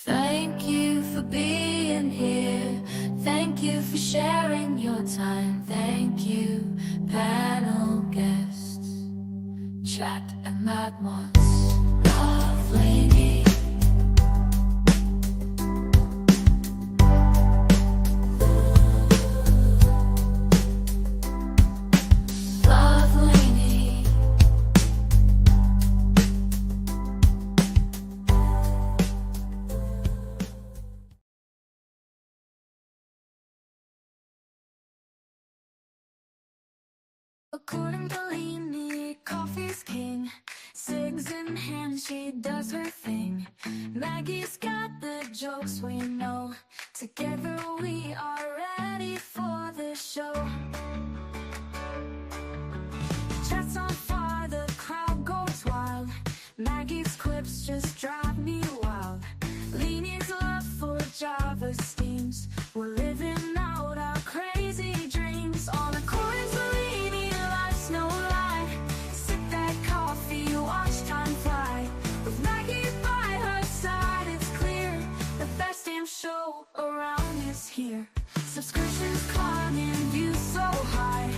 Thank you for being here. Thank you for sharing your time. Thank you, panel guests. Chat and Mad Mods. Love Lady. Love Lady. According to Lainey, coffee's king. Cigs in hand, she does her thing. Maggie's got the jokes we know. Together we are ready for the show. Chat's on fire, the crowd goes wild. Maggie's quips just drive me wild. Lainey's love for Java steams. We're living out our crazy dreams on a coins. No lie, sip that coffee, watch time fly. With Maggie by her side, it's clear the best damn show around is here. Subscriptions climbing, views so high.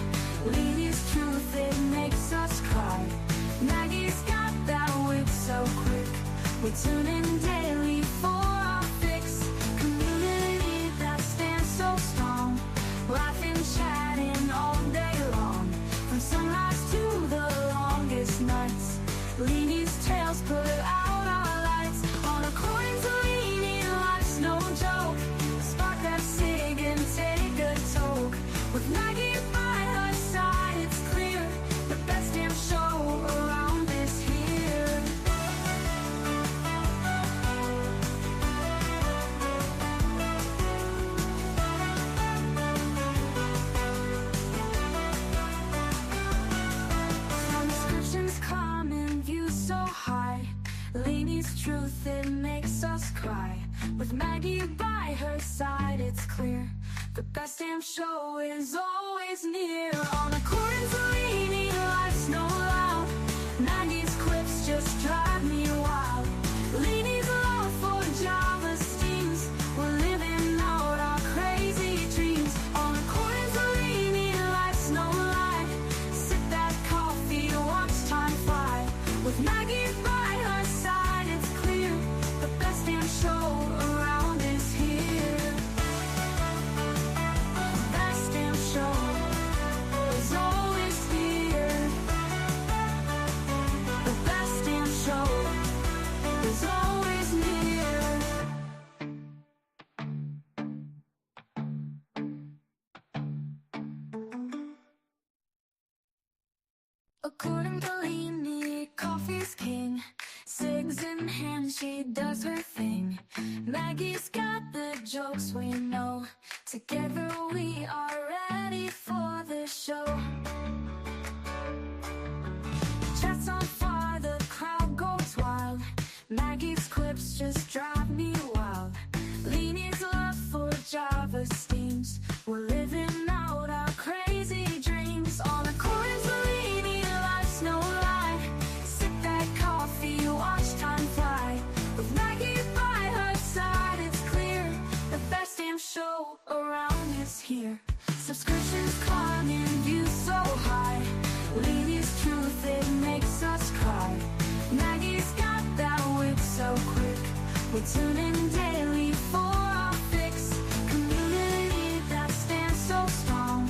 Lainey's truth, it makes us cry. Maggie's got that wit so quick. We tune in daily for our fix. Community that stands so strong. Laughing, chatting all day long. From sunrise to the longest nights, Lainey's tales put out our lights. On a coin to Lainey, life's no joke. Spark that cig and take a toke. With Maggie by her side, it's clear the best damn show around is here. Subscriptions climbing, views so high. Lainey's truth, it makes us cry. With Maggie by her side, it's clear the best damn show is always near. On a coin to Lainey, life's no loud. Maggie's quips just drive me wild. Lainey's love for Java steams. We're living out our crazy dreams. On a coin to Lainey, life's no lie. Sip that coffee, watch time fly. With Maggie by her side, it's clear the best damn show around is here. The best damn show is always here. The best damn show is always near. According to Lainey, coffee's king. Cigs in hand, she does her thing. Maggie's got the jokes we know. Together we are ready for the show. Chat's on fire, the crowd goes wild. Maggie's quips just drive me wild. Lainey's love for Java steams. We're living out our crazy dreams on a coin to Lainey, life's no lie. Sip that coffee, watch time fly. With Maggie by her side, it's clear the best damn show around is here. Subscriptions climbing, views so high. Lainey's truth, it makes us cry. Maggie's got that wit so quick. We tune in daily for our fix. Community that stands so strong.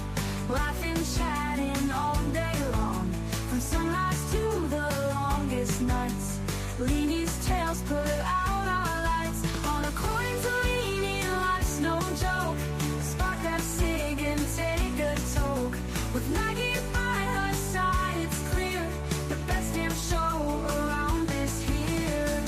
Laughing, chatting all day long. From sunrise to the longest nights, Lainey's tales put out our lights. On a coin to Lainey, life's no joke. Spark that cig and take a toke. With Maggie by her side, it's clear the best damn show around is here.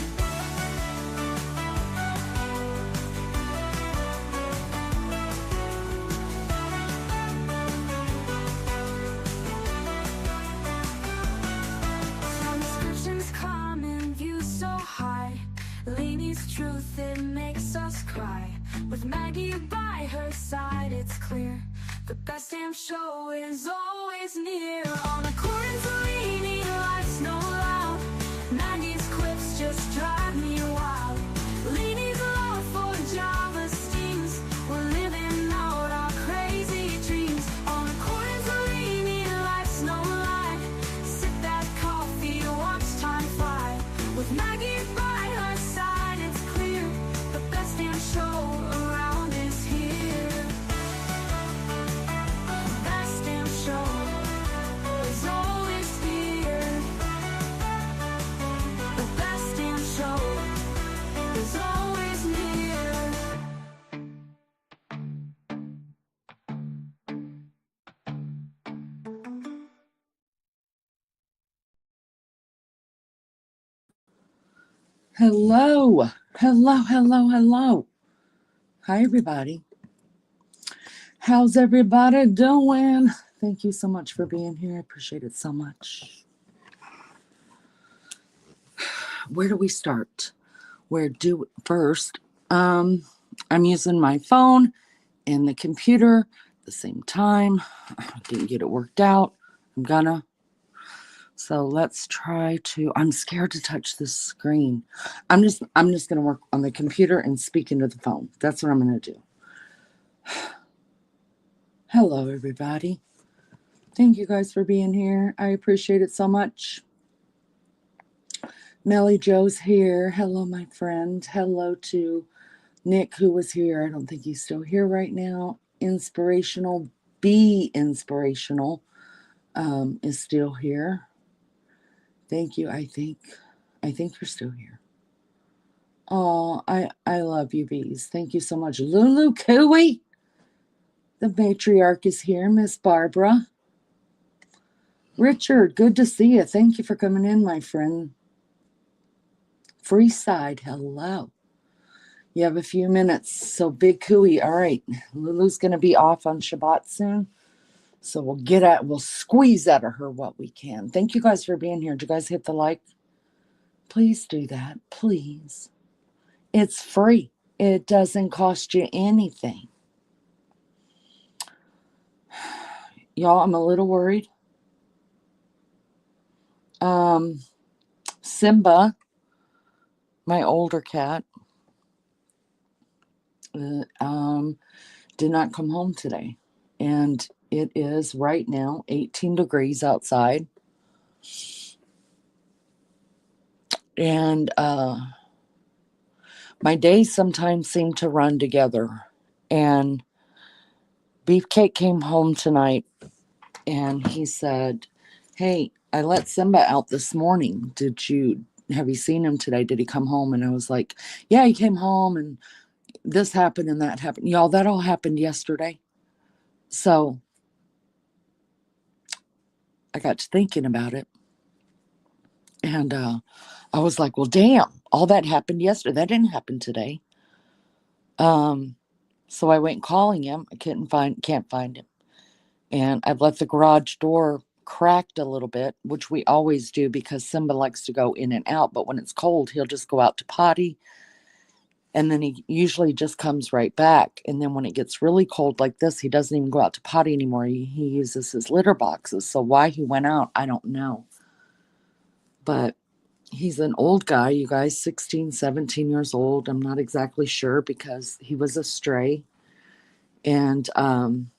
Subscriptions climbing, views so high. Lainey's truth, it makes us cry. With Maggie by her side, it's clear the best damn show is always near. On a coin to Lainey, life's no loud. Maggie's quips just drive me wild. Lainey's Hello, hello, hello, hello. Hi, everybody. How's everybody doing? Thank you so much for being here. I appreciate it so much. Where do we start? First? I'm using my phone and the computer at the same time. I didn't get it worked out. So let's try to. I'm scared to touch this screen. I'm just gonna work on the computer and speak into the phone. That's what I'm gonna do. Hello, everybody. Thank you guys for being here. I appreciate it so much. Melly Joe's here. Hello, my friend. Hello to Nick, who was here. I don't think he's still here right now. Inspirational, Be Inspirational is still here. Thank you. I think you're still here. Oh, I love you, bees. Thank you so much. Lulu Cooey. The matriarch is here, Miss Barbara. Richard, good to see you. Thank you for coming in, my friend. Freeside, hello. You have a few minutes. So Big Cooey, all right. Lulu's going to be off on Shabbat soon. So we'll squeeze out of her what we can. Thank you guys for being here. Did you guys hit the like? Please do that, please. It's free. It doesn't cost you anything. Y'all, I'm a little worried. Simba, my older cat, did not come home today. And it is right now 18 degrees outside. And my days sometimes seem to run together. And Beefcake came home tonight and he said, "Hey, I let Simba out this morning. Have you seen him today? Did he come home?" And I was like, "Yeah, he came home and this happened and that happened." Y'all, that all happened yesterday. So I got to thinking about it. And I was like, well, damn, all that happened yesterday. That didn't happen today. So I went calling him. I can't find him. And I've left the garage door cracked a little bit, which we always do because Simba likes to go in and out. But when it's cold, he'll just go out to potty. And then he usually just comes right back. And then when it gets really cold like this, he doesn't even go out to potty anymore. He uses his litter boxes. So why he went out, I don't know. But he's an old guy, you guys, 16, 17 years old. I'm not exactly sure because he was a stray. And I'm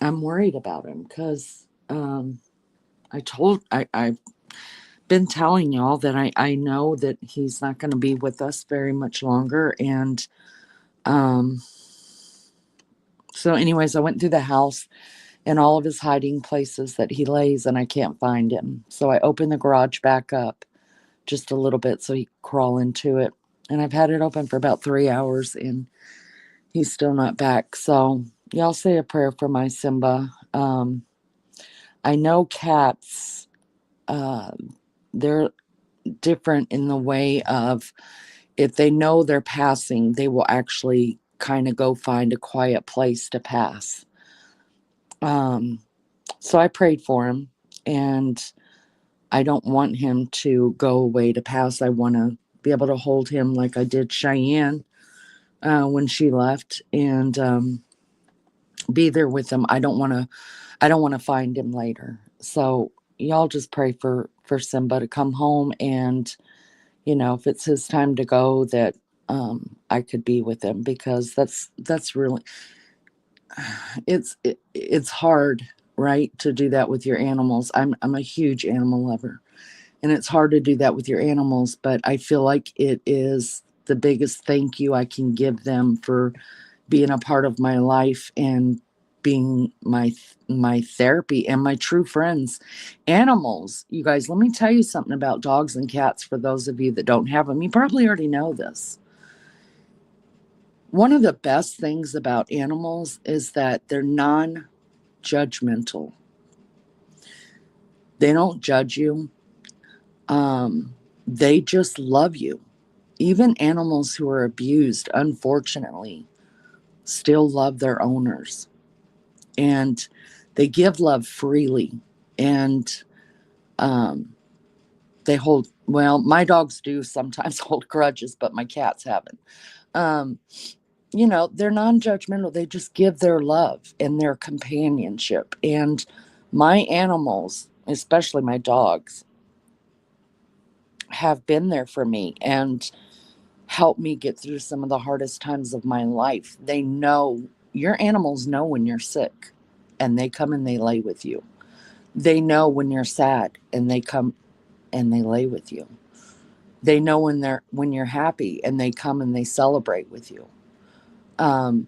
worried about him because I've been telling y'all that I know that he's not going to be with us very much longer. And so anyways, I went through the house and all of his hiding places that he lays and I can't find him. So I opened the garage back up just a little bit so he could crawl into it. And I've had it open for about 3 hours and he's still not back. So y'all say a prayer for my Simba. I know cats, they're different in the way of if they know they're passing, they will actually kind of go find a quiet place to pass. So I prayed for him and I don't want him to go away to pass. I want to be able to hold him like I did Cheyenne when she left and be there with him. I don't want to find him later. So y'all just pray for Simba to come home and, if it's his time to go, that I could be with him because that's really, it's hard, right, to do that with your animals. I'm a huge animal lover. And it's hard to do that with your animals, but I feel like it is the biggest thank you I can give them for being a part of my life and being my therapy and my true friends. Animals, you guys, let me tell you something about dogs and cats for those of you that don't have them. You probably already know this. One of the best things about animals is that they're non-judgmental. They don't judge you. They just love you. Even animals who are abused, unfortunately, still love their owners, and they give love freely. And um, they hold, well, my dogs do sometimes hold grudges, but my cats haven't. Um, they're non-judgmental. They just give their love and their companionship. And my animals, especially my dogs, have been there for me and helped me get through some of the hardest times of my life. They know, your animals know when you're sick and they come and they lay with you. They know when you're sad and they come and they lay with you. They know when you're happy and they come and they celebrate with you. Um,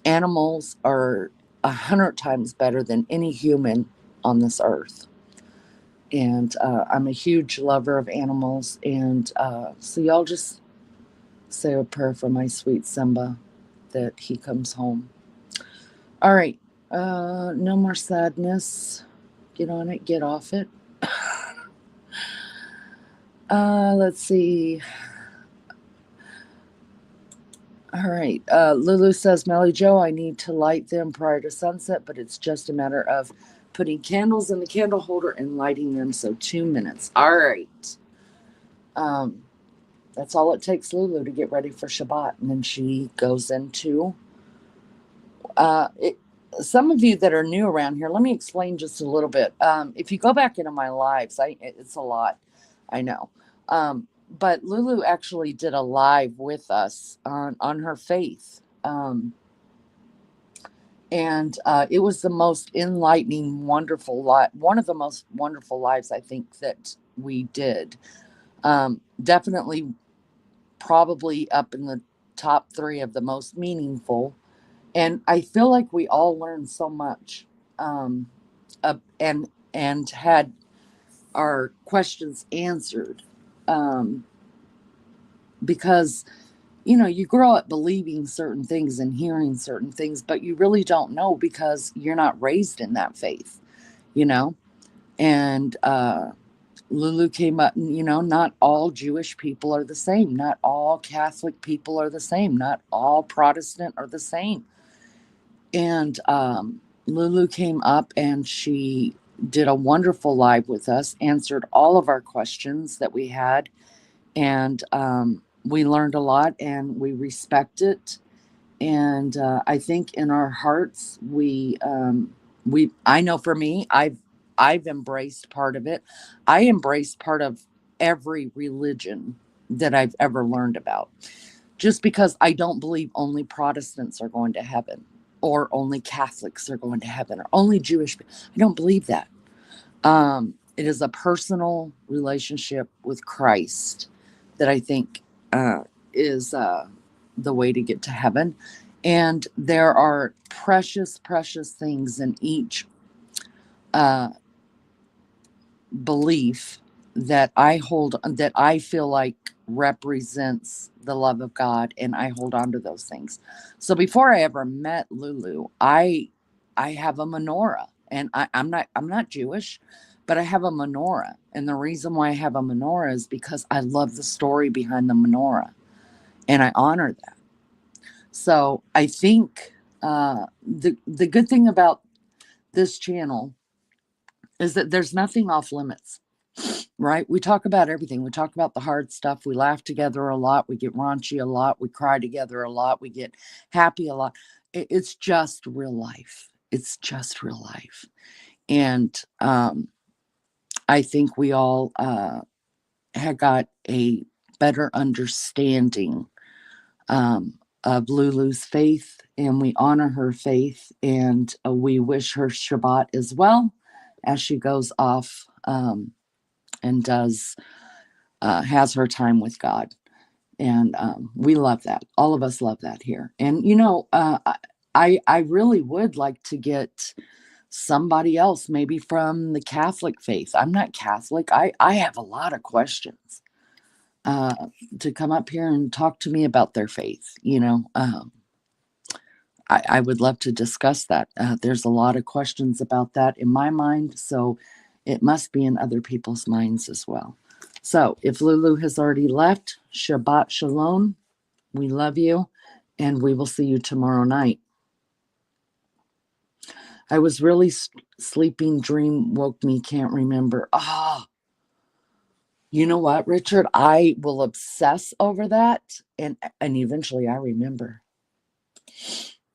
Animals are 100 times better than any human on this earth. And I'm a huge lover of animals. And so y'all just say a prayer for my sweet Simba that he comes home. All right. No more sadness. Get on it. Get off it. Let's see. All right. Lulu says, Melly Joe, I need to light them prior to sunset, but it's just a matter of putting candles in the candle holder and lighting them. So 2 minutes. All right. That's all it takes, Lulu, to get ready for Shabbat. And then she goes into some of you that are new around here, let me explain just a little bit. If you go back into my lives, it's a lot, I know. But Lulu actually did a live with us on her faith. And it was the most enlightening, wonderful live, one of the most wonderful lives I think that we did. Definitely probably up in the top 3 of the most meaningful. And I feel like we all learned so much, and had our questions answered, because you grow up believing certain things and hearing certain things, but you really don't know because you're not raised in that faith, and Lulu came up, and not all Jewish people are the same, not all Catholic people are the same, not all Protestant are the same. And Lulu came up and she did a wonderful live with us, answered all of our questions that we had. And we learned a lot and we respect it. And I think in our hearts, I know for me, I've embraced part of it. I embraced part of every religion that I've ever learned about, just because I don't believe only Protestants are going to heaven, or only Catholics are going to heaven, or only Jewish. I don't believe that. It is a personal relationship with Christ that I think is the way to get to heaven. And there are precious, precious things in each belief that I feel like represents the love of God, and I hold on to those things. So before I ever met Lulu, I have a menorah, and I'm not Jewish, but I have a menorah. And the reason why I have a menorah is because I love the story behind the menorah, and I honor that. So I think the good thing about this channel is that there's nothing off limits. Right? We talk about everything. We talk about the hard stuff. We laugh together a lot. We get raunchy a lot. We cry together a lot. We get happy a lot. It's just real life. It's just real life. And I think we all have got a better understanding of Lulu's faith, and we honor her faith, and we wish her Shabbat as well as she goes off and has her time with God. And we love that. All of us love that here. And, I really would like to get somebody else, maybe from the Catholic faith. I'm not Catholic. I have a lot of questions to come up here and talk to me about their faith. I would love to discuss that. There's a lot of questions about that in my mind, so it must be in other people's minds as well. So if Lulu has already left, Shabbat Shalom. We love you, and we will see you tomorrow night. I was really sleeping. Dream woke me. Can't remember. You know what, Richard? I will obsess over that, and eventually I remember.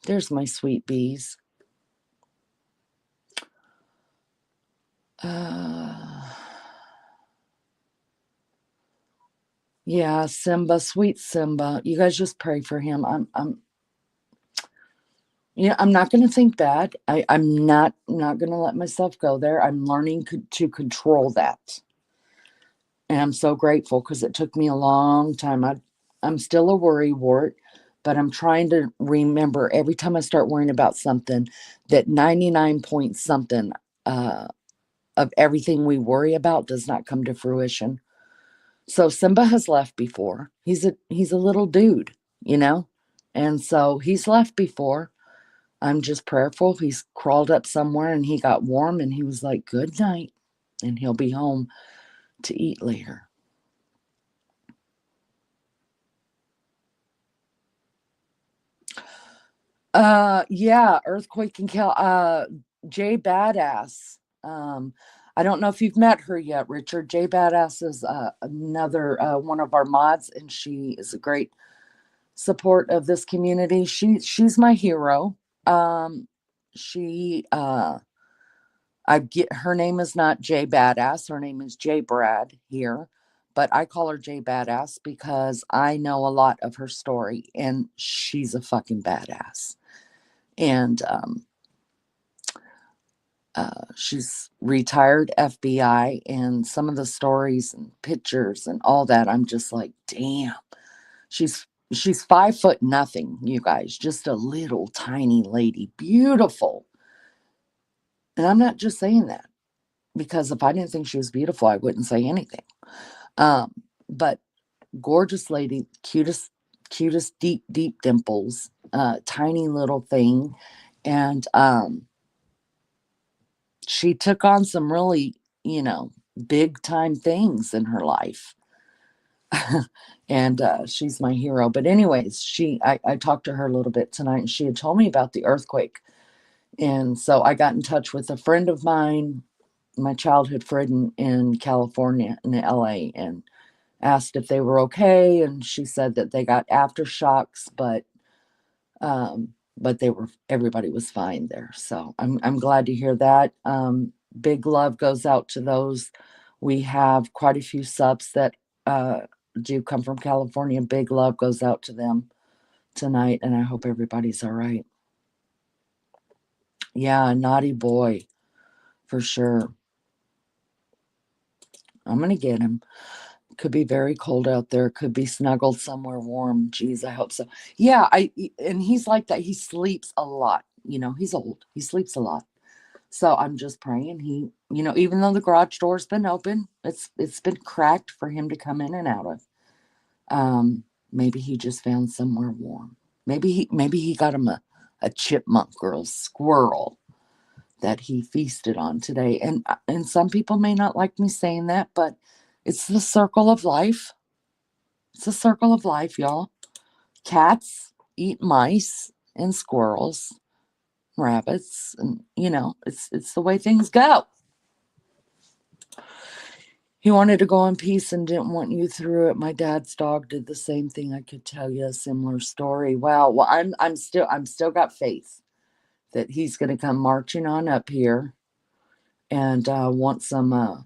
There's my sweet bees. Yeah, Simba, sweet Simba. You guys just pray for him. I'm not going to think bad. I'm not going to let myself go there. I'm learning to control that. And I'm so grateful because it took me a long time. I'm still a worry wart, but I'm trying to remember every time I start worrying about something that 99 point something of everything we worry about does not come to fruition. So Simba has left before. He's a little dude, you know? And so he's left before. I'm just prayerful. He's crawled up somewhere and he got warm and he was like, good night. And he'll be home to eat later. Yeah, Earthquake and Jay Badass. I don't know if you've met her yet, Richard. Jay Badass is another one of our mods, and she is a great support of this community. She's my hero. She I get her name is not Jay Badass. Her name is Jay Brad here, but I call her Jay Badass because I know a lot of her story, and she's a fucking badass. And she's retired FBI, and some of the stories and pictures and all that, I'm just like, damn. She's 5 foot nothing, you guys, just a little tiny lady, beautiful. And I'm not just saying that because if I didn't think she was beautiful, I wouldn't say anything. But gorgeous lady, cutest, deep dimples, tiny little thing. And she took on some really, big time things in her life. And she's my hero. But anyways, I talked to her a little bit tonight, and she had told me about the earthquake. And so I got in touch with a friend of mine, my childhood friend in California, in LA, and asked if they were okay. And she said that they got aftershocks, but everybody was fine there. So I'm glad to hear that. Big love goes out to those. We have quite a few subs that do come from California. Big love goes out to them tonight, and I hope everybody's all right. Yeah, naughty boy, for sure. I'm gonna get him. Could be very cold out there. Could be snuggled somewhere warm. Geez, I hope so. Yeah, and he's like that. He sleeps a lot. He's old. He sleeps a lot. So I'm just praying he, even though the garage door's been open, it's been cracked for him to come in and out of. Maybe he just found somewhere warm. Maybe he got him a chipmunk or a squirrel that he feasted on today. And some people may not like me saying that, but it's the circle of life. It's the circle of life, y'all. Cats eat mice and squirrels, rabbits, and it's the way things go. He wanted to go in peace and didn't want you through it. My dad's dog did the same thing. I could tell you a similar story. Wow. Well, I'm still got faith that he's going to come marching on up here and want some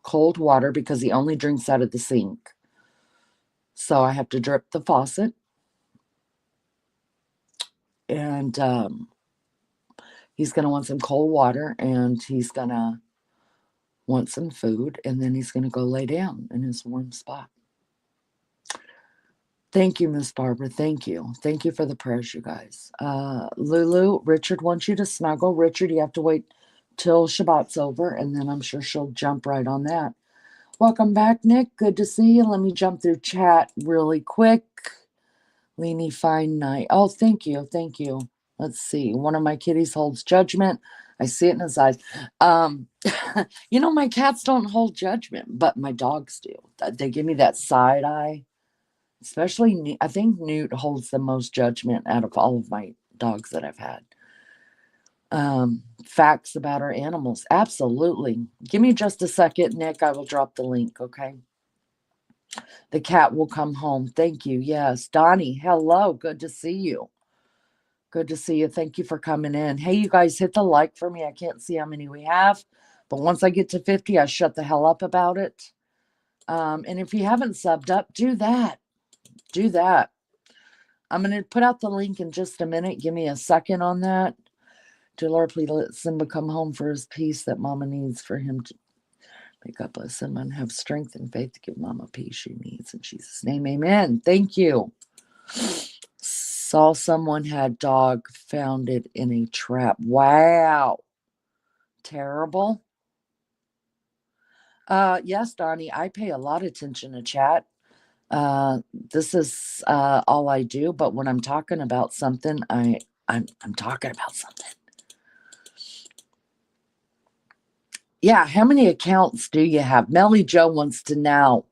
cold water because he only drinks out of the sink. So I have to drip the faucet. And he's going to want some cold water, and he's going to want some food, and then he's going to go lay down in his warm spot. Thank you, Miss Barbara. Thank you. Thank you for the prayers, you guys. Lulu, Richard wants you to snuggle. Richard, you have to wait till Shabbat's over, and then I'm sure she'll jump right on that. Welcome back, Nick. Good to see you. Let me jump through chat really quick. Leanie, fine night. Oh, thank you. Thank you. Let's see. One of my kitties holds judgment. I see it in his eyes. My cats don't hold judgment, but my dogs do. They give me that side eye. Especially, I think Newt holds the most judgment out of all of my dogs that I've had. Facts about our animals. Absolutely. Give me just a second, Nick. I will drop the link, okay? The cat will come home. Thank you. Yes. Donnie, hello. Good to see you. Good to see you. Thank you for coming in. Hey, you guys, hit the like for me. I can't see how many we have, but once I get to 50, I shut the hell up about it. And if you haven't subbed up, do that. Do that. I'm going to put out the link in just a minute. Give me a second on that. Dear Lord, please let Simba come home for his peace that Mama needs for him to make up with Simba and have strength and faith to give Mama peace she needs. In Jesus' name, amen. Thank you. Saw someone had dog found it in a trap. Wow. Terrible. Yes, Donnie, I pay a lot of attention to chat. This is all I do, but when I'm talking about something, I'm talking about something. Yeah, how many accounts do you have? Melly Joe wants to know.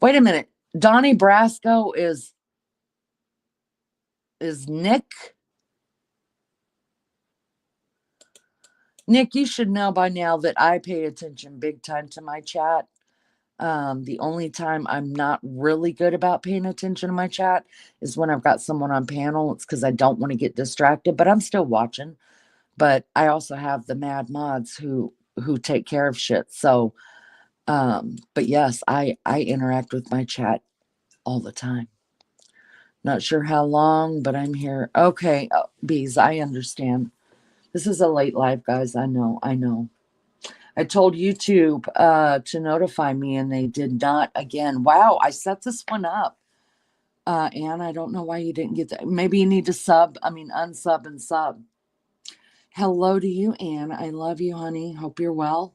Wait a minute. Donnie Brasco is Nick? Nick, you should know by now that I pay attention big time to my chat. The only time I'm not really good about paying attention to my chat is when I've got someone on panel. It's because I don't want to get distracted, but I'm still watching. But I also have the mad mods who take care of shit. So, but yes, I interact with my chat all the time. Not sure how long, but I'm here. Okay, Bees, I understand. This is a late live, guys. I know. I told YouTube to notify me, and they did not again. Wow, I set this one up. Anne, I don't know why you didn't get that. Maybe you need to unsub and sub. Hello to you, Anne. I love you, honey. Hope you're well.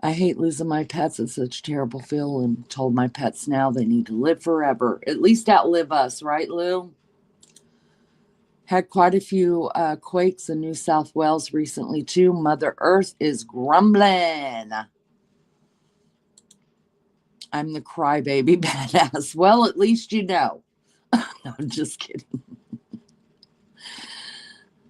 I hate losing my pets. It's such a terrible feeling. Told my pets now they need to live forever. At least outlive us, right, Lou? Had quite a few quakes in New South Wales recently, too. Mother Earth is grumbling. I'm the crybaby badass. Well, at least you know. No, I'm just kidding.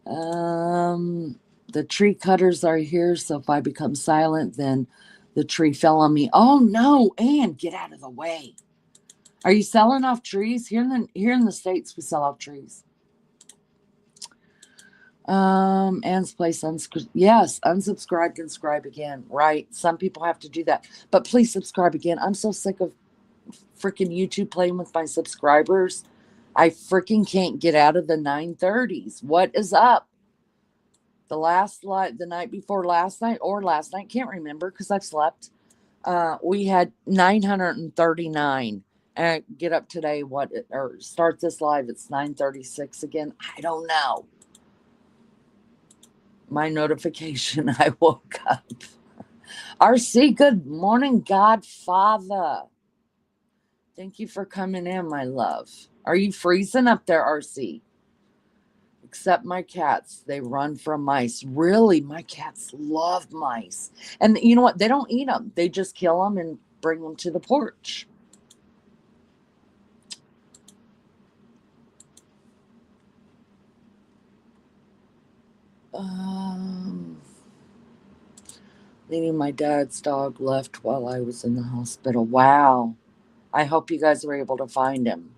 The tree cutters are here, so if I become silent, then the tree fell on me. Oh no, Anne, get out of the way. Are you selling off trees? Here in the States, we sell off trees. Anne's place, yes, unsubscribe and subscribe again. Right. Some people have to do that. But please subscribe again. I'm so sick of freaking YouTube playing with my subscribers. I freaking can't get out of the 930s. What is up? The night before last night or last night, can't remember because I've slept. We had 939. And get up today, or start this live, it's 936 again. I don't know. My notification, I woke up. RC, good morning, Godfather. Thank you for coming in, my love. Are you freezing up there, RC? Except my cats, they run from mice. Really, my cats love mice. And you know what? They don't eat them. They just kill them and bring them to the porch. Leaving my dad's dog left while I was in the hospital. Wow. I hope you guys were able to find him.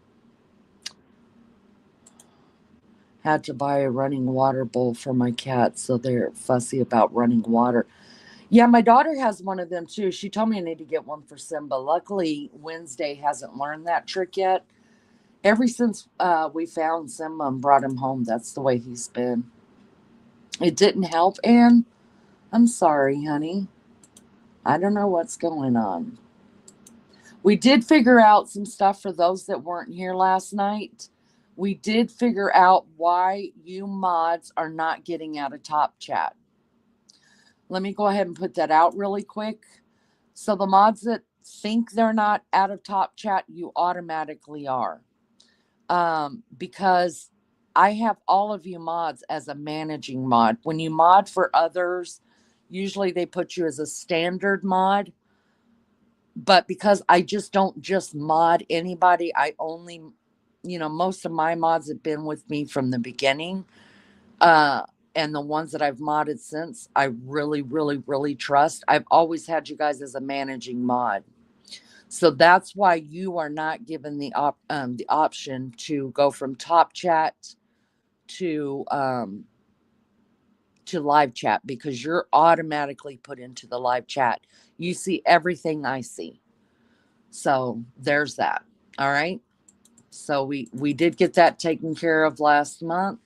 Had to buy a running water bowl for my cats, so they're fussy about running water. Yeah, my daughter has one of them too. She told me I need to get one for Simba. Luckily, Wednesday hasn't learned that trick yet. Ever since we found Simba and brought him home, that's the way he's been. It didn't help, Anne. I'm sorry, honey. I don't know what's going on. We did figure out some stuff for those that weren't here last night. We did figure out why you mods are not getting out of Top Chat. Let me go ahead and put that out really quick. So the mods that think they're not out of Top Chat, you automatically are. because I have all of you mods as a managing mod. When you mod for others, usually they put you as a standard mod. But because I just don't just mod anybody, I only, most of my mods have been with me from the beginning. Uh, and the ones that I've modded since, I really, really, really trust. I've always had you guys as a managing mod. So that's why you are not given the option to go from top chat to live chat, because you're automatically put into the live chat. You see everything I see. So there's that. All right. So we did get that taken care of last month.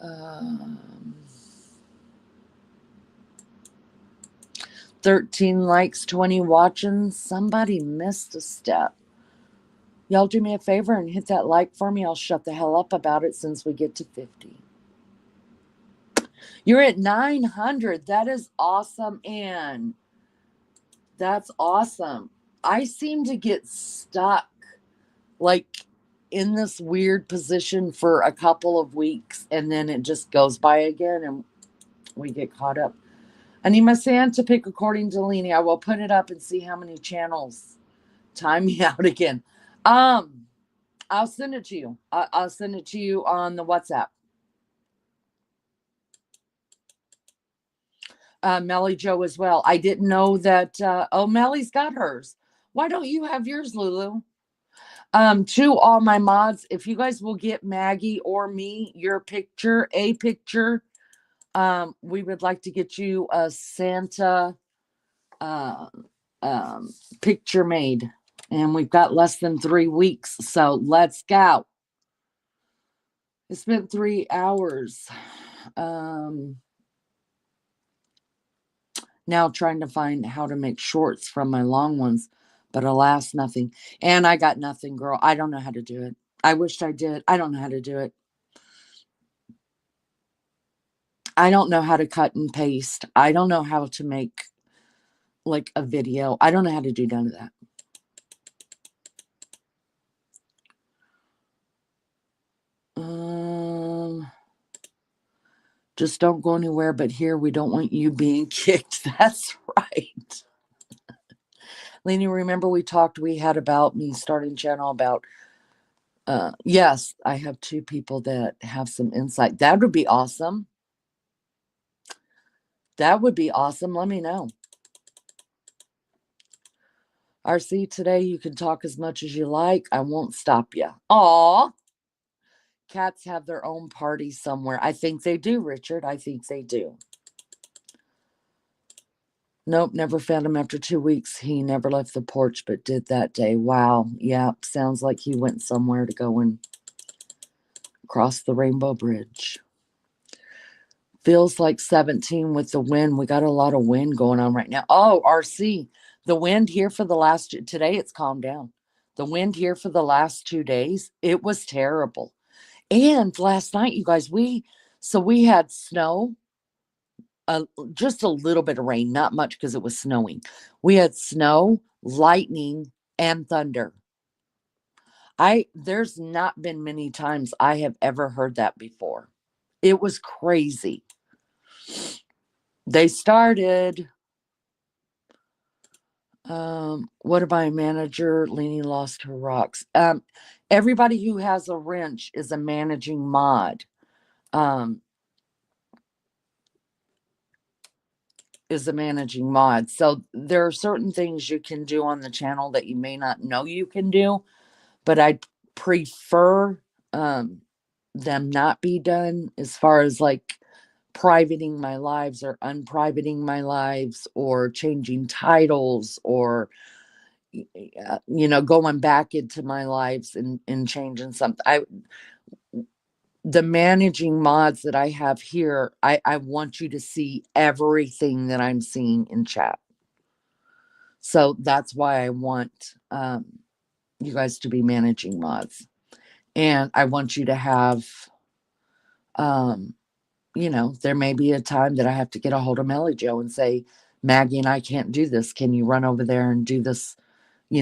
Um, 13 likes, 20 watching. Somebody missed a step. Y'all do me a favor and hit that like for me. I'll shut the hell up about it since we get to 50. You're at 900. That is awesome, Ann. That's awesome. I seem to get stuck like in this weird position for a couple of weeks, and then it just goes by again and we get caught up. I need my sand to pick according to Leanie. I will put it up and see how many channels. Time me out again. I'll send it to you. I'll send it to you on the WhatsApp. Melly Joe as well. I didn't know that. Melly's got hers. Why don't you have yours, Lulu? To all my mods, if you guys will get Maggie or me your picture, we would like to get you a Santa picture made. And we've got less than 3 weeks. So let's go. It's been 3 hours. Now trying to find how to make shorts from my long ones, but alas, nothing. And I got nothing, girl. I don't know how to do it. I wished I did. I don't know how to do it. I don't know how to cut and paste. I don't know how to make like a video. I don't know how to do none of that. Just don't go anywhere but here. We don't want you being kicked. That's right. Lenny, remember we had about me starting channel about, yes, I have 2 people that have some insight. That would be awesome. That would be awesome. Let me know. RC, today you can talk as much as you like. I won't stop you. Aw. Cats have their own party somewhere. I think they do, Richard. I think they do. Nope, never found him after 2 weeks. He never left the porch, but did that day. Wow. Yeah, sounds like he went somewhere to go and cross the Rainbow Bridge. Feels like 17 with the wind. We got a lot of wind going on right now. Oh, RC, the wind here for today it's calmed down. The wind here for the last 2 days, it was terrible. And last night, you guys, we had snow, just a little bit of rain, not much because it was snowing. We had snow, lightning, and thunder. There's not been many times I have ever heard that before. It was crazy. They started. What about my manager? Leanie lost her rocks. Everybody who has a wrench is a managing mod. Is a managing mod. So there are certain things you can do on the channel that you may not know you can do, but I prefer them not be done, as far as like privating my lives or unprivating my lives or changing titles or going back into my lives and changing something. The managing mods that I have here, I want you to see everything that I'm seeing in chat. So that's why I want you guys to be managing mods. And I want you to have, there may be a time that I have to get a hold of Melly Joe and say, Maggie and I can't do this. Can you run over there and do this,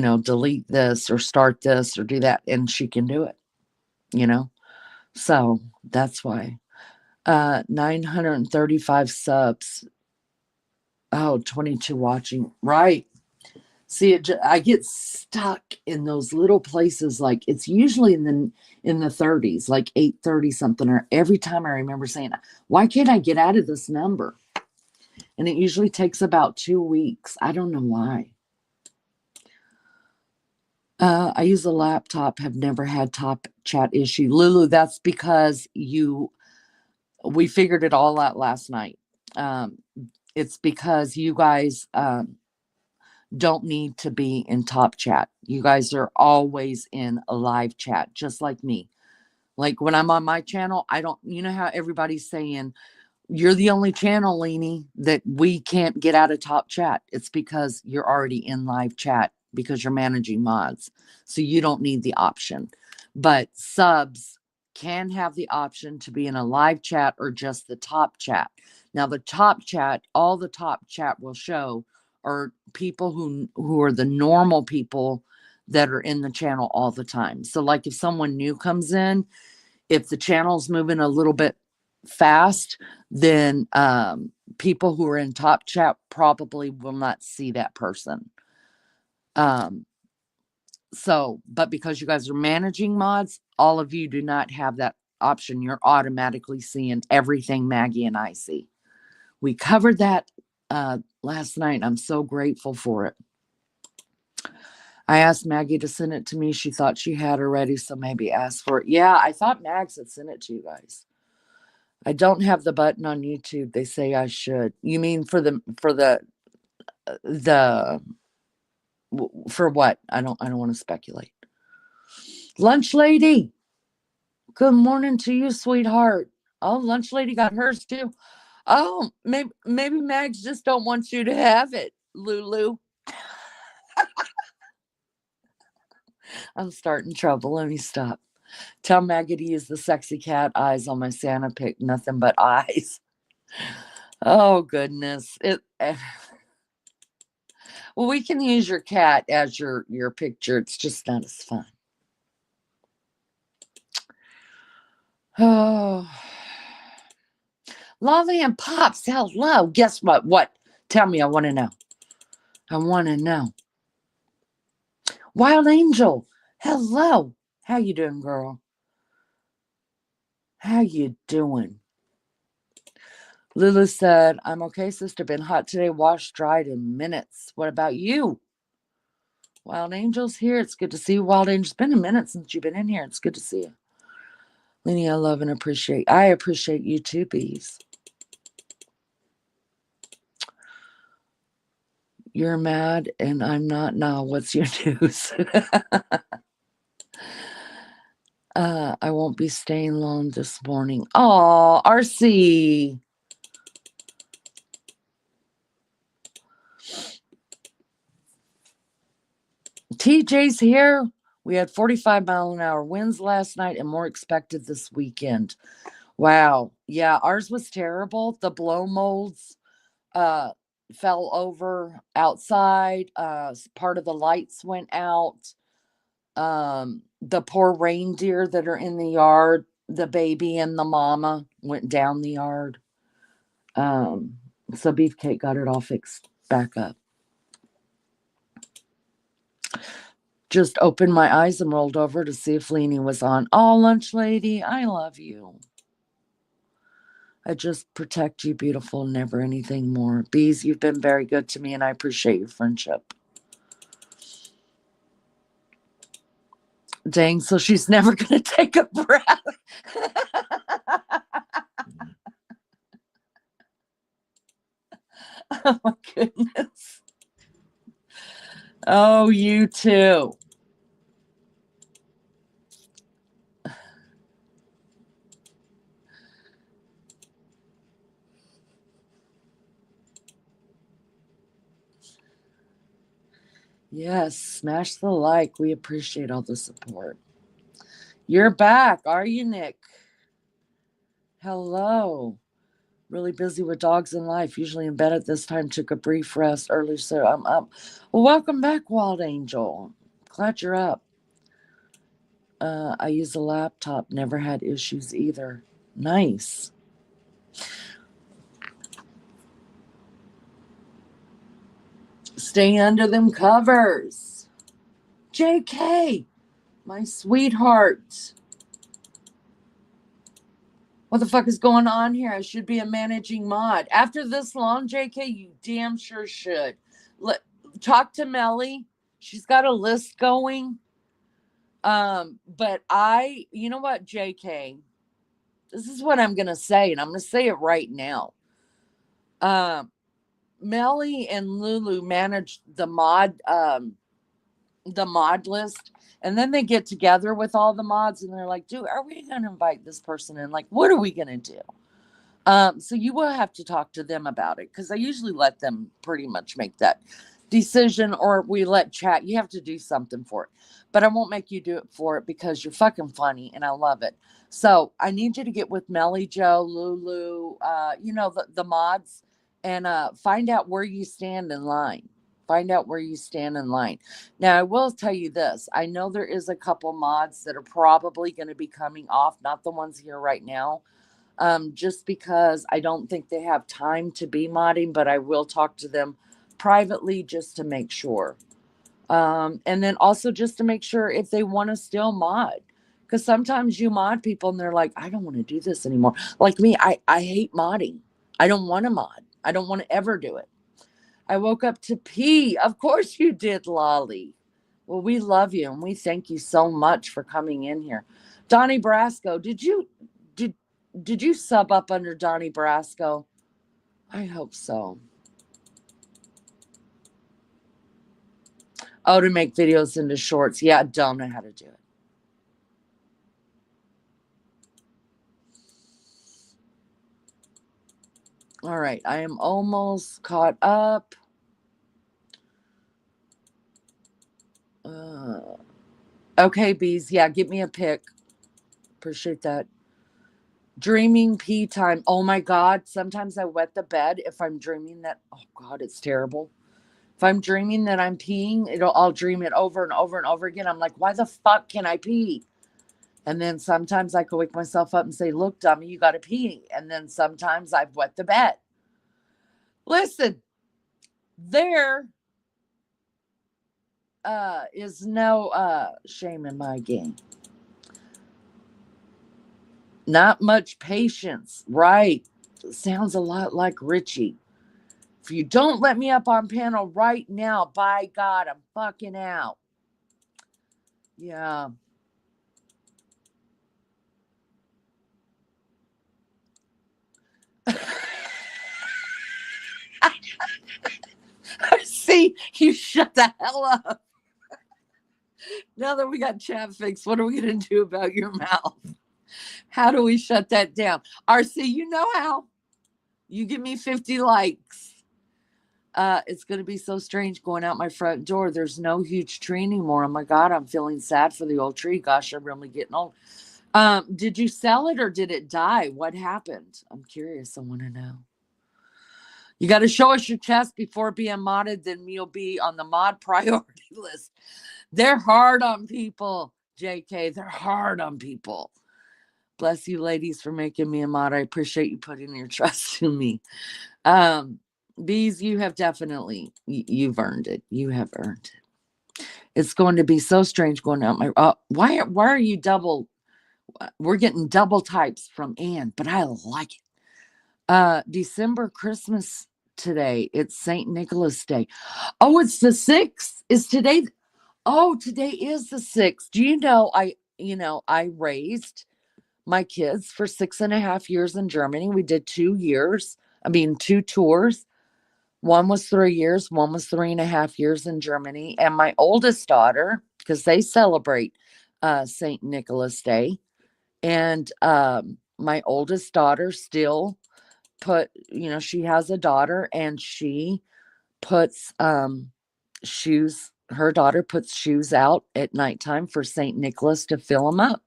delete this or start this or do that. And she can do it, you know? So that's why. 935 subs. Oh, 22 watching. Right. See, I get stuck in those little places. Like it's usually in the 30s, like 830 something. Or every time I remember saying, why can't I get out of this number? And it usually takes about 2 weeks. I don't know why. I use a laptop, have never had top chat issue. Lulu, that's because we figured it all out last night. It's because you guys don't need to be in top chat. You guys are always in a live chat, just like me. Like when I'm on my channel, I don't, how everybody's saying, you're the only channel, Leanie, that we can't get out of top chat. It's because you're already in live chat because you're managing mods. So you don't need the option. But subs can have the option to be in a live chat or just the top chat. Now, the top chat, all the top chat will show are people who are the normal people that are in the channel all the time. So like if someone new comes in, if the channel's moving a little bit fast, then people who are in top chat probably will not see that person. But because you guys are managing mods, all of you do not have that option. You're automatically seeing everything Maggie and I see. We covered that last night. I'm so grateful for it. I asked Maggie to send it to me. She thought she had already, so maybe ask for it. Yeah, I thought Mags had sent it to you guys. I don't have the button on YouTube. They say I should. You mean for what? I don't want to speculate. Lunch lady. Good morning to you, sweetheart. Oh, lunch lady got hers too. Oh, maybe Mags just don't want you to have it, Lulu. I'm starting trouble. Let me stop. Tell Maggie to use the sexy cat eyes on my Santa pic. Nothing but eyes. Oh, goodness. Well, we can use your cat as your picture. It's just not as fun. Oh. Lolly and Pops, hello. Guess what? What? Tell me. I want to know. I want to know. Wild Angel, hello. How you doing, girl? How you doing? Lulu said, I'm okay, sister. Been hot today. Washed, dried in minutes. What about you? Wild Angel's here. It's good to see you, Wild Angel. It's been a minute since you've been in here. It's good to see you. Lenny, I love and appreciate. I appreciate you too, bees. You're mad and I'm not now. What's your news? I won't be staying long this morning. Oh, RC. TJ's here. We had 45-mile-an-hour winds last night and more expected this weekend. Wow. Yeah, ours was terrible. The blow molds fell over outside. Part of the lights went out. The poor reindeer that are in the yard, the baby and the mama went down the yard. So Beefcake got it all fixed back up. Just opened my eyes and rolled over to see if Leanie was on. Oh, lunch lady, I love you. I just protect you, beautiful, never anything more. Bees, you've been very good to me and I appreciate your friendship. Dang, so she's never going to take a breath. Oh, my goodness. Oh, you too. Yes, smash the like. We appreciate all the support. You're back, are you, Nick? Hello. Really busy with dogs and life. Usually in bed at this time. Took a brief rest early, so I'm up. Well, welcome back, Wild Angel. Glad you're up. I use a laptop. Never had issues either. Nice. Stay under them covers. JK, my sweetheart. What the fuck is going on here? I should be a managing mod. After this long, JK, you damn sure should. Talk to Melly. She's got a list going. But you know what, JK? This is what I'm going to say, and I'm going to say it right now. Melly and Lulu manage the mod list, and then they get together with all the mods and they're like, dude, are we going to invite this person in? Like, what are we going to do? So you will have to talk to them about it, because I usually let them pretty much make that decision, or we let chat. You have to do something for it, but I won't make you do it for it, because you're fucking funny and I love it. So I need you to get with Melly, Joe, Lulu, the mods, and find out where you stand in line. Find out where you stand in line. Now, I will tell you this. I know there is a couple mods that are probably going to be coming off, not the ones here right now, just because I don't think they have time to be modding, but I will talk to them privately just to make sure. And then also just to make sure if they want to still mod. Because sometimes you mod people and they're like, I don't want to do this anymore. Like me, I hate modding. I don't want to mod. I don't want to ever do it. I woke up to pee. Of course you did, Lolly. Well, we love you and we thank you so much for coming in here. Donnie Brasco, did you sub up under Donnie Brasco? I hope so. Oh, to make videos into shorts. Yeah, I don't know how to do it. All right, I am almost caught up. Okay, bees. Yeah, give me a pic. Appreciate that. Dreaming pee time. Oh my God. Sometimes I wet the bed if I'm dreaming that. Oh God, it's terrible. If I'm dreaming that I'm peeing, I'll dream it over and over and over again. I'm like, why the fuck can I pee? And then sometimes I can wake myself up and say, look, dummy, you got to pee. And then sometimes I've wet the bed. Listen, there is no shame in my game. Not much patience. Right. Sounds a lot like Richie. If you don't let me up on panel right now, by God, I'm fucking out. Yeah. See, you shut the hell up. Now that we got chat fixed, what are we going to do about your mouth? How do we shut that down? RC, you know how. You give me 50 likes. It's going to be so strange going out my front door. There's no huge tree anymore. Oh my God, I'm feeling sad for the old tree. Gosh, I'm really getting old. Did you sell it or did it die? What happened? I'm curious. I want to know. You got to show us your chest before being modded, then you'll be on the mod priority list. They're hard on people, JK. They're hard on people. Bless you, ladies, for making me a mod. I appreciate you putting your trust in me. Bees, you have definitely, you've earned it. You have earned it. It's going to be so strange going out my, why are you double? We're getting double types from Ann, but I like it. December Christmas today. It's St. Nicholas Day. Oh, it's the 6th. Is today? Oh, today is the 6th. Do you know, I raised my kids for 6.5 years in Germany. We did 2 tours. One was 3 years, one was 3.5 years in Germany. And my oldest daughter, because they celebrate St. Nicholas Day, and my oldest daughter still she has a daughter, and she puts shoes. Her daughter puts shoes out at nighttime for St. Nicholas to fill them up.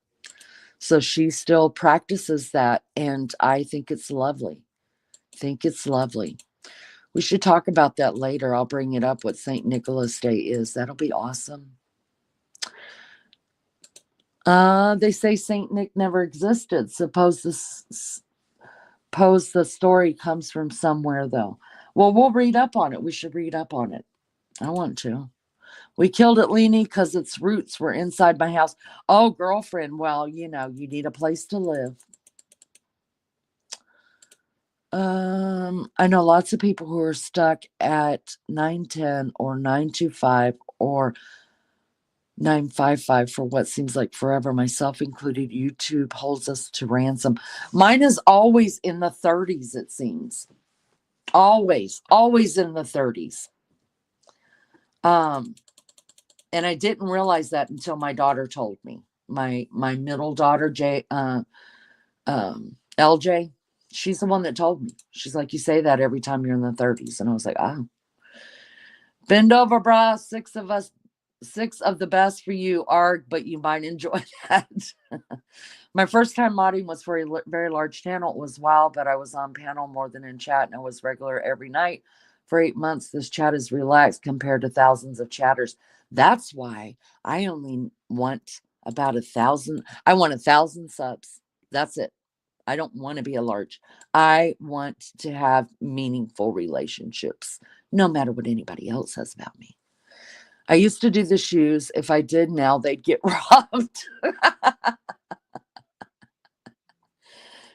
So she still practices that, and I think it's lovely. think it's lovely. We should talk about that later. I'll bring it up what St. Nicholas Day is. That'll be awesome. They say Saint Nick never existed. Suppose the story comes from somewhere though. Well, we'll read up on it. We should read up on it. I want to. We killed it, Leanie, because its roots were inside my house. Oh, girlfriend. Well, you need a place to live. I know lots of people who are stuck at 910 or 925 or 955 for what seems like forever, myself included. YouTube holds us to ransom. Mine is always in the 30s, it seems. Always in the 30s. And I didn't realize that until my daughter told me. My middle daughter, LJ, she's the one that told me. She's like, you say that every time you're in the 30s. And I was like, bend over, brah. Six of the best for you, ARG, but you might enjoy that. My first time modding was for a very large channel. It was wild, but I was on panel more than in chat, and I was regular every night. For 8 months, this chat is relaxed compared to thousands of chatters. That's why I only want about 1,000. I want 1,000 subs. That's it. I don't want to be a large. I want to have meaningful relationships, no matter what anybody else says about me. I used to do the shoes. If I did now, they'd get robbed.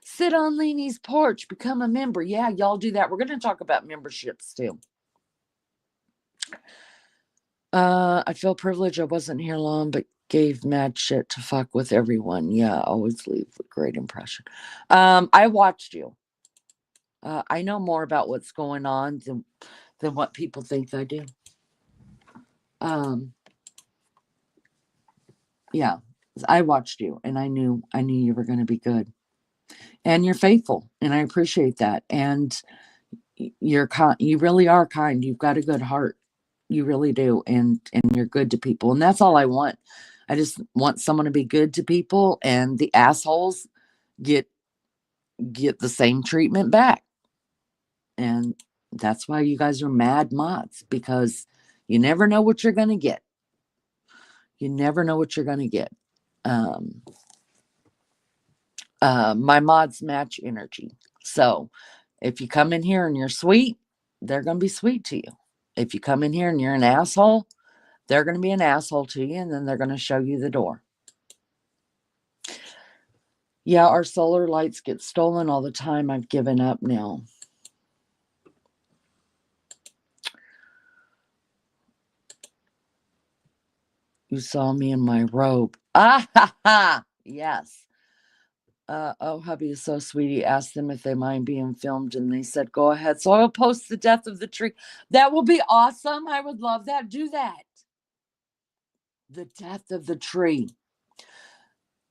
Sit on Leanie's porch, become a member. Yeah, y'all do that. We're going to talk about memberships too. I feel privileged. I wasn't here long, but gave mad shit to fuck with everyone. Yeah, always leave a great impression. I watched you. I know more about what's going on than what people think I do. Yeah, I watched you, and I knew you were going to be good, and you're faithful, and I appreciate that. And you're kind. You really are kind. You've got a good heart. You really do, and you're good to people, and that's all I want. I just want someone to be good to people, and the assholes get the same treatment back. And that's why you guys are mad mods, because you never know what you're going to get. You never know what you're going to get. My mods match energy. So if you come in here and you're sweet, they're going to be sweet to you. If you come in here and you're an asshole, they're going to be an asshole to you, and then they're going to show you the door. Yeah, our solar lights get stolen all the time. I've given up now. You saw me in my robe. Ah, ha, ha. Yes. Oh, hubby is so sweet. He asked them if they mind being filmed, and they said, go ahead. So I'll post the death of the tree. That will be awesome. I would love that. Do that. The death of the tree.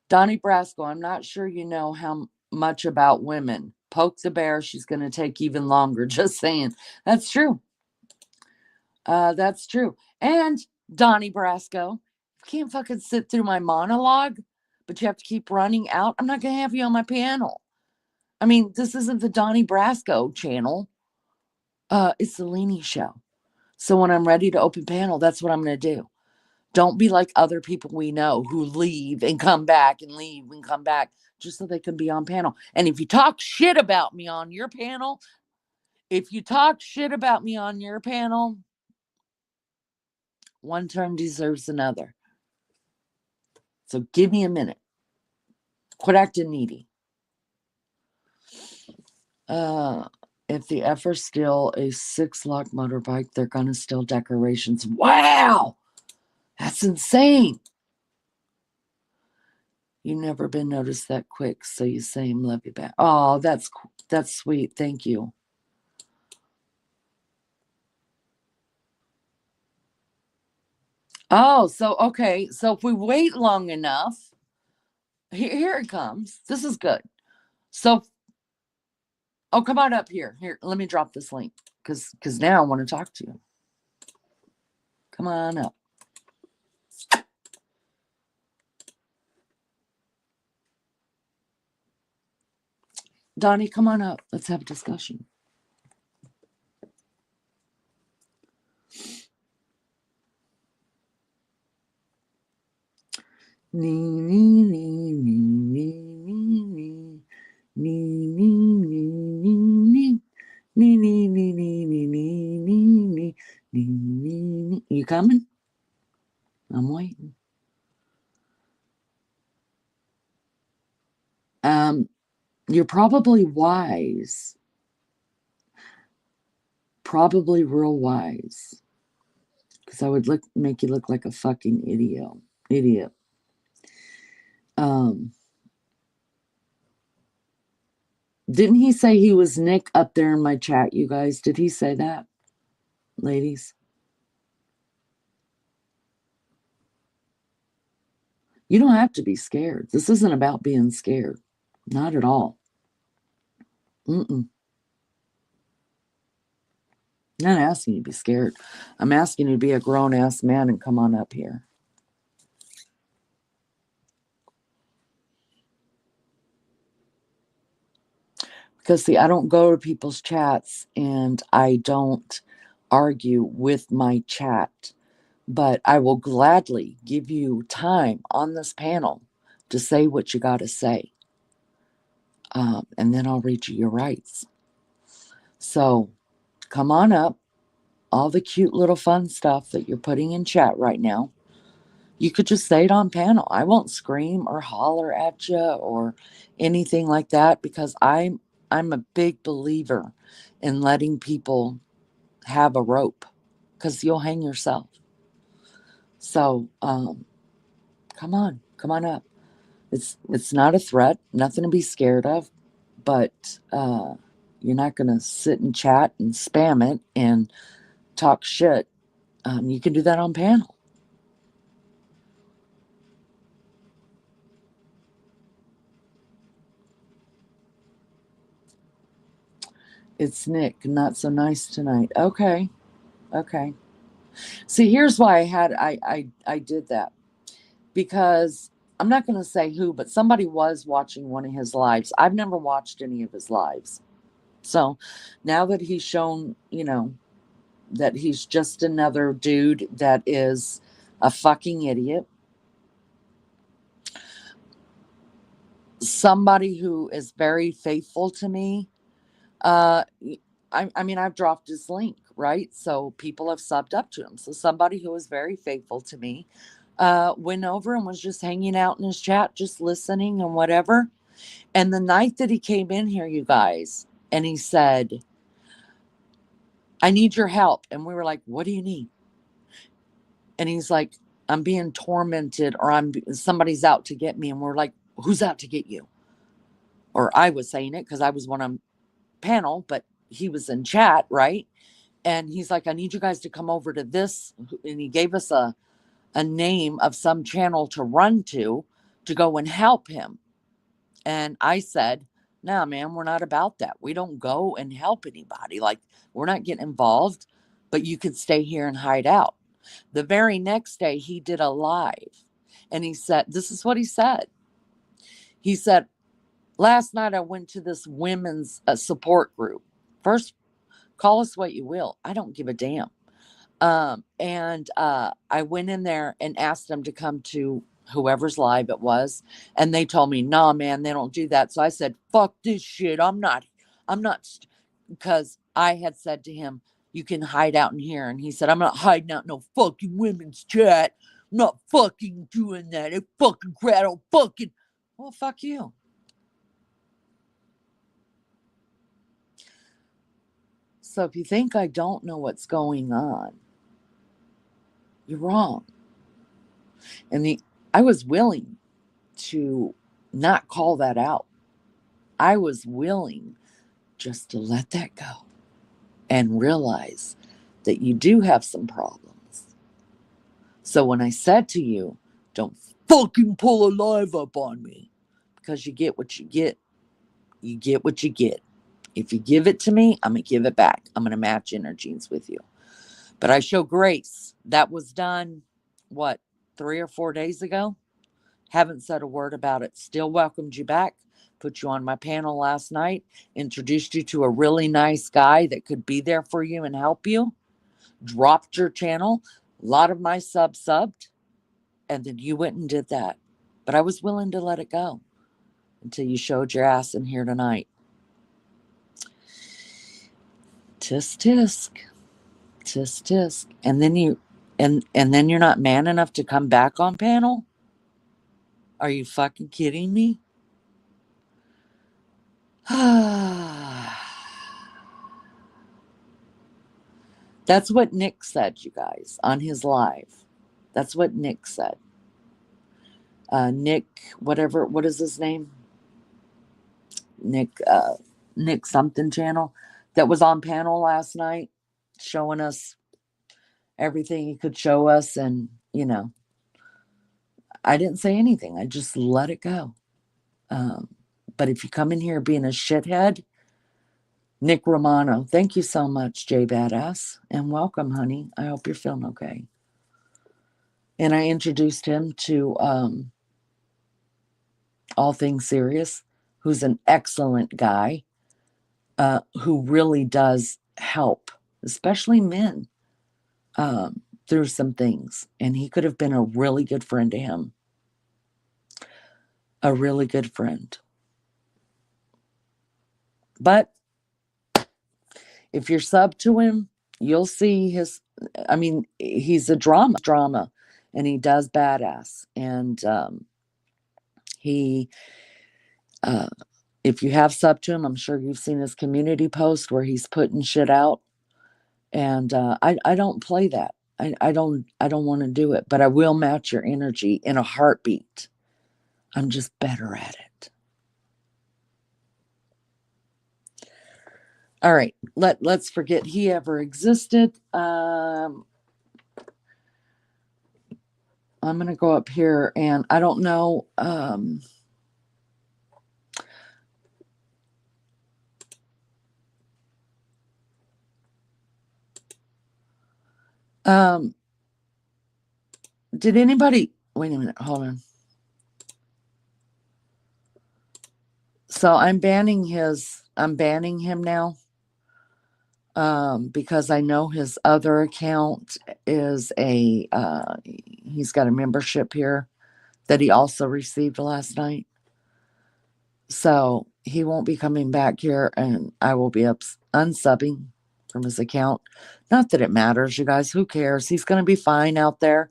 Donnie Brasco, I'm not sure you know how much about women. Poke the bear. She's going to take even longer. Just saying. That's true. That's true. And Donnie Brasco, you can't fucking sit through my monologue, but you have to keep running out. I'm not going to have you on my panel. I mean, this isn't the Donnie Brasco channel. It's the Leanie Show. So when I'm ready to open panel, that's what I'm going to do. Don't be like other people we know who leave and come back and leave and come back just so they can be on panel. And if you talk shit about me on your panel, one turn deserves another. So give me a minute. Quit acting needy. If the Effort's still a 6-lock motorbike, they're going to steal decorations. Wow! That's insane. You never been noticed that quick, so you same love you back. Oh, that's sweet. Thank you. Oh, so okay. So if we wait long enough, here it comes. This is good. So, oh, come on up here. Here, let me drop this link because now I want to talk to you. Come on up. Donnie, come on up. Let's have a discussion. Nee, nee, nee, nee, nee, nee, nee, nee, nee, nee, nee, nee, nee, nee, nee, nee, nee, nee, nee, nee. You coming? I'm waiting. You're probably wise, probably real wise, because I would make you look like a fucking idiot. Um, didn't he say he was Nick up there in my chat, you guys? Did he say that, ladies? You don't have to be scared. This isn't about being scared. Not at all. Mm-mm. I'm not asking you to be scared. I'm asking you to be a grown-ass man and come on up here. Because, see, I don't go to people's chats and I don't argue with my chat. But I will gladly give you time on this panel to say what you got to say. And then I'll read you your rights. So come on up. All the cute little fun stuff that you're putting in chat right now, you could just say it on panel. I won't scream or holler at you or anything like that, because I'm a big believer in letting people have a rope, because you'll hang yourself. So come on up. It's not a threat, nothing to be scared of, but you're not going to sit and chat and spam it and talk shit. You can do that on panel. It's Nick, not so nice tonight. Okay. See, here's why I did that, because I'm not going to say who, but somebody was watching one of his lives. I've never watched any of his lives. So now that he's shown, that he's just another dude that is a fucking idiot, somebody who is very faithful to me, I mean, I've dropped his link, right? So people have subbed up to him. So somebody who was very faithful to me went over and was just hanging out in his chat, just listening and whatever. And the night that he came in here, you guys, and he said, I need your help. And we were like, what do you need? And he's like, I'm being tormented, or somebody's out to get me. And we're like, who's out to get you? Or I was saying it because I was one on panel, but he was in chat, right? And he's like, I need you guys to come over to this. And he gave us a name of some channel to run to go and help him. And I said, no, man, we're not about that. We don't go and help anybody. Like, we're not getting involved, but you could stay here and hide out. The very next day, he did a live, and he said, this is what he said. He said, last night I went to this women's support group. First, call us what you will. I don't give a damn. And I went in there and asked them to come to whoever's live it was. And they told me, nah, man, they don't do that. So I said, fuck this shit. I'm not, because I had said to him, you can hide out in here. And he said, I'm not hiding out in no fucking women's chat. I'm not fucking doing that. It fucking crap. Don't fucking, well, fuck you. So if you think I don't know what's going on, you're wrong. And I was willing to not call that out. I was willing just to let that go and realize that you do have some problems. So when I said to you, don't fucking pull a live up on me, because you get what you get. You get what you get. If you give it to me, I'm going to give it back. I'm going to match energies with you. But I show grace. That was done, 3 or 4 days ago? Haven't said a word about it. Still welcomed you back. Put you on my panel last night. Introduced you to a really nice guy that could be there for you and help you. Dropped your channel. A lot of my subbed. And then you went and did that. But I was willing to let it go until you showed your ass in here tonight. Tisk tisk. Tisk tisk. And then you're not man enough to come back on panel? Are you fucking kidding me? That's what Nick said, you guys, on his live. That's what Nick said. Nick, whatever, what is his name? Nick something channel that was on panel last night showing us everything he could show us. And, I didn't say anything. I just let it go. But if you come in here being a shithead, Nick Romano, thank you so much, Jay Badass. And welcome, honey. I hope you're feeling okay. And I introduced him to All Things Serious, who's an excellent guy who really does help, especially men, through some things. And he could have been a really good friend to him. A really good friend. But if you're sub to him, you'll see he's a drama, and he does badass. And if you have sub to him, I'm sure you've seen his community post where he's putting shit out. And I don't play that. I don't want to do it, but I will match your energy in a heartbeat. I'm just better at it. All right, let's forget he ever existed. I'm going to go up here, and I don't know. Did anybody? Wait a minute. Hold on. So I'm banning him now. Because I know his other account is he's got a membership here that he also received last night. So he won't be coming back here, and I will be unsubbing from his account. Not that it matters, you guys. Who cares? He's going to be fine out there.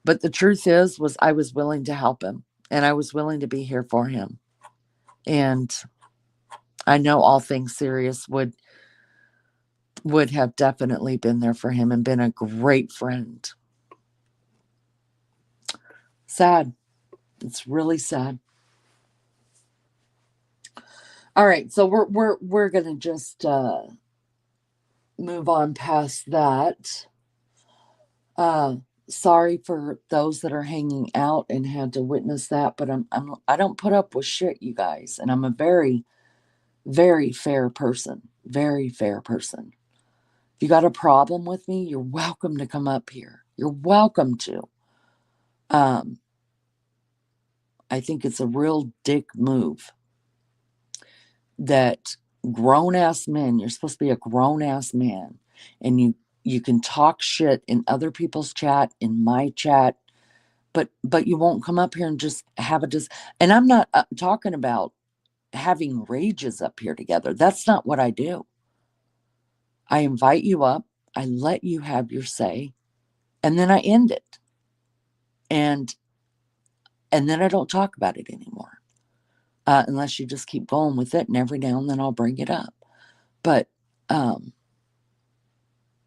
But the truth was I was willing to help him, and I was willing to be here for him. And I know All Things Serious would have definitely been there for him and been a great friend. Sad. It's really sad. All right, so we're gonna just move on past that. Sorry for those that are hanging out and had to witness that, but I don't put up with shit, you guys, and I'm a very, very fair person. Very fair person. If you got a problem with me, you're welcome to come up here. You're welcome to. I think it's a real dick move that grown-ass men, you're supposed to be a grown-ass man, and you can talk shit in other people's chat, in my chat, but you won't come up here and just have and I'm not talking about having rages up here together. That's not what I do. I invite you up, I let you have your say, and then I end it. And then I don't talk about it anymore. Unless you just keep going with it, and every now and then I'll bring it up. But I'm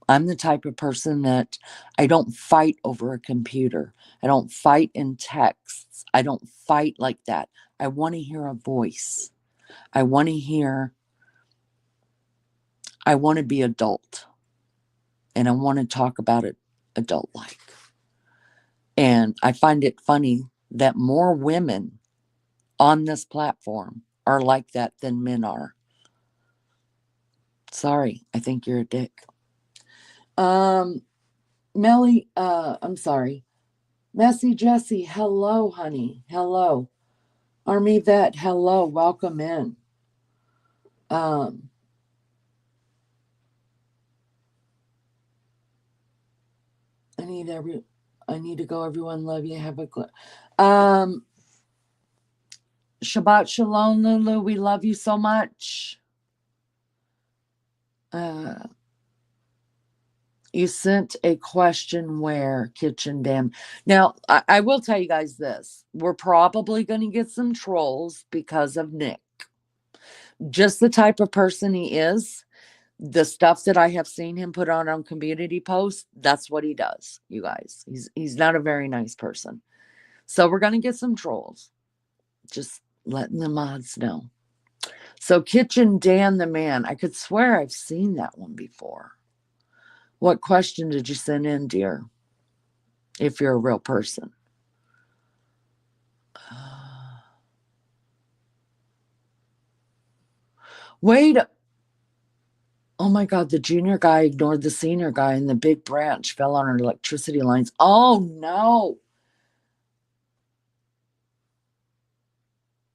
the type of person that I don't fight over a computer. I don't fight in texts. I don't fight like that. I want to hear a voice. I want to be adult. And I want to talk about it adult-like. And I find it funny that more women on this platform are like that than men are. Sorry, I think you're a dick. Melly, I'm sorry. Messy Jessie, hello, honey. Hello. Army Vet, hello. Welcome in. I need to go, everyone. Love you. Have a good. Shabbat Shalom, Lulu. We love you so much. You sent a question where Kitchen Dam. Now, I will tell you guys this. We're probably going to get some trolls because of Nick. Just the type of person he is, the stuff that I have seen him put on community posts, that's what he does, you guys. He's not a very nice person. So we're going to get some trolls. Just letting the mods know. So Kitchen Dan the Man, I could swear I've seen that one before. What question did you send in, dear? If you're a real person. Wait. Oh my God, the junior guy ignored the senior guy and the big branch fell on our electricity lines. Oh no.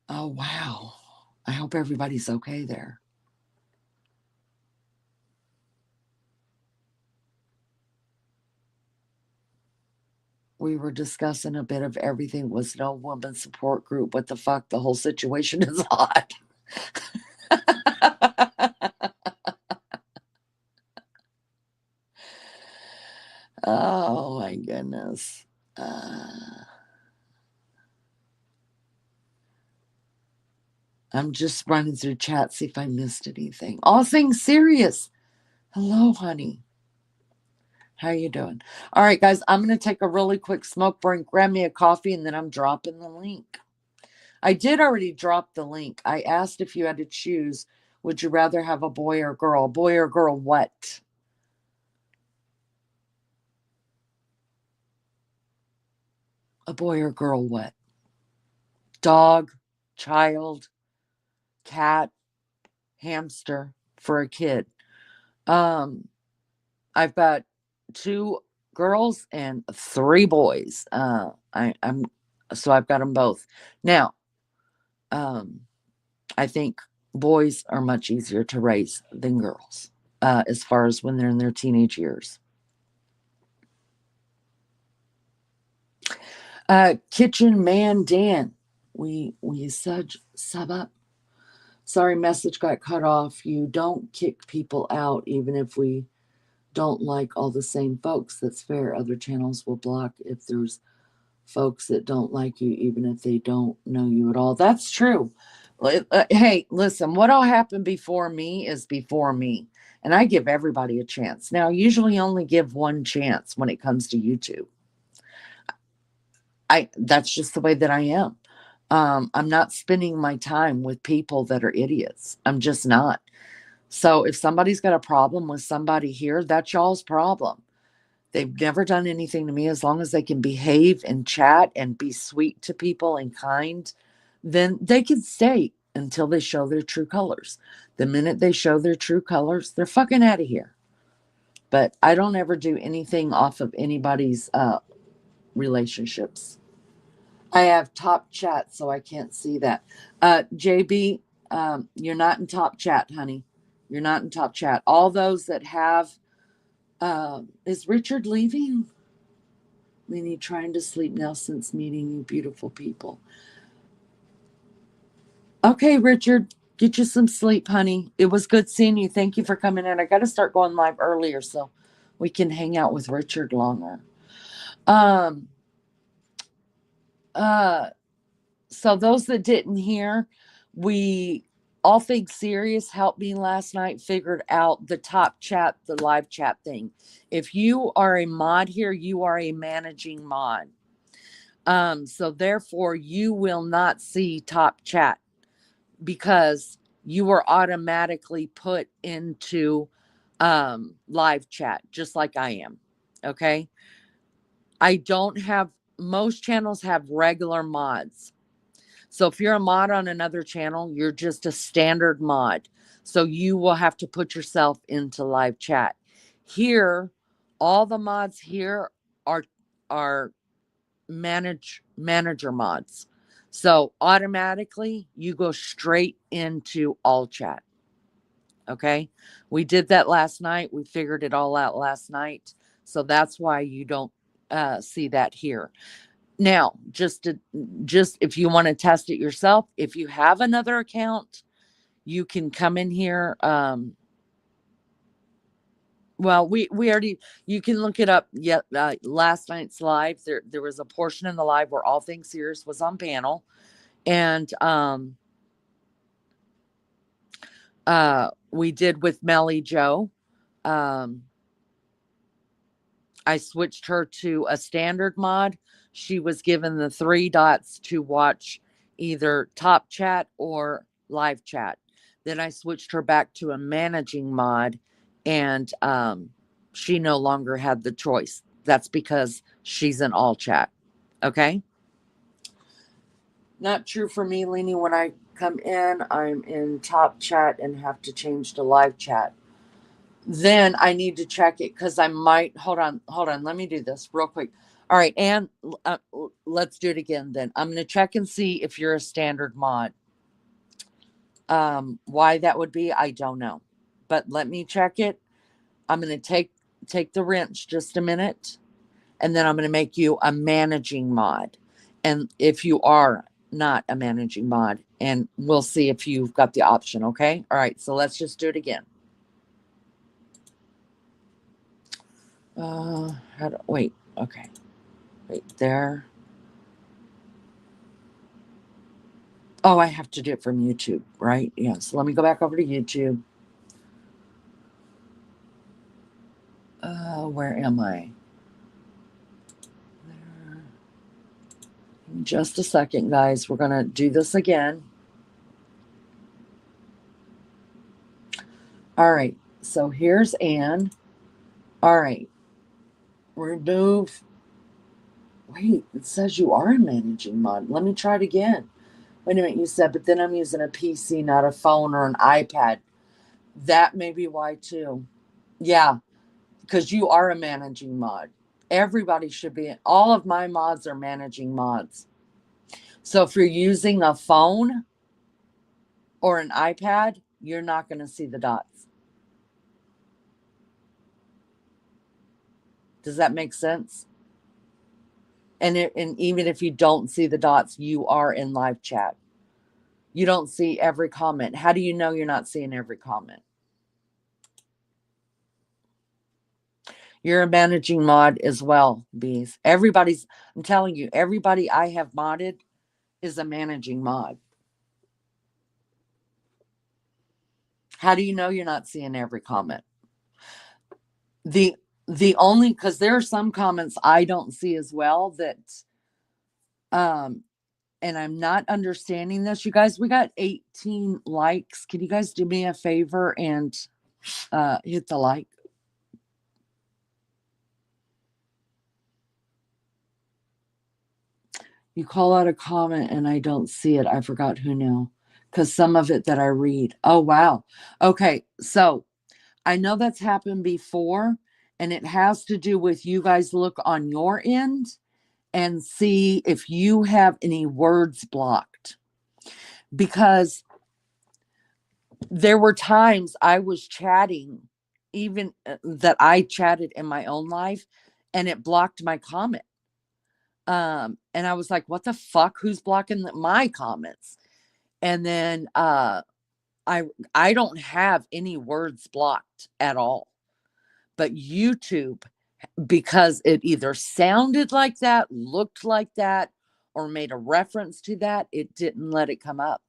Oh wow. I hope everybody's okay there. We were discussing a bit of everything. Was no woman support group. What the fuck? The whole situation is odd. Oh my goodness. I'm just running through chat, see if I missed anything. All things serious. Hello, honey. How you doing? All right, guys, I'm going to take a really quick smoke break, grab me a coffee, and then I'm dropping the link. I did already drop the link. I asked if you had to choose, would you rather have a boy or girl? Boy or girl what? A boy or girl what? Dog, child, cat, hamster for a kid. I've got 2 girls and 3 boys. So I've got them both. Now, I think boys are much easier to raise than girls, as far as when they're in their teenage years. Kitchen Man Dan, we sub up. Sorry, message got cut off. You don't kick people out, even if we don't like all the same folks. That's fair. Other channels will block if there's folks that don't like you, even if they don't know you at all. That's true. Hey, listen, what'll happen before me is before me. And I give everybody a chance. Now, I usually only give one chance when it comes to YouTube. That's just the way that I am. I'm not spending my time with people that are idiots. I'm just not. So if somebody's got a problem with somebody here, that's y'all's problem. They've never done anything to me. As long as they can behave and chat and be sweet to people and kind, then they can stay until they show their true colors. The minute they show their true colors, they're fucking out of here. But I don't ever do anything off of anybody's relationships. I have top chat, so I can't see that. JB, you're not in top chat, honey. You're not in top chat. All those that have, is Richard leaving? Leanie trying to sleep now since meeting you beautiful people. Okay, Richard, get you some sleep, honey. It was good seeing you. Thank you for coming in. I got to start going live earlier so we can hang out with Richard longer. So those that didn't hear, all things serious helped me last night, figured out the top chat, the live chat thing. If you are a mod here, you are a managing mod. So therefore you will not see top chat because you were automatically put into live chat, just like I am. Okay. I don't have, most channels have regular mods. So if you're a mod on another channel, you're just a standard mod. So you will have to put yourself into live chat. Here, all the mods here are manager mods. So automatically you go straight into all chat. Okay. We did that last night. We figured it all out last night. So that's why you don't see that here. Now, just if you want to test it yourself, if you have another account, you can come in here. Well, we already, you can look it up. Yeah, last night's live, there was a portion in the live where All Things Serious was on panel, and we did with Melly Joe. I switched her to a standard mod. She was given the 3 dots to watch either top chat or live chat. Then I switched her back to a managing mod, and she no longer had the choice. That's because she's in all chat. Okay. Not true for me, Lenny. When I come in, I'm in top chat and have to change to live chat. Then I need to check it because I might, hold on. Let me do this real quick. All right. And let's do it again then. I'm going to check and see if you're a standard mod. Why that would be, I don't know. But let me check it. I'm going to take the wrench just a minute. And then I'm going to make you a managing mod. And if you are not a managing mod, and we'll see if you've got the option. Okay. All right. So let's just do it again. Wait, okay. Wait, there. Oh, I have to do it from YouTube, right? Yeah, so let me go back over to YouTube. Where am I? There. In just a second, guys. We're going to do this again. All right, so here's Anne. All right. Remove. Wait, it says you are a managing mod. Let me try it again. Wait a minute, you said, but then I'm using a PC, not a phone or an iPad. That may be why too. Yeah, because you are a managing mod. Everybody should be. All of my mods are managing mods. So if you're using a phone or an iPad, you're not going to see the dots. Does that make sense? And even if you don't see the dots, you are in live chat. You don't see every comment. How do you know you're not seeing every comment? You're a managing mod as well, Bees. I'm telling you, everybody I have modded is a managing mod. How do you know you're not seeing every comment? The only, because there are some comments I don't see as well that and I'm not understanding this. You guys, we got 18 likes. Can you guys do me a favor and hit the like? You call out a comment and I don't see it. I forgot who now. Because some of it that I read. Oh, wow. Okay. So I know that's happened before, and it has to do with you guys look on your end and see if you have any words blocked. Because there were times I was chatting, even that I chatted in my own life, and it blocked my comment. And I was like, what the fuck? Who's blocking my comments? And then I don't have any words blocked at all. But YouTube, because it either sounded like that, looked like that, or made a reference to that, it didn't let it come up.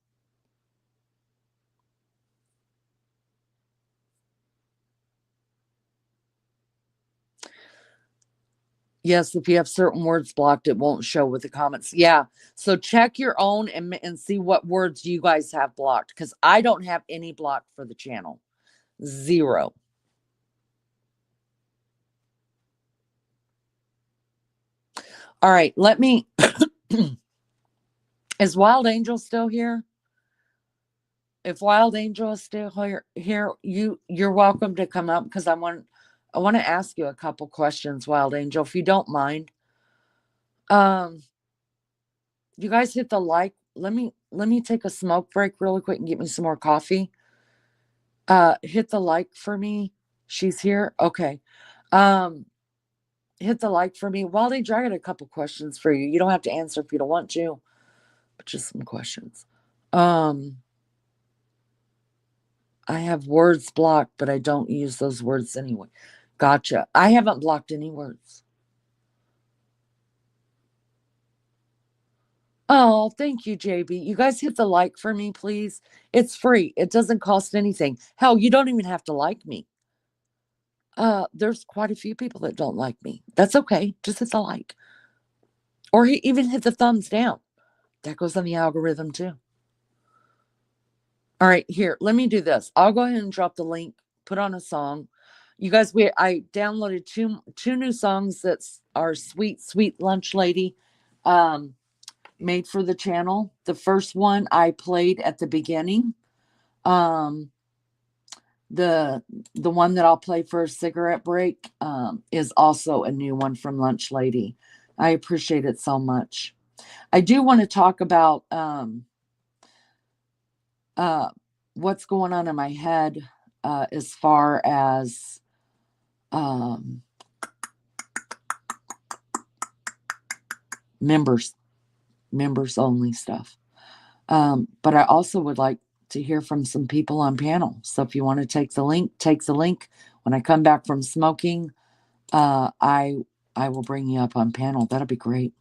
Yes, if you have certain words blocked, it won't show with the comments. Yeah. So check your own and see what words you guys have blocked, because I don't have any blocked for the channel. 0. All right. Let me. Is Wild Angel still here? If Wild Angel is still here, you're welcome to come up, because I want to ask you a couple questions, Wild Angel, if you don't mind. You guys hit the like. Let me take a smoke break really quick and get me some more coffee. Hit the like for me. She's here. Okay. hit the like for me. Wally Drag had a couple questions for you. You don't have to answer if you don't want to, but just some questions. I have words blocked, but I don't use those words anyway. Gotcha. I haven't blocked any words. Oh, thank you, JB. You guys hit the like for me, please. It's free. It doesn't cost anything. Hell, you don't even have to like me. There's quite a few people that don't like me. That's okay. Just hit the like. Or even hit the thumbs down. That goes on the algorithm too. All right, here, let me do this. I'll go ahead and drop the link, put on a song. You guys, I downloaded two new songs that are sweet, sweet lunch lady made for the channel. The first one I played at the beginning. The one that I'll play for a cigarette break is also a new one from Lunch Lady. I appreciate it so much. I do want to talk about what's going on in my head as far as members only stuff. But I also would like to hear from some people on panel. So if you want to take the link. When I come back from smoking, I will bring you up on panel. That'll be great.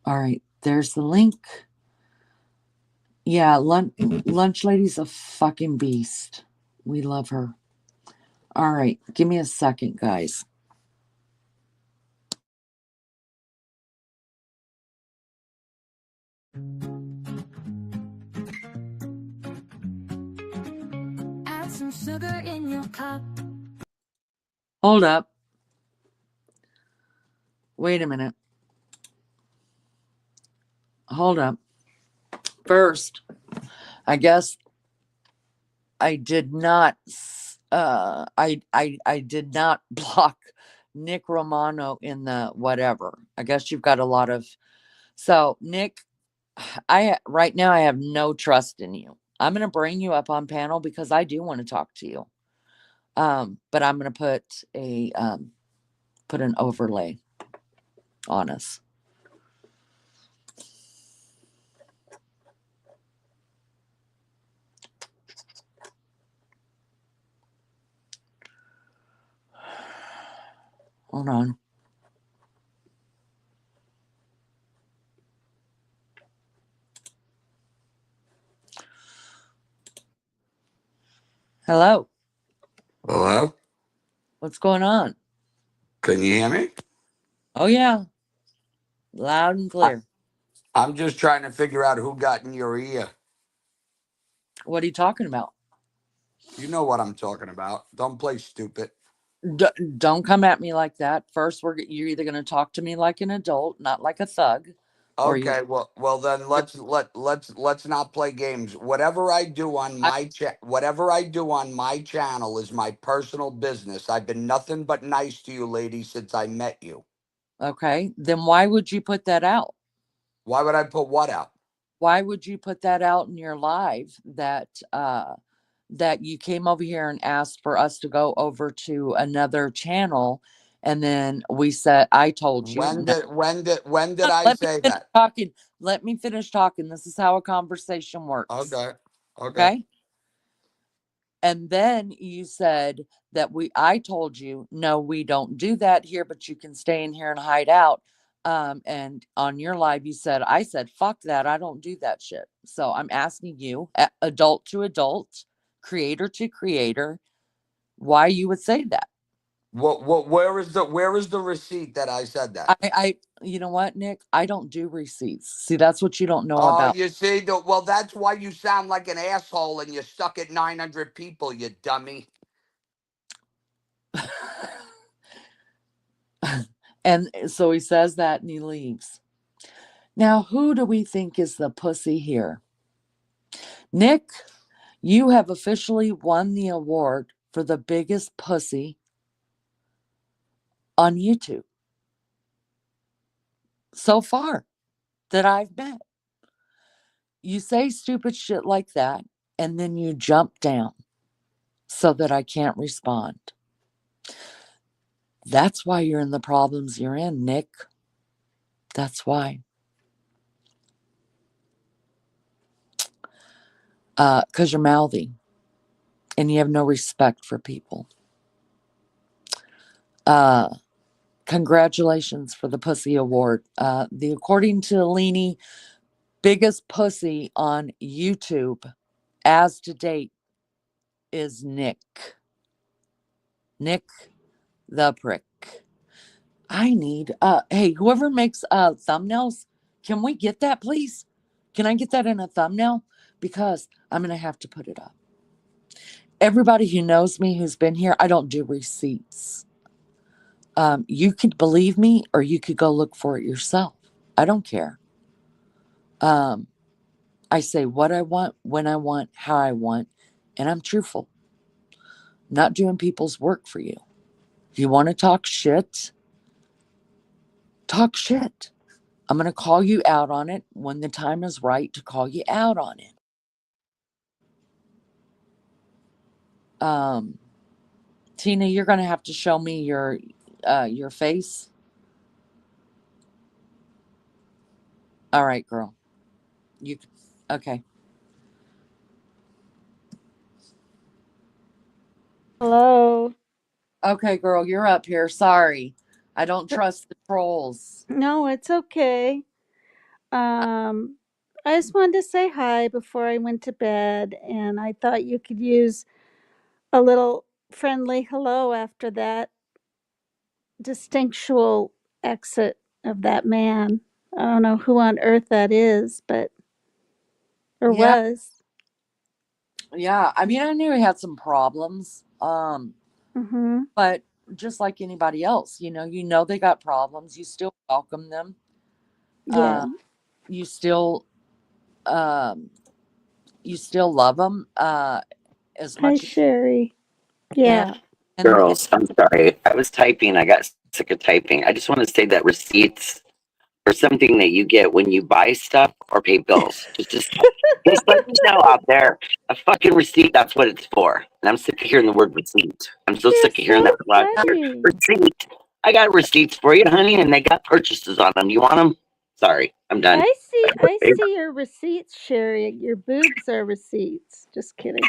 All right, there's the link. Yeah, Lunch Lady's a fucking beast. We love her. All right, give me a second, guys. Add some sugar in your cup. Hold up. Wait a minute. Hold up. First, I guess I did not I did not block Nick Romano in the whatever. I guess you've got a lot of. So, Nick, right now I have no trust in you. I'm going to bring you up on panel because I do want to talk to you. But I'm going to put an overlay on us. Hold on. Hello. Hello? What's going on? Can you hear me? Oh, yeah. Loud and clear. I'm just trying to figure out who got in your ear. What are you talking about? You know what I'm talking about. Don't play stupid. Don't come at me like that. First, you're either going to talk to me like an adult, not like a thug, or you. Okay, well then let's not play games. Whatever I do on my channel is my personal business. I've been nothing but nice to you ladies since I met you. Okay, then why would you put that out? Why would I put what out? Why would you put that out in your live that you came over here and asked for us to go over to another channel, and then we said I told you. When did I Let me say finish that? talking. Let me finish talking. This is how a conversation works. Okay. Okay. And then you said that I told you, no, we don't do that here, but you can stay in here and hide out. And on your live, I said, fuck that. I don't do that shit. So I'm asking you, adult to adult, creator to creator, why you would say that. Where is the receipt that I said that? You know what, Nick? I don't do receipts. See, that's what you don't know Oh, about. you see, well, that's why you sound like an asshole and you're stuck at 900 people, you dummy. And so he says that and he leaves. Now, who do we think is the pussy here? Nick, you have officially won the award for the biggest pussy on YouTube so far that I've met. You say stupid shit like that, and then you jump down so that I can't respond. That's why you're in the problems you're in, Nick. That's why. Because you're mouthy and you have no respect for people. Congratulations for the Pussy Award. According to Leanie, biggest pussy on YouTube as to date is Nick. Nick the prick. I need hey, whoever makes thumbnails, can we get that please? Can I get that in a thumbnail? Because I'm gonna have to put it up. Everybody who knows me who's been here, I don't do receipts. You could believe me or you could go look for it yourself. I don't care. I say what I want, when I want, how I want, and I'm truthful. Not doing people's work for you. If you want to talk shit, talk shit. I'm going to call you out on it when the time is right to call you out on it. Tina, you're going to have to show me your face. All right, girl. Okay. Hello. Okay, girl, you're up here. Sorry. I don't trust the trolls. No, it's okay. I just wanted to say hi before I went to bed, and I thought you could use a little friendly hello after that distinctual exit of that man. I don't know who on earth that is, but or Yeah, was. yeah. I mean, I knew he had some problems. Mm-hmm. But just like anybody else, they got problems. You still welcome them. Yeah. You still um you still love them as Hi, much Sherry. and Yeah. and Girls, I'm sorry. I was typing. I got sick of typing. I just want to say that receipts are something that you get when you buy stuff or pay bills. Just let me know out there. A fucking receipt, that's what it's for. And I'm sick of hearing the word receipt. I'm so You're sick of hearing so that a lot here. funny. Receipt. I got receipts for you, honey, and they got purchases on them. You want them? Sorry, I'm done. I see your receipts, Sherry. Your boobs are receipts. Just kidding.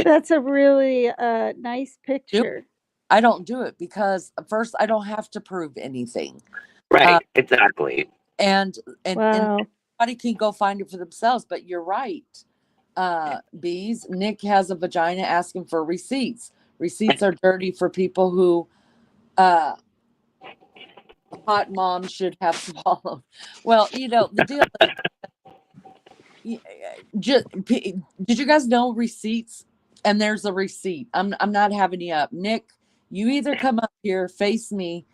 That's a really nice do picture. I don't do it because first I don't have to prove anything. Uh, Right, exactly. and Wow. anybody can go find it for themselves, but you're right. Bees, Nick has a vagina asking for receipts. Receipts are dirty for people who hot mom should have swallowed. Well, the deal is, did you guys know receipts? And there's a receipt. I'm not having you up. Nick, you either come up here, face me,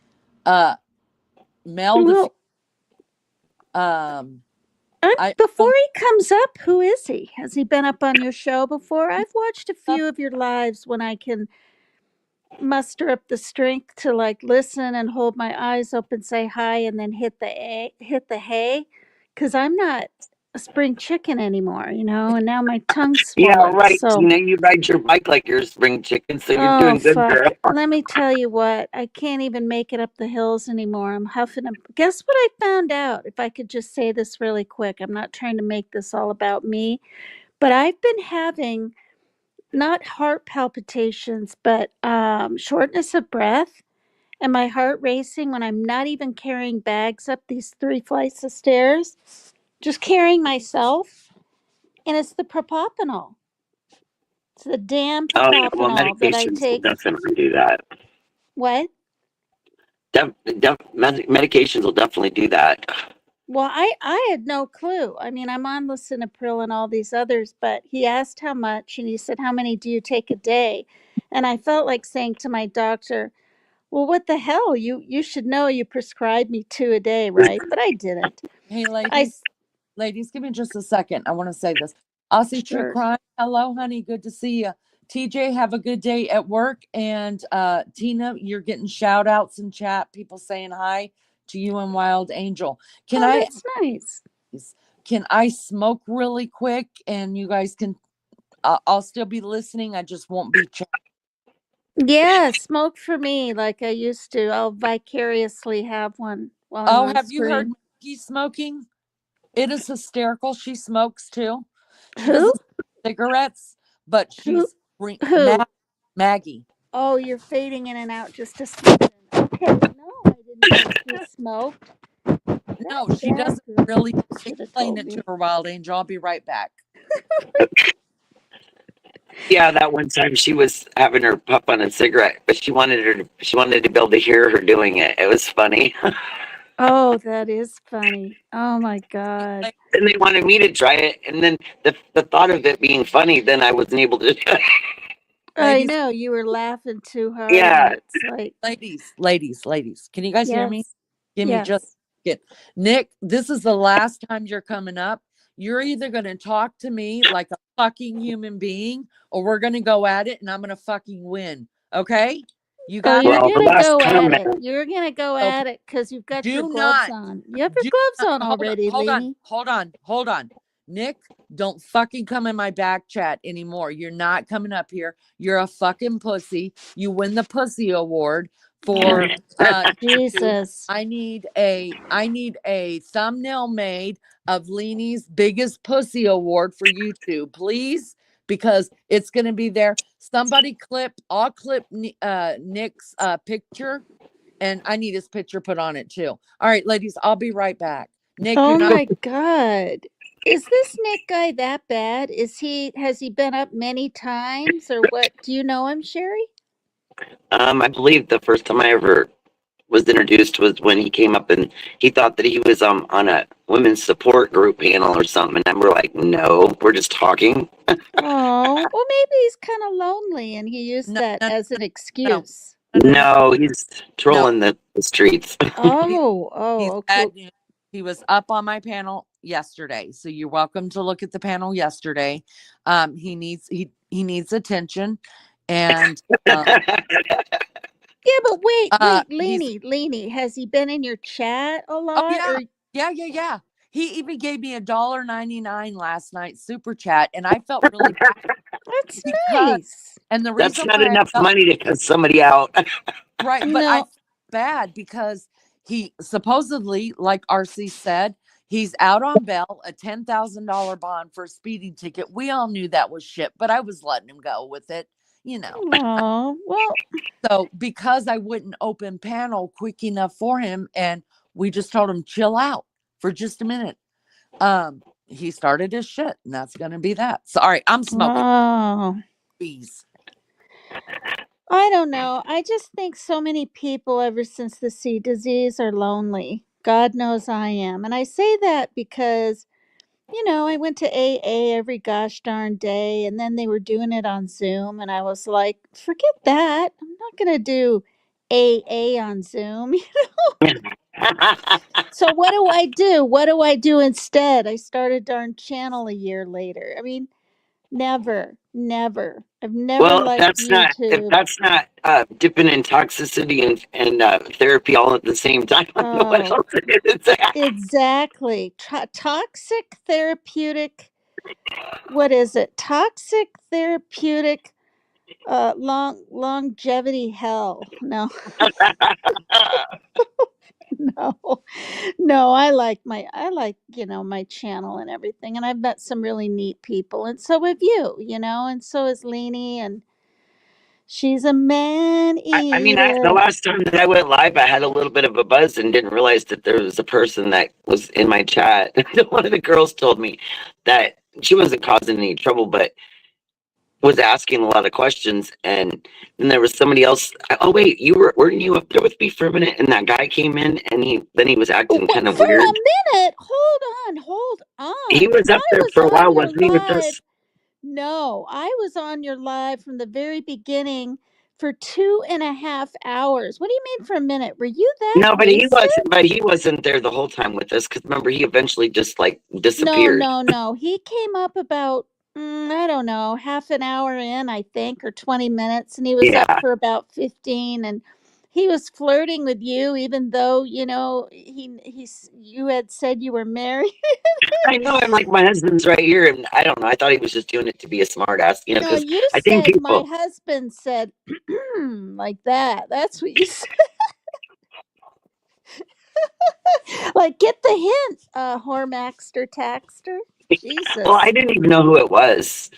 mail the Well, um I before don't he comes up, who is he? Has he been up on your show before? I've watched a up. few of your lives when I can muster up the strength to like listen and hold my eyes open, say hi, and then hit the hay, because I'm not a spring chicken anymore, and now my tongue's Yeah, swollen. right. So, You ride your bike like you're a spring chicken, so you're oh doing good, fuck. girl. Let me tell you what, I can't even make it up the hills anymore. I'm huffing and guess what I found out? If I could just say this really quick, I'm not trying to make this all about me, but I've been having not heart palpitations, but shortness of breath and my heart racing when I'm not even carrying bags up these 3 flights of stairs, just carrying myself. And it's the propopanol. It's the damn Oh, yeah. Well, propopanol that I medications will take. definitely do that. What? Medications will definitely do that. Well, I had no clue. I mean, I'm on lisinopril and all these others, but he asked how much, and he said, "How many do you take a day?" And I felt like saying to my doctor, "Well, what the hell? You should know. You prescribed me 2 a day, right?" But I didn't. Hey I ladies, give me just a second. I want to say this. Aussie True sure. Crime. Hello, honey. Good to see you. TJ, have a good day at work. And Tina, you're getting shout outs in chat, people saying hi to you and Wild Angel. Can Oh, I that's nice. can I smoke really quick and you guys can I'll still be listening. I just won't be chatting. Yeah, smoke for me like I used to. I'll vicariously have one while I'm Oh, on have you heard screen. Maggie smoking? It is hysterical. She smokes too. She Who? doesn't smoke cigarettes, but Who? she's Who? Maggie. Oh, you're fading in and out just a second. Okay, no, I didn't know she smoked. No, That she bad doesn't girl really should have explain told it to me. her, Wild Angel. I'll be right back. Yeah, that one time she was having her puff on a cigarette, but she wanted to be able to hear her doing it. It was funny. Oh, that is funny. Oh my God. Like, And they wanted me to try it, and then the thought of it being funny, then I wasn't able to do it. I ladies, know you were laughing too hard, and Yeah. it's like, ladies. Can you guys hear me? yes, Give me just yes. a second. Nick, this is the last time you're coming up. You're either going to talk to me like a fucking human being, or we're going to go at it and I'm going to fucking win. Okay? You Oh, got you're that? Well, the gonna last go at comment. it. You're gonna go Okay. at it because you've got your Do gloves not, on. You have your do gloves not, on already, Leanie. hold on. Nick, don't fucking come in my back chat anymore. You're not coming up here. You're a fucking pussy. You win the pussy award for Jesus. I need a thumbnail made of Leanie's biggest pussy award for YouTube, please, because it's gonna be there. I'll clip Nick's picture, and I need his picture put on it too. All right, ladies, I'll be right back. Nick, you're Oh not. my God. Is this Nick guy that bad? Has he been up many times or what? Do you know him, Sherry? I believe the first time I ever was introduced was when he came up and he thought that he was on a women's support group panel or something, and we're like, no, we're just talking. Oh, well, maybe he's kind of lonely and he used No, that no, as an no, excuse. no. No, he's No. trolling the streets. He's Okay. bad news. He was up on my panel yesterday, so you're welcome to look at the panel yesterday. He needs attention, and Yeah, but wait, he's Leanie, has he been in your chat a oh lot yeah, or yeah. He even gave me $1.99 last night super chat, and I felt really bad that's because, nice. and the That's reason not why I enough felt money to cut somebody out. right, but I No. felt bad because he supposedly, like RC said, he's out on bail, a $10,000 bond for a speeding ticket. We all knew that was shit, but I was letting him go with it, you know. Oh, well, So because I wouldn't open panel quick enough for him, and we just told him chill out for just a minute. He started his shit, and that's gonna be that. Sorry, I'm smoking. oh. Please. I don't know. I just think so many people ever since the C disease are lonely. God knows I am. And I say that because, I went to AA every gosh darn day and then they were doing it on Zoom and I was like, forget that. I'm not going to do AA on Zoom. So what do I do? What do I do instead? I started darn channel a year later. I mean, never. I've never Well, liked if YouTube. that's not dipping in toxicity and therapy all at the same time, I don't know what Oh, else it is. exactly. Toxic therapeutic. What is it? Toxic therapeutic longevity hell. No, no. No, I like my channel and everything. And I've met some really neat people. And so have you, and so is Leanie and she's a man I mean, the eater. last time that I went live, I had a little bit of a buzz and didn't realize that there was a person that was in my chat. One of the girls told me that she wasn't causing any trouble, but was asking a lot of questions. And then there was somebody else. Oh wait, weren't you up there with me for a minute? And that guy came in, and he was acting What, kind of for a weird. minute? Hold He on. was up I there was for a on while, your wasn't he, with live. us? No, I was on your live from the very beginning for 2.5 hours. What do you mean for a minute? Were you that No, but he wasted? wasn't. But he wasn't there the whole time with us because remember, he eventually just like No, disappeared. no, no. He came up about, I don't know, half an hour in, I think, or 20 minutes, and he was up Yeah. for about 15. And He was flirting with you, even though you had said you were married. I know. I'm like, my husband's right here, and I don't know. I thought he was just doing it to be a smart ass, No, because you I think said my people. husband said like that. That's what you said. Like, get the hint, Hormaxter Taxter. Well, I Jesus. didn't even know who it was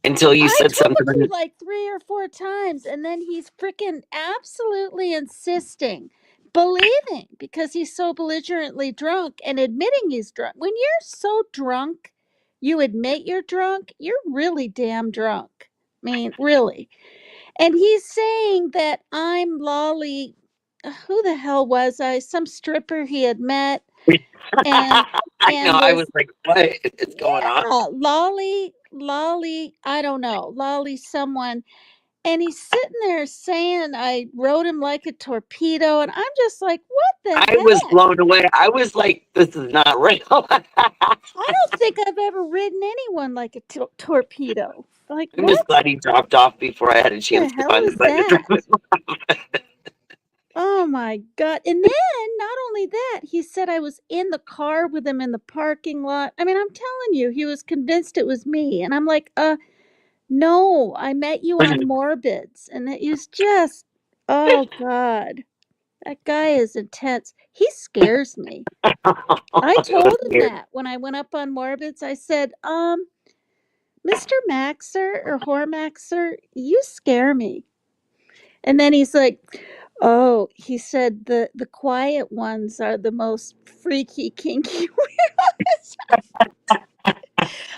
until you I said told something. you like 3 or 4 times, and then he's freaking absolutely insisting, believing because he's so belligerently drunk and admitting he's drunk. When you're so drunk, you admit you're drunk, you're really damn drunk. I mean, really. And he's saying that I'm Lolly. Who the hell was I? Some stripper he had met and I know. and I was was like, what is going on? yeah, Lolly, I don't know, Lolly someone. And he's sitting there saying I wrote him like a torpedo, and I'm just like, what the I was heck? blown away. I was like, this is not real. I don't think I've ever ridden anyone like a torpedo. Like, I'm just what glad he dropped off before I had a the chance to hell find the is button to drop that? it. Oh my God. And then, not only that, he said I was in the car with him in the parking lot. I mean, I'm telling you, he was convinced it was me. And I'm like, no, I met you on Morbids. And it was just, oh God, that guy is intense. He scares me. I It was told him weird. that when I went up on Morbids. I said, Mr. Maxer or Hormaxer, you scare me. And then he's like, "Oh," he said, the quiet ones are the most freaky, kinky ones."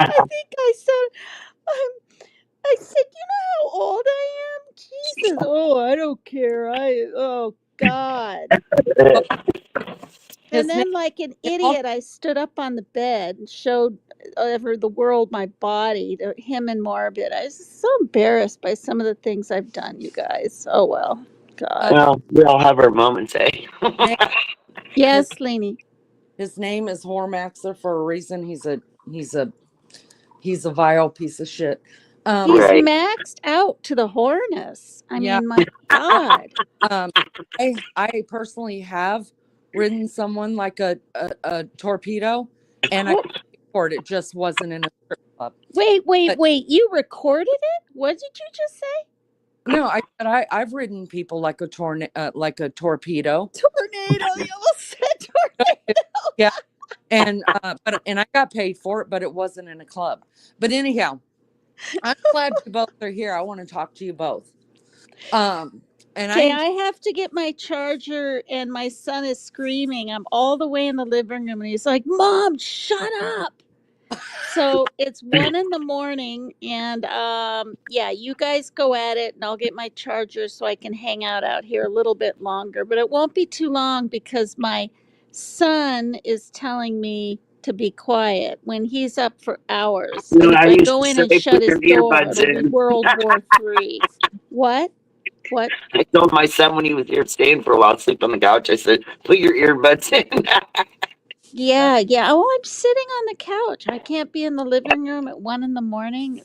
I think I said, "You know how old I am?" Jesus. Oh, I don't care. Oh God. Well, And his name then, like an is Hom- idiot, I stood up on the bed and showed ever the world my body to him and Morbid. I was so embarrassed by some of the things I've done, you guys. Oh well. God. Well, we all have our moments, eh? name his Yes, Lenny. his name is Hormaxer for a reason. He's a he's a vile piece of shit. He's Right. maxed out to the hornets. I Yeah. mean, my God. Um, I personally have ridden someone like a torpedo, and I Ho- report it just wasn't in a strip club. But wait. You recorded it? What did you just say? no, I said I've ridden people like a torpedo. Tornado. You almost said tornado. Yeah, and and I got paid for it, but it wasn't in a club. But anyhow, I'm glad you both are here. I want to talk to you both. Um, and I Okay, enjoy. I have to get my charger, and my son is screaming. I'm all the way in the living room, and he's like, "Mom, shut up." So it's 1 in the morning, and yeah, you guys go at it, and I'll get my charger so I can hang out here a little bit longer. But it won't be too long because my son is telling me to be quiet when he's up for hours. You know, And if I I used go to in say, and shut put your his door, earbuds it'll be in. World War III. What? What? I told my son when he was here staying for a while, sleep on the couch, I said, put your earbuds in. Yeah, yeah. Oh, I'm sitting on the couch. I can't be in the living room at 1 in the morning.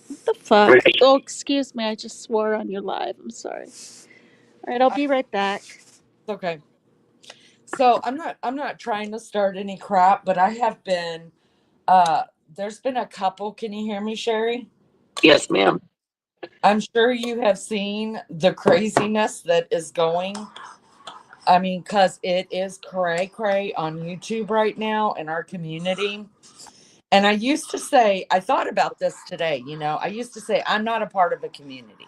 What the fuck? Right. Oh, excuse me. I just swore on your live. I'm sorry. All right, I'll be right back. Okay. So I'm not trying to start any crap, but I have been there's been a couple. Can you hear me, Sherry? Yes, ma'am. I'm sure you have seen the craziness that is going. I mean, cuz it is cray cray on YouTube right now in our community. And I used to say, I thought about this today, I used to say I'm not a part of a community.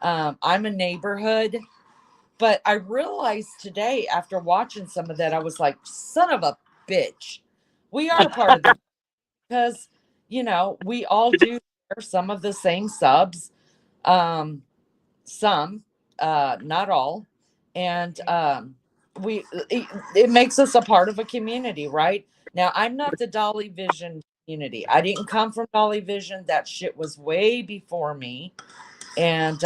I'm a neighborhood. But I realized today, after watching some of that, I was like, son of a bitch. We are part of the, because, we all do share some of the same subs. Um, some, not all. And it makes us a part of a community, right? Now, I'm not the Dolly Vision community. I didn't come from Dolly Vision. That shit was way before me. And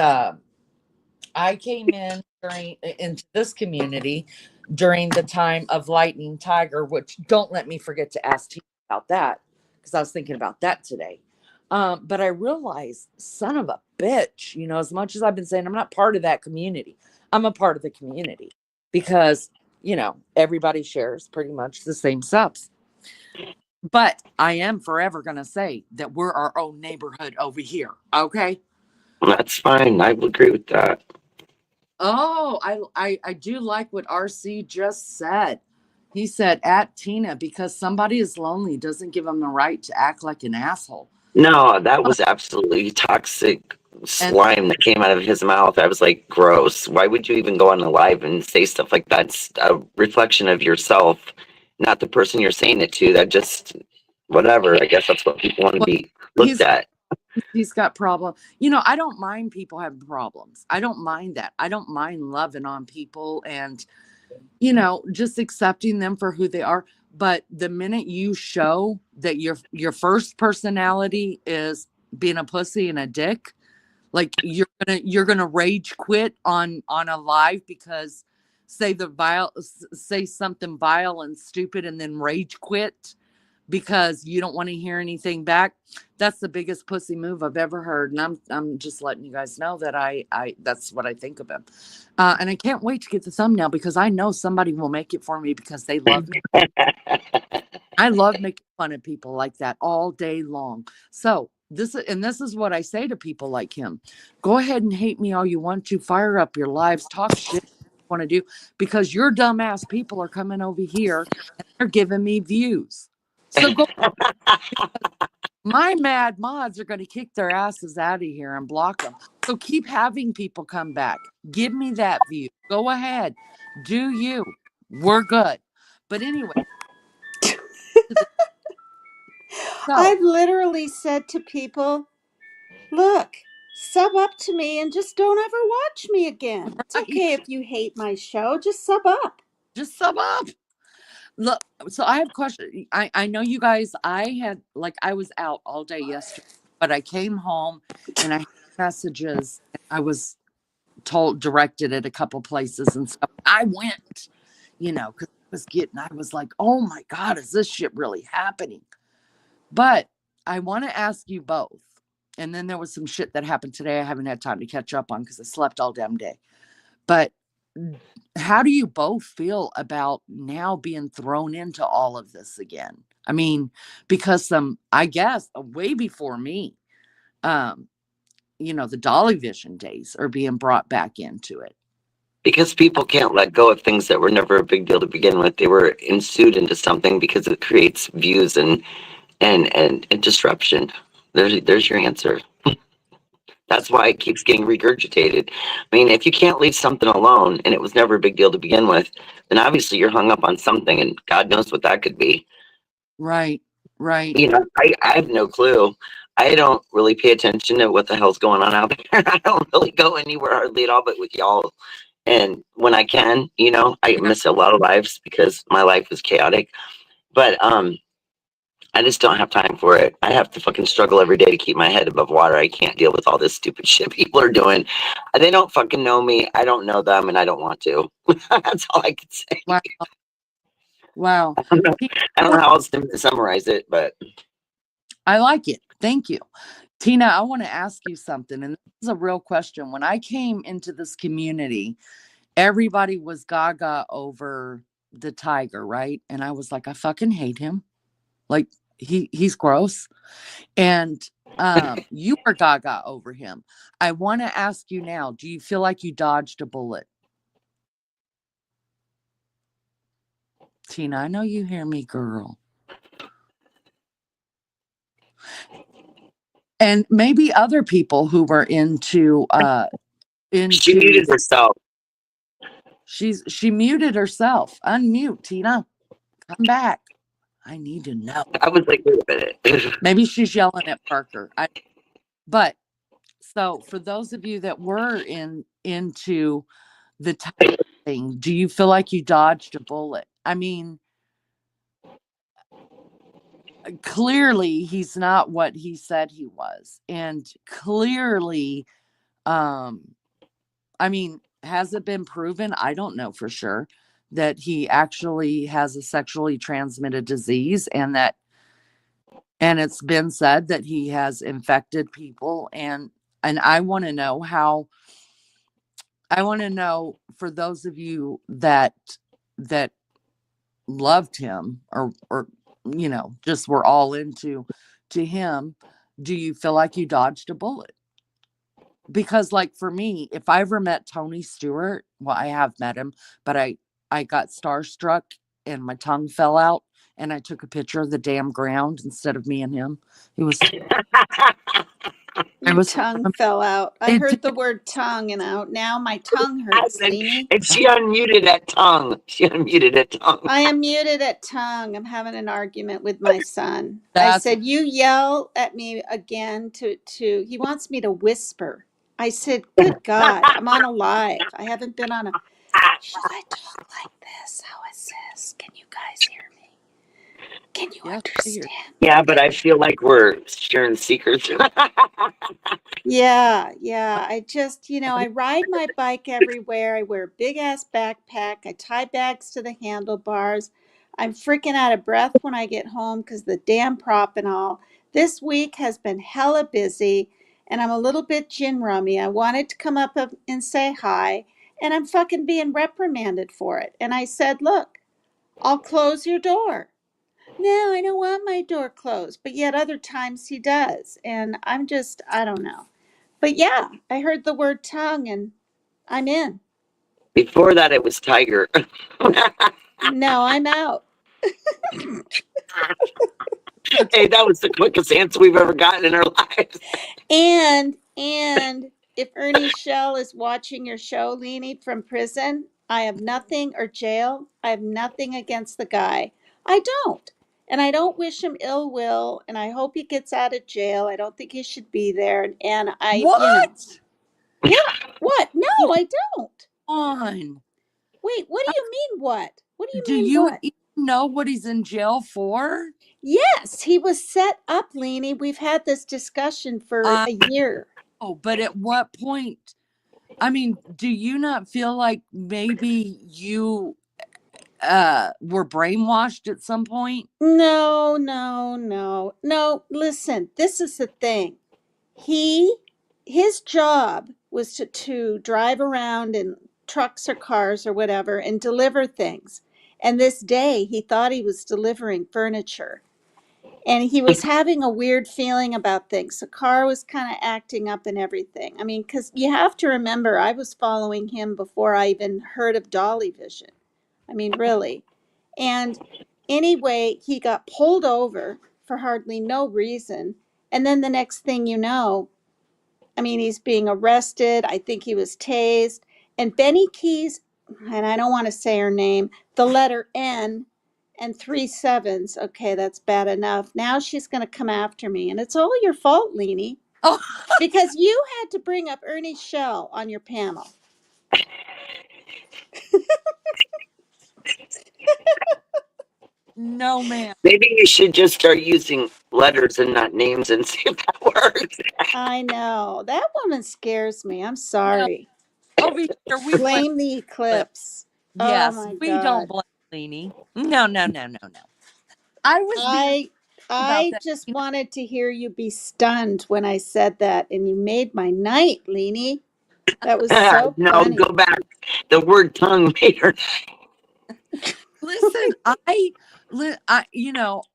I came into this community during the time of Lightning Tiger, which don't let me forget to ask you about that because I was thinking about that today. But I realized, son of a bitch, as much as I've been saying I'm not part of that community, I'm a part of the community because, you know, everybody shares pretty much the same subs. But I am forever going to say that we're our own neighborhood over here. Okay. That's fine. I would agree with that. Oh, I do like what RC just said. He said, at Tina, because somebody is lonely doesn't give them the right to act like an asshole. No, that was absolutely toxic And slime that came out of his mouth. I was like, gross. Why would you even go on a live and say stuff like that? It's a reflection of yourself, not the person you're saying it to. That just, whatever. I guess that's what people want to well, be looked he's at. he's got problem. You know, I don't mind people having problems. I don't mind that. I don't mind loving on people and, you know, just accepting them for who they are. But the minute you show that your first personality is being a pussy and a dick, like you're gonna rage quit on a live because say something vile and stupid and then rage quit because you don't want to hear anything back. That's the biggest pussy move I've ever heard, and I'm just letting you guys know that I that's what I think of him. And I can't wait to get the thumbnail because I know somebody will make it for me because they love me. I love making fun of people like that all day long. So this is what I say to people like him. Go ahead and hate me all you want to. Fire up your lives. Talk shit you want to do because your dumbass people are coming over here and they're giving me views. So go. My mad mods are going to kick their asses out of here and block them. So keep having people come back. Give me that view. Go ahead. Do you. We're good. But anyway. So, I've literally said to people, look, sub up to me and just don't ever watch me again. It's okay right. if you hate my show, just sub up. Just sum up. Look, so I have a question. I know you guys, I was out all day yesterday, but I came home and I had messages. I was directed at a couple places and stuff. I went, you know, because I was like, oh my God, is this shit really happening? But I want to ask you both. And then there was some shit that happened today I haven't had time to catch up on because I slept all damn day. But how do you both feel about now being thrown into all of this again? I mean, because I guess way before me, you know, the Dolly Vision days are being brought back into it. Because people can't let go of things that were never a big deal to begin with. They were ensued into something because it creates views and disruption. There's your answer. That's why it keeps getting regurgitated. I mean, if you can't leave something alone and it was never a big deal to begin with, then obviously you're hung up on something, and God knows what that could be. Right, right. You know, I have no clue. I don't really pay attention to what the hell's going on out there. I don't really go anywhere hardly at all, but with y'all. And when I can, you know, I miss a lot of lives because my life is chaotic. But I just don't have time for it. I have to fucking struggle every day to keep my head above water. I can't deal with all this stupid shit people are doing. They don't fucking know me. I don't know them, and I don't want to. That's all I can say. Wow. Wow. I don't know how else to summarize it, but I like it. Thank you. Tina, I want to ask you something. And this is a real question. When I came into this community, everybody was gaga over the tiger, right? And I was like, I fucking hate him. Like, he's gross. And you were gaga over him. I want to ask you now, do you feel like you dodged a bullet? Tina, I know you hear me, girl. And maybe other people who were into she muted herself. She muted herself. Unmute, Tina. Come back. I need to know. I was like, wait a minute. Maybe she's yelling at Parker. But so for those of you that were into the tiger thing, do you feel like you dodged a bullet? I mean, clearly he's not what he said he was. And clearly, I mean, has it been proven? I don't know for sure that he actually has a sexually transmitted disease and it's been said that he has infected people and I want to know how I want to know, for those of you that loved him, or just were all into him, do you feel like you dodged a bullet? Because, like, for me, if I ever met Tony Stewart, well, I have met him, but I got starstruck and my tongue fell out, and I took a picture of the damn ground instead of me and him. It was Your was tongue fell out. I it heard did. the word tongue, and now my tongue hurts, Leanie. And she unmuted at tongue. She unmuted at tongue. I am muted at tongue. I'm having an argument with my son. I That's said, "You yell at me again to he wants me to whisper." I said, "Good God, I'm on a live. I haven't been on a should I talk like this? How is this? Can you guys hear me? Can you yes, I hear. understand?" Yeah, but I feel like we're sharing secrets. Yeah. I just, I ride my bike everywhere. I wear a big ass backpack. I tie bags to the handlebars. I'm freaking out of breath when I get home because the damn prop and all. This week has been hella busy and I'm a little bit gin rummy. I wanted to come up and say hi, and I'm fucking being reprimanded for it. And I said, "Look, I'll close your door." "No, I don't want my door closed." But yet other times he does. And I don't know. But yeah, I heard the word tongue and I'm in. Before that, it was tiger. No, I'm out. Hey, that was the quickest answer we've ever gotten in our lives. And if Ernie Shell is watching your show, Leanie, from prison, I have nothing, or jail, I have nothing against the guy. I don't. And I don't wish him ill will, and I hope he gets out of jail. I don't think he should be there. And What? Yeah, what? No, I don't. On. Wait, what do you mean what? What do you Do mean you what? even know what he's in jail for? Yes, he was set up, Leanie. We've had this discussion for a year. Oh, but at what point? I mean, do you not feel like maybe you were brainwashed at some point? No. Listen, this is the thing. His job was to drive around in trucks or cars or whatever and deliver things. And this day he thought he was delivering furniture. And he was having a weird feeling about things. The car was kind of acting up and everything. I mean, because you have to remember, I was following him before I even heard of Dolly Vision. I mean, really. And anyway, he got pulled over for hardly no reason. And then the next thing you know, I mean, he's being arrested. I think he was tased. And Benny Keys, and I don't want to say her name, the letter N and 3 sevens. Okay, that's bad enough. Now she's going to come after me. And it's all your fault, Leanie, Oh, because you had to bring up Ernie Shell on your panel. no, man. Maybe you should just start using letters and not names and see if that works. I know. That woman scares me. I'm sorry. Over here, we blame. Blame the eclipse. Yes, Oh my we God. don't blame Leanie. No. I was being I that. just wanted to hear you be stunned when I said that, and you made my night, Leanie. That was so No, funny. go back. The word tongue made her. Listen,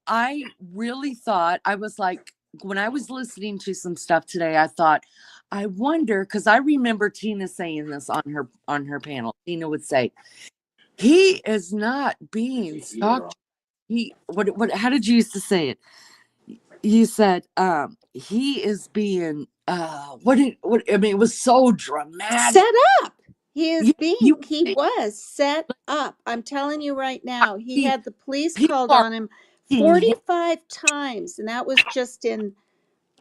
I really thought, I was like, when I was listening to some stuff today, I thought, I wonder, because I remember Tina saying this on her panel. Tina would say, he is not being stalked. What how did you used to say it? You said he is being what I mean, it was so dramatic. Set up. He is he You- was set up. I'm telling you right now. He had the police people called are on him seeing him. 45 times, and that was just in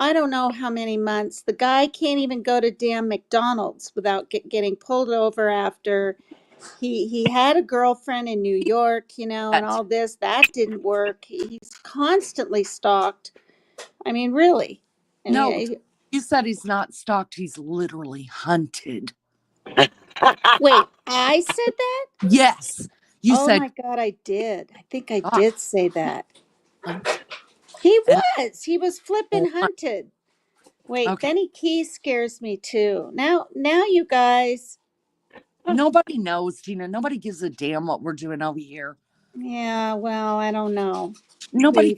I don't know how many months. The guy can't even go to damn McDonald's without getting pulled over after he had a girlfriend in New York, and all this. That didn't work. He's constantly stalked. I mean, really. And No, you said he's not stalked, he's literally hunted. wait, I said that? Yes. You Oh said my God, I did. I think I Ah. did say that. He was flipping hunted. Wait, Okay. Benny Keys scares me too. Now you guys, Nobody knows, Tina. Nobody gives a damn what we're doing over here. Yeah, well, I don't know. Nobody. We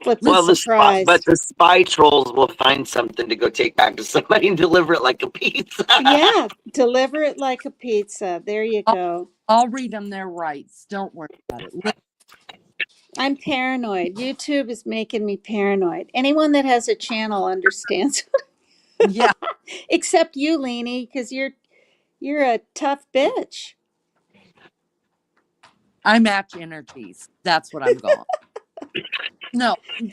flip the Well, surprise. the spy trolls will find something to go take back to somebody and deliver it like a pizza. Yeah, deliver it like a pizza. There you go. I'll read them their rights. Don't worry about it. I'm paranoid. YouTube is making me paranoid. Anyone that has a channel understands, Yeah, except you, Leanie, because you're a tough bitch. I match energies. That's what I'm going.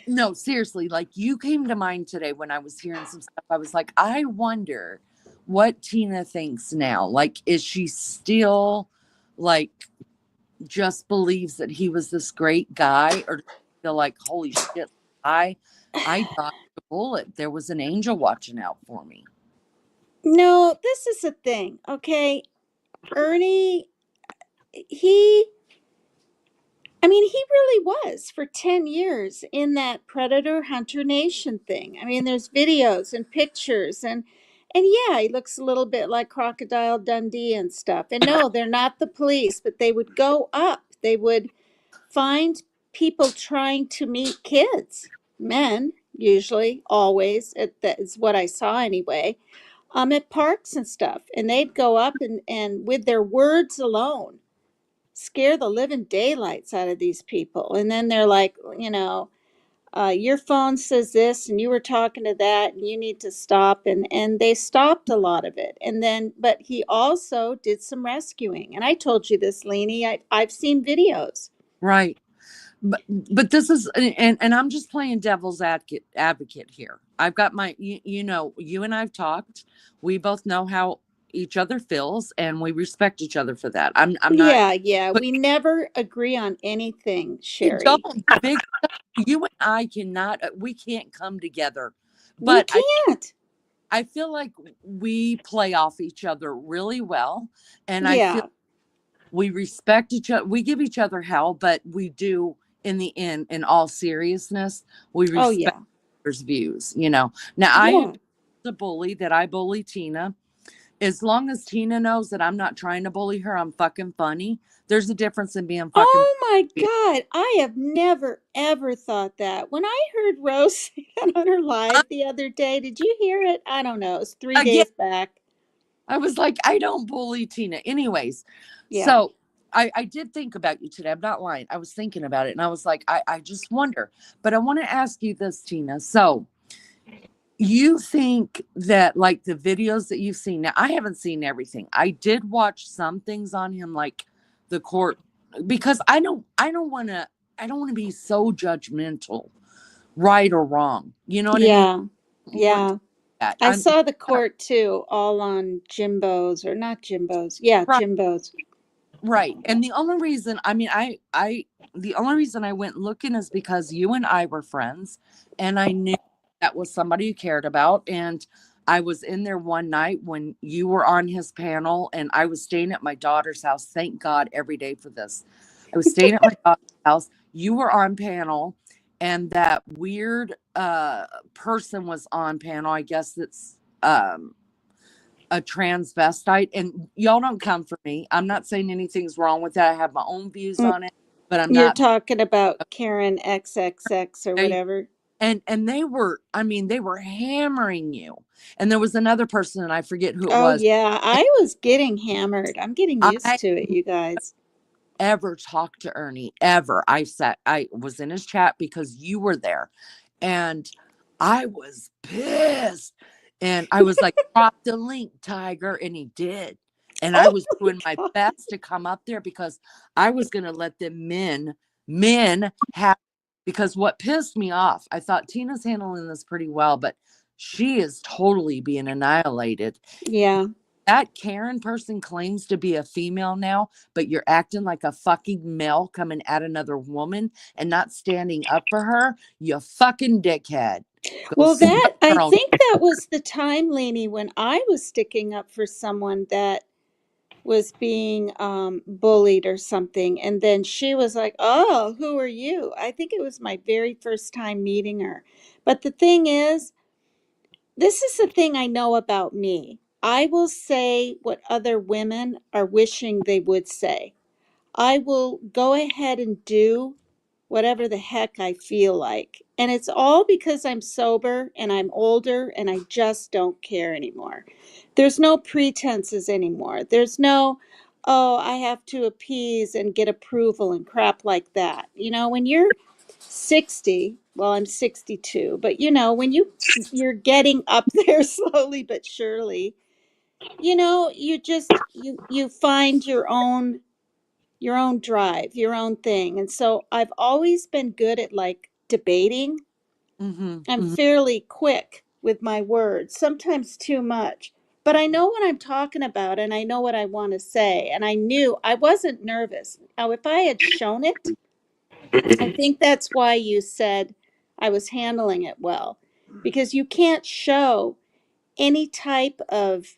No, seriously. Like you came to mind today when I was hearing some stuff. I was like, I wonder what Tina thinks now. Like, is she still like just believes that he was this great guy, or does she feel like, holy shit, I dodged a bullet. There was an angel watching out for me. No, this is the thing. Okay, Ernie, he really was for 10 years in that Predator Hunter Nation thing. I mean, there's videos and pictures and yeah, he looks a little bit like Crocodile Dundee and stuff. And no, they're not the police, but they would go up. They would find people trying to meet kids, men, usually, always. That is what I saw anyway. At parks and stuff. And they'd go up and with their words alone scare the living daylights out of these people. And then they're like, your phone says this and you were talking to that and you need to stop. And they stopped a lot of it. And then, but he also did some rescuing. And I told you this, Leanie, I've seen videos. Right. But this is, and I'm just playing devil's advocate here. I've got my, you and I've talked. We both know how each other feels, and we respect each other for that. I'm not. Yeah. But We never agree on anything, we Sherry. don't. Big. You and I cannot. We can't come together. We But can't. I feel like we play off each other really well, and I Yeah. feel we respect each other. We give each other hell, but we do in the end, in all seriousness, we Oh, respect yeah. others' views. Now I Yeah. am the bully that I bully Tina. As long as Tina knows that I'm not trying to bully her, I'm fucking funny. There's a difference in being fucking. Oh my God. I have never, ever thought that. When I heard Rose say that on her live the other day, did you hear it? I don't know. It was 3 Again, days back. I was like, I don't bully Tina. Anyways, Yeah. so I did think about you today. I'm not lying. I was thinking about it and I was like, I just wonder. But I want to ask you this, Tina. So you think that like the videos that you've seen, now I haven't seen everything. I did watch some things on him, like the court, because I don't want to be so judgmental, right or wrong. You know what I mean? Yeah. Yeah. That. I saw the court too, all on Jimbo's or not Jimbo's. Yeah, Right. Jimbo's. Right. And the only reason, the only reason I went looking is because you and I were friends and I knew that was somebody you cared about. And I was in there one night when you were on his panel and I was staying at my daughter's house. Thank God every day for this. I was staying at my daughter's house. You were on panel and that weird person was on panel. I guess it's a transvestite, and y'all don't come for me. I'm not saying anything's wrong with that. I have my own views on it, but I'm You're not. talking about Karen XXX or whatever. And they were, they were hammering you. And there was another person, and I forget who it Oh, was. yeah. I was getting hammered. I'm getting used I to it, you guys. ever talked to Ernie, ever. I was in his chat because you were there. And I was pissed. And I was like, drop the link, Tiger. And he did. And I was doing my best to come up there because I was going to let the men have, because what pissed me off, I thought Tina's handling this pretty well, but she is totally being annihilated. Yeah. That Karen person claims to be a female now, but you're acting like a fucking male coming at another woman and not standing up for her. You fucking dickhead. Well, I think that was the time, Lainey, when I was sticking up for someone that was being bullied or something. And then she was like, oh, who are you? I think it was my very first time meeting her. But the thing is, this is the thing I know about me. I will say what other women are wishing they would say. I will go ahead and do whatever the heck I feel like. And it's all because I'm sober and I'm older and I just don't care anymore. There's no pretenses anymore. There's no, oh, I have to appease and get approval and crap like that. You know, when you're 60, well, I'm 62, but you know, when you're getting up there slowly but surely, you know, you find your own drive, your own thing. And so I've always been good at like debating. Mm-hmm. I'm Mm-hmm. fairly quick with my words, sometimes too much. But I know what I'm talking about and I know what I want to say. And I knew I wasn't nervous. Now, if I had shown it, I think that's why you said I was handling it well, because you can't show any type of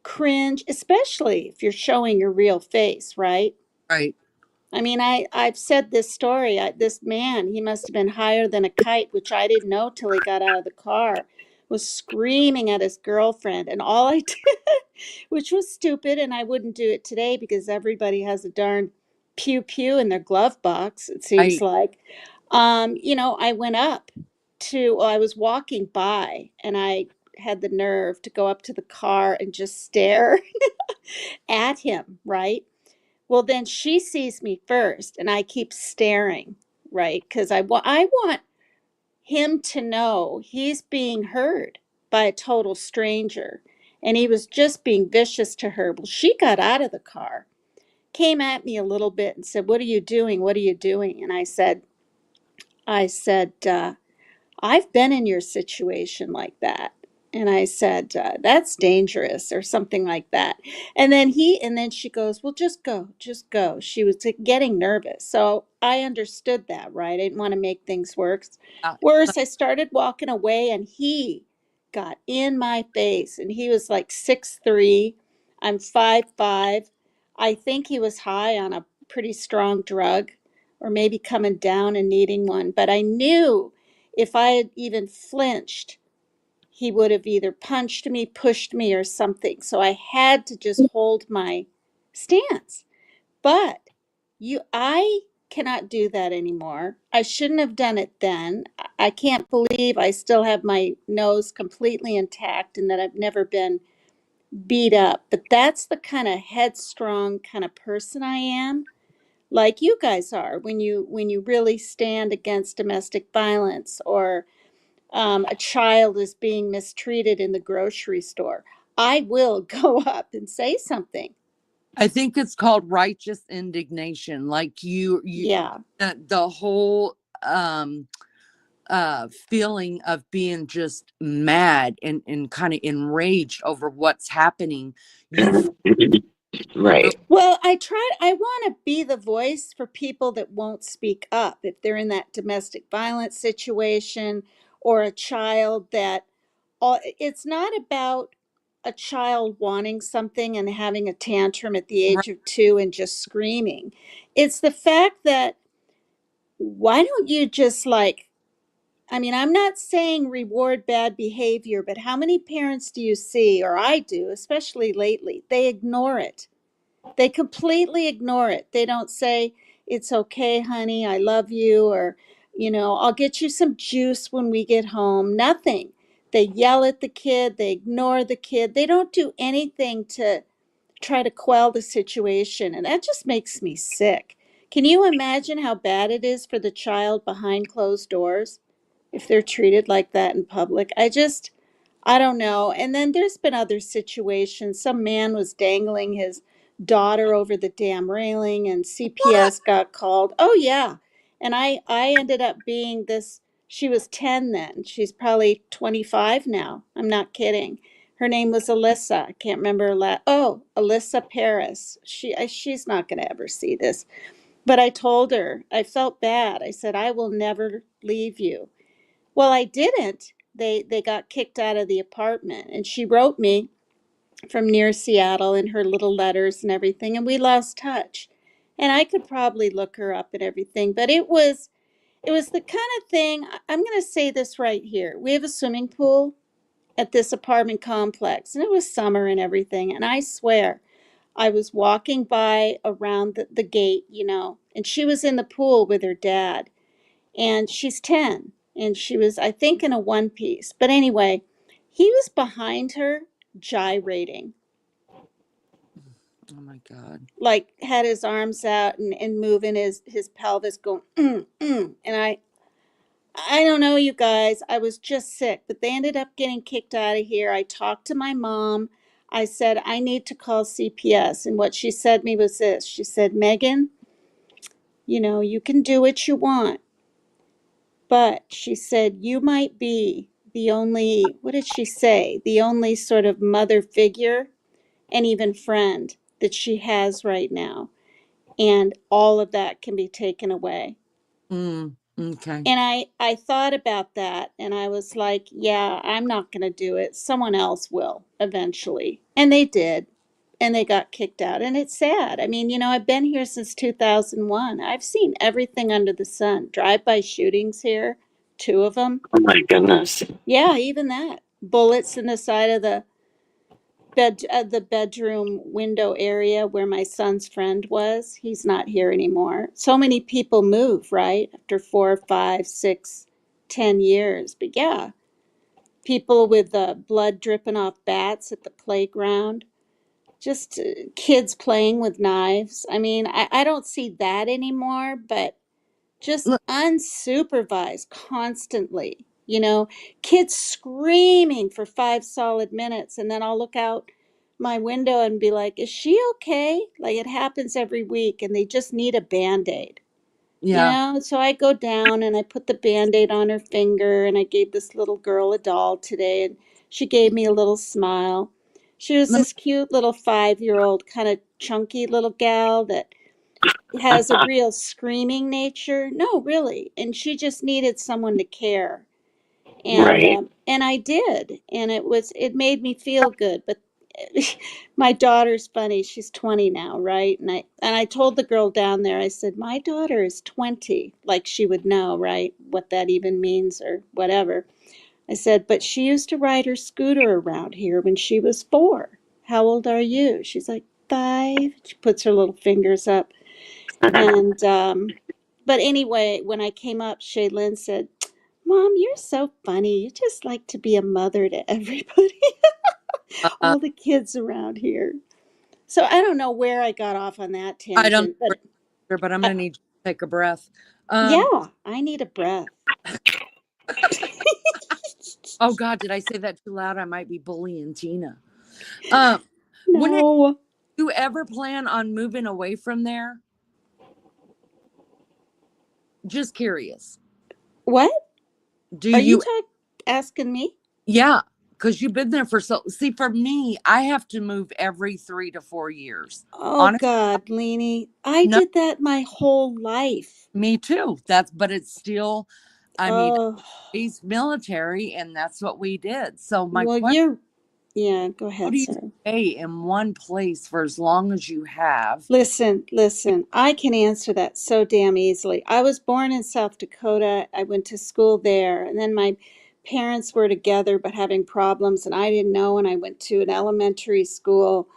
cringe, especially if you're showing your real face, right? Right. I mean, I've said this story. This man, he must have been higher than a kite, which I didn't know till he got out of the car, was screaming at his girlfriend. And all I did, which was stupid, and I wouldn't do it today because everybody has a darn pew pew in their glove box, it seems I like. You know, I went up well, I was walking by and I had the nerve to go up to the car and just stare at him, right? Well, then she sees me first, and I keep staring, right? Because I want him to know he's being heard by a total stranger, and he was just being vicious to her. Well, she got out of the car, came at me a little bit, and said, "What are you doing? What are you doing?" And I said, I've been in your situation like that. And I said, that's dangerous or something like that. And then she goes, well, just go, just go. She was getting nervous. So I understood that, right? I didn't want to make things uh, worse. I started walking away and he got in my face and he was like 6'3". I'm 5'5". I think he was high on a pretty strong drug or maybe coming down and needing one. But I knew if I had even flinched, he would have either punched me, pushed me, or something. So I had to just hold my stance. But I cannot do that anymore. I shouldn't have done it then. I can't believe I still have my nose completely intact and that I've never been beat up. But that's the kind of headstrong kind of person I am, like you guys are when you really stand against domestic violence or a child is being mistreated in the grocery store. I will go up and say something. I think it's called righteous indignation. Like Yeah. the whole feeling of being just mad and kind of enraged over what's happening. You Right. Well, I want to be the voice for people that won't speak up if they're in that domestic violence situation or a child that it's not about a child wanting something and having a tantrum at the right, age of 2 and just screaming. It's the fact that why don't you just like, I mean, I'm not saying reward bad behavior, but how many parents do you see, or I do, especially lately, they ignore it. They completely ignore it. They don't say, it's okay, honey, I love you, or, you know, I'll get you some juice when we get home. Nothing. They yell at the kid, they ignore the kid. They don't do anything to try to quell the situation. And that just makes me sick. Can you imagine how bad it is for the child behind closed doors if they're treated like that in public? I don't know. And then there's been other situations. Some man was dangling his daughter over the damn railing and what? CPS got called. Oh yeah. And I ended up being this, she was 10 then. She's probably 25 now. I'm not kidding. Her name was Alyssa. I can't remember her oh, Alyssa Paris. She's not going to ever see this. But I told her, I felt bad. I said, I will never leave you. Well, I didn't. They got kicked out of the apartment, and she wrote me from near Seattle in her little letters and everything, and we lost touch. And I could probably look her up and everything, but it was the kind of thing. I'm going to say this right here. We have a swimming pool at this apartment complex, and it was summer and everything. And I swear, I was walking by around the gate, and she was in the pool with her dad. And she's 10, and she was, I think, in a one piece. But anyway, he was behind her gyrating, Oh my God. like had his arms out and moving his pelvis going, and I don't know, you guys. I was just sick, but they ended up getting kicked out of here. I talked to my mom. I said, I need to call CPS. And what she said me was this. She said, Megan, you can do what you want. But she said, you might be the only, what did she say? The only sort of mother figure and even friend that she has right now. And all of that can be taken away. Okay. And I thought about that and I was like, yeah, I'm not going to do it. Someone else will eventually. And they did. And they got kicked out. And it's sad. I mean, I've been here since 2001. I've seen everything under the sun. Drive-by shootings here, 2 of them. Oh my goodness. Yeah, even that. Bullets in the side of the bedroom window area where my son's friend was. He's not here anymore. So many people move, right? After 4, 5, 6, 10 years. But yeah, people with blood dripping off bats at the playground. Just kids playing with knives. I mean, I don't see that anymore, but just Look, unsupervised constantly, kids screaming for 5 solid minutes. And then I'll look out my window and be like, is she okay? Like it happens every week and they just need a band-aid. yeah. So I go down and I put the band-aid on her finger and I gave this little girl a doll today and she gave me a little smile. She was Let me, this cute little 5-year-old kind of chunky little gal that has a real screaming nature. No, really. And she just needed someone to care. And Right. and I did. And it made me feel good. But my daughter's funny. She's 20 now, right? And I told the girl down there, I said, my daughter is 20, like she would know, right? What that even means or whatever. I said, but she used to ride her scooter around here when she was 4. How old are you? She's like 5. She puts her little fingers up. And but anyway, when I came up, Shaylin said, Mom, you're so funny. You just like to be a mother to everybody, uh, all the kids around here. So I don't know where I got off on that I don't tangent, know, but but I'm I, gonna need you to take a breath. Um, yeah, I need a breath. oh God, did I say that too loud? I might be bullying Tina. Um, when No. you ever plan on moving away from there? Just curious. What? Do Are you you? asking me? Yeah, because you've been there for so. See, for me, I have to move every 3 to 4 years. Oh Honestly, God, Leanie. I no, did that my whole life. me too. But it's still. I mean, Oh, he's military, and that's what we did. So my well, question: yeah, go how ahead, do you sir. stay in one place for as long as you have? Listen, I can answer that so damn easily. I was born in South Dakota. I went to school there, and then my parents were together but having problems, and I didn't know. And I went to an elementary school,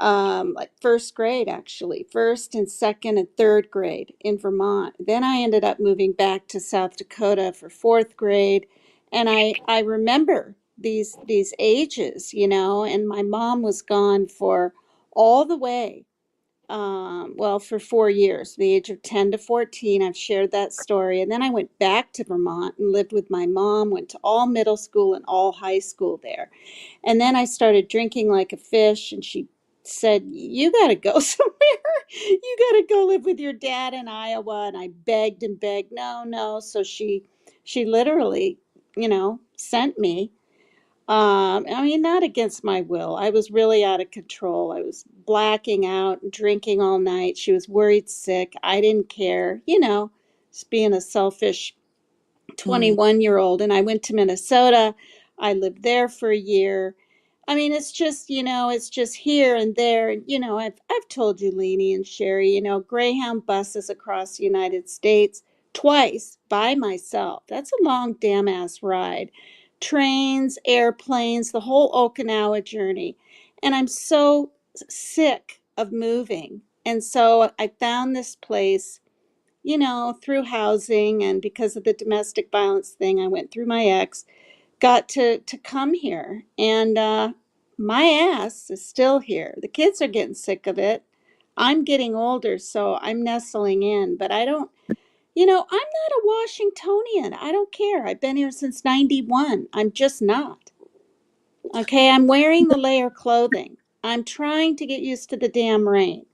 like first grade, actually, first and second and third grade in Vermont. Then I ended up moving back to South Dakota for fourth grade, and I remember these ages, and my mom was gone for all the way well, for 4 years, the age of 10 to 14. I've shared that story. And then I went back to Vermont and lived with my mom, went to all middle school and all high school there. And then I started drinking like a fish. And she said, you got to go somewhere. You got to go live with your dad in Iowa. And I begged and begged. No, no. So she literally, sent me. I mean, not against my will. I was really out of control. I was blacking out and drinking all night. She was worried sick. I didn't care, just being a selfish Mm, 21-year-old. And I went to Minnesota. I lived there for a year. I mean, it's just here and there. I've told you, Leanie and Sherry, Greyhound buses across the United States twice by myself. That's a long damn ass ride. trains, airplanes, the whole Okinawa journey. And I'm so sick of moving. And so I found this place, you know, through housing and because of the domestic violence thing, I went through my ex, got to come here. And my ass is still here. The kids are getting sick of it. I'm getting older, so I'm nestling in, but I don't, you know, I'm not a Washingtonian. I don't care. I've been here since 91. I'm just not. Okay, I'm wearing the layer clothing. I'm trying to get used to the damn rain.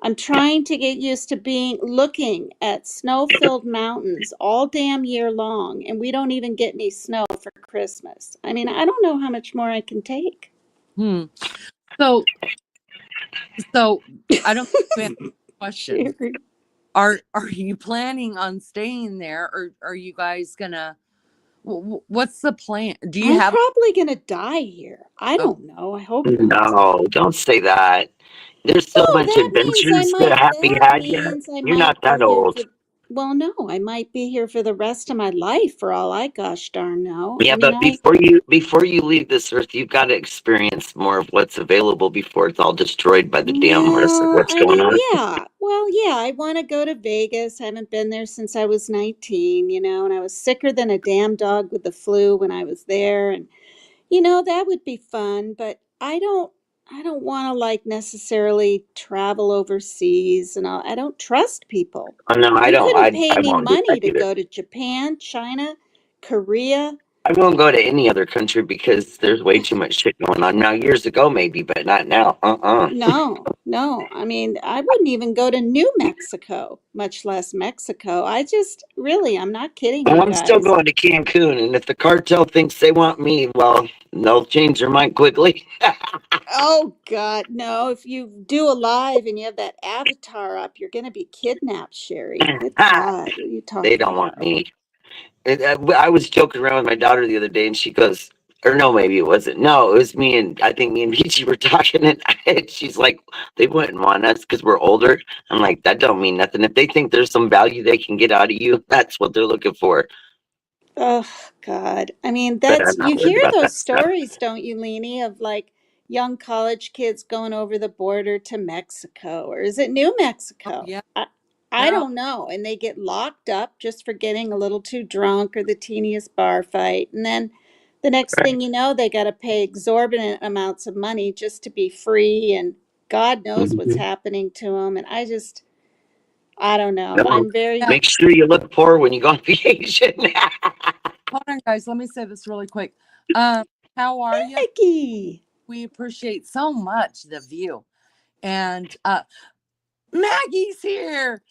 I'm trying to get used to looking at snow-filled mountains all damn year long, and we don't even get any snow for Christmas. I mean, I don't know how much more I can take. Hmm. So I don't have a question. Sherry. Are you planning on staying there, or are you guys gonna? What's the plan? Do you I'm have? probably gonna die here. I Oh, don't know. I hope not. No, don't say that. There's so Oh, much adventures that happy had you. You're not that be here old. for, well, no, I might be here for the rest of my life for all I gosh darn know. I Yeah, mean, but before you leave this earth, you've got to experience more of what's available before it's all destroyed by the damn rest of well, what's I going mean, on. yeah. Well, yeah, I want to go to Vegas. I haven't been there since I was 19, you know, and I was sicker than a damn dog with the flu when I was there. And, you know, that would be fun, but I don't want to like necessarily travel overseas and all. I don't trust people. Oh no, I You don't. couldn't pay I me won't do money that to either. go to Japan, China, Korea. I won't go to any other country because there's way too much shit going on. Now, years ago maybe, but not now. No, no. I mean, I wouldn't even go to New Mexico, much less Mexico. I'm not kidding Well, you I'm still guys. going to Cancun, and if the cartel thinks they want me, well, they'll change their mind quickly. Oh God, no. If you do a live and you have that avatar up, you're going to be kidnapped, Sherry. Good God, what are you They talking don't want about? me. I was joking around with my daughter the other day, and she goes, or no, maybe it wasn't. No, it was me, and I think me and Peachy were talking, and she's like, they wouldn't want us because we're older. I'm like, that don't mean nothing. If they think there's some value they can get out of you, that's what they're looking for. Oh God. I mean, But I'm you not worried hear about those that stuff. stories, don't you, Leanie, of like young college kids going over the border to Mexico, or is it New oh Mexico? yeah. I Now, don't know. And they get locked up just for getting a little too drunk or the teeniest bar fight. And then the next Right. thing you know, they got to pay exorbitant amounts of money just to be free. And God knows what's Mhm. happening to them. And I don't know. No, I'm very, yeah. make sure you look poor when you go on vacation. Hold on, guys. Let me say this really quick. How are you? Maggie. We appreciate so much the view, and Maggie's here.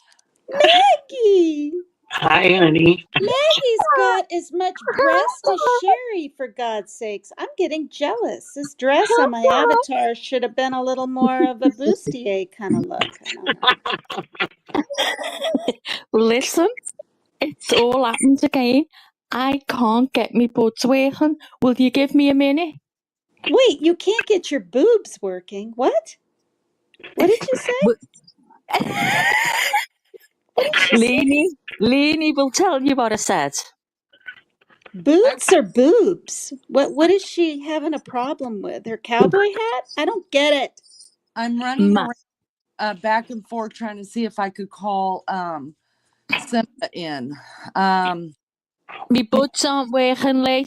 Maggie. Hi, honey. Maggie's got as much breast as Sherry, for God's sakes. I'm getting jealous. This dress on my avatar should have been a little more of a bustier kind of look. I don't know. Listen, it's all happened again. I can't get me buds working. Will you give me a minute? Wait, you can't get your boobs working. What? What did you say? What- What did she say? Leanie will tell you what I said. Boots or boobs? What is she having a problem with? Her cowboy hat? I don't get it. I'm running Ma- around back and forth trying to see if I could call Simba in. Me buds aren't working, Lee.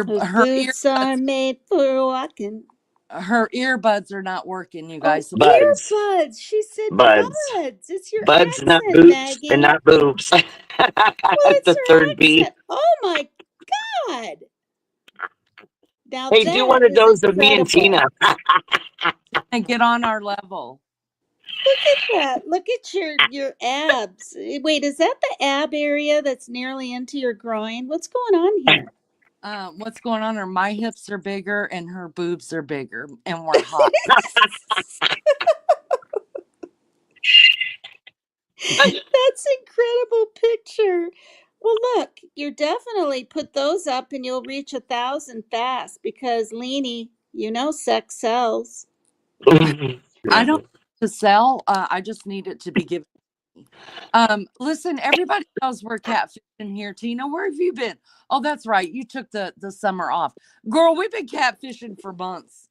Her boots are made for walking. her earbuds are not working, you Oh, guys. So Buds. earbuds. She said Buds. buds. It's your Buds, not accent, boots, Maggie. and not boobs. Well, it's The her third B. accent. Oh my God. Now Hey, do one that of is those of me and incredible. Tina. and get on our level. Look at that. Look at your abs. Wait, is that the ab area that's nearly into your groin? What's going on here? What's going on? Are my hips are bigger and her boobs are bigger, and we're hot. That's incredible picture. Well, look, you definitely put those up and you'll reach 1,000 fast because Leanie, you know, sex sells. I don't to sell. I just need it to be given Listen, everybody knows we're catfishing here. Tina, where have you been? Oh, that's right. You took the summer off. Girl, we've been catfishing for months.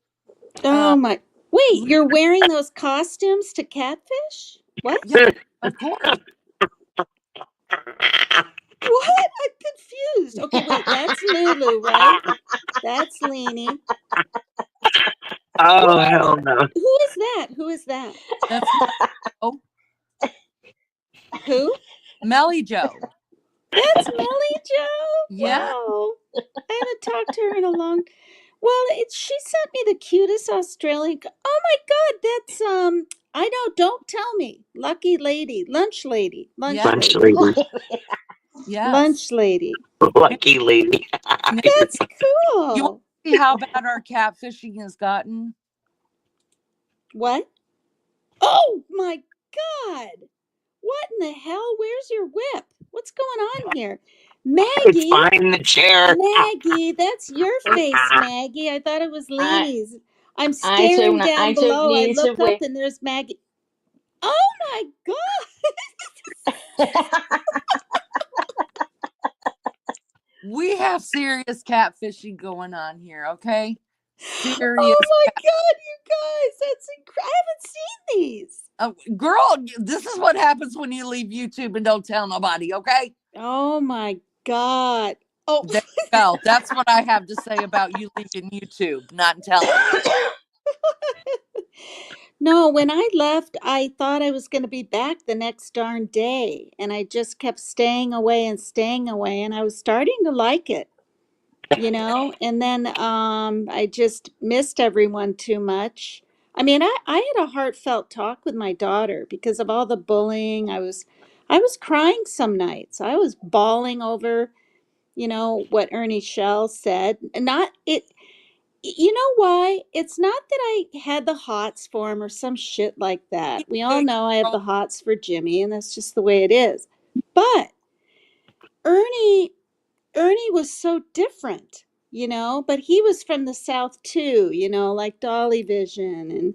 Oh my. Wait, you're wearing those costumes to catfish? What? Yeah, of course. What? I'm confused. Okay, wait, that's Lulu, right? That's Leanie. Oh, hell no. Who is that? Who is that? That's Who? Melly Joe. That's Melly Joe. Yeah. Wow. I haven't talked to her in a long. Well, she sent me the cutest Australian. Oh my God, that's I know. Don't tell me. Lucky lady, lunch lady, lunch Yeah. Lunch lady, lady. Yes. lunch lady. Lucky lady. That's cool. You want to see how bad our catfishing has gotten? What? Oh my God! What in the hell? Where's your whip? What's going on here? It's Maggie, behind the chair. Maggie, that's your face, Maggie. I thought it was Leanie's. I'm staring I down don't below. I need to look up whip. and there's Maggie. Oh my God! We have serious catfishing going on here, okay? Serious. Oh my God, you guys, that's incredible. I haven't seen these. Girl, this is what happens when you leave YouTube and don't tell nobody, okay? Oh my God. Oh, There you go. That's what I have to say about you leaving YouTube, not telling. no, when I left, I thought I was going to be back the next darn day. And I just kept staying away. And I was starting to like it, you know? And then I just missed everyone too much. I mean, I had a heartfelt talk with my daughter because of all the bullying. I was crying some nights. I was bawling over, you know, what Ernie Shell said. And not it. You know why? It's not that I had the hots for him or some shit like that. We all know I have the hots for Jimmy, and that's just the way it is. But Ernie was so different, you know, but he was from the South too, you know, like Dolly Vision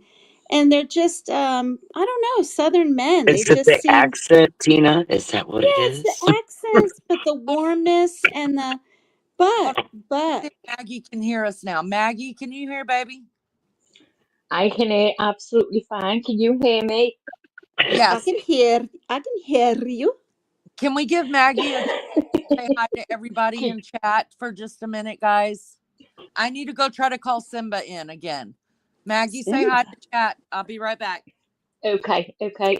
and they're just I don't know, Southern men. Is They it just the seem accent, Tina? Is that what it it's is? the accents, but the warmness and the but Maggie can hear us now. Maggie, can you hear, baby? I can hear absolutely fine. Can you hear me? Yes. I can hear you. Can we give Maggie a say hi to everybody in chat for just a minute, guys? I need to go try to call Simba in again. Maggie, say hi to chat. I'll be right back. Okay.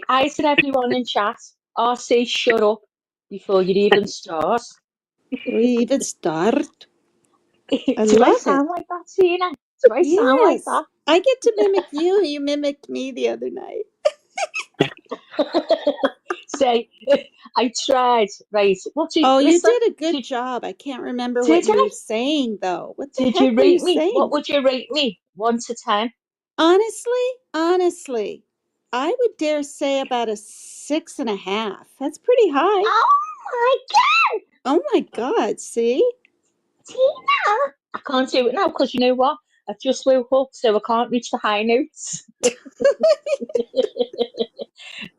I said everyone in chat. RC, shut up before you even start. We even start. I Do I love sound it. like that, Tina? Do I sound like Yes. that? I get to mimic you. You mimicked me the other night. Say, I tried. Right. Oh, you listen, did a good job. I can't remember did what you I? were saying, though. What the Did heck you were you rate me? What saying? would you rate me? 1 to 10? Honestly, I would dare say about a 6.5. That's pretty high. Oh my God! Oh my God, see? Tina! I can't do it now because you know what? I've just woke up, so I can't reach the high notes.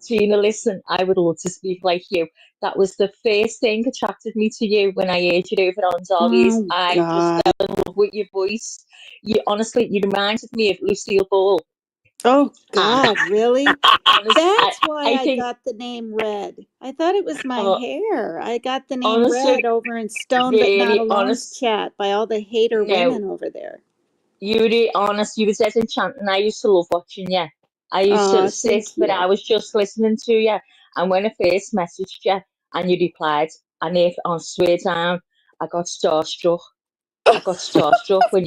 Tina, listen, I would love to speak like you. That was the first thing attracted me to you when I heard you over on Dolly's. Oh I just God. fell in love with your voice. You honestly, you reminded me of Lucille Ball. Oh God, really? Honestly, That's why I I think, got the name Red. I thought it was my hair. I got the name honestly, Red over in Stone But Not really Alone's honest. chat by all the hater No, women over there. you were honest. You were dead enchanting. I used to love watching you. I used to sit, Thank but you. I was just listening to you. And when I first messaged you and you replied, and if I swear down, I got starstruck. I got starstruck when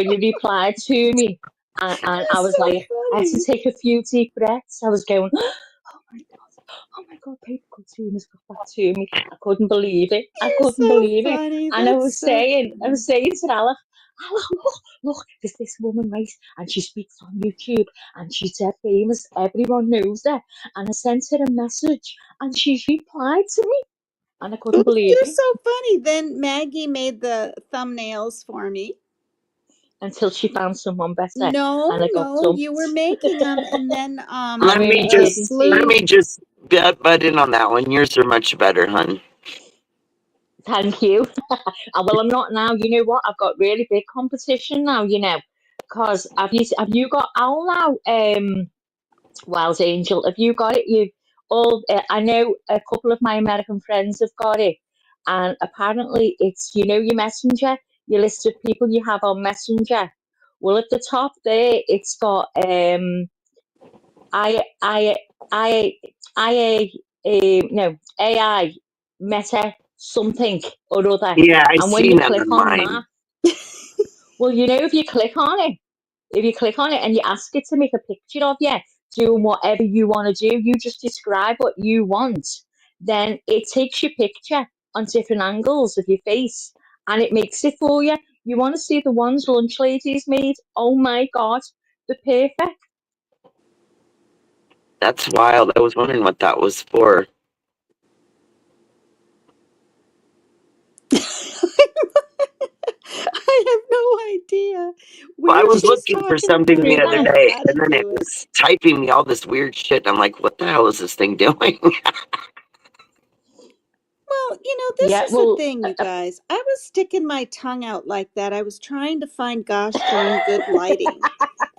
you replied to me, and I That's was so like, I had to funny. take a few deep breaths. I was going, oh my god, Paper Cartoon's got back to me. I couldn't believe it. I You're couldn't so believe it. funny. And I That's was so saying funny. to Aleph, look, there's this woman, right? And she speaks on YouTube and she's dead famous. Everyone knows her. And I sent her a message and she's replied to me. And I couldn't believe You're it. so funny. Then Maggie made the thumbnails for me. until she found someone better. No, And I got no, dumped. you were making them, and then Let me really didn't just let Blue. me just butt in on that one. Yours are much better, hun. Thank you. Well, I'm not now. You know what? I've got really big competition now. Because have you got Owl now? Wild Angel, have you got it? You all? I know a couple of my American friends have got it, and apparently it's your Messenger, your list of people you have on Messenger. Well, at the top there, it's got I I I I no AI Meta something or other, Yeah, I and when seen you that click on on mine. that, well, if you click on it and you ask it to make a picture of you doing whatever you want to do, you just describe what you want, then it takes your picture on different angles of your face and it makes it for you. You want to see the ones Lunch Ladies made? Oh my God, they're perfect. That's wild. I was wondering what that was for. I have no idea. We Well, I were was just looking for talking something about the True other that. day, how to and then it do it. was typing me all this weird shit. And I'm like, what the hell is this thing doing? Well, this Yeah, is the well, thing, you guys. I was sticking my tongue out like that. I was trying to find gosh darn good lighting.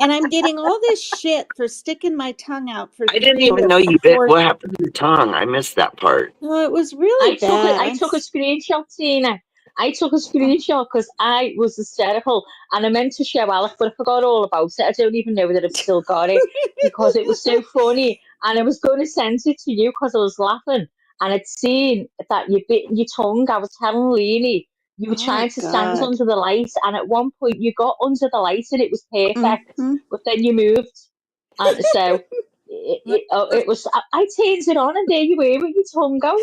And I'm getting all this shit for sticking my tongue out for I didn't 3 even to know you bit. 4. What happened to your tongue? I missed that part. Oh, it was really bad. I took a screenshot, Tina. I took a screenshot because I was hysterical and I meant to show Alec, but I forgot all about it. I don't even know that I've still got it because it was so funny. And I was going to send it to you because I was laughing and I'd seen that you bit your tongue. I was telling Leanie you were Oh trying to stand God. under the light, and at one point you got under the light and it was perfect, Hmm. but then you moved. And so Let, let, it was, I turned it on and there you were with your tongue out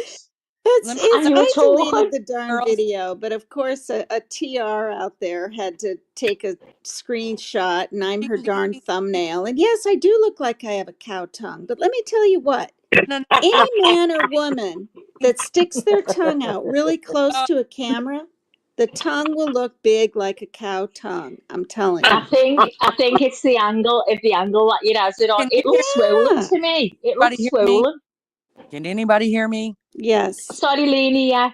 It's let me and it's you were I deleted talking. the darn girls. video, but of course a TR out there had to take a screenshot and I'm her darn thumbnail. And yes, I do look like I have a cow tongue, but let me tell you what. No, no, Any man or woman that sticks their tongue out really close uh, to a camera, the tongue will look big like a cow tongue. I'm telling you. I think it's the angle, if the angle that you has it on. can It looks swollen Yeah. to me. It anybody looks hear me? swollen. Can anybody hear me? Yes. Sorry, Leanie, yeah.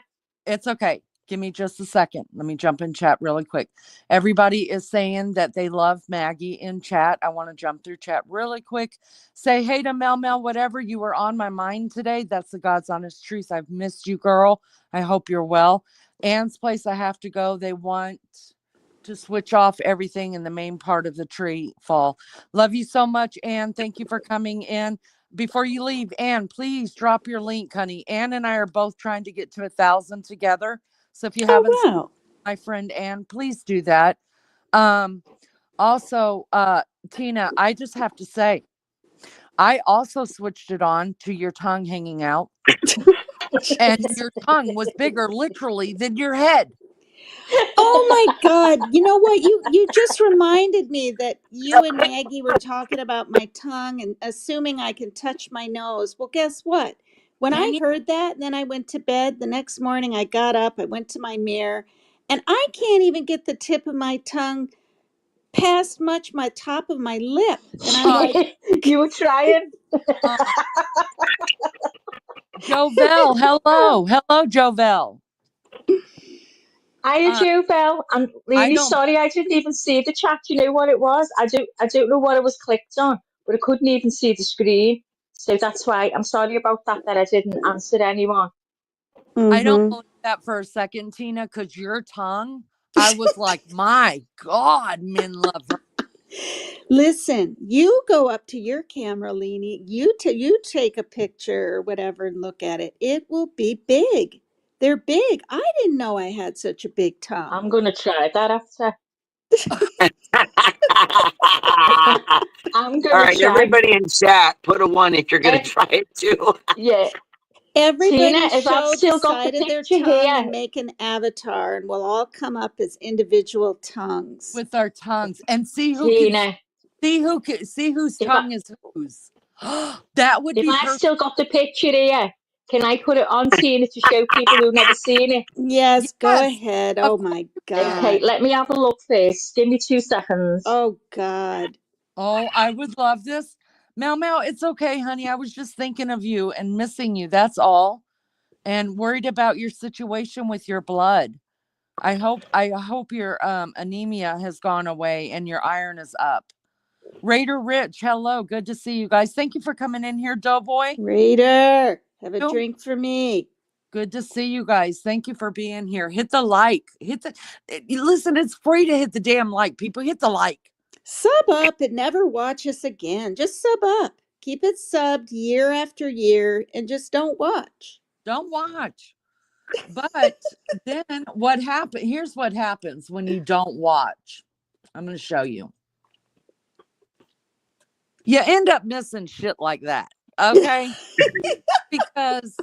It's okay. Give me just a second. Let me jump in chat really quick. Everybody is saying that they love Maggie in chat. I want to jump through chat really quick. Say hey to Mel Mel, whatever. You were on my mind today. That's the God's honest truth. I've missed you, girl. I hope you're well. Anne's place, I have to go. They want to switch off everything in the main part of the tree fall. Love you so much, Anne. Thank you for coming in. Before you leave, Anne, please drop your link, honey. Anne and I are both trying to get to 1,000 together. So if you haven't Oh seen wow. my friend Anne, please do that. Also, Tina, I just have to say, I also switched it on to your tongue hanging out, and your tongue was bigger literally than your head. Oh my God. You know what? You just reminded me that you and Maggie were talking about my tongue and assuming I can touch my nose. Well, guess what? When Can I you? heard that, and then I went to bed, the next morning I got up, I went to my mirror, and I can't even get the tip of my tongue past much my top of my lip. And I'm Uh, like, You were trying. uh, Jovel, hello. Hello, Jovel. Hiya, Uh, Jovel. And I Leanie, don't sorry, I didn't even see the chat. You know what it was? I don't know what it was clicked on, but I couldn't even see the screen. So that's why I'm sorry about that, that I didn't answer anyone. I don't mm-hmm. believe that for a second, Tina, because your tongue, I was like, my God, men love her. Listen, you go up to your camera, Leanie. You take a picture or whatever and look at it. It will be big. They're big. I didn't know I had such a big tongue. I'm going to try that after. I'm All going to right, try. everybody in chat, put a 1 if you're gonna Eh, try it too. yeah. Tina, Everybody if I've show the still got the side of their picture tongue here, and make an avatar, and we'll all come up as individual tongues. With our tongues and see who can Tina, see whose if I tongue is whose. That would if be I've perfect. still got the picture here, Can I put it on, Tina, to show people who've never seen it? Yes, go Yes, ahead. of Oh my Okay, God. let me have a look first. Give me 2 seconds. Oh God. Oh, I would love this. Mel, it's okay, honey. I was just thinking of you and missing you. That's all. And worried about your situation with your blood. I hope your anemia has gone away and your iron is up. Raider Rich, hello. Good to see you guys. Thank you for coming in here, Doughboy. Raider, have a Yo, drink for me. good to see you guys. Thank you for being here. Hit the like. Listen, it's free to hit the damn like. People, hit the like. Sub up and never watch us again. Just sub up. Keep it subbed year after year and just don't watch. Don't watch. But then what happened? Here's what happens when you don't watch. I'm going to show you. You end up missing shit like that. Okay? Because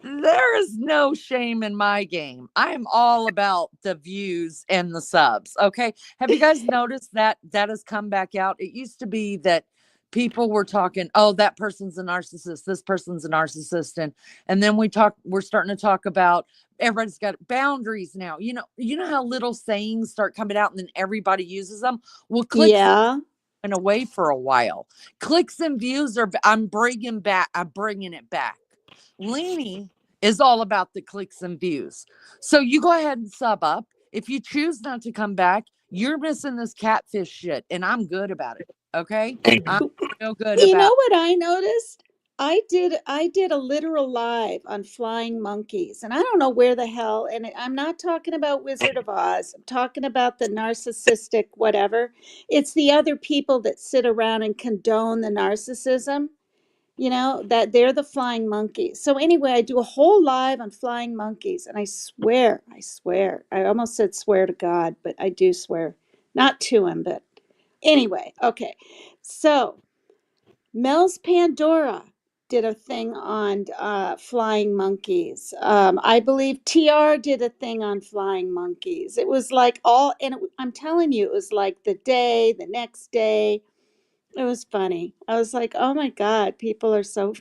there is no shame in my game. I am all about the views and the subs. Okay. Have you guys noticed that has come back out? It used to be that people were talking, oh, that person's a narcissist, this person's a narcissist. And then we're starting to talk about everybody's got boundaries now. You know how little sayings start coming out and then everybody uses them. Well, clicks Yeah. went away for a while. Clicks and views I'm bringing it back. Leanie is all about the clicks and views. So you go ahead and sub up. If you choose not to come back, you're missing this catfish shit, and I'm good about it. Okay, I'm real good You know about. what I noticed? I did a literal live on flying monkeys, and I don't know where the hell. And I'm not talking about Wizard of Oz. I'm talking about the narcissistic whatever. It's the other people that sit around and condone the narcissism. That they're the flying monkeys. So anyway, I do a whole live on flying monkeys, and I swear, I almost said swear to God, but I do swear, not to him, but anyway, okay. So Mel's Pandora did a thing on flying monkeys. I believe TR did a thing on flying monkeys. It was like I'm telling you, it was like the next day. It was funny. I was like, oh my God, people are so.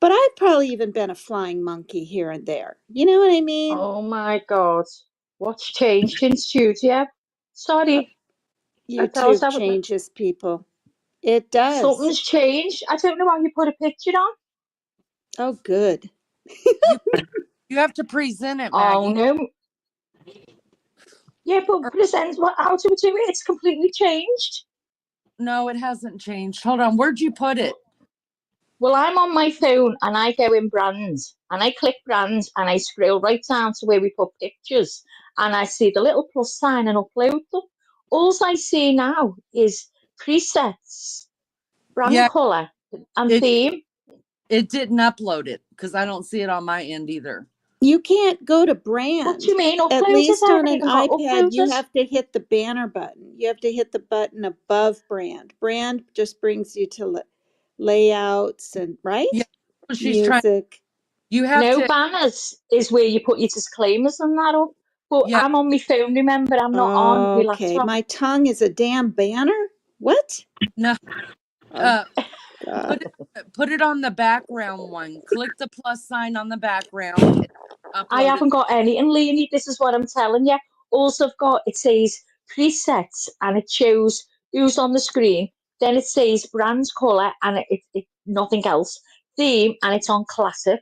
But I've probably even been a flying monkey here and there. You know what I mean? Oh my God. What's changed in studio? Sorry, tell us YouTube how changes people. It does. something's changed. I don't know why you put a picture on. Oh, good. You you have to present it, Oh Maggie. no. Yeah, but Or- present what? How to do it? It's completely changed. No, it hasn't changed. Hold on, where'd you put it? Well, I'm on my phone and I go in brands and I click brands and I scroll right down to where we put pictures and I see the little plus sign and upload them. All I see now is presets, brand Yeah, color, and it theme. it didn't upload it because I don't see it on my end either. You can't go to What do brand. you mean At uploaded? least I on haven't an even got iPad, you uploaded. have to hit the banner button. You have to hit the button above brand. Brand just brings you to layouts and, Yeah, right? she's trying. Music. You have No to. banners is where you put your disclaimers and that up. But Yeah, I'm on my phone, remember? I'm not on my Okay. laptop. My tongue is a damn banner? What? no. Oh, Uh, God. put it on the background one. Click the plus sign on the background and I upload it. haven't got any. And Leonie, this is what I'm telling you. Also, I've got, it says presets and it shows who's on the screen. Then it says brand color and it nothing else. Theme and it's on classic.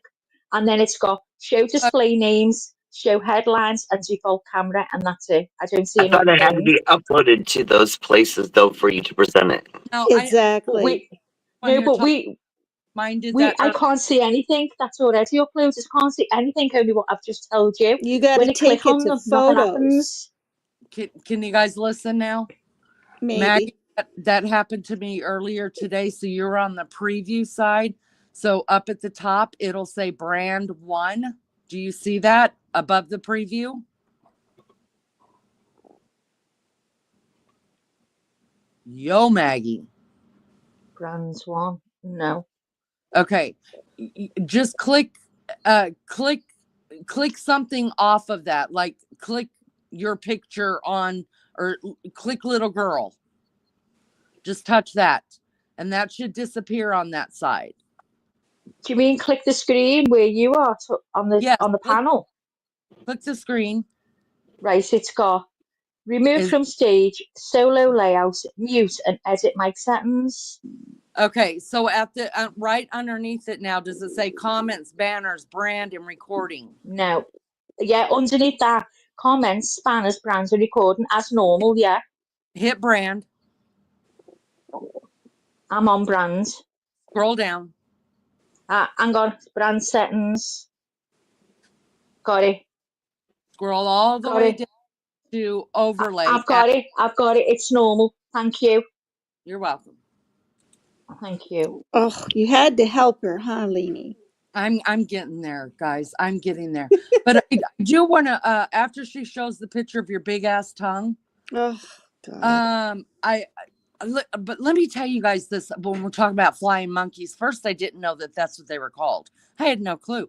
And then it's got show Uh, display names, show headlines, and default camera. And that's it. I don't see I thought anything it had to wrong. be uploaded to those places though for you to present it. no, I But Exactly. when no, you're but talking, mine did that I can't see anything that's already uploaded. I can't see anything, only what I've just told you. You got to When I take click it on to them, nothing photos. happens. Can you guys listen now? Maggie, Maybe. that happened to me earlier today. So you're on the preview side. So up at the top, it'll say brand one. Do you see that above the preview? Yo, Maggie. Brands one. No. Okay. Just click something off of that. Like click your picture on or click little girl. Just touch that. And that should disappear on that side. Do you mean click the screen where you are Yes, on the panel? click the screen. Right, it's got remove Is from stage, solo layout, mute, and edit mic settings. okay. So at the right underneath it now, does it say comments, banners, brand, and recording? No. Yeah, underneath that, comments, banners, brands, and recording as normal. Yeah, Hit brand. I'm on brand. Scroll down. Hang on, brand settings. Got it. Scroll all the Got way it. down to overlay. I've got it. I've got it. It's normal. Thank you. You're welcome. Thank you. Oh, you had to help her, huh, Leanie? I'm getting there, guys. I'm getting there. But I do want to after she shows the picture of your big ass tongue. Oh, God. But let me tell you guys this when we're talking about flying monkeys. First, I didn't know that that's what they were called. I had no clue.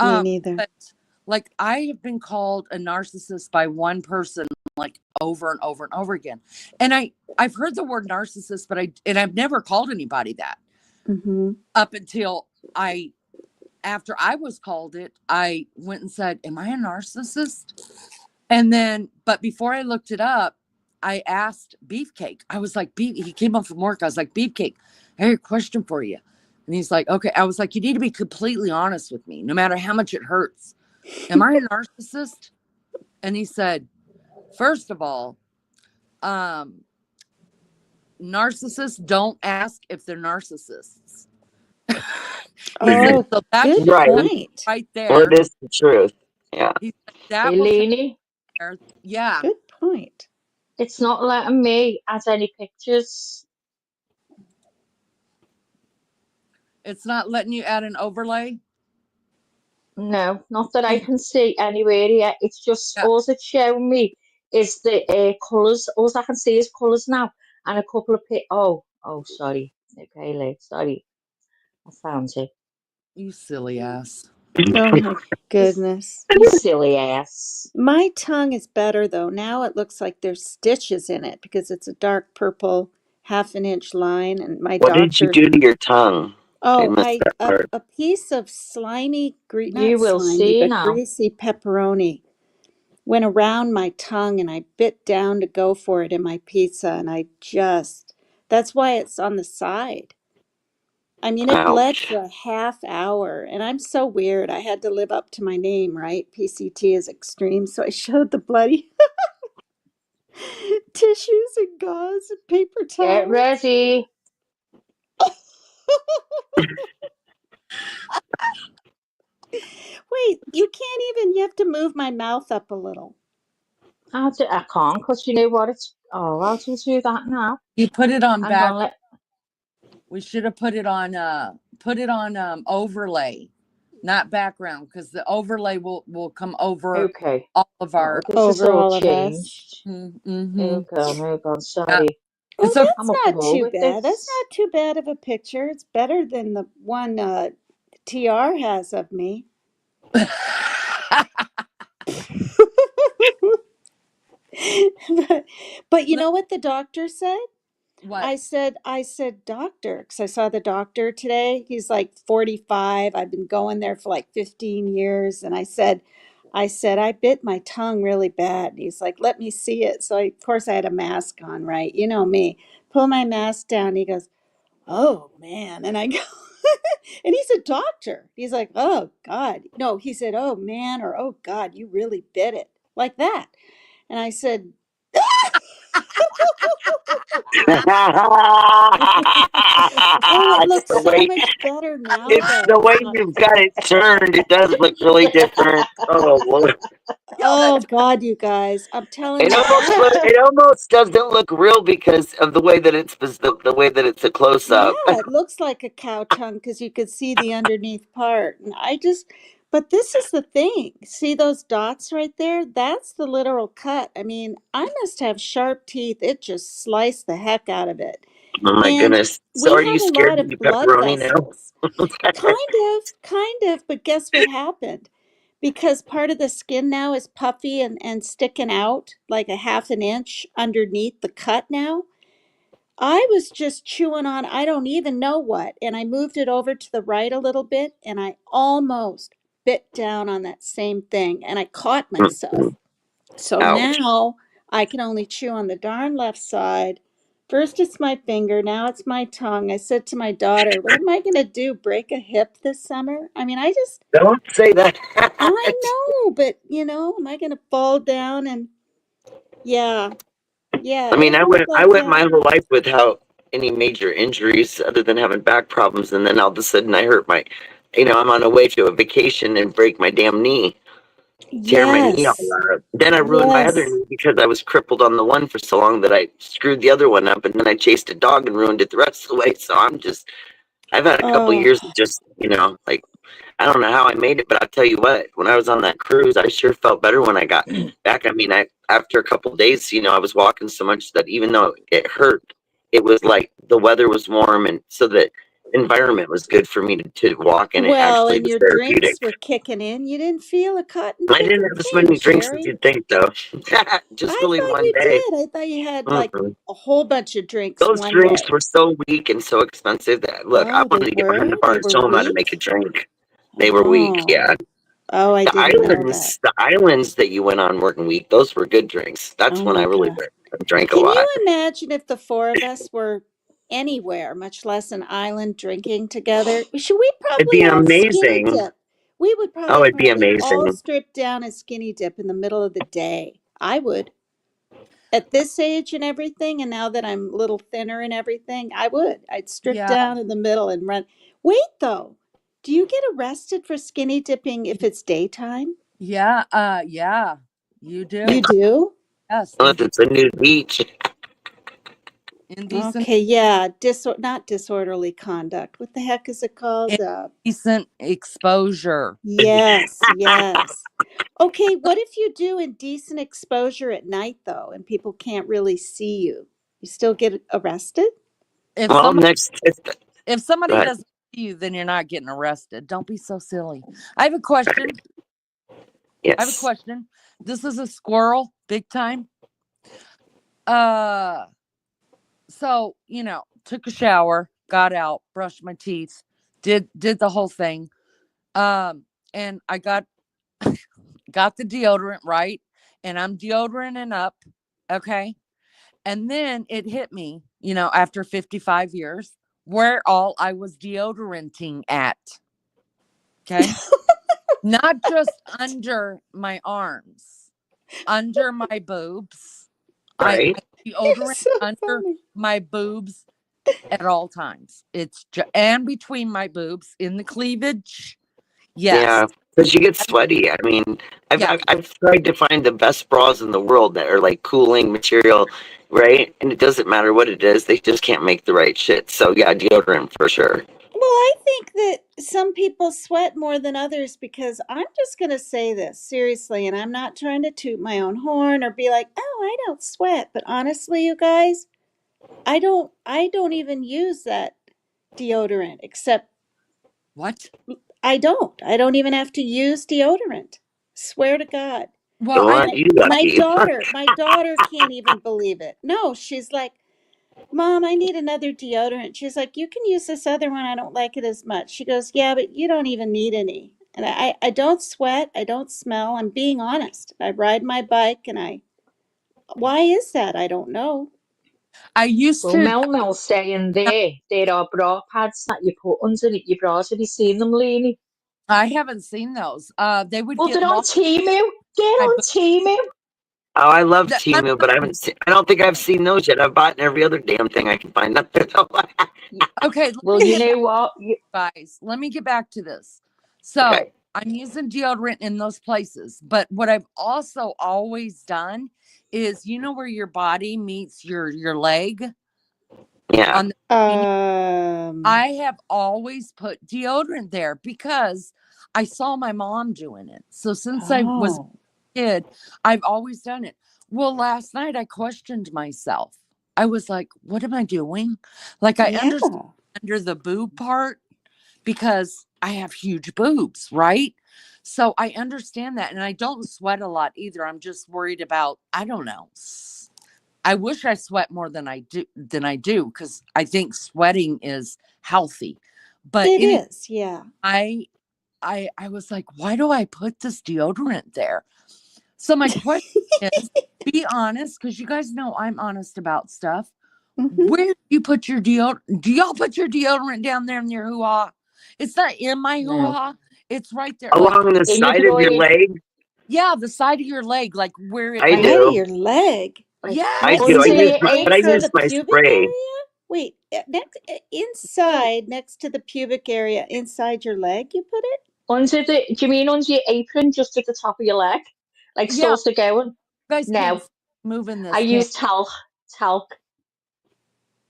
Me neither. But like I have been called a narcissist by one person like over and over and over again. And I've heard the word narcissist, but I've never called anybody that. Mm-hmm. Up until after I was called it, I went and said, "Am I a narcissist?" And then, but before I looked it up, I asked Beefcake. I was like, he came up from work. I was like, Beefcake, I have a question for you. And he's like, okay. I was like, you need to be completely honest with me, no matter how much it hurts. Am I a narcissist? And he said, first of all, narcissists don't ask if they're narcissists. Oh, so that's good Right. point. right there. Word is the truth. Yeah. He said, that will Eleni, there. Yeah. Good point. it's not letting me add any pictures. It's not letting you add an overlay. No, not that I can see anywhere yet. It's just Yeah. all it's showing me is the colours. All I can see is colours now and a couple of Oh, sorry. Okay, Lee, sorry. I found it. You silly ass. Oh, my goodness. You silly ass. My tongue is better, though. Now it looks like there's stitches in it because it's a dark purple half-an-inch line. And my What did you doctor... do to your tongue? I Oh, missed that part. a piece of slimy, not You will slimy, see but now. greasy pepperoni went around my tongue and I bit down to go for it in my pizza. And that's why it's on the side. I mean, it bled Ouch. for a half hour and I'm so weird. I had to live up to my name, right? PCT is extreme. So I showed the bloody tissues and gauze and paper Get towels. ready. Wait, you have to move my mouth up a little. I can't because you know what? I'll just do that now. You put it on I'm back. gonna We should have put it on overlay, not background, because the overlay will come over Okay. all of our. This is Over all all of us. changed. Mm-hmm. Hold on, sorry. Oh, It's okay. that's I'm up the not wall too with bad. That's this. not too bad of a picture. It's better than the one TR has of me. but you know what the doctor said? What? I said, doctor, because I saw the doctor today. He's like 45. I've been going there for like 15 years. And I said, I bit my tongue really bad. And he's like, let me see it. So of course I had a mask on, right? You know me. Pull my mask down. He goes, oh man. And I go, and he's a doctor. He's like, oh God. No, he said, oh man, or oh God, you really bit it. Like that. And I said, oh, it It's looks the so way much better now, it's though. the way you've got it turned. It does look really different. Oh Lord. Oh God, you guys, I'm telling It you almost doesn't look real because of the way that the way that it's a close yeah, up. it looks like a cow tongue because you could see the underneath part. And but this is the thing. See those dots right there? That's the literal cut. I mean, I must have sharp teeth. It just sliced the heck out of it. Oh my And goodness. So we are you have a scared lot to of be blood pepperoni now? vessels. Kind of, but guess what happened? Because part of the skin now is puffy and sticking out like a half an inch underneath the cut now. I was just chewing on, I don't even know what, and I moved it over to the right a little bit, and I almost bit down on that same thing, and I caught myself. Mm-mm. So Ouch. now I can only chew on the darn left side. First it's my finger, now it's my tongue. I said to my daughter, what am I going to do? Break a hip this summer? I mean, Don't say that. I know, but am I going to fall down? And yeah, yeah, I mean, it was I like went my that. whole life without any major injuries other than having back problems, and then all of a sudden I hurt my, I'm on a way to a vacation and break my damn knee, tear my knee all Yes, out. Then I ruined my other yes. knee because I was crippled on the one for so long that I screwed the other one up, and then I chased a dog and ruined it the rest of the way. So I've had a couple Oh, years of just, like I don't know how I made it, but I'll tell you what, when I was on that cruise, I sure felt better when I got back. I mean, after a couple days, I was walking so much that even though it hurt, it was like the weather was warm, and so the environment was good for me to walk, and it well, actually and was your therapeutic. drinks were kicking in. You didn't feel a cotton I picker didn't have as thing, many drinks as Sherry. you'd think, though. Just I really thought one you day. did. I thought you had like Mm-mm. a whole bunch of drinks Those one drinks day. were so weak and so expensive that look, I Oh, they wanted to get behind were? the bar They and were show them how to make a weak? drink. They were weak, Oh. yeah. Oh, I The didn't know that. islands, the islands that you went on weren't weak. Those were good drinks. That's Oh when I my really God. drank a Can you lot. imagine if the four of us were anywhere, much less an island, drinking together? Should we It'd probably be all skinny amazing. dip? We would Oh, it'd be probably all amazing. strip down and skinny dip in the middle of the day. I would. At this age and everything, and now that I'm a little thinner and everything, I would. I'd strip Yeah. down in the middle and run. Wait, though. Do you get arrested for skinny dipping if it's daytime? Yeah. Yeah. You You do. do? Yes. Unless it's a nude beach. Indecent Okay, yeah, not disorderly conduct. What the heck is it called? indecent exposure. Yes, yes. Okay, what if you do indecent exposure at night though, and people can't really see you? You still get arrested? If Well, somebody if go somebody ahead. doesn't see you, then you're not getting arrested. Don't be so silly. I have a question. I have a Yes. question. This is a squirrel, big time. Uh so, took a shower, got out, brushed my teeth, did the whole thing. And I got the deodorant right, and I'm deodoranting up, okay? And then it hit me, after 55 years, where all I was deodoranting at. Okay. Not just under my arms, under my boobs. I Right. You're deodorant so under funny. my boobs at all times. And between my boobs in the cleavage. Yes. Yeah. Because you get sweaty. I mean, Yeah. I've tried to find the best bras in the world that are like cooling material, right? And it doesn't matter what it is, they just can't make the right shit. So yeah, deodorant for sure. Well, I think that some people sweat more than others because I'm just going to say this seriously, and I'm not trying to toot my own horn or be like, "Oh, I don't sweat." But honestly, you guys, I don't even use that deodorant except What? I don't even have to use deodorant. Swear to God. Well, Go I on, My you my lucky. daughter can't even believe it. No, she's like, "Mom, I need another deodorant." She's like, "You can use this other one. I don't like it as much." She goes, "Yeah, but you don't even need any." And I don't sweat. I don't smell. I'm being honest. I ride my bike why is that? I don't know. used Well, to. Mel saying there are bra pads that you put underneath your bras. Have you seen them, Lainey? I haven't seen those. They would Well, get they're on lost Timu. Get in my on boobs. Timu. Oh, I love Let Timu, but I don't think I've seen those yet. I've bought every other damn thing I can find up there. Okay, let Well, me you get back, know what? guys. Let me get back to this. So Okay. I'm using deodorant in those places, but what I've also always done is, where your body meets your leg Yeah. on the bikini? Um I have always put deodorant there because I saw my mom doing it. So since I was oh. a kid, I've always done it. Well, last night I questioned myself. I was like, what am I doing? Like, I Yeah. understand under the boob part because I have huge boobs, right? So I understand that. And I don't sweat a lot either. I'm just worried about, I don't know, I wish I sweat more than I do because I think sweating is healthy. But It anyway, is, yeah. I was like, why do I put this deodorant there? So my question is, be honest, because you guys know I'm honest about stuff. Mhm. Where do you put your deodorant? Do y'all put your deodorant down there in your hoo-ha? It's not in my No. hoo-ha. It's right there. Like, Along the In your side of your drawer. leg, yeah, the side of your leg, like where it I like, Side of do. your leg. Like yeah. I next do. I to Under use the your my, but I next to apron. use the my pubic spray. area? Wait, inside, next to the pubic area, inside your leg, you put it? Do you mean under your apron, just at the top of your leg? Like Yeah, sort of going? you guys No. can't move in I this. Can use talc. Talc.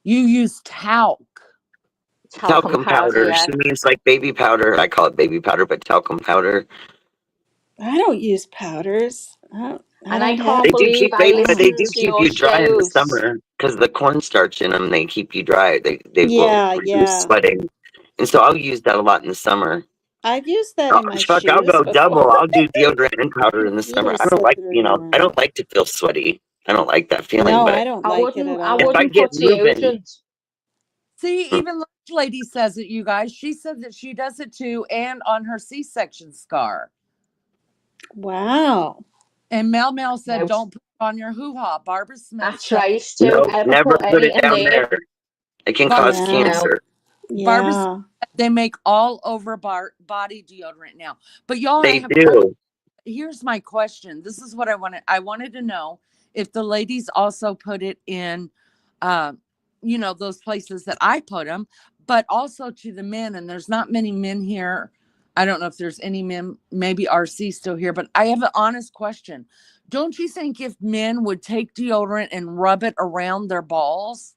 you use talc? Talcum Talcum powder, powder. yeah. She means like baby powder. I call it baby powder, but talcum powder. I don't use powders. I And I don't have can't They do to. believe keep I they, but they listened do to keep your you dry in the shows. summer because the cornstarch in them. They keep you dry. They will Yeah, reduce yeah. sweating, and so I'll use that a lot in the summer. I've used that Oh, in my fuck, I'll shoes go double. before. I'll do deodorant and powder in the summer. Really I don't slip like, it I around. don't like to feel sweaty. I don't like that feeling, No, but I don't like it at I if all. I wouldn't get put moving, deodorant. See, even Lunch Lady says it, you guys. She said that she does it too, and on her C-section scar. Wow. And Mel Mel said, No, don't put it on your hoo-ha. Barbara Smith that's said, right. no, Don't ever never put put it anything down there. there. It can Barbara, cause Yeah. No. cancer. Barbara Yeah. said they make all over body deodorant now. But y'all, They do. here's my question. This is what I wanted. I wanted to know if the ladies also put it in, those places that I put them, but also to the men. And there's not many men here. I don't know if there's any men, maybe RC still here, but I have an honest question. Don't you think if men would take deodorant and rub it around their balls,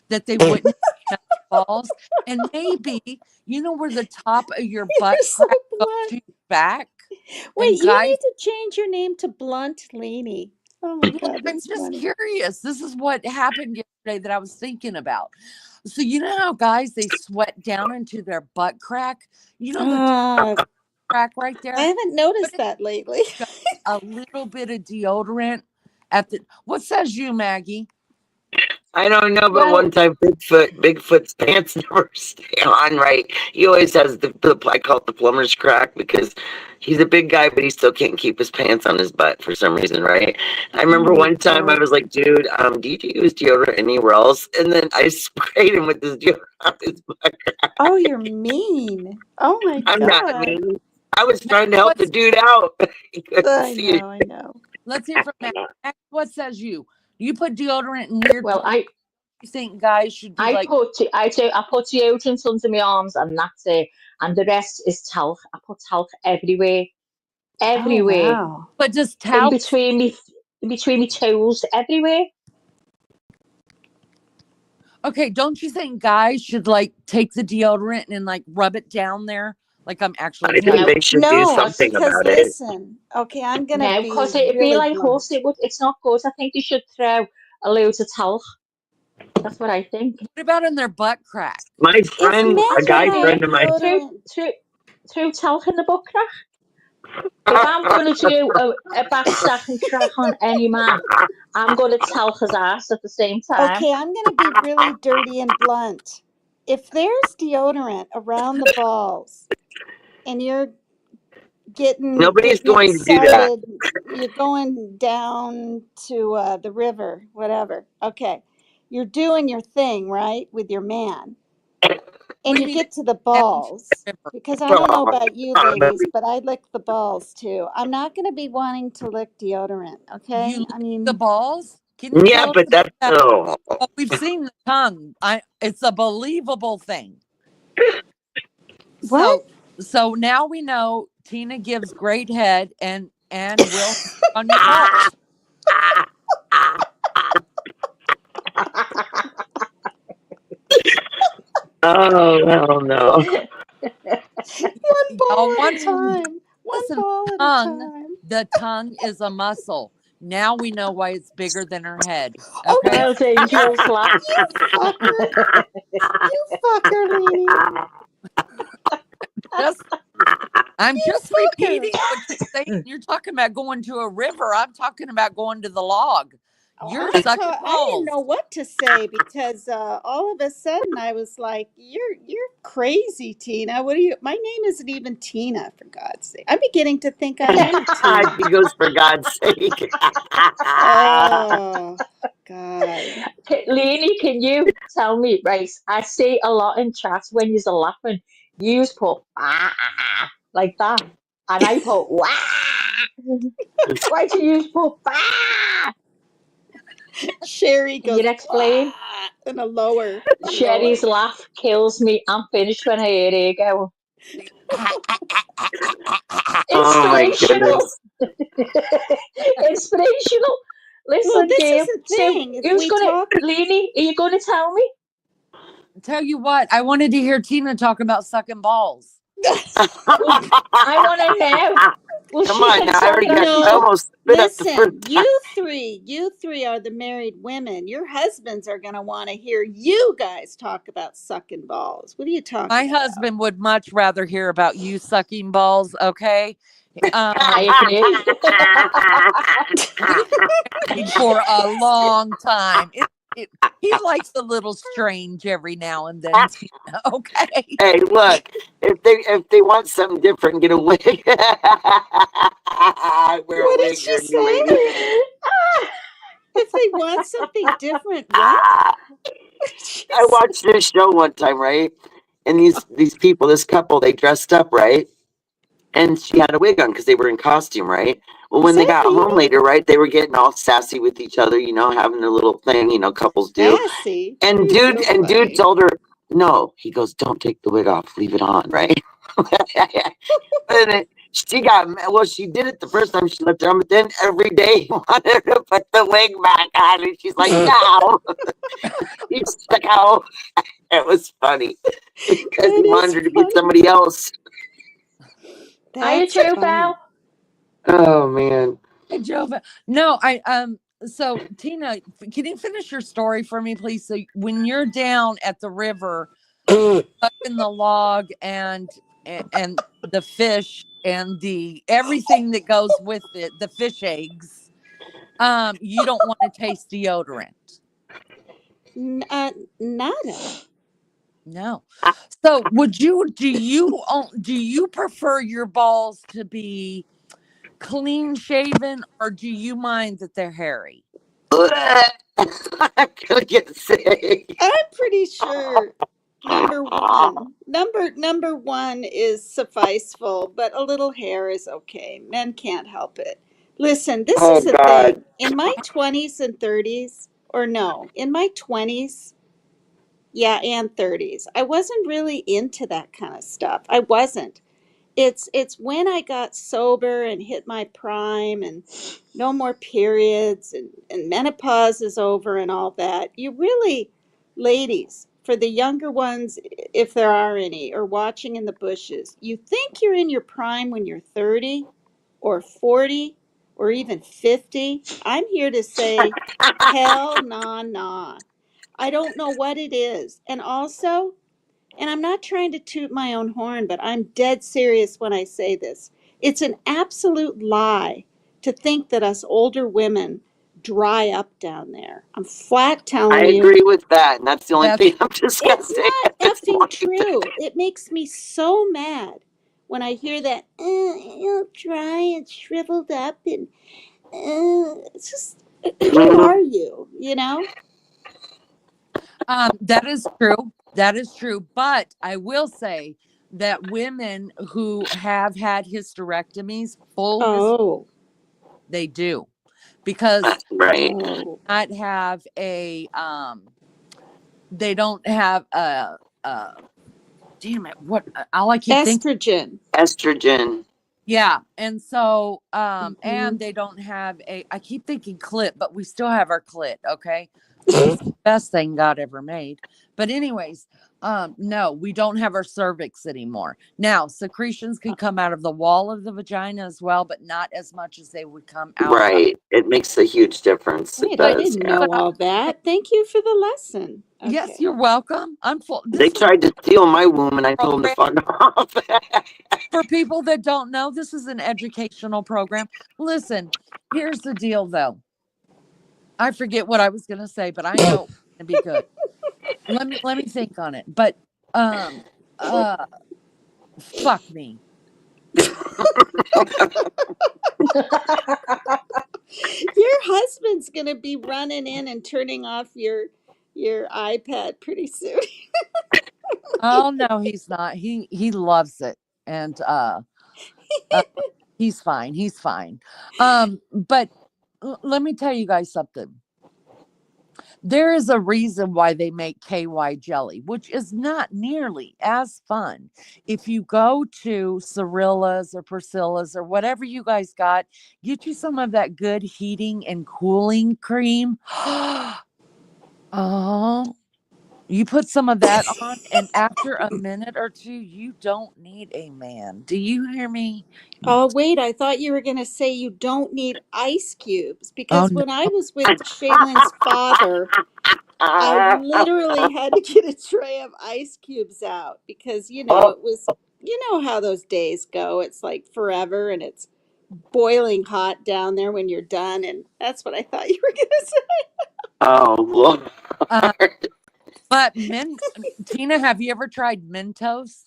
that they wouldn't have balls? And maybe, where the top of your butt You're so crack goes blunt. to your back? Wait, And you guys, need to change your name to Blunt Laney. Oh my God, I'm that's just funny. curious. This is what happened yesterday that I was thinking about. So you know how guys, they sweat down into their butt crack? You know the Uh, crack right I there? haven't What noticed if that lately. you got a little bit of deodorant at the, what says you, Maggie? I don't know, but Well, one time Bigfoot's pants never stay on right. He always has I call it the plumber's crack because he's a big guy, but he still can't keep his pants on his butt for some reason, right? I Oh remember my one time I God. was like, dude, do you use deodorant anywhere else? And then I sprayed him with this deodorant on his butt. Oh, you're mean. Oh my I'm not God. mean. I was Matt, trying to help the dude out. He couldn't I see it. know, I know. let's hear from Matt. Matt, what says you? You put deodorant in weird well, places. You think guys should be like, I put deodorant under my arms, and that's it. And the rest is talc. I put talc everywhere, Oh everywhere, wow. but does in talc? between me, in between me toes, everywhere. Okay, don't you think guys should like take the deodorant and like rub it down there? Like I'm actually I think touching. No, they should do No, because something because about it. listen, okay, I'm gonna no, be because it'd be really like horse. blunt. It's not good. I think you should throw a load of talc. That's what I think. What about in their butt crack? My If friend, men a guy have friend of mine, Throw, deodorant, throw, throw talc in the book crack. If I'm going to do a backstacking crack on any man, I'm going to talc his ass at the same time. okay, I'm gonna be really dirty and blunt. If there's deodorant around the balls and you're nobody's getting going to do that. excited, you're going down to the river, whatever. Okay, you're doing your thing, right, with your man, What and do you you mean get to the down to balls. the river? Because I don't know about you ladies, but I lick the balls too. I'm not going to be wanting to lick deodorant, You okay? lick I the mean, balls? Can you Yeah, tell us but about that's that? oh, Oh, we've seen the tongue. It's a believable thing. what? So now we know Tina gives great head and will on your balls. oh hell no. One Y'all ball at a want time. One listen, ball at a time. the tongue is a muscle. Now we know why it's bigger than her head. Okay. Okay, Well, dangerous lad. you fucker. You fucker, Lainey. Just I'm You just fucker. repeating what you're saying. You're talking about going to a river. I'm talking about going to the log. You're I sucking I didn't balls. know what to say because all of a sudden I was like, "You're crazy, Tina. What are you? My name isn't even Tina, for God's sake. I'm beginning to think I am Tina." She goes, for God's sake. Oh God. Lainey, can you tell me, right? I see a lot in chat when you're laughing. You put like that, and I put wah. Why do you put bah? Sherry Can you goes explain? "Wah," in a lower, Sherry's laugh kills me. I'm finished when I hear it go. Oh my Inspirational. goodness. Inspirational. Well, Listen, this is game. the So thing. If who's we gonna talk, Lainey, are you gonna tell me? Tell you what, I wanted to hear Tina talk about sucking balls. Well, I wanna know. Well, Come she on can now. I talk already it up. got, She's I no, almost spit up the first listen, time. you three are the married women. Your husbands are going to want to hear you guys talk about sucking balls. What are you My talking about? husband would much rather hear about you sucking balls, okay? I agree. We've been married for a long time. He likes a little strange every now and then, Tina, okay? Hey, look, if they want something different, get a wig. Wear a What did wig, she you're a new say? lady. If they want something different, what? I She said, watched this show one time, right? And these people, this couple, they dressed up, right? And she had a wig on because they were in costume, right? Well, is when they that got home Lainey? later, right, they were getting all sassy with each other, having their little thing, couples do. Sassy. And You're so dude funny. told her, no. He goes, don't take the wig off, leave it on, right? And then she got mad. Well, she did it the first time she left her on, but then every day he wanted her to put the wig back on, and she's like, no. He's like, oh, it was funny because he That is wanted her to be funny. somebody else. Are you That's too, funny. Belle? Oh man. Hey, Jova. No, so Tina, can you finish your story for me, please? So when you're down at the river, stuck in the log and the fish and the everything that goes with it, the fish eggs, you don't want to taste deodorant. Nada. No. So do you prefer your balls to be clean shaven or do you mind that they're hairy? I'm gonna get sick. I'm pretty sure number one is sufficeful, but a little hair is okay. Men can't help it. Listen, this Oh is the God. thing. In my 20s and 30s, or no, in my 20s, yeah, and 30s, I wasn't really into that kind of stuff. I wasn't. It's when I got sober and hit my prime and no more periods and menopause is over and all that. You really, ladies, for the younger ones, if there are any, or watching in the bushes, you think you're in your prime when you're 30 or 40 or even 50. I'm here to say, hell nah, nah. I don't know what it is. And also, and I'm not trying to toot my own horn, but I'm dead serious when I say this. It's an absolute lie to think that us older women dry up down there. I'm flat I telling you, agree with that, and that's the only That's thing I'm it's discussing not at this effing point. true. It makes me so mad when I hear that, you're dry and shriveled up, and it's just, who Mhm. are you? You know? that is true. That is true. But I will say that women who have had hysterectomies, Oh, they do, because Right. oh, not have a they don't have a damn it, what all I keep thinking. estrogen. Estrogen. Yeah. And so, Mhm. and they don't have I keep thinking clit, but we still have our clit. Okay. Which is the best thing God ever made. But, anyways, no, we don't have our cervix anymore. Now, secretions can come out of the wall of the vagina as well, but not as much as they would come out of. Right. It makes a huge difference. It Wait, I does. didn't Yeah. know all that. Thank you for the lesson. Yes, Okay. you're welcome. I'm full. They This is tried to steal my womb, and I a told them to program fuck off. for people that don't know. This is an educational program. Listen, here's the deal, though. I forget what I was gonna say, but I know it's gonna be good. Let me think on it. But um uh fuck me. Your husband's gonna be running in and turning off your iPad pretty soon. Oh no, he's not. He loves it. And uh he's fine. He's fine. But let me tell you guys something. There is a reason why they make KY jelly, which is not nearly as fun. If you go to Cirilla's or Priscilla's or whatever you guys got, get you some of that good heating and cooling cream. Oh, you put some of that on, and after a minute or two, you don't need a man. Do you hear me? Oh, wait, I thought you were going to say you don't need ice cubes Oh because no. when I was with Shaylin's father, I literally had to get a tray of ice cubes out because, it was, how those days go. It's like forever and it's boiling hot down there when you're done. And that's what I thought you were going to say. Oh, Lord. Uh, but Tina, have you ever tried Mentos?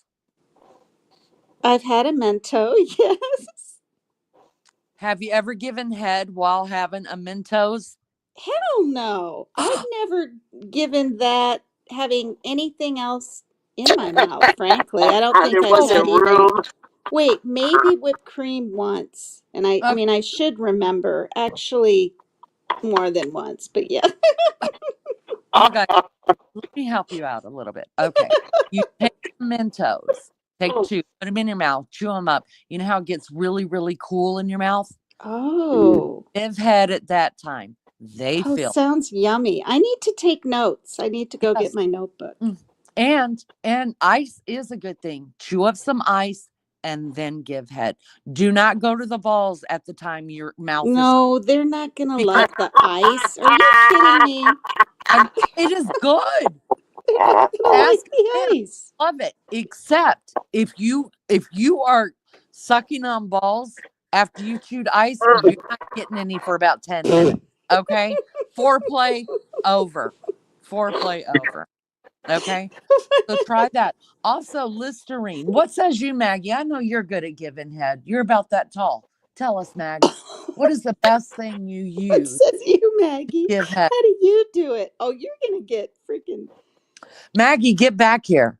I've had a Mento, yes. Have you ever given head while having a Mentos? Hell no. I've never given that having anything else in my mouth, frankly. I don't think There I've wasn't had even. room. Wait, maybe whipped cream once. And I Okay, mean, I should remember actually more than once, but yeah. you guys, let me help you out a little bit. Okay. You take the Mentos, take two, put them in your mouth, chew them up. You know how it gets really, really cool in your mouth? Oh, Give head at that time. They oh, feel. sounds yummy. I need to take notes. I need to go get Yes. my notebook. And ice is a good thing. Chew up some ice and then give head. Do not go to the balls at the time your mouth is No, they're not going to because like the ice. Are you kidding me? it is good. They're not going to like Ask the them. ice. Love it. Except if you are sucking on balls after you chewed ice, you're not getting any for about 10 minutes. Okay? Foreplay over. Foreplay over. Okay? So try that. Also, Listerine. What says you, Maggie? I know you're good at giving head. You're about that tall. Tell us, Mags. What is the best thing you What use says you, to Maggie? give head? How do you do it? Oh, you're going to get freaking. Maggie, get back here.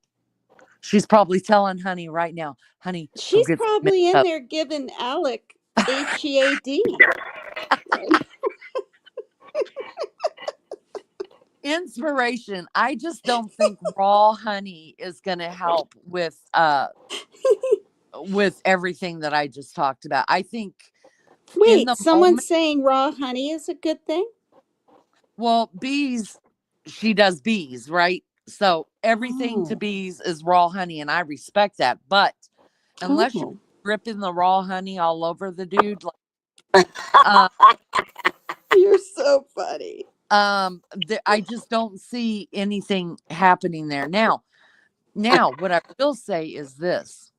She's probably telling Honey right now, Honey, go She's get some probably in Mentos. there giving Alec HEAD. Inspiration. I just don't think raw honey is going to help with everything that I just talked about. I think in Wait, the someone's moment, saying raw honey is a good thing? well, bees, she does bees, right? So everything to Oh, bees is raw honey, and I respect that. But unless you're oh. dripping the raw honey all over the dude, like, You're so funny. I just don't see anything happening there. Now, what I will say is this: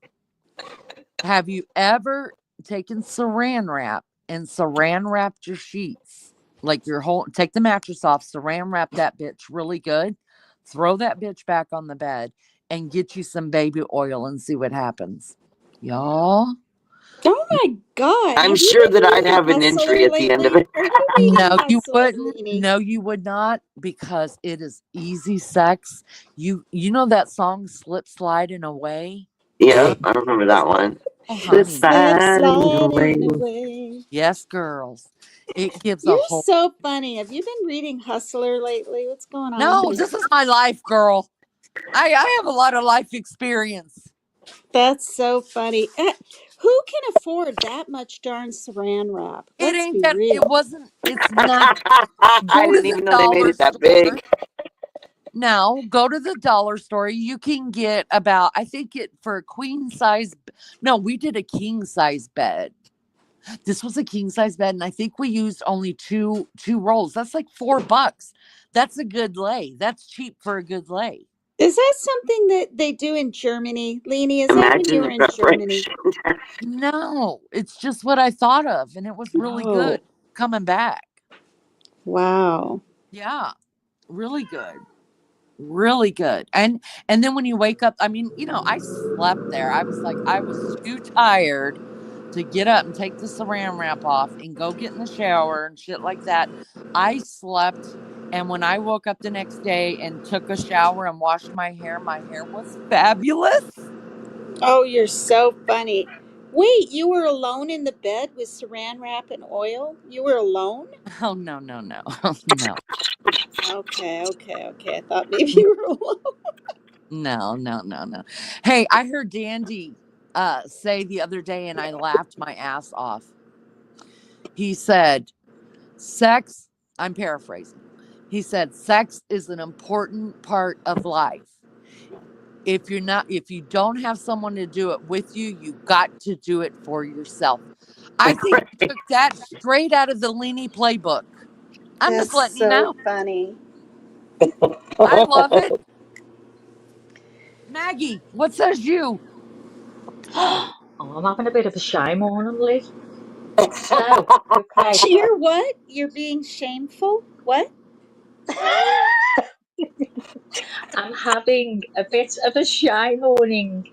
have you ever taken Saran wrap and Saran wrapped your sheets? Like your whole, take the mattress off, Saran wrap that bitch really good, throw that bitch back on the bed, and get you some baby oil and see what happens. Y'all, Oh my God. I'm Have you sure that been I'd reading have an entry Hustler at the end of lately? it. Are you reading no, you Hustler, wouldn't. Leanie? No, you would not, because it is easy sex. You know that song "Slip Sliding Away"? Yeah, I remember that one. Oh, Slip honey, Slip sliding away. sliding away. yes, girls. It gives a You're whole. so funny. Have you been reading Hustler lately? What's going on, No, honey? this is my life, girl. I have a lot of life experience. That's so funny. Who can afford that much darn saran wrap? It Let's ain't be that. It real. wasn't. It's not. I Go to didn't the even know they made dollar it that big. store. Now, go to the dollar store. You can get about, I think it for a queen size. No, we did a king size bed. This was a king size bed, and I think we used only two rolls. That's like $4. That's a good lay. That's cheap for a good lay. Is that something that they do in Germany? Leanie, is that when Imagine you the were in Germany? preparation. No, it's just what I thought of, and it was really Oh, good coming back. Wow. Yeah, really good. Really good. And then when you wake up, I mean, I slept there. I was like, I was too tired to get up and take the saran wrap off and go get in the shower and shit like that. I slept, and when I woke up the next day and took a shower and washed my hair was fabulous. Oh, you're so funny. Wait, you were alone in the bed with saran wrap and oil? You were alone? Oh, no, no, no. No. Okay. I thought maybe you were alone. No, no, no, no. Hey, I heard Dandy say the other day, and I laughed my ass off. He said, sex, I'm paraphrasing. He said, sex is an important part of life. If you don't have someone to do it with you, you got to do it for yourself. I think he took that straight out of the Leany playbook. I'm just That's letting you so know. funny. I love it. Maggie, what says you? Oh, I'm having a bit of a shy morning, Liz. So, okay. You're what? You're being shameful? What? I'm having a bit of a shy morning.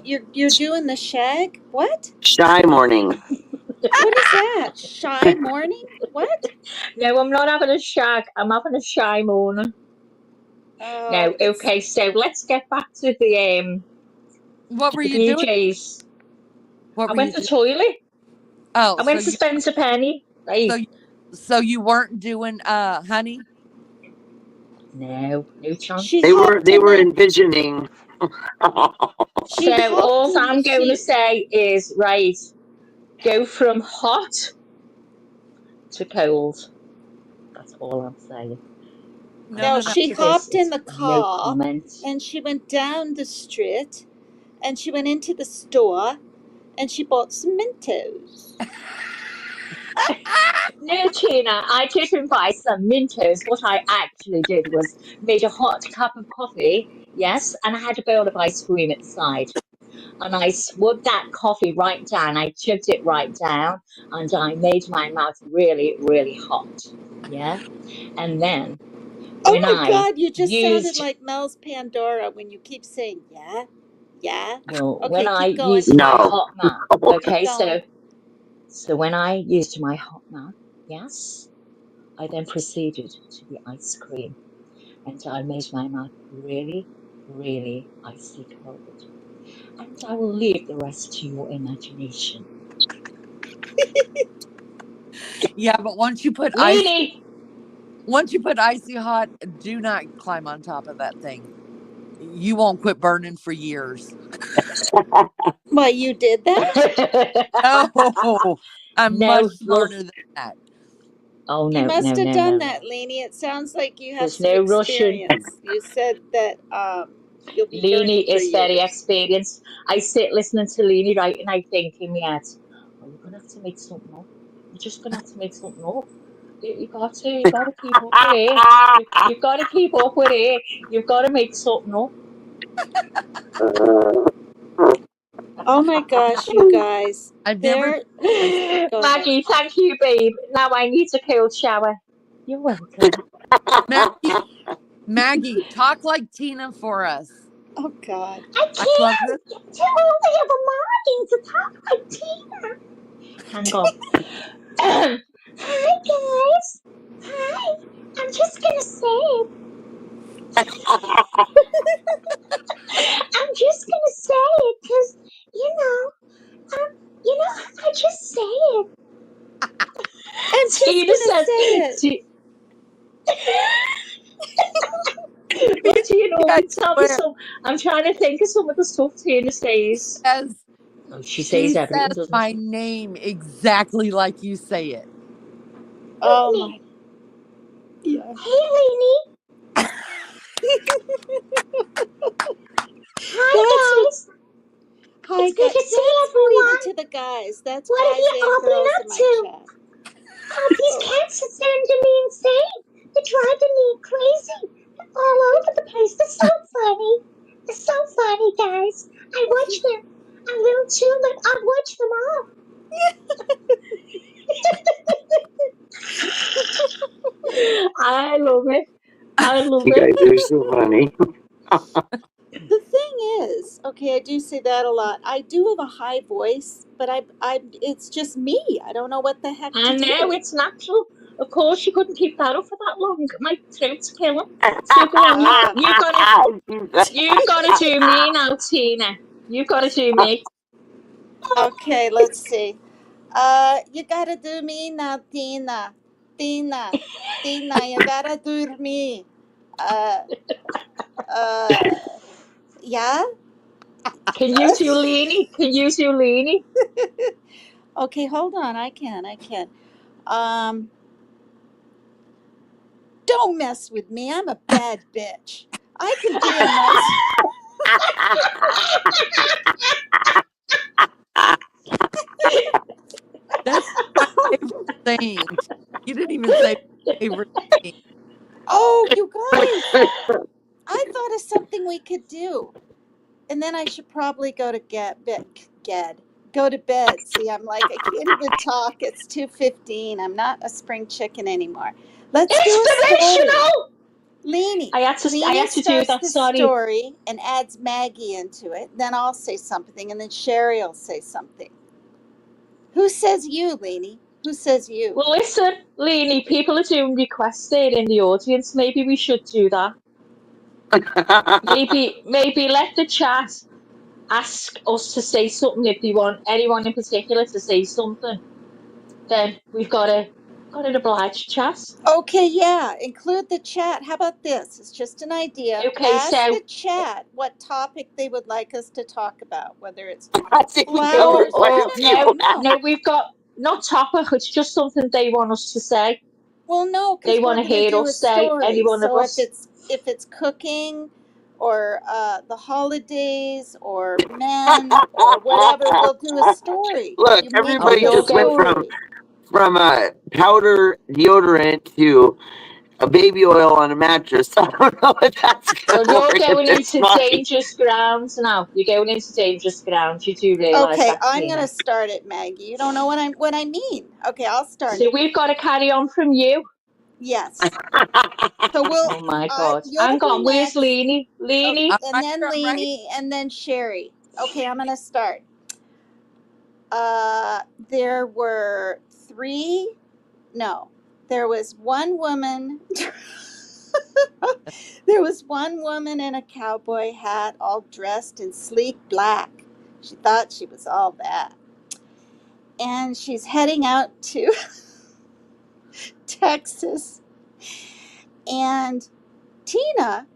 You're doing the shag? What? Shy morning. What is that? Shy morning? What? No, I'm not having a shag. I'm having a shy morning. Oh, Now, okay, so let's get back to What were the you doing? BJ's. What I were you went to the doing? toilet. Oh, I went to spend a penny. Right? so you weren't doing honey? No chance. she They hopped in were the. envisioning. She So hopped all in the. I'm going to say is, right, go from hot to cold. That's all I'm saying. No, she After this, hopped in it's the no car comment. and she went down the street and she went into the store and she bought some Mentos. No, Tina, I didn't buy some Mentos. What I actually did was made a hot cup of coffee, yes, and I had a bowl of ice cream at the side. And I swabbed that coffee right down. I chugged it right down, and I made my mouth really, really hot. Yeah. And then Oh when my I God, you just sounded used, like Mel's Pandora when you keep saying, yeah, yeah. well, when Okay, I keep going. used my No. hot mouth, Keep okay, going. so when I used my hot mouth, yes, I then proceeded to the ice cream, and I made my mouth really, really icy cold. And I will leave the rest to your imagination. Yeah, but once you put Leanie! icy hot, do not climb on top of that thing. You won't quit burning for years. Well, you did that? Oh, I'm No, much love. smarter than that. Oh, You no, must no, have no, done no, that, no. Lainey. It sounds like you have There's some no Russian. experience. You said that you'll be Leanie burning for is very years. experienced. I sit listening to Leanie, right, and I think in my head, oh, you're gonna have to make something up. You're just gonna have to make something up. You got to keep up with it. You've got to keep up with it. You've got to make something up. Oh my gosh, you guys. I've never There. icy. Go ahead. Maggie, thank you, babe. Now I need a cold shower. You're welcome. Maggie, talk like Tina for us. Oh God. I I love can't. this. It's too early of a morning to talk like Tina. Hang on. Hi, guys. Hi. I'm just gonna say. I'm just gonna say it because I just say it. I'm just Tina gonna says. say it. Well, do you know I what? Tell me swear. some. I'm trying to think of some of the stuff Tina says. Says, Oh, she she says everything, says doesn't my she? name exactly like you say it. Oh Lainey. my. Yeah. Hey, Lainey. Hi, That's guys. hi It's good guys. to see That's pointed everyone. to the guys. That's What have guys you and all been girls up in my to? chat. Oh, these Oh. cats are sending me insane. They're driving me crazy. They're all over the place. They're so funny. They're so funny, guys. I watch them. I'm little too, but I watch them all. I love it. I love You it. guys are so funny. The thing is, okay, I do say that a lot. I do have a high voice, but it's just me. I don't know what the heck to I know, do. it's natural. Of course, you couldn't keep that up for that long. My throat's killing. So go on, you've got to do me now, Tina. You've got to do me. Okay, let's see. You gotta do me now, Tina. Tina. Tina, you gotta do me. Uh, yeah? Can you do Leany? Can you do Leany? Okay, hold on. I can. Um, don't mess with me. I'm a bad bitch. I can do a nice. That's my favorite thing. You didn't even say favorite thing. Oh, you guys. I thought of something we could do. And then I should probably go to go to bed. See, I'm like, I can't even talk. It's 2:15. I'm not a spring chicken anymore. Let's do a story. Inspirational! Leanie. I had to do starts that, the sorry. story and adds Maggie into it. Then I'll say something, and then Sherry will say something. Who says you, Leanie? Who says you? Well, listen, Leany, people are doing requests there in the audience. Maybe we should do that. Maybe let the chat ask us to say something if they want anyone in particular to say something. Then we've got to oblige chat. Okay, yeah, include the chat. How about this? It's just an idea. Okay, Ask so the chat what topic they would like us to talk about, whether it's I think we know flowers. what No. we've got not topic. It's just something they want us to say. Well, no, They because we're want to going to hear do a us say any story. one of So us. if it's cooking or the holidays or men or whatever, we'll do a story. Look, You make everybody up a you'll just went go. story. from powder deodorant to a baby oil on a mattress. I don't know if that's Well, gonna you're work at going this into point. dangerous grounds now. You're going into dangerous grounds. You do realise Okay, that, I'm going Tina. to start it, Maggie. You don't know what I mean. Okay, I'll start So it. we've got to carry on from you. Yes. So Oh my God. you'll Hang go on. Where's next. Leany? Leany? I'm And right then here, I'm right here. Leanie, and then Sherry. Okay, I'm gonna start. There were three. No, there was one woman. There was one woman in a cowboy hat, all dressed in sleek black. She thought she was all that, and she's heading out to Texas. And Tina,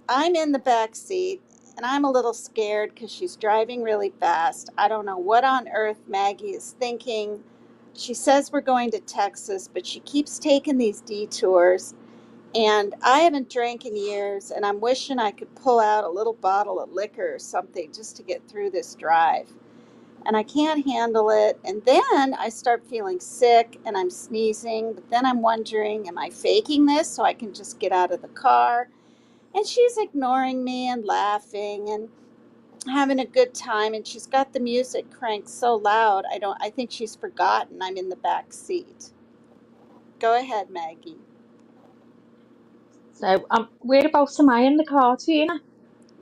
I'm in the back seat and I'm a little scared because she's driving really fast. I don't know what on earth Maggie is thinking. She says we're going to Texas, but she keeps taking these detours. And I haven't drank in years, and I'm wishing I could pull out a little bottle of liquor or something just to get through this drive. And I can't handle it. And then I start feeling sick and I'm sneezing. But then I'm wondering, am I faking this so I can just get out of the car? And she's ignoring me and laughing and having a good time, and she's got the music cranked so loud I think she's forgotten I'm in the back seat. Go ahead, Maggie. So whereabouts am I in the car, Tina?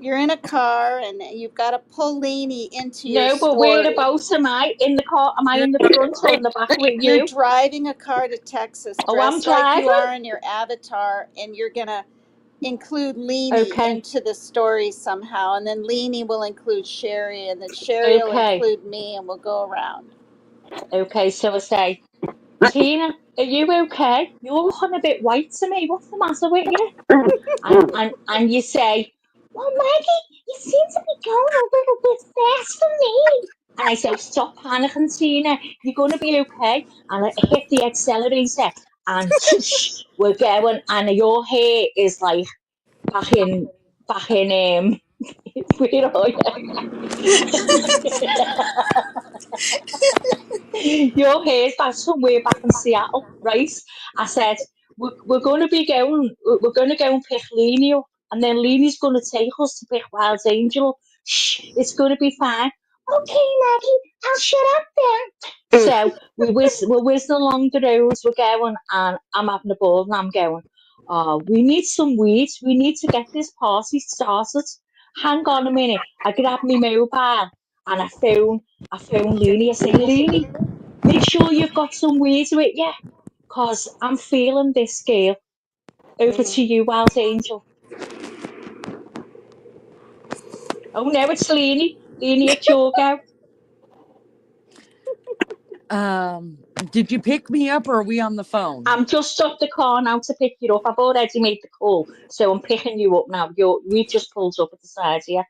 You're in a car and you've got to pull Leanie into your No, but story. whereabouts am I in the car? Am I You're in the front or in the back with You're you? driving a car to Texas Oh, I'm dressed like you driving? are in your avatar, and you're going to include Leanie Okay. into the story somehow, and then Leanie will include Sherry, and then Sherry will Okay. include me, and we'll go around. Okay, so I say, Tina, are you okay? You're looking a bit white to me. What's the matter with you? And you say, well, Maggie, you seem to be going a little bit fast for me. And I say, stop panicking, Tina. You're going to be okay. And I hit the accelerator and swoosh, we're going. And your hair is like back in, where are you? Your hair's back somewhere back in Seattle, right? I said, we're going to go and pick Leanie up, and then Leanie's going to take us to pick Wild Angel. Shh, it's going to be fine. Okay, Maggie, I'll shut up then. So we're whizzing along the road, we're going, and I'm having a ball, and I'm going, oh, we need some weeds. We need to get this party started. Hang on a minute. I grabbed my mobile, and I phone Leanie. I say, Leanie, make sure you've got some weeds with you, cause I'm feeling this girl. Over to you, Wild Angel. Oh no, it's Leanie. Leanie, it's your go. Did you pick me up or are we on the phone? I'm just off the car now to pick you up. I've already made the call, so I'm picking you up now. We've just pulled up at the side here.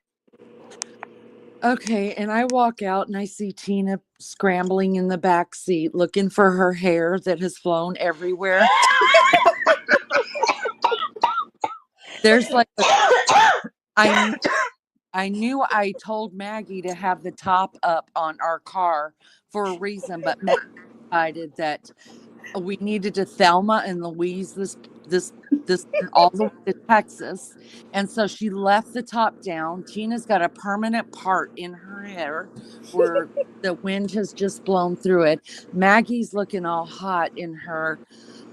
Okay, and I walk out and I see Tina scrambling in the back seat looking for her hair that has flown everywhere. There's like I knew I told Maggie to have the top up on our car for a reason, but Maggie decided that we needed to Thelma and Louise this all the way to Texas. And so she left the top down. Tina's got a permanent part in her hair where the wind has just blown through it. Maggie's looking all hot in her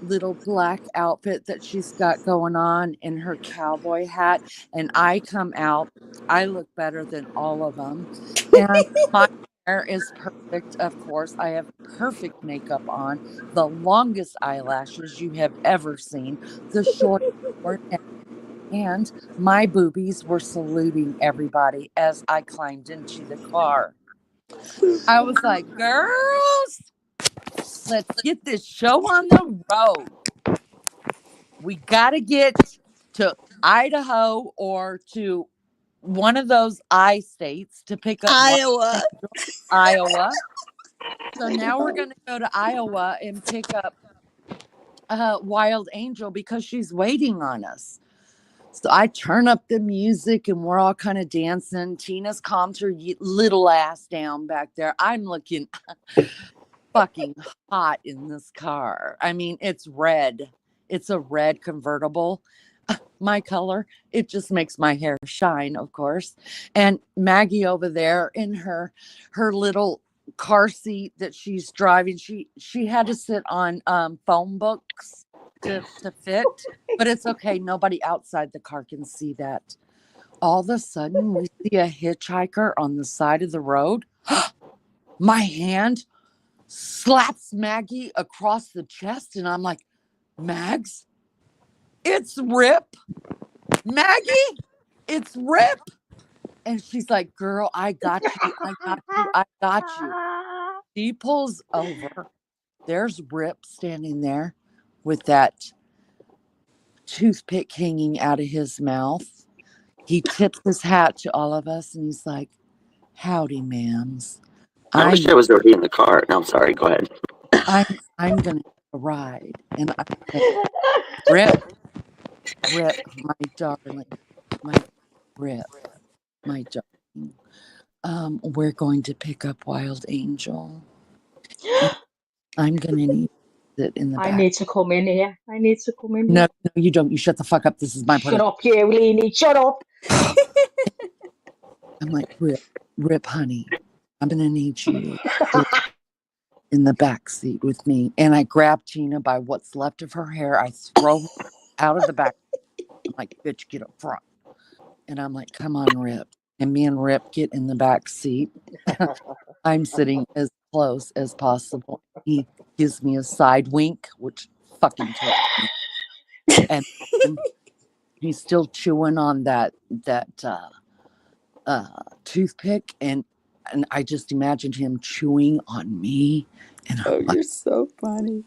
little black outfit that she's got going on in her cowboy hat. And I come out, I look better than all of them. And my hair is perfect. Of course, I have perfect makeup on, the longest eyelashes you have ever seen, the short neck, and my boobies were saluting everybody as I climbed into the car. I was like, girls, let's get this show on the road. We got to get to Idaho or to one of those I states to pick up Iowa. So now we're going to go to Iowa and pick up Wild Angel because she's waiting on us. So I turn up the music and we're all kind of dancing. Tina's calmed her little ass down back there. I'm looking fucking hot in this car. I mean, it's red. It's a red convertible. My color. It just makes my hair shine, of course. And Maggie over there in her little car seat that she's driving, she had to sit on phone books to fit, but it's okay. Nobody outside the car can see that. All of a sudden, we see a hitchhiker on the side of the road. My hand slaps Maggie across the chest, and I'm like, Mags, it's Rip. Maggie, it's Rip. And she's like, girl, I got you. I got you. I got you. She pulls over. There's Rip standing there with that toothpick hanging out of his mouth. He tips his hat to all of us and he's like, howdy, ma'ams. I wish I was already in the car. No, I'm sorry. Go ahead. I'm going to ride. And I said, Rip, my darling, my Rip, my darling. We're going to pick up Wild Angel. I'm going to need it in the back. I need to come in here. No, you don't. You shut the fuck up. This is my part. Shut up, you, Leanie. Shut up. I'm like, Rip, honey, I'm going to need you in the back seat with me. And I grab Tina by what's left of her hair. I throw her out of the back. I'm like, bitch, get up front. And I'm like, come on, Rip. And me and Rip get in the back seat. I'm sitting as close as possible. He gives me a side wink, which fucking kills me. And he's still chewing on that toothpick, and I just imagined him chewing on me. And oh, you're so funny.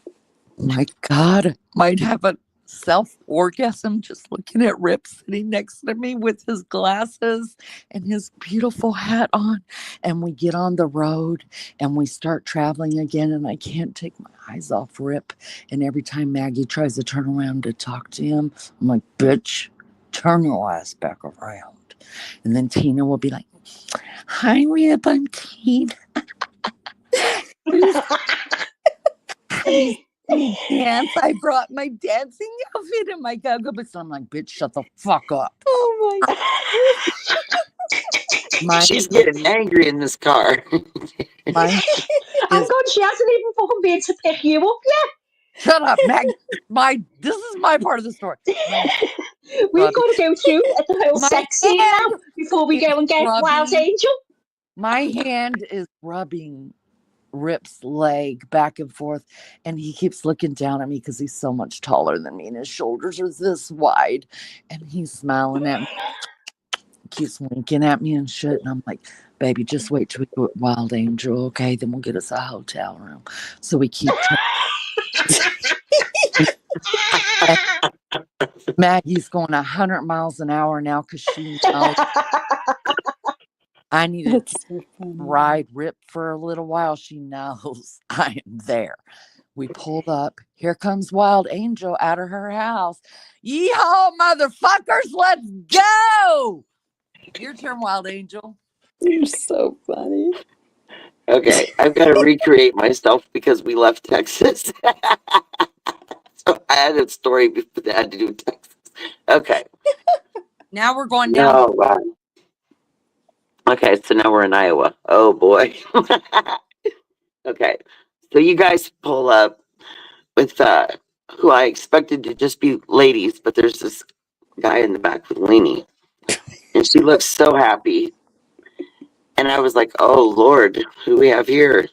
My God, I might have a self-orgasm just looking at Rip sitting next to me with his glasses and his beautiful hat on. And we get on the road and we start traveling again, and I can't take my eyes off Rip. And every time Maggie tries to turn around to talk to him, I'm like, bitch, turn your ass back around. And then Tina will be like, hi, Rip, I'm Tina. Dance. I brought my dancing outfit and my go-go boots. I'm like, bitch, shut the fuck up. Oh my God. My She's getting angry in this car. my I'm is God, she hasn't even fucking been to pick you up shut up, Maggie. This is my part of the story. My yet. We've rubbing. got to go through the whole My sex scene hand now before we is go and get Wild rubbing. Angel. My hand is rubbing Rip's leg back and forth, and he keeps looking down at me because he's so much taller than me, and his shoulders are this wide, and he's smiling at me, keeps winking at me and shit. And I'm like, baby, just wait till we go at Wild Angel, okay? Then we'll get us a hotel room. So we keep trying. Maggie's going 100 miles an hour now because she knows I need to That's so funny. ride Rip for a little while. She knows I am there. We pulled up. Here comes Wild Angel out of her house. Yeehaw, motherfuckers, let's go. Your turn, Wild Angel. You're so funny. Okay, I've got to recreate myself because we left Texas. So I had a story that had to do with Texas. Okay. Now we're going down. Oh, wow. Okay, so now we're in Iowa. Oh, boy. Okay, so you guys pull up with who I expected to just be ladies, but there's this guy in the back with Lainey, and she looks so happy. And I was like, oh, Lord, who do we have here?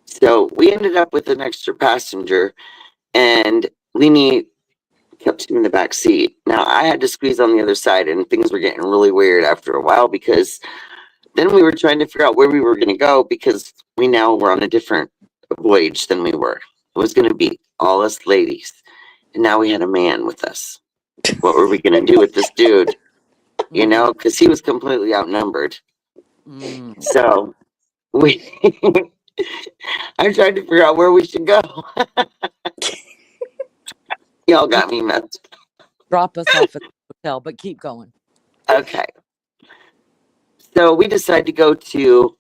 So we ended up with an extra passenger, and Lainey kept him in the back seat. Now I had to squeeze on the other side, and things were getting really weird after a while because then we were trying to figure out where we were going to go because we now were on a different voyage than we were. It was going to be all us ladies, and now we had a man with us. What were we going to do with this dude? You know, because he was completely outnumbered. Mm. So we, I tried to figure out where we should go. Y'all got me messed. Drop us off at the hotel, but keep going. Okay. So we decided to go to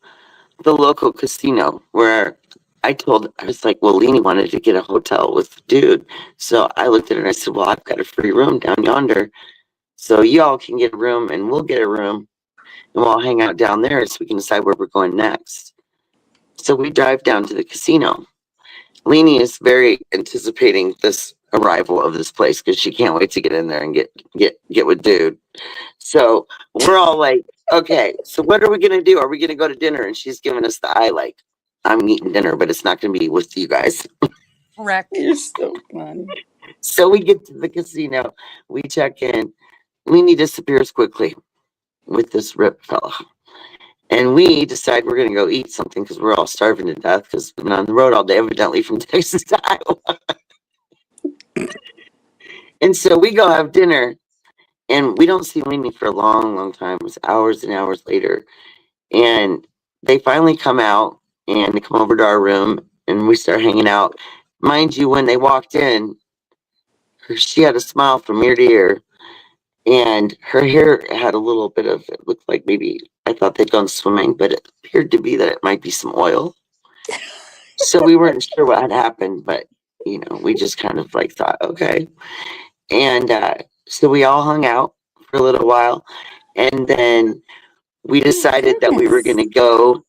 the local casino where I was like, well, Lainey wanted to get a hotel with the dude. So I looked at her and I said, well, I've got a free room down yonder. So y'all can get a room and we'll get a room and we'll all hang out down there so we can decide where we're going next. So we drive down to the casino. Lainey is very anticipating this arrival of this place because she can't wait to get in there and get with dude. So we're all like, okay, so what are we gonna do? Are we gonna go to dinner? And she's giving us the eye like, I'm eating dinner, but it's not gonna be with you guys. Correct. You're so funny. So we get to the casino, we check in. Lainey disappears quickly with this Rip fella. And we decide we're going to go eat something because we're all starving to death because we've been on the road all day, evidently from Texas to Iowa. And so we go have dinner, and we don't see Lainey for a long, long time. It was hours and hours later. And they finally come out, and they come over to our room, and we start hanging out. Mind you, when they walked in, she had a smile from ear to ear. And her hair had a little bit of, it looked like maybe, I thought they'd gone swimming, but it appeared to be that it might be some oil. So we weren't sure what had happened, but, you know, we just kind of like thought, okay. And so we all hung out for a little while. And then we decided that we were going to go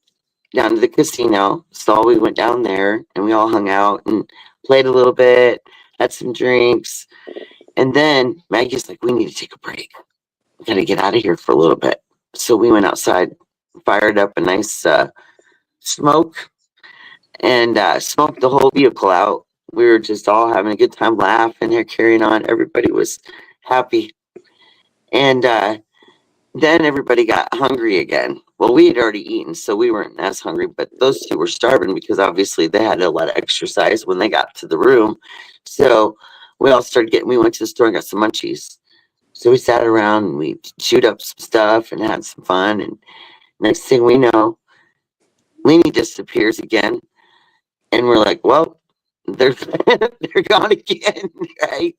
down to the casino. So we went down there and we all hung out and played a little bit, had some drinks. And then Maggie's like, we need to take a break. We got to get out of here for a little bit. So we went outside, fired up a nice smoke, and smoked the whole vehicle out. We were just all having a good time, laughing and carrying on. Everybody was happy. And then everybody got hungry again. Well, we had already eaten, so we weren't as hungry, but those two were starving because obviously they had a lot of exercise when they got to the room. So we all we went to the store and got some munchies. So we sat around and we chewed up some stuff and had some fun. And next thing we know, Lainey disappears again. And we're like, well, they're gone again, right?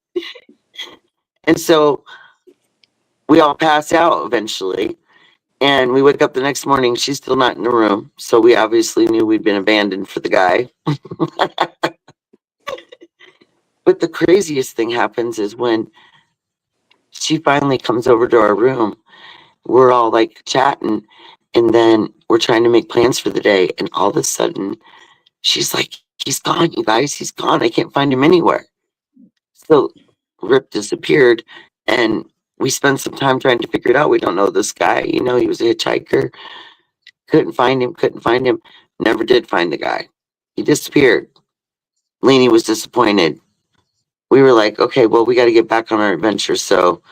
And so we all pass out eventually. And we wake up the next morning, she's still not in the room. So we obviously knew we'd been abandoned for the guy. But the craziest thing happens is when she finally comes over to our room we're all like chatting, and then we're trying to make plans for the day, and all of a sudden she's like, he's gone, you guys, he's gone. I can't find him anywhere. So Rip disappeared, and we spent some time trying to figure it out. We don't know this guy, he was a hitchhiker. Couldn't find him, never did find the guy. He disappeared. Lainey was disappointed. We were like, okay, well, we got to get back on our adventure. So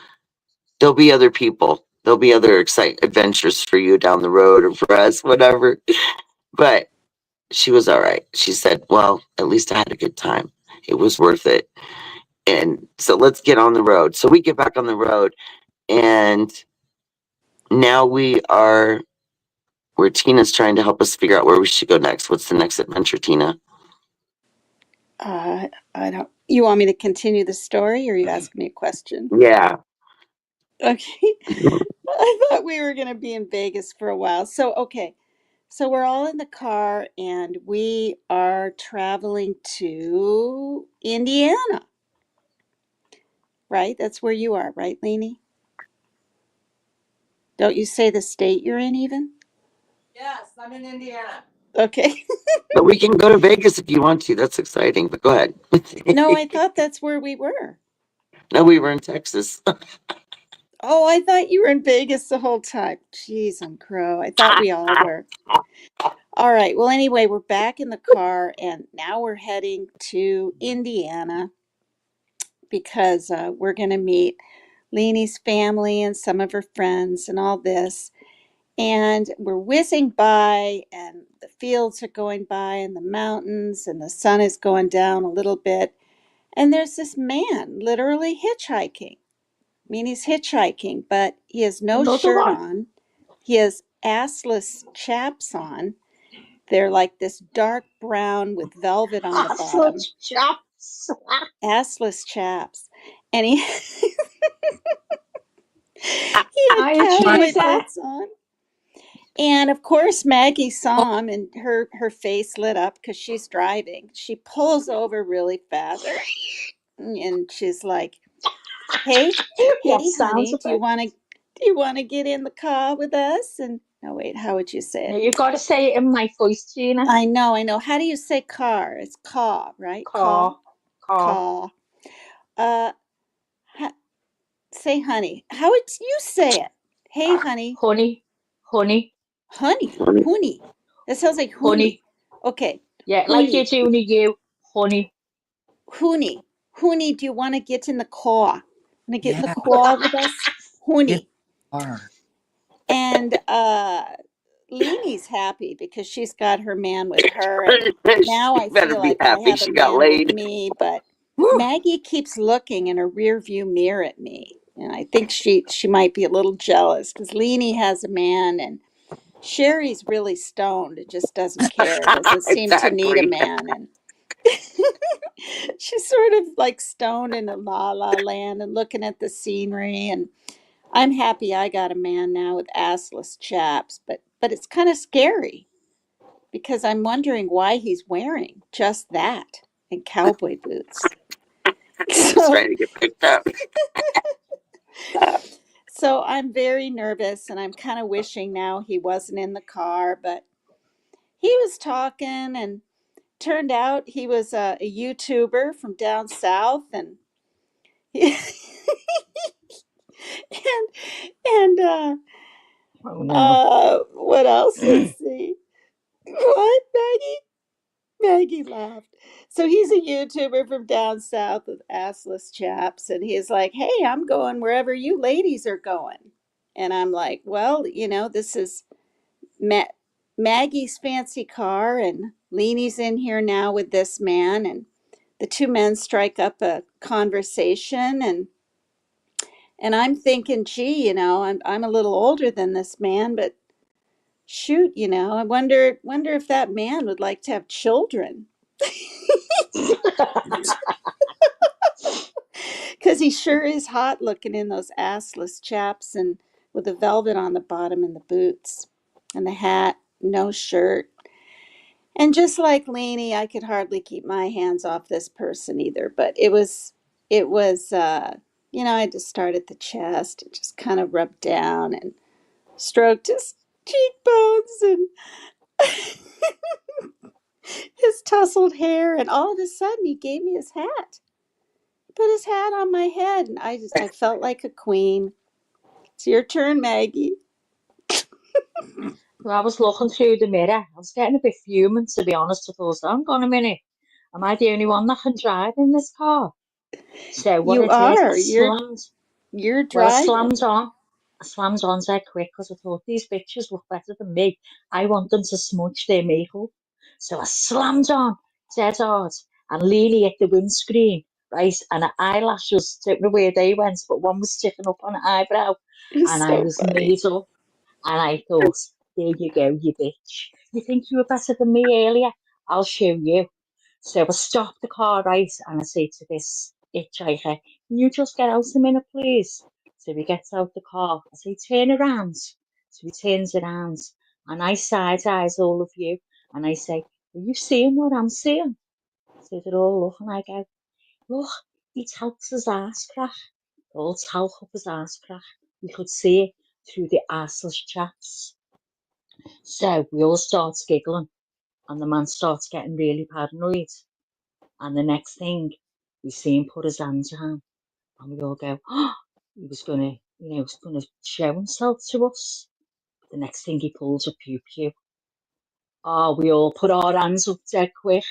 there'll be other people. There'll be other adventures for you down the road or for us, whatever. But she was all right. She said, well, at least I had a good time. It was worth it. And so let's get on the road. So we get back on the road, and now where Tina's trying to help us figure out where we should go next. What's the next adventure, Tina? I don't. You want me to continue the story, or are you asking me a question? Yeah. Okay. I thought we were going to be in Vegas for a while. So, okay. So we're all in the car and we are traveling to Indiana, right? That's where you are, right, Lainey? Don't you say the state you're in even? Yes, I'm in Indiana. Okay. But we can go to Vegas if you want to. That's exciting, but go ahead. No, I thought that's where we were. No, we were in Texas. Oh, I thought you were in Vegas the whole time. Jeez, I'm crow. I thought we all were. All right. Well, anyway, we're back in the car and now we're heading to Indiana because we're going to meet Leanie's family and some of her friends and all this. And we're whizzing by, and the fields are going by, and the mountains, and the sun is going down a little bit. And there's this man literally hitchhiking. I mean, he's hitchhiking, but he has no Another shirt one. on. He has assless chaps on. They're like this dark brown with velvet on the bottom. Such chaps. Assless chaps. And he, he had Are you cowboy Teresa? boots on. And of course, Maggie saw him and her face lit up because she's driving. She pulls over really fast and she's like, Hey, Yeah, hey, sounds honey, effects. do you want to get in the car with us? And no, wait, how would you say Now it? you got to say it in my voice, Gina. I know. How do you say car? It's car, right? Car, car, Car. Uh, say honey. How would you say it? Hey, honey. honey, honey, Honey. That sounds like honey. honey. Okay, Yeah, like you honey. do, you, honey. Honey, do you want to get in the car? Want to get in the Yeah, car with us? it's Honey. hard. And Leanie's happy because she's got her man with her. And now She I better feel be like I happy have a she got man with laid. me, but Whew. Maggie keeps looking in her rear view mirror at me. And I think she might be a little jealous because Leanie has a man and Sherry's really stoned. It just doesn't care. Doesn't seem to need a Exactly. man. And she's sort of like stoned in a la la land and looking at the scenery. And I'm happy I got a man now with assless chaps, but it's kind of scary because I'm wondering why he's wearing just that and cowboy boots. Just So trying to get picked up. so I'm very nervous and I'm kind of wishing now he wasn't in the car, but he was talking and turned out he was a YouTuber from down south and and and Oh no. what else? Let's see. What, Maggie? Maggie laughed. So he's a YouTuber from down south with assless chaps, and he's like, "Hey, I'm going wherever you ladies are going." And I'm like, "Well, this is Ma- Maggie's fancy car, and Leanie's in here now with this man, and the two men strike up a conversation, and I'm thinking, gee, I'm a little older than this man, but shoot, I wonder if that man would like to have children." Because he sure is hot looking in those assless chaps and with the velvet on the bottom and the boots and the hat, no shirt. And just like Lainey, I could hardly keep my hands off this person either. But it was, I had to start at the chest and just kind of rub down. And stroked his cheekbones and his tousled hair, and all of a sudden he gave me his hat. Put his hat on my head, and I felt like a queen. It's your turn, Maggie. Well, I was looking through the mirror. I was getting a bit fuming, to be honest. I thought, hang on a minute. Am I the only one that can drive in this car? So what You I did, I are. slammed. You're Well, driving. I slammed on dead quick because I thought these bitches look better than me. I want them to smudge their makeup. So I slammed on dead hard and Leanie hit the windscreen, right? And her eyelashes, don't know where they went, but one was sticking up on her eyebrow. It's And I so was funny. made up. And I thought, there you go, you bitch. You think you were better than me earlier? I'll show you. So I stopped the car, right? And I say to this hitchhiker, can you just get out a minute, please? So he gets out the car. I say, turn around. So he turns around. And I side eyes all of you. And I say, are you seeing what I'm seeing? So they're all looking. I go, look, he talks his ass crack. All talk up his ass crack. You could see it through the arseless chaps. So we all start giggling. And the man starts getting really paranoid. And the next thing, we see him put his hands down. And we all go, oh, he was going to, he was going to show himself to us. The next thing he pulls a pew pew. Oh, we all put our hands up dead quick.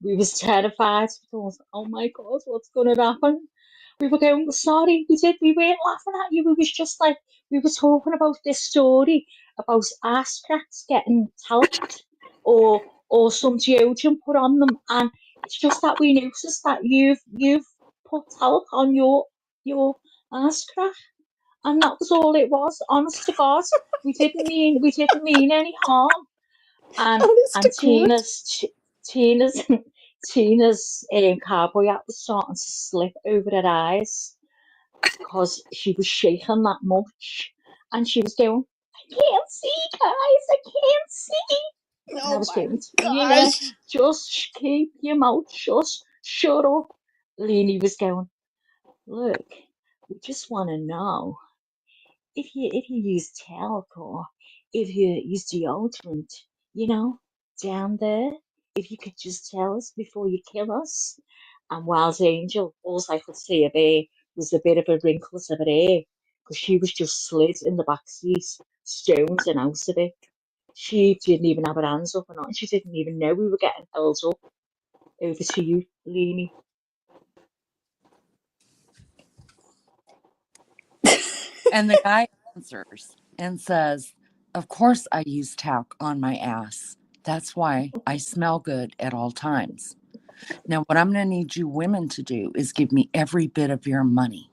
We was terrified. We thought, oh my God, what's going to happen? We were going, sorry, we weren't laughing at you. We was just like, we were talking about this story about ass cracks getting talked or some deodorant put on them. And it's just that we noticed that you've put talc on your ass crack. And that was all it was, honest to God. We didn't mean any harm. And Honest and to God. Tina's Tina's cowboy hat was starting to slip over her eyes because she was shaking that much, and she was going, "I can't see, guys, I can't see." And I Oh was my going, "Tina, gosh. just keep your mouth shut, shut up." Leanie was going, "Look, we just want to know." If you use talc or if you use deodorant, you know, down there, if you could just tell us before you kill us. And Wild Angel, all I could see of her was a bit of a wrinkles of her hair, because she was just slid in the back seat, stones and out of it. She didn't even have her hands up or nothing. She didn't even know we were getting held up. Over to you, Leanie. And the guy answers and says, of course I use talc on my ass. That's why I smell good at all times. Now, what I'm going to need you women to do is give me every bit of your money.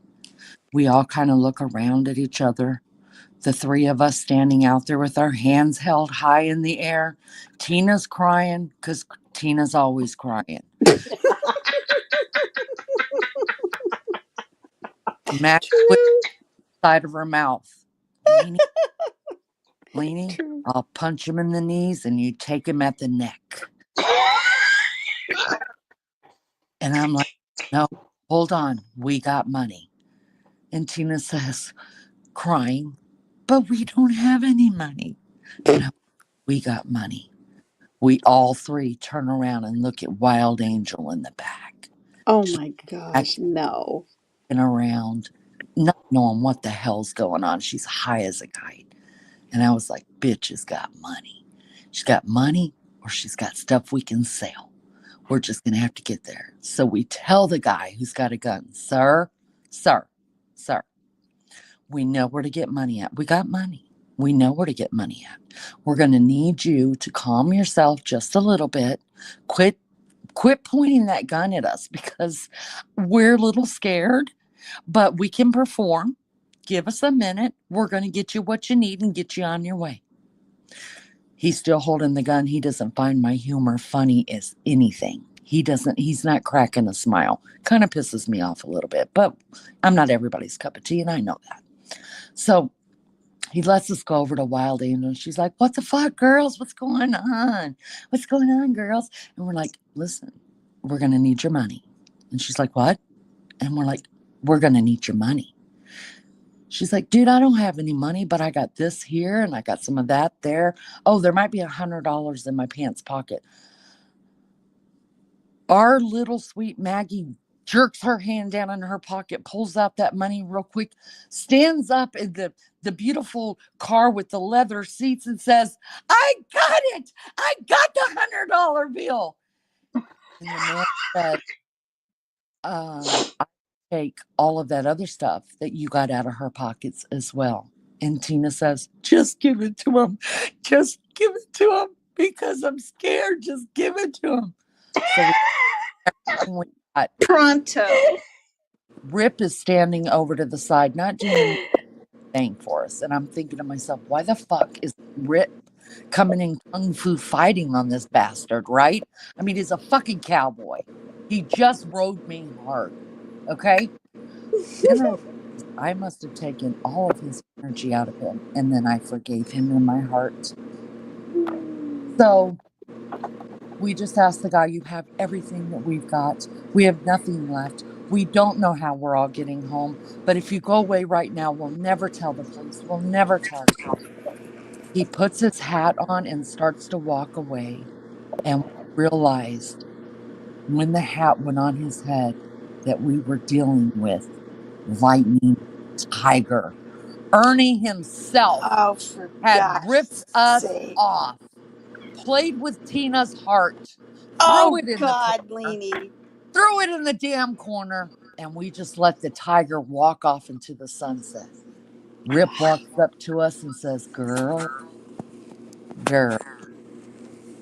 We all kind of look around at each other. The three of us standing out there with our hands held high in the air. Tina's crying because Tina's always crying. Matt with True. the side of her mouth. Leanie, Leanie, True. I'll punch him in the knees and you take him at the neck. And I'm like, no, hold on. We got money. And Tina says, crying, but we don't have any money. No, we got money. We all three turn around and look at Wild Angel in the back. Oh She's my acting gosh. No. around, not knowing what the hell's going on. She's high as a kite. And I was like, bitch has got money. She's got money or she's got stuff we can sell. We're just going to have to get there. So we tell the guy who's got a gun, sir, sir, we know where to get money at. We got money. We know where to get money at. We're going to need you to calm yourself just a little bit. Quit pointing that gun at us because we're a little scared, but we can perform. Give us a minute. We're going to get you what you need and get you on your way. He's still holding the gun. He doesn't find my humor funny as anything. He's not cracking a smile. Kind of pisses me off a little bit, but I'm not everybody's cup of tea, and I know that. So he lets us go over to Wild Angel, and she's like, what the fuck, girls? What's going on? What's going on, girls? And we're like, listen, we're going to need your money. And she's like, what? And we're like, we're going to need your money. She's like, dude, I don't have any money, but I got this here and I got some of that there. Oh, there might be $100 in my pants pocket. Our little sweet Maggie jerks her hand down in her pocket, pulls out that money real quick, stands up in the beautiful car with the leather seats and says, I got it. I got the $100 bill. And the man said, I take all of that other stuff that you got out of her pockets as well. And Tina says, just give it to him. Just give it to him because I'm scared. Just give it to him. So we got Pronto. Rip is standing over to the side, not doing anything for us. And I'm thinking to myself, why the fuck is Rip coming in kung fu fighting on this bastard, right? I mean, he's a fucking cowboy. He just rode me hard. Okay? Then I must have taken all of his energy out of him, and then I forgave him in my heart. So we just asked the guy, you have everything that we've got. We have nothing left. We don't know how we're all getting home, but if you go away right now, we'll never tell the police. We'll never tell you. He puts his hat on and starts to walk away, and we realized when the hat went on his head that we were dealing with Lightning Tiger. Ernie himself had ripped us off, played with Tina's heart, threw it in the corner, Leanie. threw it in the damn corner, and we just let the tiger walk off into the sunset. Rip walks up to us and says, girl,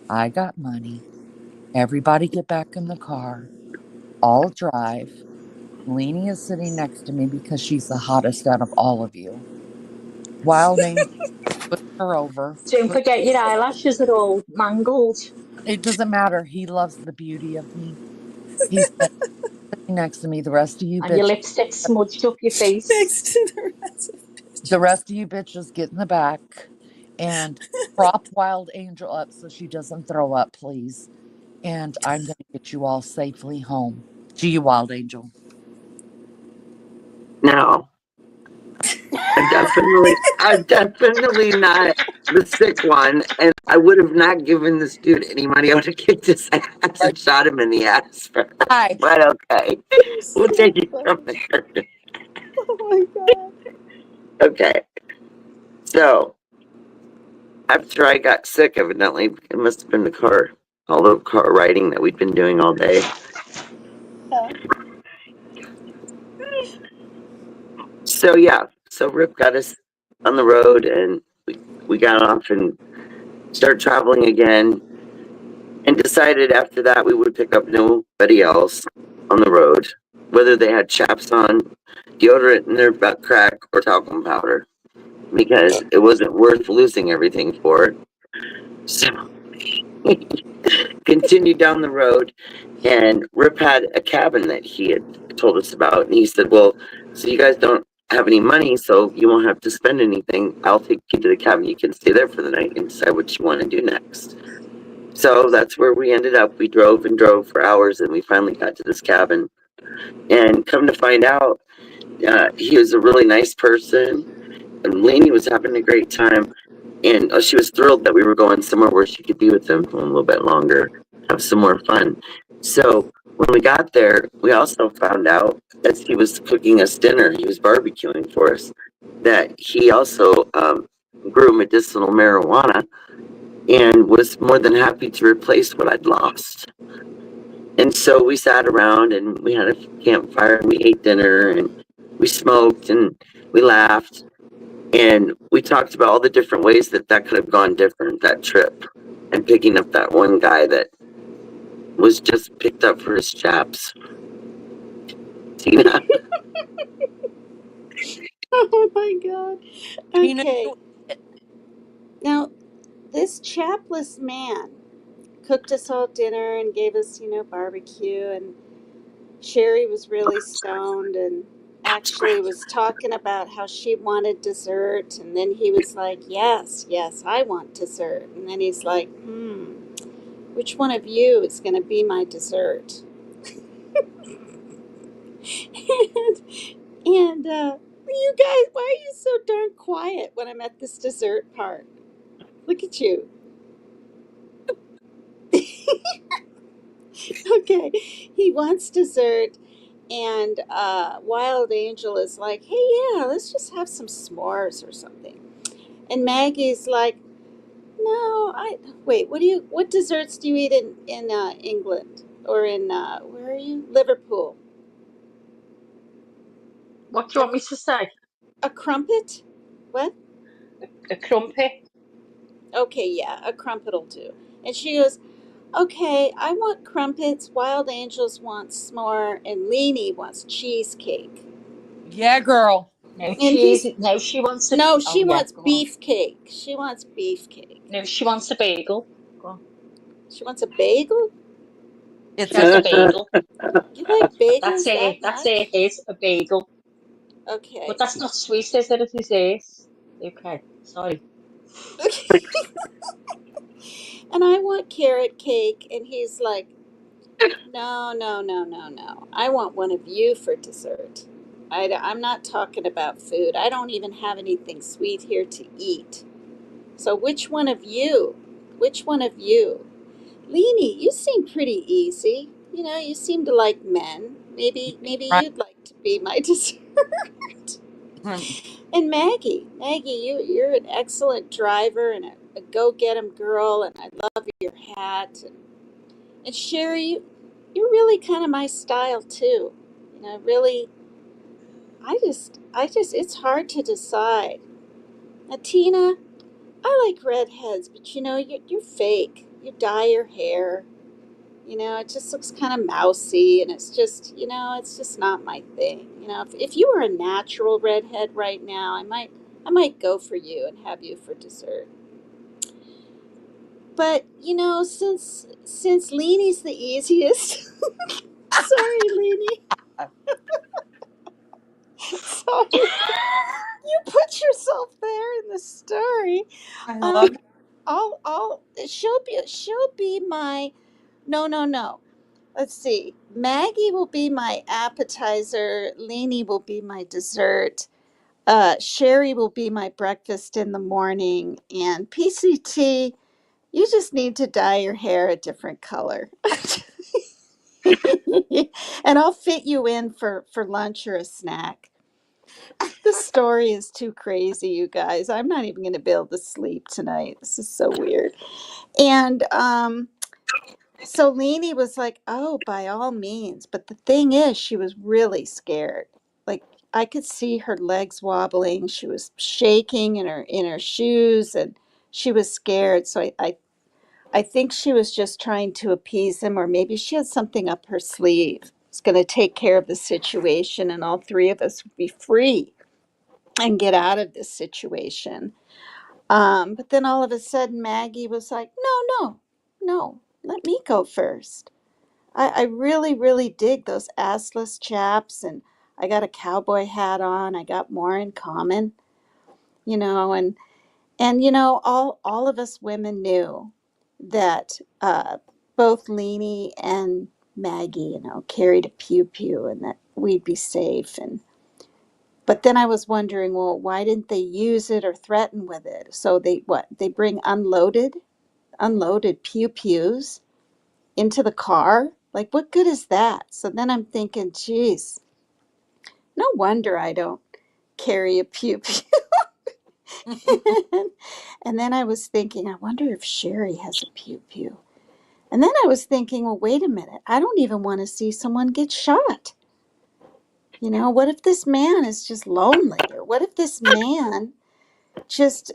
I got money. Everybody get back in the car. I'll drive. Leanie is sitting next to me because she's the hottest out of all of you. Wild Angel pushed her over. Don't forget your eyelashes are all mangled. It doesn't matter. He loves the beauty of me. He's sitting next to me. The rest of you And your bitches. lipstick smudged up your face. Next to the rest of it. The rest of you bitches get in the back and prop Wild Angel up so she doesn't throw up, please. And I'm going to get you all safely home. Gee, Wild Angel. No. I'm definitely not the sick one, and I would have not given this dude any money. I would have kicked his ass and shot him in the ass. Hi. But okay, we'll take it from there. Oh my God. Okay. So, after I got sick, evidently, it must have been the car, all the car riding that we'd been doing all day. Yeah. So, yeah. So, Rip got us on the road, and we got off and started traveling again, and decided after that we would pick up nobody else on the road, whether they had chaps on, deodorant in their butt crack, or talcum powder, because it wasn't worth losing everything for. So we continued down the road, and Rip had a cabin that he had told us about, and he said, well, so you guys don't have any money, so you won't have to spend anything. I'll take you to the cabin. You can stay there for the night and decide what you want to do next. So that's where we ended up. We drove and drove for hours, and we finally got to this cabin. And come to find out, he was a really nice person, and Lainey was having a great time. And she was thrilled that we were going somewhere where she could be with him for a little bit longer, have some more fun. So when we got there, we also found out as he was cooking us dinner, he was barbecuing for us, that he also grew medicinal marijuana and was more than happy to replace what I'd lost. And so we sat around and we had a campfire and we ate dinner and we smoked and we laughed. And we talked about all the different ways that could have gone different, that trip. And picking up that one guy that was just picked up for his chaps. Tina. Oh my God. Tina, Okay. Now, this chapless man cooked us all dinner and gave us, barbecue. And Sherry was really stoned and actually was talking about how she wanted dessert. And then he was like, yes, I want dessert. And then he's like, which one of you is going to be my dessert? and You guys, why are you so darn quiet when I'm at this dessert part? Look at you. Okay, he wants dessert, and Wild Angel is like, "Hey, yeah, let's just have some s'mores or something." And Maggie's like, "No, I wait. What desserts do you eat in England or in where are you? Liverpool? What do you A, want me to say? a crumpet? What? A crumpet? Okay, yeah, a crumpet'll do." And she goes, "Okay, I want crumpets. Wild Angels wants s'more, and Leanie wants cheesecake." Yeah, girl. No And cheese. he's No, she wants a. no, Oh she yeah, wants go on. beefcake. She wants beefcake. No, she wants a bagel. Go on. She wants a bagel. She It's a has a bagel. You like That's bagels it. that That's it. much? It's a bagel. But Okay. that's not sweet, is it? It is this. Okay, sorry. And I want carrot cake, and he's like, "No, no, no, no, no. I want one of you for dessert. I'm not talking about food. I don't even have anything sweet here to eat. So which one of you? Which one of you?" "Leanie, you seem pretty easy. You know, you seem to like men. Maybe right. you'd like to be my dessert." And Maggie, you're an excellent driver and a go get 'em girl, and I love your hat. And Sherry, you're really kind of my style too. You know, really, it's hard to decide. Now, Tina, I like redheads, but you know, you're fake. You dye your hair. You know, it just looks kind of mousy, and it's just, you know, it's just not my thing. You know, if you were a natural redhead right now, I might go for you and have you for dessert. But you know, since Leanie's the easiest, sorry, Leanie, sorry, you put yourself there in the story. I love Um, I'll she'll be my no, no, no. Let's see. Maggie will be my appetizer. Leanie will be my dessert. Sherry will be my breakfast in the morning. And PCT, you just need to dye your hair a different color. And I'll fit you in for lunch or a snack. This story is too crazy, you guys. I'm not even going to be able to sleep tonight. This is so weird. And so Leanie was like, "Oh, by all means." But the thing is, she was really scared. Like I could see her legs wobbling. She was shaking in her shoes, and she was scared. So I think she was just trying to appease him, or maybe she had something up her sleeve. It's going to take care of the situation, and all three of us would be free and get out of this situation. But then all of a sudden, Maggie was like, "No, no, no, let me go first. I really, really dig those assless chaps, and I got a cowboy hat on. I got more in common, you know, and you know, all of us women knew that both Leanie and Maggie, you know, carried a pew pew, and that we'd be safe. And but then I was wondering, well, why didn't they use it or threaten with it? So they what? They bring unloaded pew pews into the car? Like, what good is that? So then I'm thinking, geez, no wonder I don't carry a pew pew. And then I was thinking, I wonder if Sherry has a pew pew. And then I was thinking, well, wait a minute. I don't even want to see someone get shot. You know, what if this man is just lonely? Or what if this man just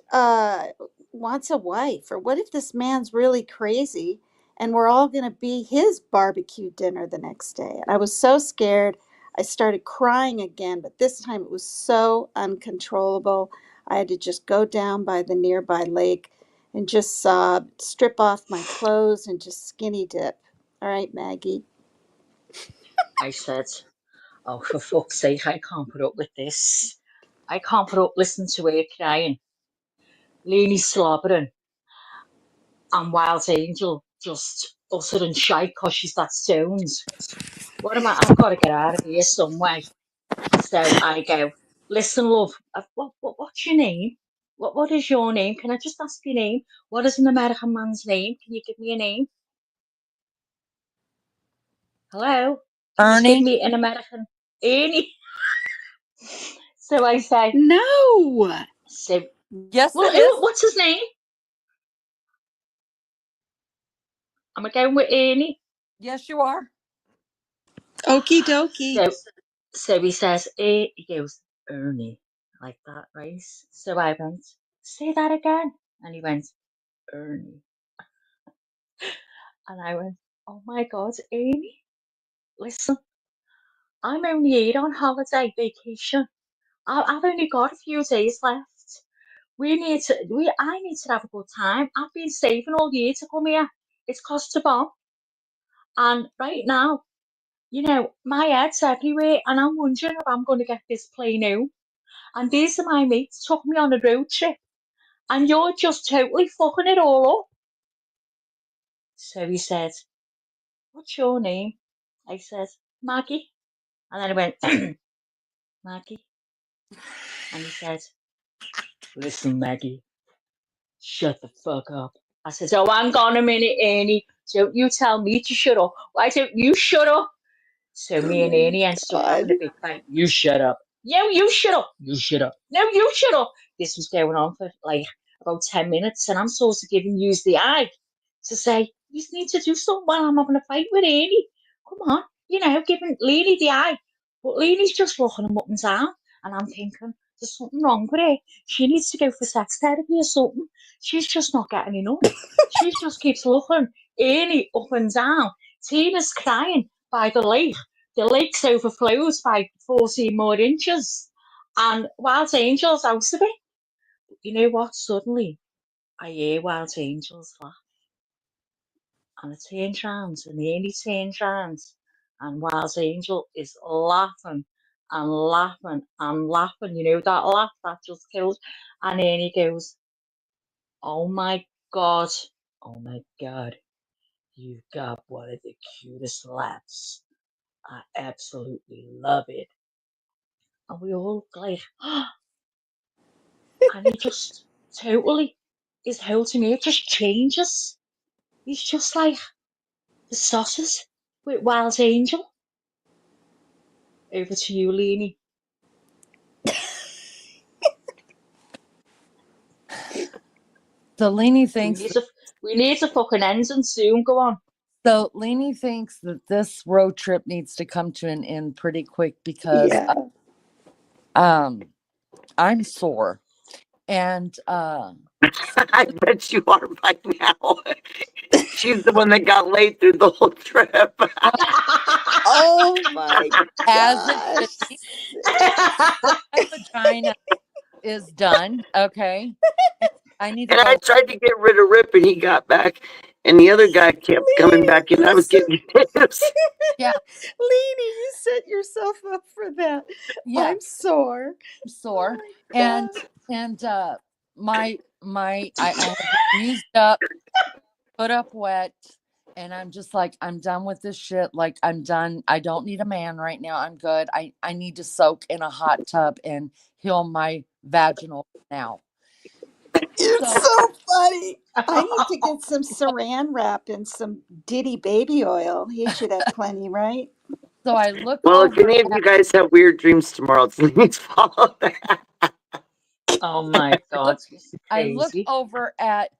wants a wife? Or what if this man's really crazy and we're all going to be his barbecue dinner the next day? And I was so scared. I started crying again, but this time it was so uncontrollable. I had to just go down by the nearby lake and just sob, strip off my clothes, and just skinny dip. All right, Maggie. I said, oh, for fuck's sake, I can't put up with this. I can't put up listening to her crying, Leanie slobbering, and Wild Angel just uttering shite 'cause she's that stoned. What am I? I've got to get out of here some way. So I go. Listen, love, what's your name? What is your name? Can I just ask your name? What is an American man's name? Can you give me a name? Hello? Can you give Ernie? me an American Ernie? So I say, No. so, Yes, well, it is. what's his name? Am I going with Ernie? Yes, you are. Okie dokie. So, so he says, he goes, Ernie, like that, right? So I went, say that again. And he went, Ernie. And I went, oh my God, Ernie, listen, I'm only here on holiday vacation. I've only got a few days left. I need to have a good time. I've been saving all year to come here. It's cost a bomb. And right now, my head's everywhere and I'm wondering if I'm going to get this plane home. And these are my mates took me on a road trip and you're just totally fucking it all up. So he said, what's your name? I said, Maggie. And then I went, Maggie. And he said, listen, Maggie, shut the fuck up. I said, oh, hang on a minute, Ernie. Don't you tell me to shut up. Why don't you shut up? So Oh me and my Ernie ended up God. having a big fight. You shut up. No, you shut up. You shut up. No, you shut up. This was going on for like about 10 minutes, and I'm sort of giving you the eye to say, you need to do something while I'm having a fight with Ernie. Come on. Giving Leanie the eye. But Leanie's just looking him up and down, and I'm thinking, there's something wrong with her. She needs to go for sex therapy or something. She's just not getting enough. She just keeps looking Ernie up and down. Tina's crying by the lake. The lake's overflowed by 14 more inches. And Wild Angel's out of it. You know what? Suddenly, I hear Wild Angel's laugh. And I turned round, and Ernie turned round, and Wild Angel is laughing and laughing and laughing. You know that laugh that just kills. And Ernie goes, oh my God, oh my God, you've got one of the cutest laughs. I absolutely love it. And we all like, and he just totally, his whole demeanor just changes. He's just like the sauces with Wild Angel. Over to you, Leanie. So Leanie We thinks need a we need a fucking engine soon. Go on. that this road trip needs to come to an end pretty quick because Yeah. I'm sore. And I bet you are by now. She's the one that got laid through the whole trip. well, Oh my as it gosh. should be, my vagina is done. Okay. And I need to And I go. tried to get rid of Rip, and he got back, and the other guy kept coming Leanie, back in. I was getting tips. Yeah. Leanie, you set yourself up for that. Yeah. I'm sore. I'm Oh sore. my And God. I have been used up, put up wet, and I'm just like, I'm done with this shit. Like I'm done. I don't need a man right now. I'm good. I need to soak in a hot tub and heal my vaginal now. You're So so funny. I need to get some saran wrap and some Diddy baby oil. He should have plenty, right? so I look Well, if over any of at you guys have weird dreams tomorrow, please follow that. Oh my God, look it's I look crazy. over at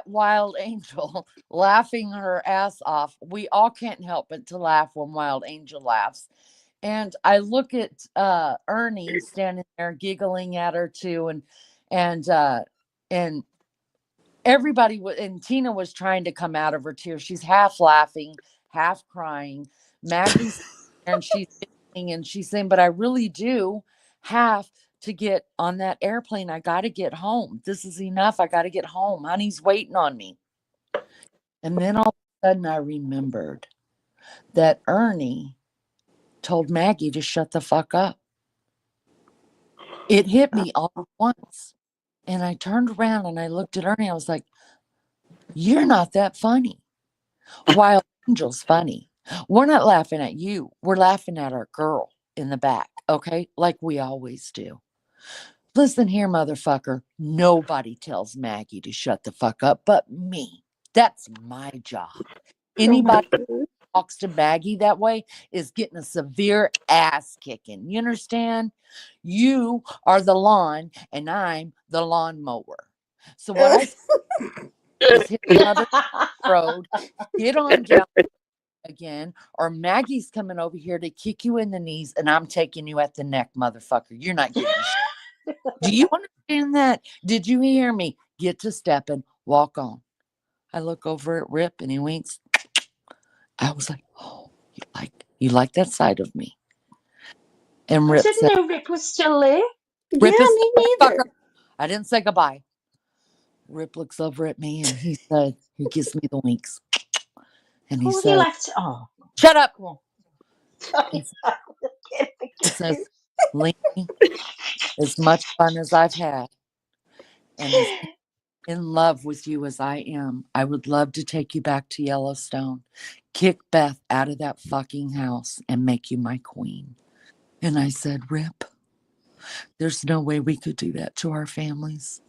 Wild Angel laughing her ass off. We all can't help but to laugh when Wild Angel laughs. And I look at Ernie standing there giggling at her too, and and everybody and Tina was trying to come out of her tears. She's half laughing, half crying. Maggie's there and she's giggling and she's saying, "But I really do have to get on that airplane. I got to get home. This is enough. I got to get home. Honey's waiting on me." And then all of a sudden, I remembered that Ernie told Maggie to shut the fuck up. It hit me all at once. And I turned around and I looked at Ernie. I was like, "You're not that funny. Wild Angel's funny. We're not laughing at you. We're laughing at our girl." in the back, okay? Like we always do. Listen here, motherfucker. Nobody tells Maggie to shut the fuck up but me. That's my job. Oh my Anybody God. talks to Maggie that way is getting a severe ass kicking. You understand? You are the lawn and I'm the lawnmower. So what I say is hit the mother road, get on down again, or Maggie's coming over here to kick you in the knees and I'm taking you at the neck, motherfucker. You're not getting shit. Do you understand that? Did you hear me? Get to stepping, walk on. I look over at Rip and he winks. I was like, oh, you like that side of me. And I Rip didn't said, know Rick was still there. Rip Yeah, is me motherfucker. neither. I didn't say goodbye. Rip looks over at me and he said, he gives me the winks. And he Oh, he said, left. Oh, shut up. come on. He, Sorry. he says, Leanie, as much fun as I've had and as in love with you as I am, I would love to take you back to Yellowstone, kick Beth out of that fucking house, and make you my queen. And I said, Rip, there's no way we could do that to our families.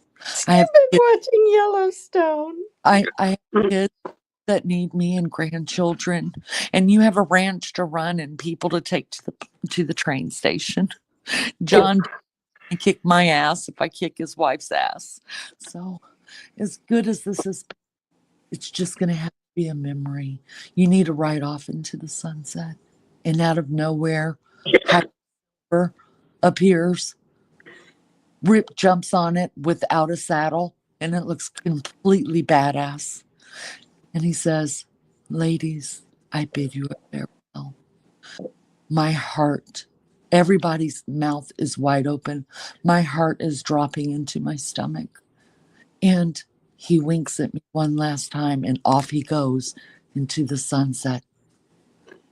I have You've been kids, watching Yellowstone. I have kids that need me and grandchildren, and you have a ranch to run and people to take to the train station. John can kick my ass if I kick his wife's ass. So, as good as this is, it's just going to have to be a memory. You need to ride off into the sunset, and out of nowhere, Hyper appears. Rip jumps on it without a saddle, and it looks completely badass. And he says, ladies, I bid you a farewell. My heart, everybody's mouth is wide open. My heart is dropping into my stomach. And he winks at me one last time, and off he goes into the sunset.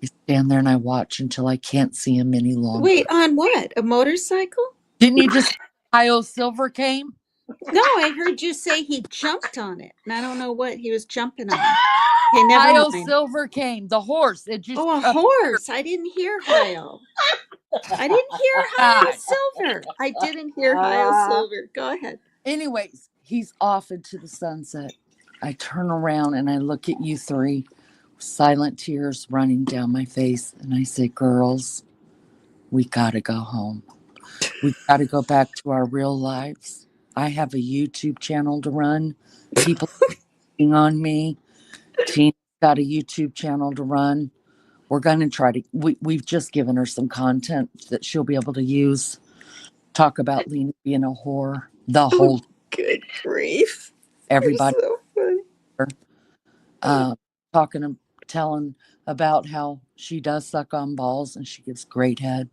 I stand there and I watch until I can't see him any longer. Wait, on what? A motorcycle? Didn't you just Ohio Silver came? No, I heard you say he jumped on it, and I don't know what he was jumping on. Okay, never Ohio mind. Silver came, the horse. It just Oh, a horse. I didn't hear Hio. I didn't hear Hio God. Silver. I didn't hear Hio Silver. Go ahead. Anyways, he's off into the sunset. I turn around and I look at you three, silent tears running down my face, and I say, girls, we gotta go home. We gotta go back to our real lives. I have a YouTube channel to run. People are on me. Tina's got a YouTube channel to run. We're gonna try to we've just given her some content that she'll be able to use. Talk about Lena being a whore. The whole Good grief. everybody You're so funny. telling about how she does suck on balls and she gives great head.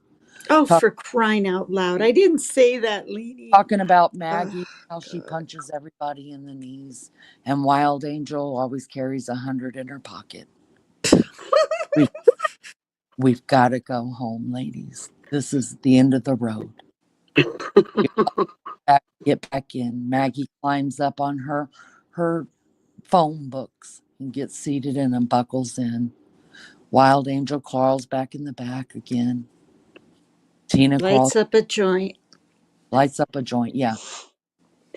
Oh, for crying out loud. I didn't say that, Leanie. Talking about Maggie, how she punches everybody in the knees, and Wild Angel always carries 100 in her pocket. We've got to go home, ladies. This is the end of the road. Get back in. Maggie climbs up on her phone books and gets seated in and buckles in. Wild Angel crawls back in the back again. Tina lights up a joint. Lights up a joint, yeah.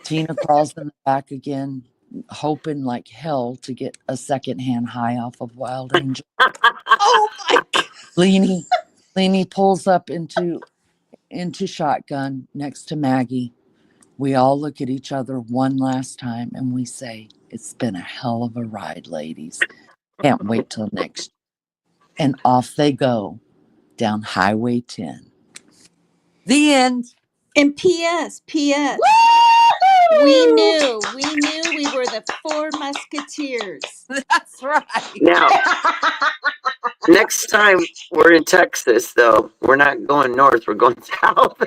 Tina crawls in the back again, hoping like hell to get a secondhand high off of Wild Angel. Oh my God. Leanie pulls up into shotgun next to Maggie. We all look at each other one last time and we say, it's been a hell of a ride, ladies. Can't wait till next year. And off they go down Highway 10. The end. And P.S. we knew we were the Four Musketeers. That's right. Now, next time we're in Texas, though, we're not going north. We're going south.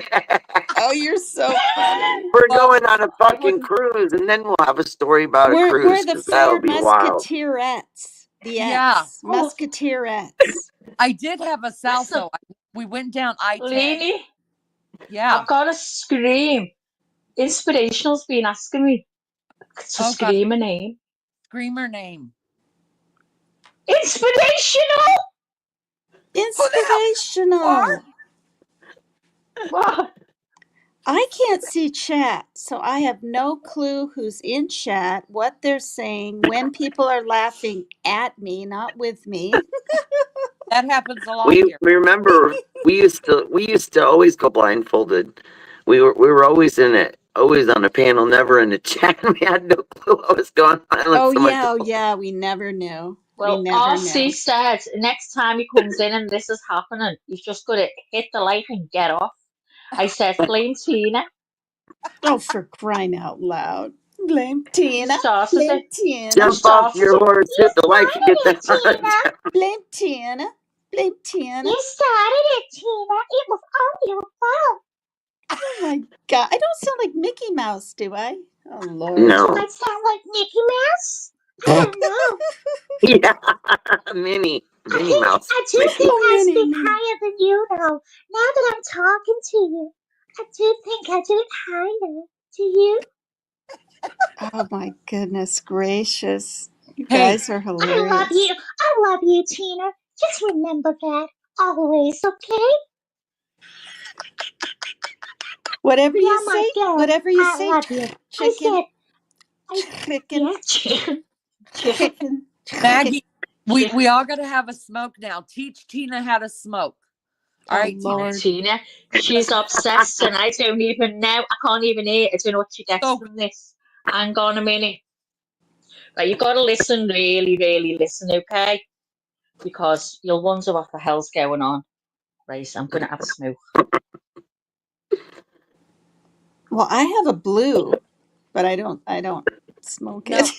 Oh, you're so funny. We're going on a fucking cruise, and then we'll have a story about a cruise. We're the 'cause that'll Four be wild. Musketeerettes. The Yeah. X. Musketeerettes. I did have a salso. We went down I-10. Leanie, Yeah. I've got to scream. Inspirational's been asking me to Oh, God. scream a name. Scream her name. Inspirational! Inspirational. What? I can't see chat, so I have no clue who's in chat, what they're saying, when people are laughing at me, not with me. That happens a lot We here. remember we used to always go blindfolded. We were always in it, always on a panel, never in a chat. We had no clue what was going on. Oh Someone yeah, oh told. yeah, we never knew. We Well, never RC knew. said next time he comes in and this is happening, he's just got to hit the light and get off. I said, blame Tina. Oh, for crying out loud. Blame He Tina. started Blame it. Tina. He Jump off started your it. horse, You hit the light, and get started it, Tina. that. Blame Tina. Blame Tina. You started it, Tina. It was all your fault. Oh my God. I don't sound like Mickey Mouse, do I? Oh Lord. Do No. I sound like Mickey Mouse? I don't know. Yeah. Minnie Mouse. I do think Oh, I Minnie, speak Minnie. higher than you, though. Now that I'm talking to you, I do think I do it higher. Do you? Oh my goodness gracious. You Hey, guys are I love you. hilarious. I love you, Tina. Just remember that always, okay? Whatever you You're my say, girl. whatever you I say, love you. I chicken, said, I chicken, yeah, chicken, chicken, chicken, chicken. Maggie, chicken. we all got to have a smoke now. Teach Tina how to smoke. All Oh right, Tina. Lord. Tina, she's obsessed, and I don't even know. I can't even hear. I don't know what she gets So from this. Hang on a minute. Right, you've got to listen, really, really listen, okay? Because you'll wonder what the hell's going on. Right, I'm gonna have a smoke. Well, I have a blue, but I don't smoke no, it.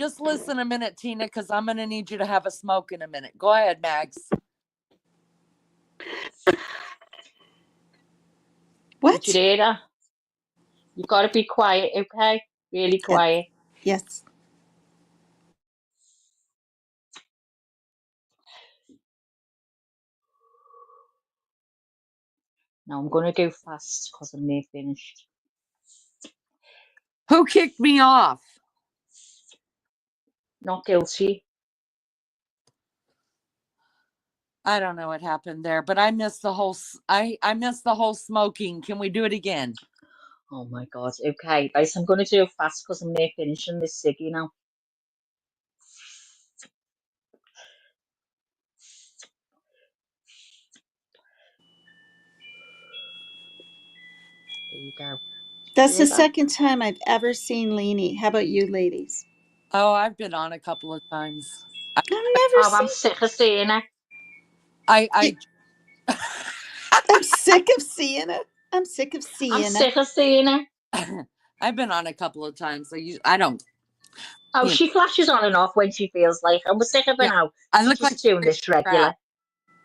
just listen a minute, Tina, because I'm gonna need you to have a smoke in a minute. Go ahead, Mags. Did you What? hear that? You've got to be quiet, okay? Really Yeah. quiet. Yes. Now I'm gonna go fast because I'm near finished. Who kicked me off? Not guilty. I don't know what happened there, but I missed the whole. I missed the whole smoking. Can we do it again? Oh my god. Okay, right. I'm gonna do it fast because I'm near finishing this ciggy now. There you go. Did you That's the hear that? second time I've ever seen Leanie. How about you ladies? Oh, I've been on a couple of times. I've never Oh, I'm seen sick of seeing it. I I'm sick of seeing it. I'm sick of I'm seeing it. sick of seeing it. I've been on a couple of times. I don't. Oh, You know, she flashes on and off when she feels like. And we're sick of her yeah, now. I She's look like just doing straight this up trash. regular.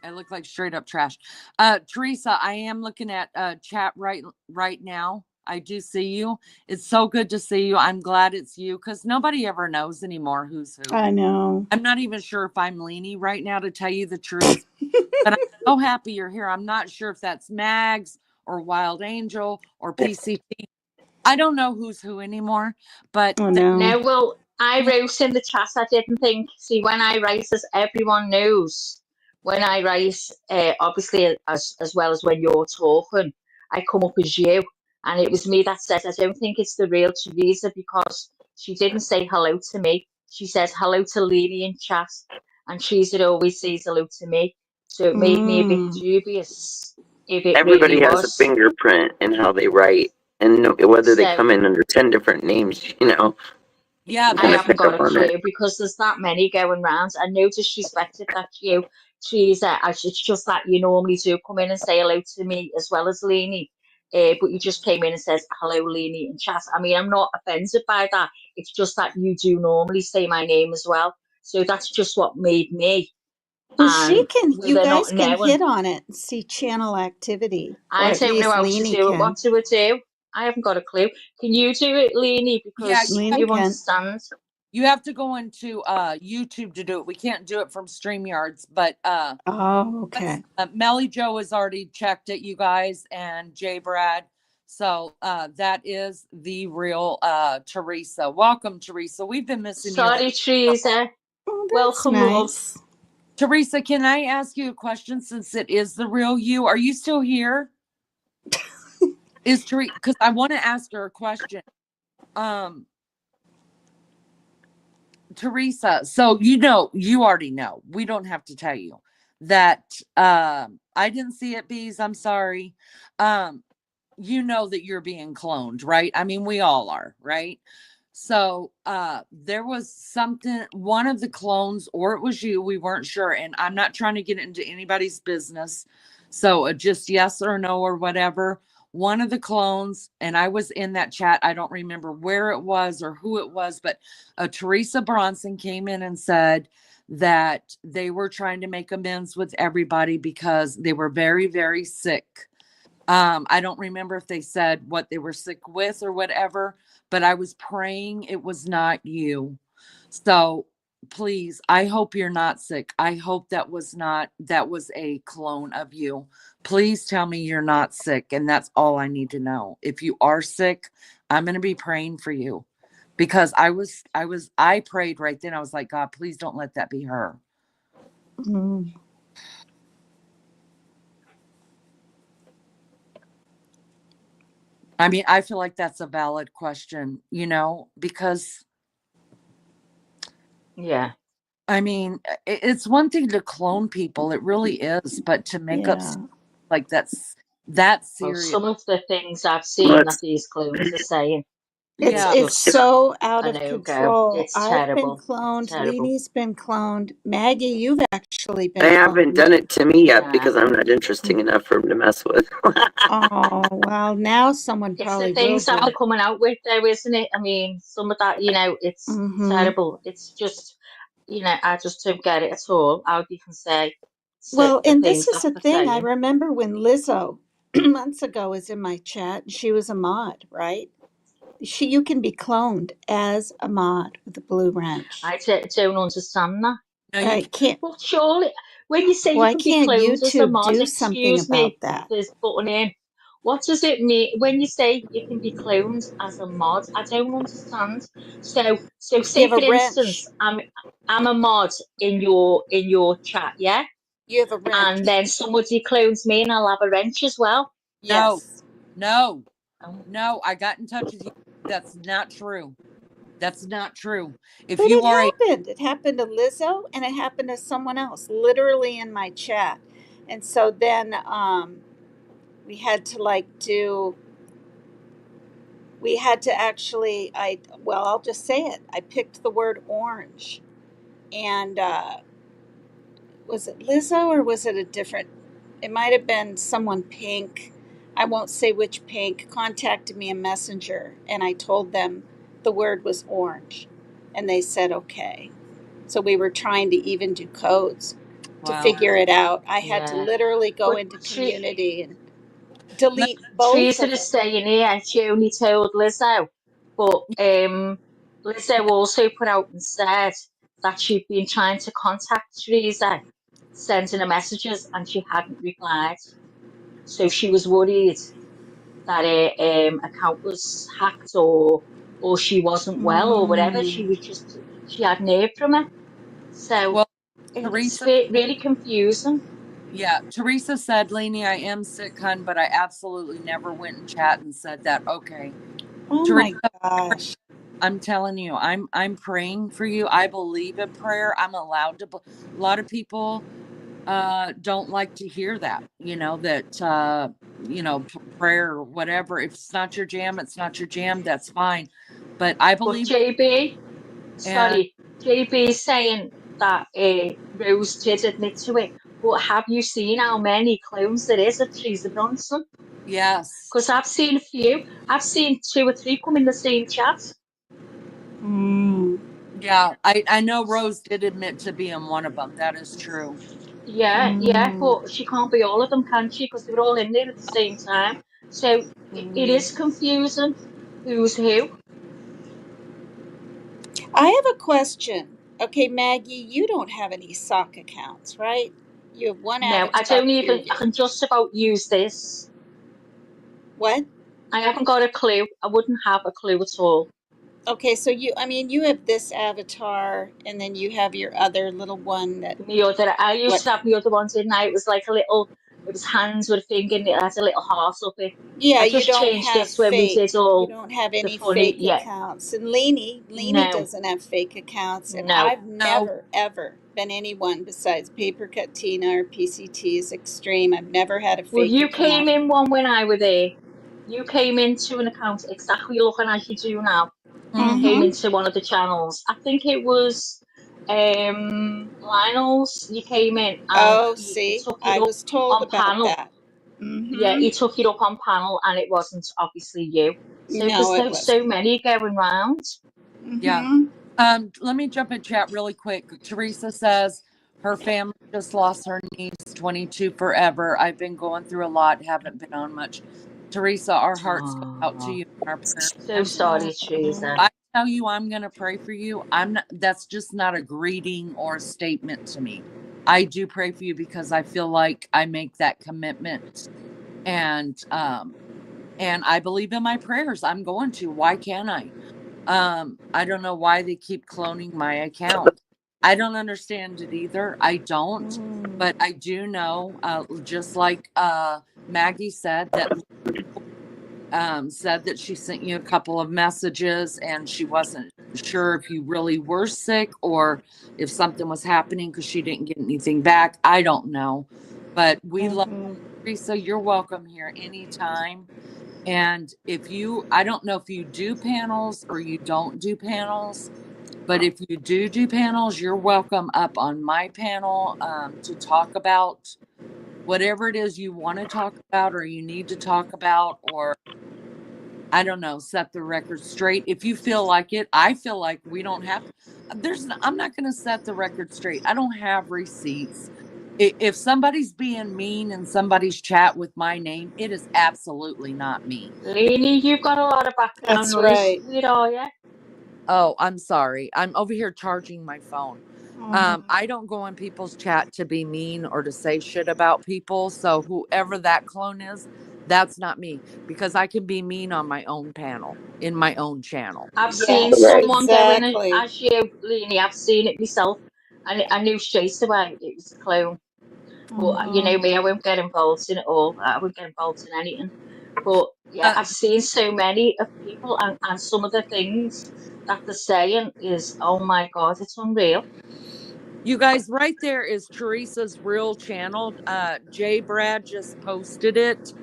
I look like straight up trash. Teresa, I am looking at chat right now. I do see you. It's so good to see you. I'm glad it's you because nobody ever knows anymore who's who. I know. I'm not even sure if I'm Leanie right now, to tell you the truth. But I'm so happy you're here. I'm not sure if that's Mags or Wild Angel or PCT. I don't know who's who anymore. But Oh no. No, well, I wrote in the chat, I didn't think. See, when I write, as everyone knows, when I write, obviously, as well as when you're talking, I come up as you. And it was me that said, I don't think it's the real Teresa because she didn't say hello to me. She said hello to Lily in chat. And Teresa always says hello to me. So it made me a bit Mm. dubious if it really Everybody has a was. fingerprint in how they write, and whether they So come in under 10 different names, you know, yeah, you I kind of there's haven't pick got up a on it. clue because there's that many going round. And no disrespect if that's you, Teresa. It's just that you normally do come in and say hello to me as well as Leanie. But you just came in and says hello, Leanie, in chat. I mean, I'm not offended by that. It's just that you do normally say my name as well. So that's just what made me. Well, And with you her guys not can knowing, hit on it and see channel activity, or I at don't know least how to Leanie do it. What can. do I do? I haven't got a clue. Can you do it, Leanie? yeah, Because Leanie you can. understand. you have to go into YouTube to do it. We can't do it from StreamYards, but Oh, okay. Melly Joe has already checked it, you guys, and Jay Brad. So that is the real Teresa. Welcome, Teresa. We've been missing you. Sorry, Teresa. Oh, that's Welcome, love. nice. Teresa, can I ask you a question since it is the real you? Are you still here? Is Teresa, because I want to ask her a question. Teresa, so you already know. We don't have to tell you that I didn't see it, bees. I'm sorry. You know that you're being cloned, right? I mean, we all are, right? So there was something, one of the clones, or it was you, we weren't sure. And I'm not trying to get into anybody's business. So just yes or no or whatever. One of the clones, and I was in that chat. I don't remember where it was or who it was, but Teresa Bronson came in and said that they were trying to make amends with everybody because they were very, very sick. I don't remember if they said what they were sick with or whatever, but I was praying it was not you. So please, I hope you're not sick. I hope that was a clone of you. Please tell me you're not sick. And that's all I need to know. If you are sick, I'm going to be praying for you because I prayed right then. I was like, God, please don't let that be her. Mm. I mean, I feel like that's a valid question, because Yeah. I mean, it's one thing to clone people, it really is, but to make up Yeah. like that Well, serious. some of the things I've seen Well, that these clones are saying It's is Yeah. it's just so out a of no-go. control. It's I've been terrible. cloned. Terrible. Leanie's been cloned. Maggie, you've actually they been haven't cloned. done it to me yet Nah. because I'm not interesting enough for them to mess with. Oh, well, now someone It's the probably will things that do. they're coming out with though, isn't it? I mean, some of that, it's Mm-hmm. terrible. It's just, I just don't get it at all. How you can say Well, the and this things is that a they're thing. I saying. remember when Lizzo months ago was in my chat and she was a mod, right? You can be cloned as a mod with the Blue Wrench. Don't understand that. No, you I can't. can't. Well, surely, when you say you Why can be can't cloned as a YouTube mod, do something excuse me, about that? there's button in. What does it mean when you say you can be cloned as a mod? I don't understand. So You say have a for instance, wrench. I'm a mod in your chat, yeah, You have a and wrench. then somebody clones me, and I'll have a wrench as well. no, Yes. no, Oh, no. I got in touch with you. That's not true. That's not true. If But you it are a happened. It happened to Lizzo and it happened to someone else, literally in my chat. And so then we had to we had to actually I'll just say it. I picked the word orange. And was it Lizzo or was it a different, it might have been someone pink. I won't say which pink contacted me in Messenger and I told them the word was orange and they said okay. So we were trying to even do codes to wow. figure it out. I had to yeah. literally go But into community and delete both Teresa of is them. saying here she only told Lizzo, but Lizzo also put out and said that she'd been trying to contact Teresa, sending her messages, and she hadn't replied. So she was worried that her account was hacked or she wasn't well or whatever. Mm. She hadn't heard from her. So Well, it's Teresa, really confusing. yeah, Teresa said, Lainey, I am sick, hun, but I absolutely never went in chat and said that. Okay. Oh Teresa, my gosh. I'm telling you, I'm praying for you. I believe in prayer. I'm allowed to. A lot of people don't like to hear that. That prayer or whatever. If it's not your jam, it's not your jam. That's fine. But I But believe, and JB is saying that Rose did admit to it. But have you seen how many clones there is of Teresa Bronson? yes, Because I've seen a few. I've seen 2 or 3 come in the same chat. Mm. yeah, I know Rose did admit to being one of them. That is true. Yeah, Mm. but she can't be all of them, can she? Because they were all in there at the same time. So it Mm. is confusing who's who. I have a question. Okay, Maggie, you don't have any sock accounts, right? You have one No, I avatar, don't even, I period. can just about use this. What? I haven't got a clue. I wouldn't have a clue at all. Okay, so you have this avatar and then you have your other little one that, My other, I used what? to have my other ones in. It was like It was hands with a finger and it has a little heart up it. Yeah, I you just don't changed have this when we fake. did You all don't have the any funny. fake Yeah, accounts. And Leanie no, doesn't have fake accounts. And no. I've No, never, ever been anyone besides Paper Cut Tina or PCT's Extreme. I've never had a Well, fake you came account. in one when I were there. You came into an account exactly looking as you do now. You mhm, came Mm-hmm. into one of the channels. I think it was Lionel's. You came in and Oh, he see, took it I up was told on about panel. that. Yeah, Mm-hmm. he took it up on panel and it wasn't obviously you. So No, there's it so wasn't. many going round. yeah. Mm-hmm. Let me jump in chat really quick. Teresa says her family just lost her niece, 22 forever. I've been going through a lot, haven't been on much. Teresa, our hearts go out to Oh, you and our prayers. so sorry, Teresa. I tell you I'm going to pray for you. I'm not, that's just not a greeting or a statement to me. I do pray for you because I feel like I make that commitment, and I believe in my prayers. I'm going to. Why can't I? I don't know why they keep cloning my account. I don't understand it either. I don't, but I do know, just like Maggie said, that said that she sent you a couple of messages and she wasn't sure if you really were sick or if something was happening because she didn't get anything back. I don't know, but we love Mm-hmm. Teresa. You're welcome here anytime. And if you, I don't know if you do panels or you don't do panels, but if you do panels, you're welcome up on my panel to talk about whatever it is you want to talk about or you need to talk about, or I don't know, set the record straight. If you feel like it, I feel like we don't have, I'm not going to set the record straight. I don't have receipts. If somebody's being mean in somebody's chat with my name, it is absolutely not me. Lainey, you've got a lot of background That's noise. right. Where are you? Oh, I'm sorry. I'm over here charging my phone. Mm-hmm. I don't go in people's chat to be mean or to say shit about people. So whoever that clone is, that's not me because I can be mean on my own panel in my own channel. I've seen Yes, Right. someone going exactly. as you, Lainey. I've seen it myself. And I knew straight away it was a clone. But you Mm-hmm. know me, I won't get involved in it all. I won't get involved in anything. But yeah, Uh, I've seen so many of people and some of the things that they're saying is, oh my God, it's unreal. You guys, right there is Teresa's real channel. Jay Brad just posted it.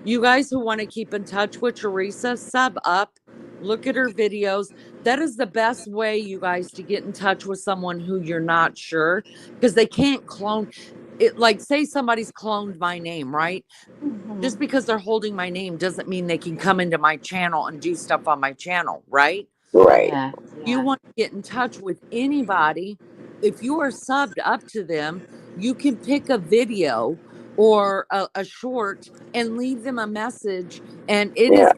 You guys who want to keep in touch with Teresa, sub up, look at her videos. That is the best way, you guys, to get in touch with someone who you're not sure because they can't clone it. Like, say somebody's cloned my name, right? Mm-hmm. Just because they're holding my name doesn't mean they can come into my channel and do stuff on my channel, right? Right. Yeah, You yeah. want to get in touch with anybody, if you are subbed up to them, you can pick a video or a short and leave them a message, and it Yeah. is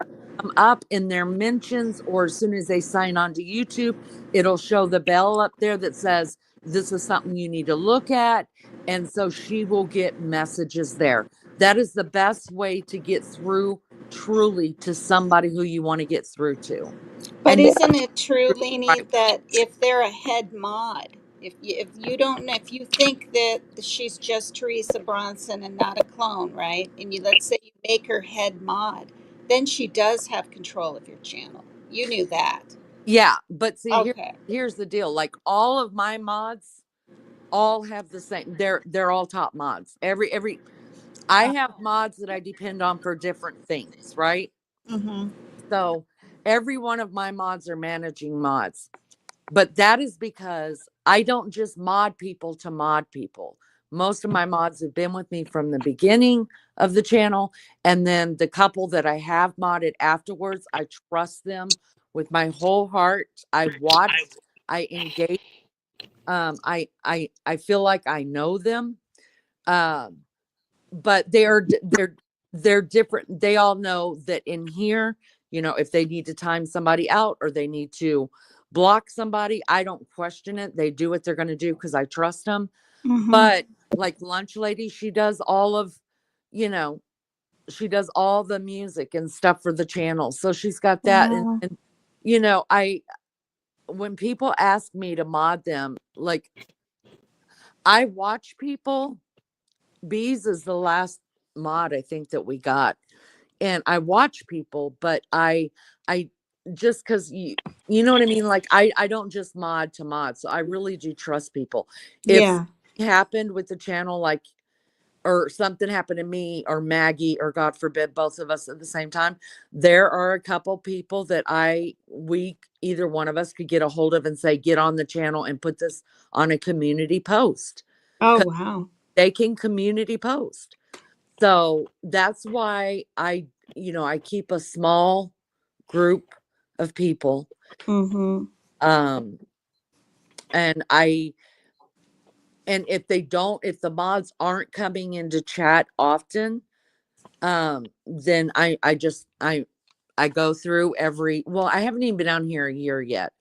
up in their mentions, or as soon as they sign on to YouTube, it'll show the bell up there that says this is something you need to look at. And so she will get messages there. That is the best way to get through truly to somebody who you want to get through to. But And isn't it true, the Leanie, right way. that if they're a head mod, if you don't know, if you think that she's just Teresa Bronson and not a clone, right? And you, let's say you make her head mod, then she does have control of your channel. You knew that. Yeah, but see Okay. here's the deal. Like all of my mods all have the same. They're all top mods. Every I Uh, have mods that I depend on for different things, right? mm-hmm. So every one of my mods are managing mods. But that is because I don't just mod people to mod people. Most of my mods have been with me from the beginning of the channel. And then the couple that I have modded afterwards, I trust them with my whole heart. I watched, I engage. I feel like I know them. Um, but they're different. They all know that in here, if they need to time somebody out or they need to block somebody, I don't question it. They do what they're going to do because I trust them. Mm-hmm. But like Lunch Lady, she does all of, you know, she does all the music and stuff for the channel. So she's got that. And, Wow. and when people ask me to mod them, like I watch people. Bees is the last mod I think that we got. And I watch people, but I just because you know what I mean? Like I don't just mod to mod. So I really do trust people. If Yeah. it happened with the channel, like or something happened to me or Maggie, or God forbid, both of us at the same time, there are a couple people that we either one of us could get a hold of and say, get on the channel and put this on a community post. Oh, 'Cause wow. they can community post. So that's why I keep a small group of people. Mm-hmm. Um, and if the mods aren't coming into chat often, then I go through I haven't even been down here a year yet,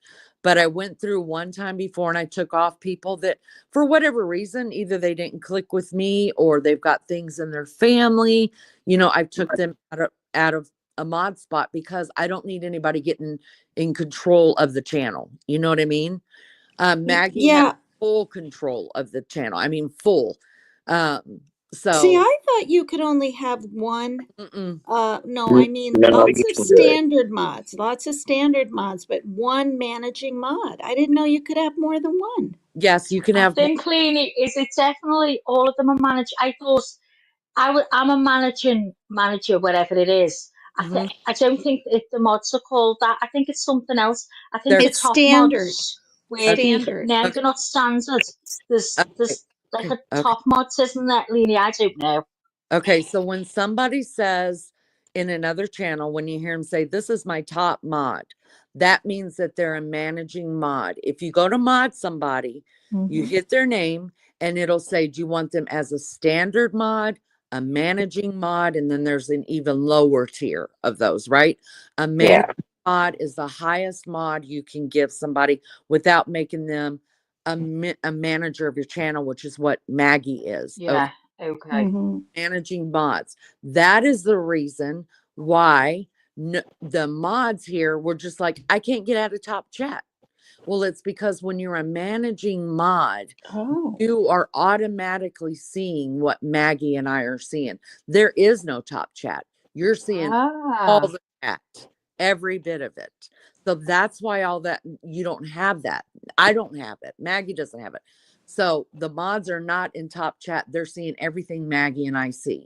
but I went through one time before and I took off people that for whatever reason, either they didn't click with me or they've got things in their family. I took them out of a mod spot because I don't need anybody getting in control of the channel. You know what I mean? Maggie has Yeah. full control of the channel. I mean, full. Um, See, so I thought you could only have one. mm-mm. No, I mean No, lots you of can do it. standard mods, but one managing mod. I didn't know you could have more than one. Yes, you can I have. think, Leanie, is it definitely all of them are managed? I thought I'm a managing manager, whatever it is. Mhm. I don't think if the mods are called that. I think it's something else. I think They're the It's top standard. mods where the Standard. no, okay. they're not standard. Okay. There's like Okay. a Okay. top mods, isn't there, Leanie? I don't know. Okay. So when somebody says in another channel, when you hear them say, "This is my top mod," that means that they're a managing mod. If you go to mod somebody, you Mhm. hit their name and it'll say, "Do you want them as a standard mod, a managing mod?" And then there's an even lower tier of those, right? A managing Yeah. mod is the highest mod you can give somebody without making them a manager of your channel, which is what Maggie is. Okay, Yeah. Okay. Mhm. managing mods. That is the reason why the mods here were just like, I can't get out of top chat. Well, it's because when you're a managing mod, Oh. you are automatically seeing what Maggie and I are seeing. There is no top chat. You're seeing all Ah. the chat, every bit of it. So that's why all that you don't have that. I don't have it. Maggie doesn't have it. So the mods are not in top chat. They're seeing everything Maggie and I see.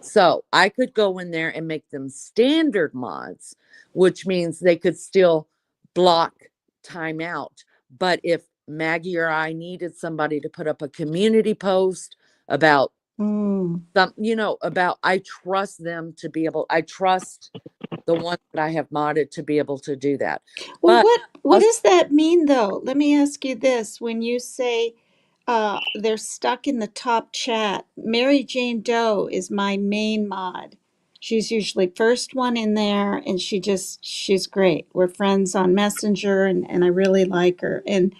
So I could go in there and make them standard mods, which means they could still block timeout. But if Maggie or I needed somebody to put up a community post about Mm. about I trust them to be able, I trust the ones that I have modded to be able to do that. Well, But what also, does that mean though? Let me ask you this. When you say they're stuck in the top chat, Mary Jane Doe is my main mod. She's usually first one in there and she's great. We're friends on Messenger and I really like her. And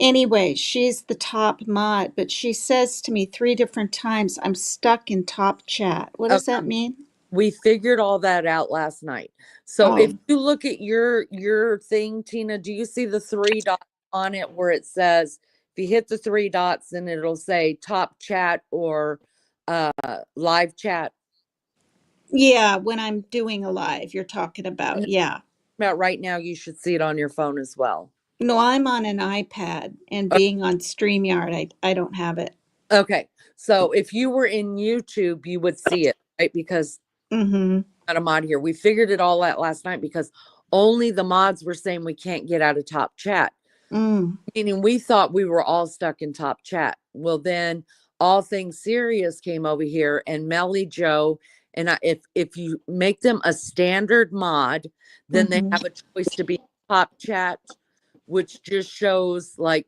anyway, she's the top mod, but she says to me 3 different times, I'm stuck in top chat. What uh, does that mean? we figured all that out last night. So if Oh, you look at your thing, Tina, do you see the 3 dots on it where it says, if you hit the 3 dots, then it'll say top chat or live chat? yeah, when I'm doing a live, you're talking And about, yeah. about right now, you should see it on your phone as well. No, I'm on an iPad and being on StreamYard, I don't have it. Okay. So if you were in YouTube, you would see it, right? Because Mm-hmm. got a mod here. We figured it all out last night because only the mods were saying we can't get out of top chat. Mm. Meaning we thought we were all stuck in top chat. Well, then All Things Serious came over here and Melly Joe. And if you make them a standard mod, then they Mm-hmm. have a choice to be top chat, which just shows like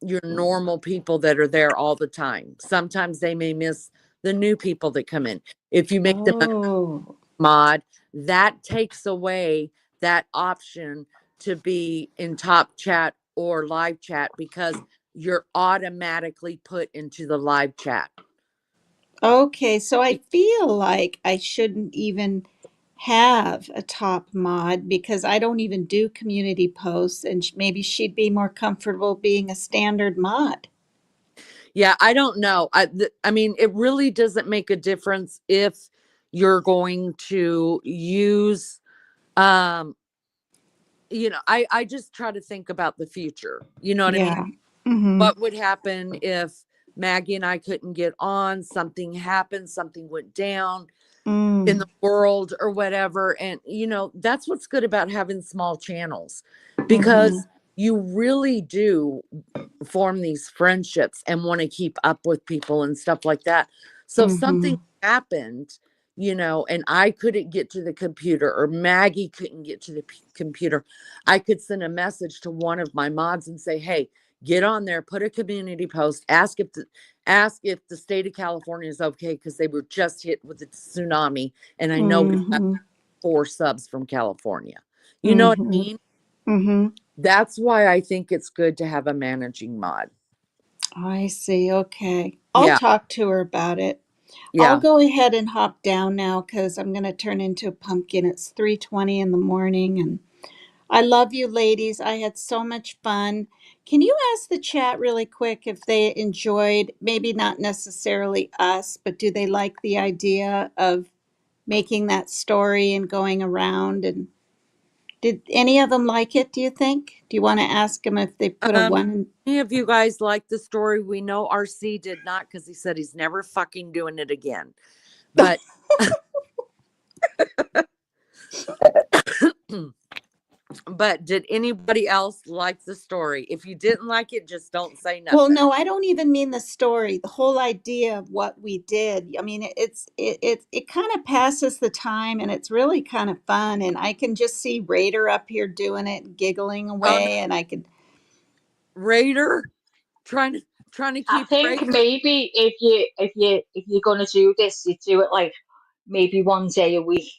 your normal people that are there all the time. Sometimes they may miss the new people that come in. If you make them a Oh. mod, that takes away that option to be in top chat or live chat because you're automatically put into the live chat. Okay, so I feel like I shouldn't even have a top mod because I don't even do community posts, and maybe she'd be more comfortable being a standard mod. Yeah, I don't know. I mean, it really doesn't make a difference if you're going to use, um, I just try to think about the future. You know what I mean? Yeah. Mm-hmm. What would happen if Maggie and I couldn't get on, something happened, something went down in the world or whatever. And, that's what's good about having small channels because you really do form these friendships and want to keep up with people and stuff like that. So if something happened, and I couldn't get to the computer or Maggie couldn't get to the computer, I could send a message to one of my mods and say, hey, get on there, put a community post, ask if the state of California is okay because they were just hit with a tsunami, and I know we've got 4 subs from California. You know what I mean? Mm-hmm. That's why I think it's good to have a managing mod. I see. Okay. I'll Yeah. talk to her about it. I'll Yeah. go ahead and hop down now because I'm going to turn into a pumpkin. It's 3:20 in the morning, and I love you, ladies. I had so much fun. Can you ask the chat really quick if they enjoyed, maybe not necessarily us, but do they like the idea of making that story and going around? And did any of them like it, do you think? Do you want to ask them if they put a one? Any of you guys like the story? We know RC did not because he said he's never fucking doing it again. But but did anybody else like the story? If you didn't like it, just don't say nothing. Well, no, I don't even mean the story. The whole idea of what we did. I mean, it kind of passes the time, and it's really kind of fun. And I can just see Raider up here doing it, giggling away, and I could. Raider trying to I keep think Raider. maybe if you're gonna do this, you do it like maybe one day a week.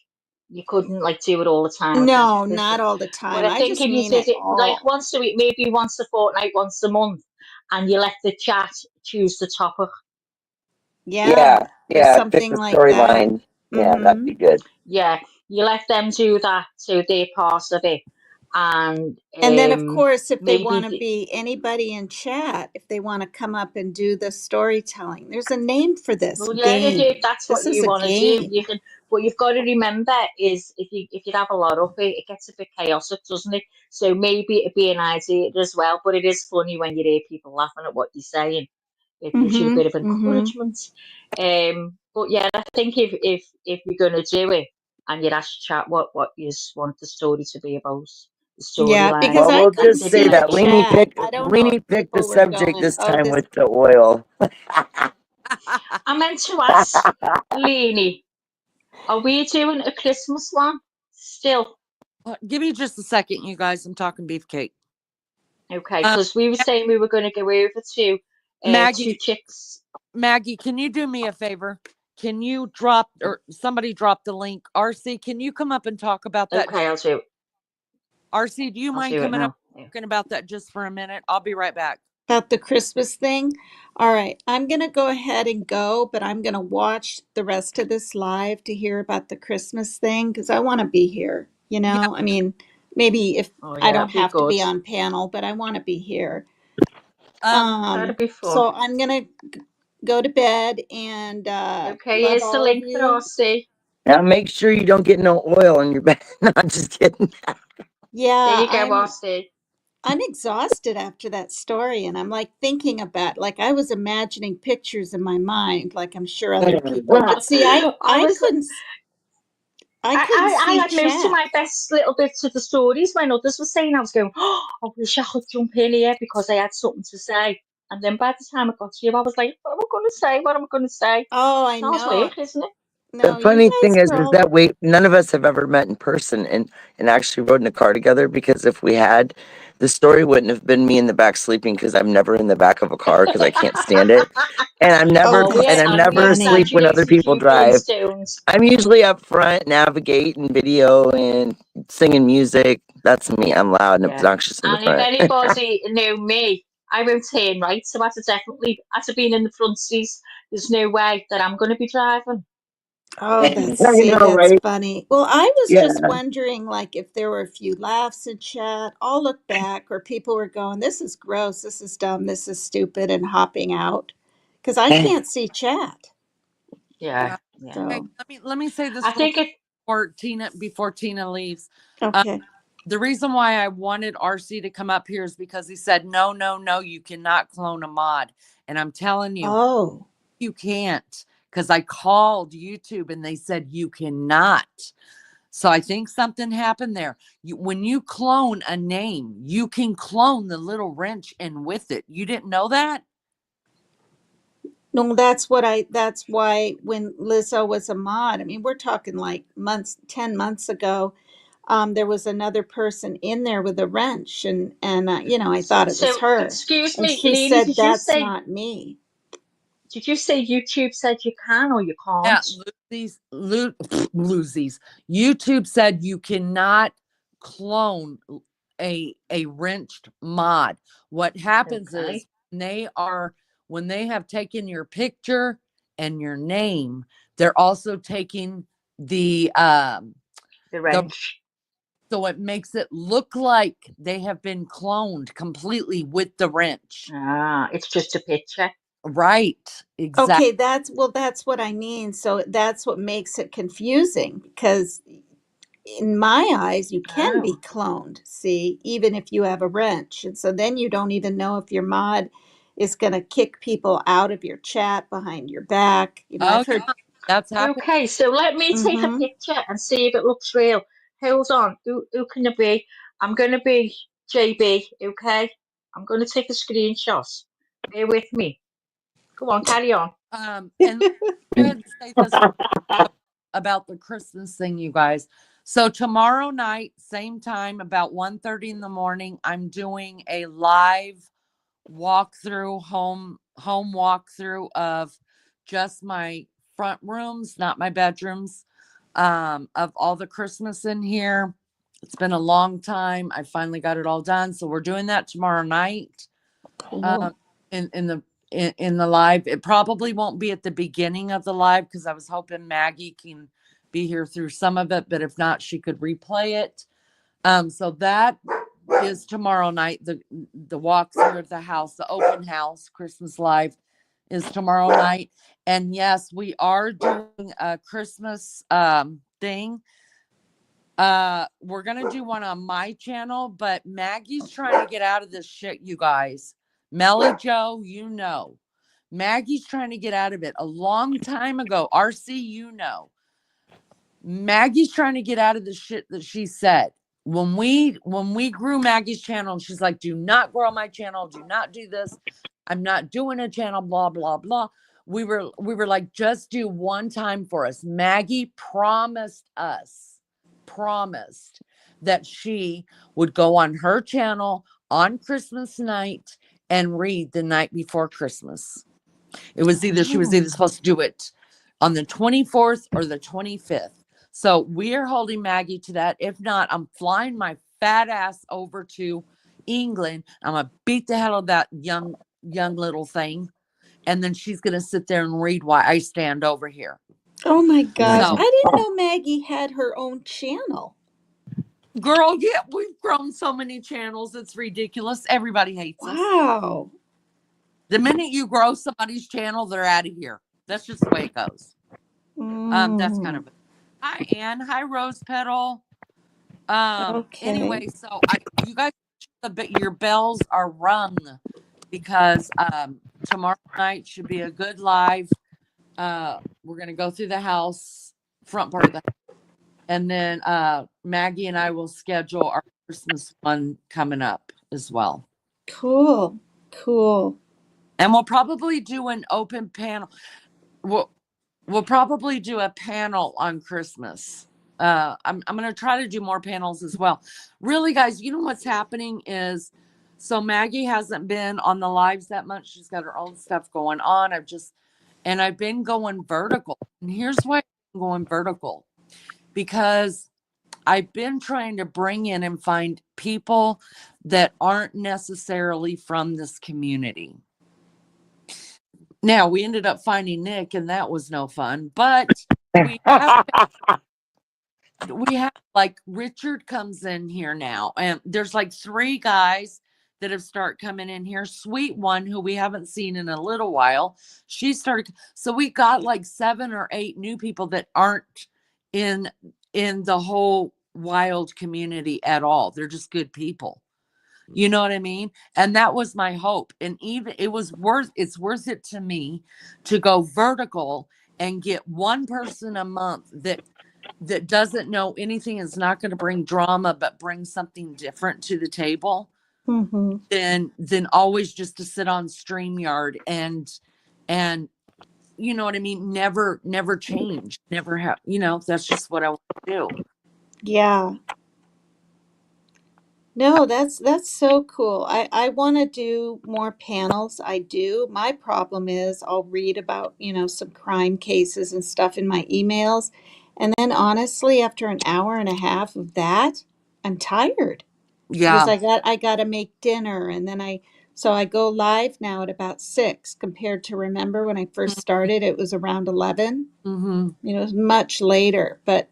You couldn't like do it all the time. I think No, because not all the but time. I I think just if you mean did it it like all. once a week, maybe once a fortnight, once a month, and you let the chat choose the topic. Yeah, or Pick something the like that. storyline. Yeah, that'd be good. Yeah, you let them do that, so they're part of it, and And then, of course, if they want maybe to be anybody in chat, if they want to come up and do the storytelling, there's a name for this well, yeah, game. if that's This what is you a want to do, game. you can. What you've got to remember is if you have a lot of it, it gets a bit chaotic, doesn't it? So maybe it'd be an idea as well. But it is funny when you hear people laughing at what you're saying. It gives you a bit of encouragement. But yeah, I think if you're gonna do it and you'd ask chat what you want the story to be about, the Yeah, storyline, because Well, I we'll couldn't just say see activity. the that chat. I don't know if Leanie picked the people were subject going, this oh, time this. with the oil. I meant to ask, Leanie, are we doing a Christmas one still? Give me just a second, you guys. I'm talking beefcake. Okay, because we were saying we were going to go over to Maggie. Two Chicks. Maggie, can you do me a favor? Can you drop or somebody drop the link? RC, can you come up and talk about that? Okay, I'll do it. RC, do you mind coming up talking about that just for a minute? I'll be right back. About the Christmas thing? All right, I'm going to go ahead and go, but I'm going to watch the rest of this live to hear about the Christmas thing because I want to be here. Yeah. I mean, maybe if Oh, I yeah, don't that'd be have to good. be on panel, but I want to be here. That'd be fun. So I'm going to go to bed and Okay, love here's the all of link for you. RC. Now make sure you don't get no oil on your back. No, I'm just kidding. There Yeah, you go, RC. I'm exhausted after that story, and I'm like thinking about, like, I was imagining pictures in my mind, like I'm sure other people. Well, But see, I was. I couldn't I see had most of chat. my best little bits of the stories when others were saying. I was going, oh, I wish I could jump in here because I had something to say. And then by the time I got to you, I was like, what am I going to say? What am I going to say? Oh, I It's hard know. work, isn't it? The No, you funny thing guys is are all. that none of us have ever met in person and actually rode in a car together, because if we had, the story wouldn't have been me in the back sleeping, because I'm never in the back of a car because I can't stand it. And I'm never Oh, that's we asleep funny. when other exaggerated people you drive. Flintstones. I'm usually up front, navigating video and singing music. That's me. I'm loud and Yeah. obnoxious in the And if front. anybody knew me, I won't turn right. So I'd have been in the front seat. There's no way that I'm going to be driving. Oh, I know, that's right? funny. Well, I was Yeah. just wondering, like, if there were a few laughs in chat. I'll look back, or people were going, "This is gross. This is dumb. This is stupid," and hopping out. because I can't see chat. Yeah, yeah. Okay, So let me say this I think it. before Tina leaves. okay. The reason why I wanted RC to come up here is because he said, no, no, no, you cannot clone a mod. And I'm telling you, Oh, you can't, because I called YouTube and they said you cannot. So I think something happened there. When you clone a name, you can clone the little wrench and with it. You didn't know that? no, that's why when Lizzo was a mod, I mean, we're talking like 10 months ago, there was another person in there with a wrench, and I thought it was So, her, excuse and me, she Leanie, said that's not me. did you say YouTube said you can or you Yeah, can't? Lucy's. YouTube said you cannot clone a wrenched mod. What happens is Okay. when they have taken your picture and your name, they're also taking the The the wrench. so it makes it look like they have been cloned completely with the wrench. Ah, it's just a picture. Right. Exactly. Okay, that's what I mean. So that's what makes it confusing, because in my eyes, you can be Oh, cloned, see, even if you have a wrench. And so then you don't even know if your mod is going to kick people out of your chat behind your back. Oh I've heard. yeah. That's happened. okay. So let me take a Mm-hmm. picture and see if it looks real. Hold on. Who can it be? I'm going to be JB. Okay. I'm going to take a screenshot. Bear with me. Go on, carry on. And go ahead and say this about the Christmas thing, you guys. So tomorrow night, same time, about 1:30 in the morning, I'm doing a live home walkthrough of just my front rooms, not my bedrooms, of all the Christmas in here. It's been a long time. I finally got it all done. So we're doing that tomorrow night. Cool. In the live. It probably won't be at the beginning of the live because I was hoping Maggie can be here through some of it, but if not, she could replay it. So that is tomorrow night. The walkthrough of the house, the open house Christmas live is tomorrow night. And yes, we are doing a Christmas thing. We're gonna do one on my channel, but Maggie's trying to get out of this shit, you guys. Melly Joe, Maggie's trying to get out of it a long time ago. RC, Maggie's trying to get out of the shit that she said. When we grew Maggie's channel, she's like, do not grow my channel, do not do this. I'm not doing a channel, blah, blah, blah. We were like, just do one time for us. Maggie promised that she would go on her channel on Christmas night and read the night before Christmas. She was either supposed to do it on the 24th or the 25th. So we are holding Maggie to that. If not, I'm flying my fat ass over to England. I'm gonna beat the hell out of that young little thing, and then she's gonna sit there and read while I stand over here. Oh my gosh. So, I didn't know Maggie had her own channel. girl, yeah, we've grown so many channels. It's ridiculous. Everybody hates us. Wow. The minute you grow somebody's channel, they're out of here. That's just the way it goes. That's kind of it. Hi, Ann. Hi, Rose Petal. Okay. Anyway, so you guys, your bells are rung because tomorrow night should be a good live. We're gonna go through the house, front part of the house, and then Maggie and I will schedule our Christmas one coming up as well. Cool. Cool. And we'll probably do an open panel. We'll probably do a panel on Christmas. I'm going to try to do more panels as well. Really, guys, you know what's happening is, so Maggie hasn't been on the lives that much. She's got her own stuff going on. I've been going vertical. And here's why I'm going vertical. Because I've been trying to bring in and find people that aren't necessarily from this community. Now, we ended up finding Nick, and that was no fun, but we have like Richard comes in here now, and there's like 3 guys that have started coming in here. Sweet One, who we haven't seen in a little while, she started. So we got like 7 or 8 new people that aren't in the whole wild community at all. They're just good people. You know what I mean? And that was my hope. And even it's worth it to me to go vertical and get one person a month that doesn't know anything, is not going to bring drama, but bring something different to the table, Mm-hmm. than always just to sit on StreamYard and you know what I mean? Never change. Never have, that's just what I want to do. Yeah. No, that's so cool. I want to do more panels. I do. My problem is I'll read about, some crime cases and stuff in my emails. And then honestly, after an hour and a half of that, I'm tired because Yeah. I got to make dinner and then so I go live now at about 6 compared to, remember when I first started, it was around 11. Mm-hmm. It was much later, but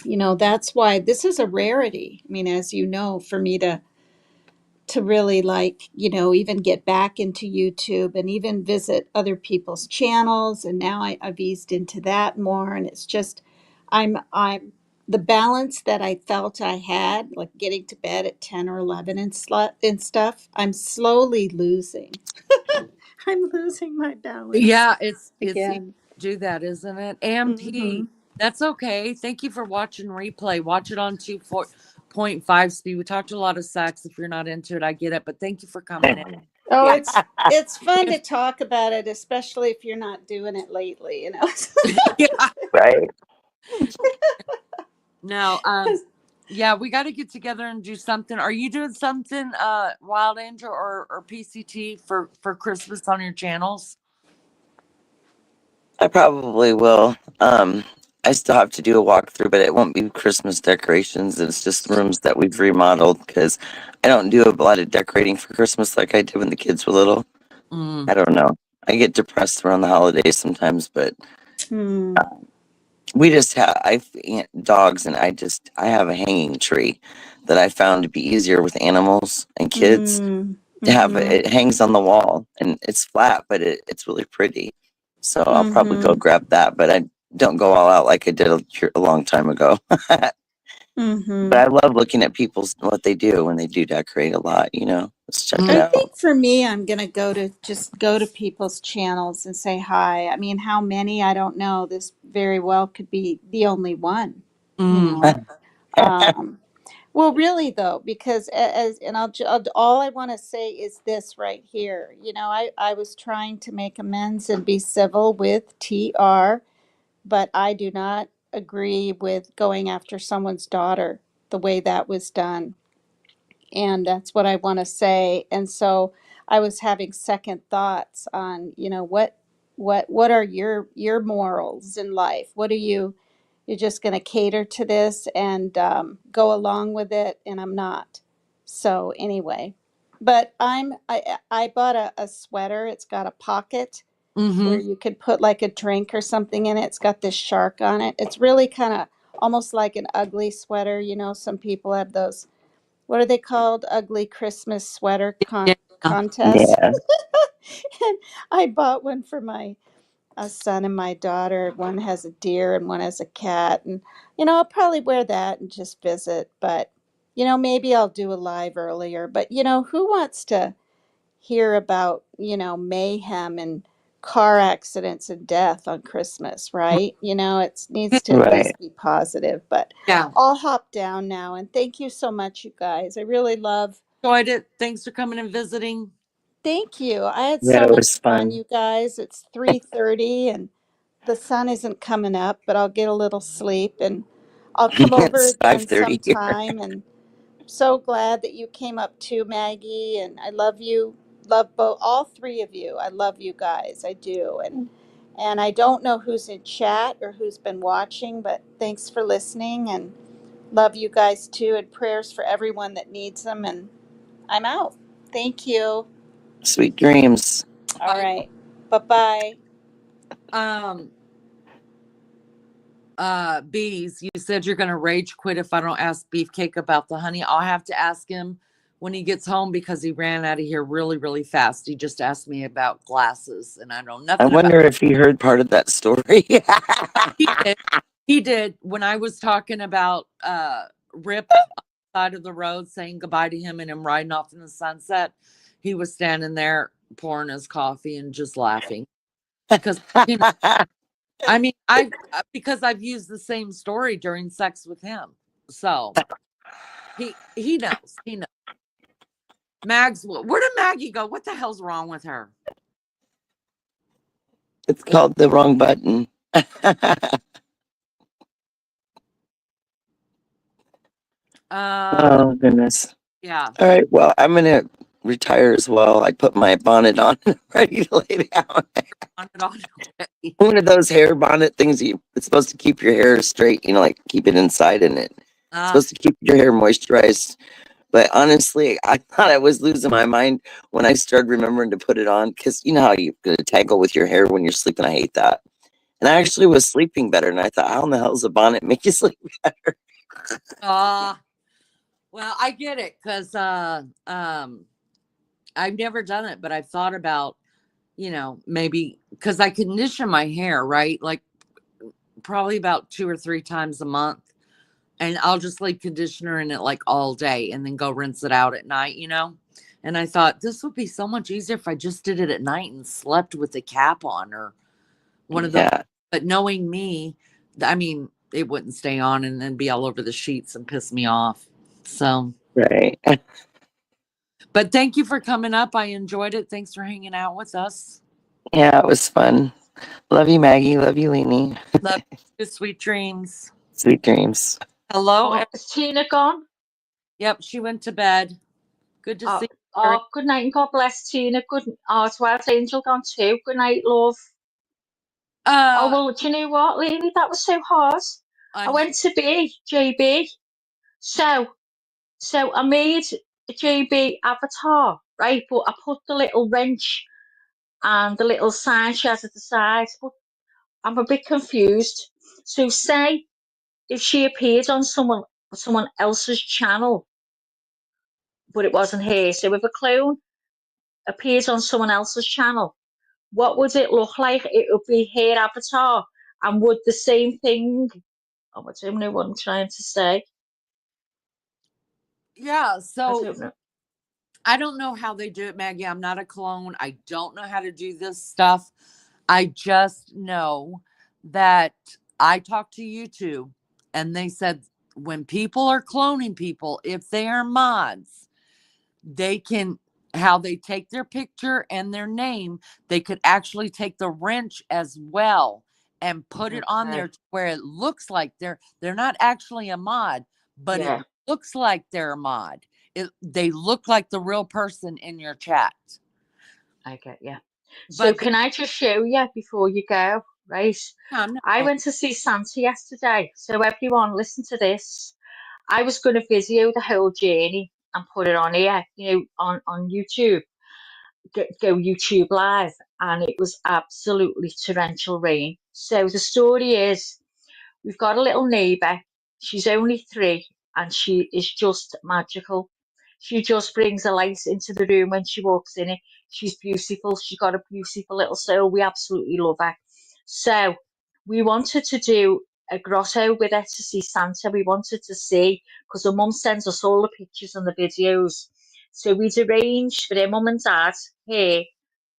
that's why this is a rarity. I mean, as you know, for me to really, like, even get back into YouTube and even visit other people's channels. And now I've eased into that more. And it's just, I'm the balance that I felt I had, like getting to bed at 10 or 11 and stuff, I'm slowly losing. I'm losing my balance Yeah, it's easy to again. do that, isn't it? AMP, Hmm. that's okay. Thank you for watching replay. Watch it on 2.5 speed. We talked a lot of sex. If you're not into it, I get it. But thank you for coming in. Oh, Yeah. it's fun to talk about it, especially if you're not doing it lately. Yeah. Right. No, yeah, we got to get together and do something. Are you doing something, Wild Angel or PCT for Christmas on your channels? I probably will. I still have to do a walkthrough, but it won't be Christmas decorations. It's just rooms that we've remodeled because I don't do a lot of decorating for Christmas like I did when the kids were little. Mm. I don't know. I get depressed around the holidays sometimes, but Hmm. we just have dogs, and I have a hanging tree that I found to be easier with animals and kids Mm. to have. Mm-hmm. It hangs on the wall and it's flat, but it's really pretty. So I'll probably go Mm-hmm. grab that, but I don't go all out like I did a long time ago. But Mm-hmm. I love looking at people's what they do when they do decorate a lot. Let's check it I Mm. out. think for me, I'm gonna go to people's channels and say hi. I mean, how many? I don't know. This very well could be the only one, you Mm. know. Um, well, really though, because as and all I want to say is this right here. I was trying to make amends and be civil with TR, but I do not agree with going after someone's daughter the way that was done. And that's what I want to say. And so I was having second thoughts on, what are your morals in life? What are you're just going to cater to this and go along with it? And I'm not. So anyway, but I bought a sweater. It's got a pocket where Mm-hmm. you could put like a drink or something in it. It's got this shark on it. It's really kind of almost like an ugly sweater. Some people have those, what are they called? Ugly Christmas sweater Yeah. contest. Yeah, And I bought one for my son and my daughter. One has a deer and one has a cat. And, I'll probably wear that and just visit. But, maybe I'll do a live earlier. But, who wants to hear about, mayhem and car accidents and death on Christmas, right? It needs to at right. least be positive. But Yeah. I'll hop down now. And thank you so much, you guys. I really love. Enjoyed it. Thanks for coming and visiting. Thank you. I had Yeah, so it much was fun, fun. you guys. It's 3:30 and the sun isn't coming up, but I'll get a little sleep and I'll come over It's again 5:30 here. sometime. And so glad that you came up too, Maggie. And I love you. Love both, all three of you. I love you guys. I do. And I don't know who's in chat or who's been watching, but thanks for listening and love you guys too. And prayers for everyone that needs them. And I'm out. Thank you. Sweet dreams. All right. Bye bye. Um, Bees, you said you're gonna rage quit if I don't ask Beefcake about the honey. I'll have to ask him when he gets home because he ran out of here really, really fast. He just asked me about glasses, and I know I nothing about. wonder if he heard part of that story. He did. He did. When I was talking about Rip on the side of the road saying goodbye to him and him riding off in the sunset, he was standing there pouring his coffee and just laughing because you know. I mean, because I've used the same story during sex with him, so he knows. He knows. Mags, where did Maggie go? What the hell's wrong with her? It's called the wrong button. Oh, goodness. Yeah. All right. Well, I'm going to retire as well. I put my bonnet on, ready to lay down. One of those hair bonnet things it's supposed to keep your hair straight, like keep it inside in it. It's supposed to keep your hair moisturized. But honestly, I thought I was losing my mind when I started remembering to put it on, because you know how you get a tangle with your hair when you're sleeping. I hate that. And I actually was sleeping better, and I thought, how in the hell does a bonnet make you sleep better? Well, I get it, because I've never done it, but I've thought about, maybe because I condition my hair, right? Like probably about 2 or 3 times a month. And I'll just leave conditioner in it like all day and then go rinse it out at night, And I thought this would be so much easier if I just did it at night and slept with the cap on or one of those. But knowing me, I mean, it wouldn't stay on and then be all over the sheets and piss me off. So. Right. But thank you for coming up. I enjoyed it. Thanks for hanging out with us. Yeah, it was fun. Love you, Maggie. Love you, Leanie. Love you. Sweet dreams. Sweet dreams. Hello. Is Tina gone? Yep, she went to bed. Good to see you. Oh, good night and God bless Tina. It's Wild Angel gone too. Good night, love. Well, do you know what, Leanie? That was so hard. I went to JB. So I made a JB avatar, right? But I put the little wrench and the little sign she has at the side. But I'm a bit confused. So say if she appeared on someone else's channel, but it wasn't her. So if a clone appears on someone else's channel, what would it look like? It would be her avatar, and would the same thing? I don't know what I'm trying to say. Yeah, so I don't know how they do it, Maggie. I'm not a clone. I don't know how to do this stuff. I just know that I talked to YouTube and they said when people are cloning people, if they are mods, they can, how they take their picture and their name, they could actually take the wrench as well and put it on there where it looks like they're not actually a mod, but it looks like they're a mod. They look like the real person in your chat. I get you. So can I just show you before you go? Right. I went to see Santa yesterday. So everyone, listen to this. I was going to video the whole journey and put it on here, on YouTube. Go YouTube live, and it was absolutely torrential rain. So the story is, we've got a little neighbour. She's only 3, and she is just magical. She just brings a light into the room when she walks in it. She's beautiful. She's got a beautiful little soul. We absolutely love her. So we wanted to do a grotto with her to see Santa. We wanted to see, because her mum sends us all the pictures and the videos. So we'd arranged for her mum and dad, her,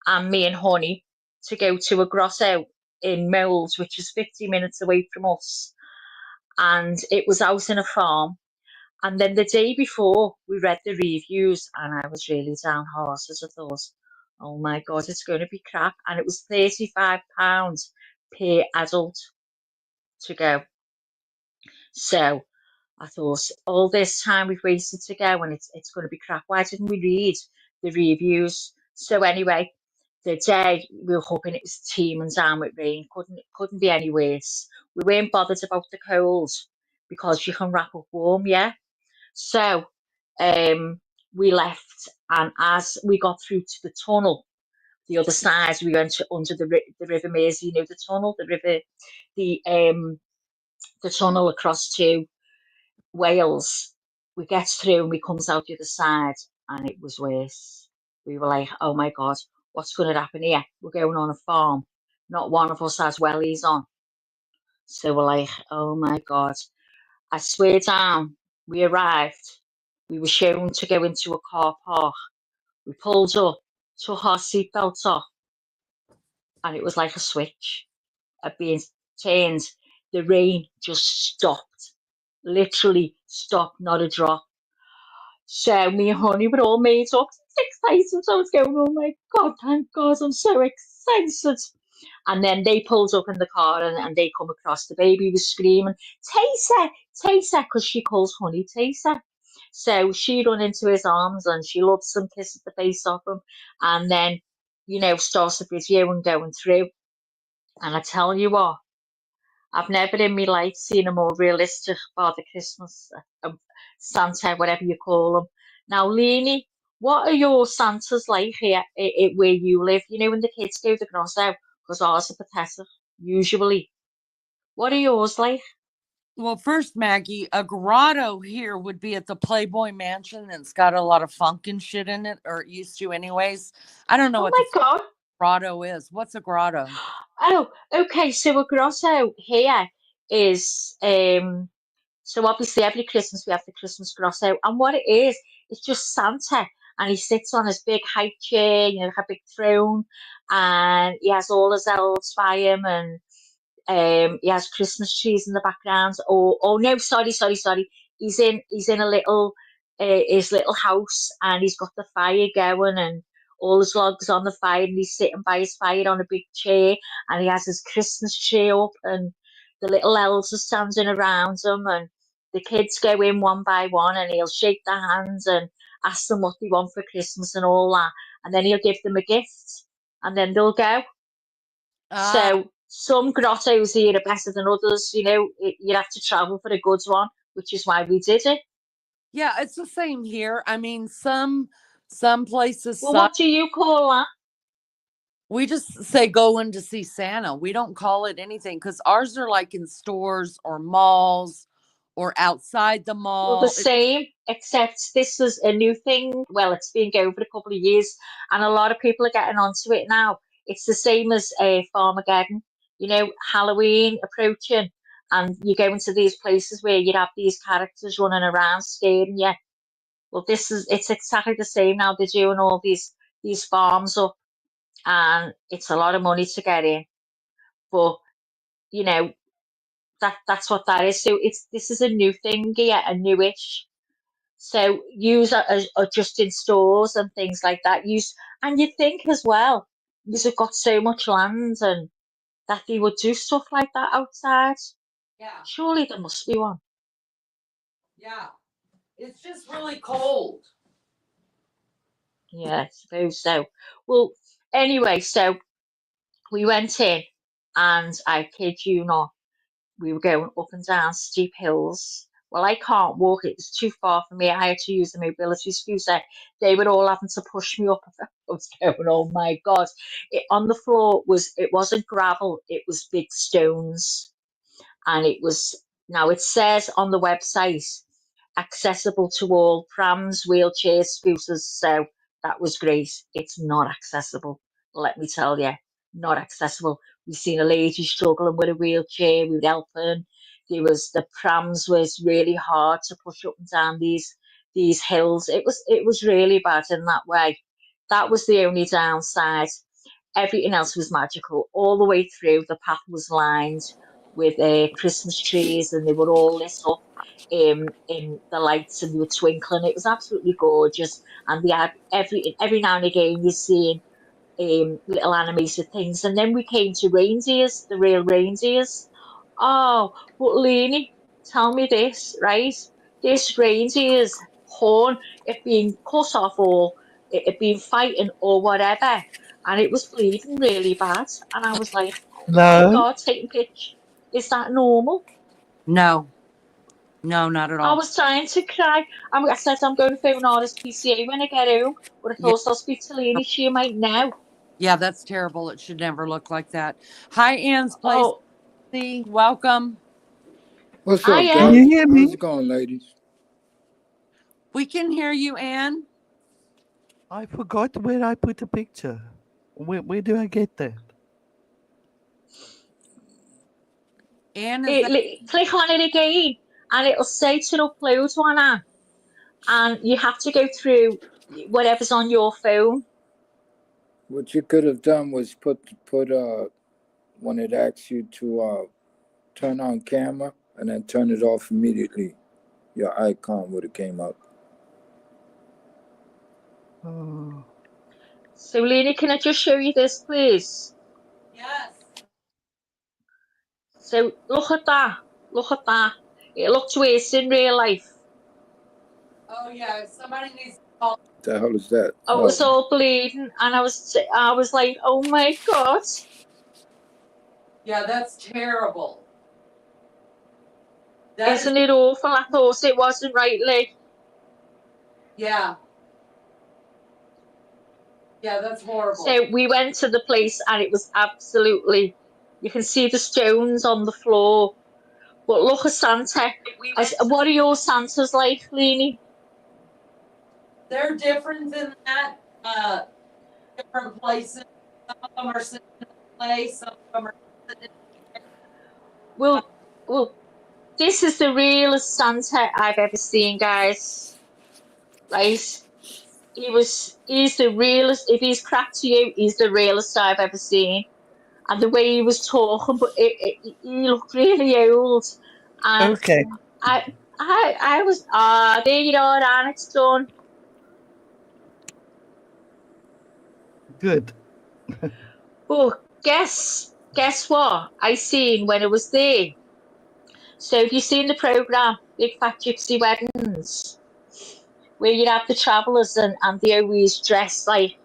and me and Honey to go to a grotto in Moles, which is 50 minutes away from us. And it was out in a farm. And then the day before, we read the reviews, and I was really downhearted. I thought, oh my God, it's going to be crap. And it was £35 per adult to go. So I thought, all this time we've wasted to go, and it's going to be crap. Why didn't we read the reviews? So anyway, the day we were hoping it was teeming down with rain. Couldn't be any worse. We weren't bothered about the cold because you can wrap up warm, yeah. So we left, and as we got through to the tunnel, the other side, we went under the River Mersey, the tunnel, the tunnel across to Wales. we gets through and we comes out the other side, and it was worse. We were like, oh my God, what's going to happen here? We're going on a farm. Not one of us has wellies on. So we're like, oh my God. I swear down, we arrived. We were shown to go into a car park. We pulled up, took our seatbelts off, and it was like a switch had been turned. The rain just stopped. Literally stopped, not a drop. So me and Honey were all made up, excited. So I was going, oh my God, thank God, I'm so excited. And then they pulled up in the car and they come across. The baby was screaming, Taser, Taser, because she calls Honey Taser. So she run into his arms and she loves him, kisses the face off him, and then, starts the video and going through. And I tell you what, I've never in my life seen a more realistic Father Christmas, Santa, whatever you call them. Now, Leanie, what are your Santas like here where you live? When the kids go to cross out, because ours are pathetic, usually. What are yours like? Well, first, Maggie, a grotto here would be at the Playboy Mansion, and it's got a lot of funk and shit in it, or it used to, anyways. I don't know Oh what my the God. grotto is. What's a grotto? Oh, okay. So a grotto here is so obviously every Christmas we have the Christmas grotto, and what it is, it's just Santa, and he sits on his big high chair, like a big throne, and he has all his elves by him, and he has Christmas trees in the background. Oh no, sorry. He's in a little his little house, and he's got the fire going and all his logs on the fire, and he's sitting by his fire on a big chair, and he has his Christmas tree up, and the little elves are standing around him, and the kids go in one by one, and he'll shake their hands and ask them what they want for Christmas and all that, and then he'll give them a gift, and then they'll go. So some grottos here are better than others. You have to travel for a good one, which is why we did it. Yeah, it's the same here. I mean, some places Well, suck. what do you call that? We just say going to see Santa. We don't call it anything because ours are like in stores or malls or outside the mall. Well, the same, except this is a new thing. Well, it's been going for a couple of years, and a lot of people are getting onto it now. It's the same as Farmageddon, Halloween approaching, and you go into these places where you have these characters running around scaring you. Well, it's exactly the same now. They're doing all these farms up, and it's a lot of money to get in. But you know that's what that is. So this is a new thing, yeah, a newish. So use are just in stores and things like that. And you think as well, because have got so much land and that they would do stuff like that outside. Yeah. Surely there must be one. Yeah. It's just really cold. Yeah, I suppose so. Well, anyway, so we went in, and I kid you not, we were going up and down steep hills. Well, I can't walk, it was too far for me. I had to use the mobility scooter. They were all having to push me up. I was going, oh my God. On the floor it wasn't gravel, it was big stones. And now it says on the website, accessible to all, prams, wheelchairs, scooters. So that was great. It's not accessible, let me tell you, not accessible. We've seen a lady struggling with a wheelchair. We were helping. The prams was really hard to push up and down these hills. It was really bad in that way. That was the only downside. Everything else was magical all the way through. The path was lined with Christmas trees, and they were all lit up in the lights, and they were twinkling. It was absolutely gorgeous. And they had every now and again you see little animated things. And then we came to reindeers, the real reindeers. Oh, but Lainey, tell me this, right? This reindeer's horn, it being cut off, or it being fighting or whatever, and it was bleeding really bad. And I was like, oh my No. God, taking pitch. Is that normal? No, not at I all. was trying to cry. I said I'm going to phone RSPCA when I get home, but I Yeah. thought I'll speak to Lainey. She might know. Yeah, that's terrible. It should never look like that. Hi, Ann's Place. Oh, Welcome. What's I up, Can am. you guys? hear How's me? it going, ladies? We can hear you, Anne. I forgot where I put the picture. Where do I get that? Anne, is that Click on it again, and it'll say to upload one, Anne. And you have to go through whatever's on your phone. What you could have done was put when it asks you to turn on camera and then turn it off immediately, your icon would have came up. Oh, So, Lena, can I just show you this, please? yes? So, look at that. Look at that. It looks worse in real life. Oh yeah, somebody needs to call. What the hell is that? Oh, it was all bleeding, and I was like, oh my God. Yeah, that's terrible. That is, Isn't it awful? I thought it wasn't right, Lee. yeah. Yeah, that's horrible. So we went to the place, and it was absolutely, you can see the stones on the floor. But look at Santa. What are your Santas like, Leanie? They're different than that. Different places. Some of them are sitting in a place. Some of them are sitting in Well, this is the realest Santa I've ever seen, guys. Right? He's the realest. If he's crap to you, he's the realest I've ever seen. And the way he was talking, but he looked really old. And okay. I was, there you are, and it's done. Good. But guess what I seen when I was there? So have you seen the programme, Big Fat Gypsy Weddings, where you have the travellers and they always dress like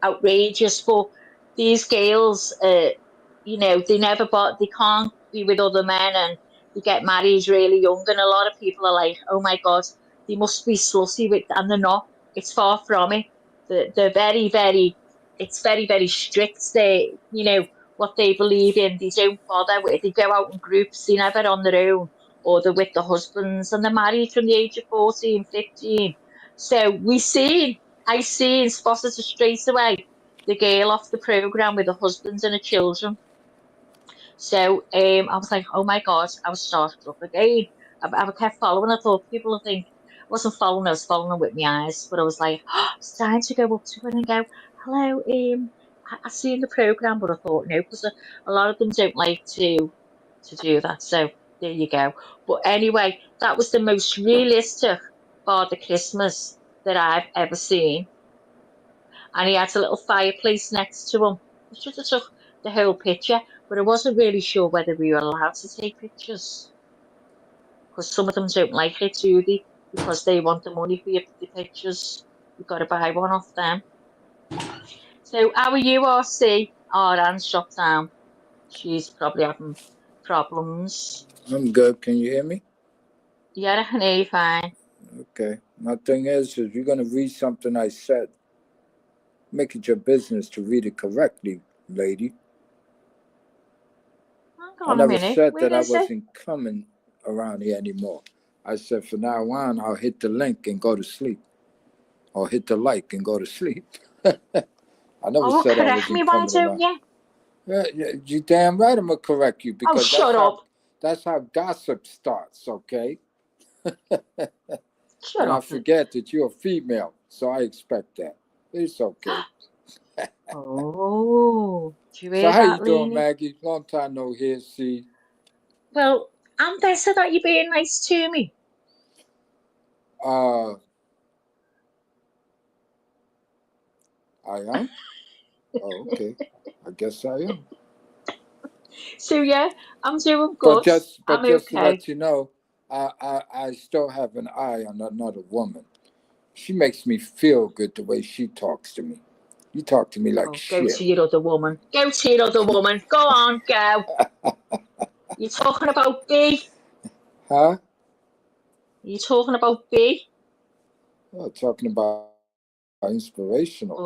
outrageous, but these girls, they never they can't be with other men and they get married really young, and a lot of people are like, oh my God, they must be slutty with, and they're not. It's far from it. They're very, very, it's very, very strict. What they believe in, they don't bother with. They go out in groups, they're never on their own, or they're with the husbands, and they're married from the age of 14, 15. So I seen, spotted her straight away, the girl off the programme with her husband and her children. So I was like, oh my God, I was starstruck again. I kept following. I thought people would think I wasn't following, I was following with my eyes. But I was like, it's time to go up to her and go, hello, I seen the programme, but I thought no, because a lot of them don't like to do that. So there you go. But anyway, that was the most realistic Father Christmas that I've ever seen. And he had a little fireplace next to him. I should have took the whole picture, but I wasn't really sure whether we were allowed to take pictures. Because some of them don't like it, do they? Because they want the money for the pictures. You've got to buy one off them. So how are you, RC? Oh, Anne's shut down. She's probably having problems. I'm good. Can you hear me? Yeah, I can hear you fine. Okay. My thing is if you're going to read something I said, make it your business to read it correctly, lady. Hang I on a never minute. said Where that I is it? wasn't coming around here anymore. I said from now on, I'll hit the link and go to sleep. Or hit the like and go to sleep. I never Oh, said I correct me, wasn't why coming don't around. you? Yeah, you damn right I'm going to correct you Oh, because shut up. that's how gossip starts, okay? Shut And I up. forget that you're a female, so I expect that. It's okay. Oh, do you So hear how you that, doing, Leanie? Maggie? Long time no hear, see. Well, I'm better that you're being nice to me. I am? Oh, okay. I guess I am. So yeah, I'm doing But good. just I'm to okay. let you know, I still have an eye on another woman. She makes me feel good the way she talks to me. You talk to me like Oh, go shit. to your other woman. Go to your other woman. Go on, go. You talking about B? Huh? You talking about B? Well, talking about inspirational.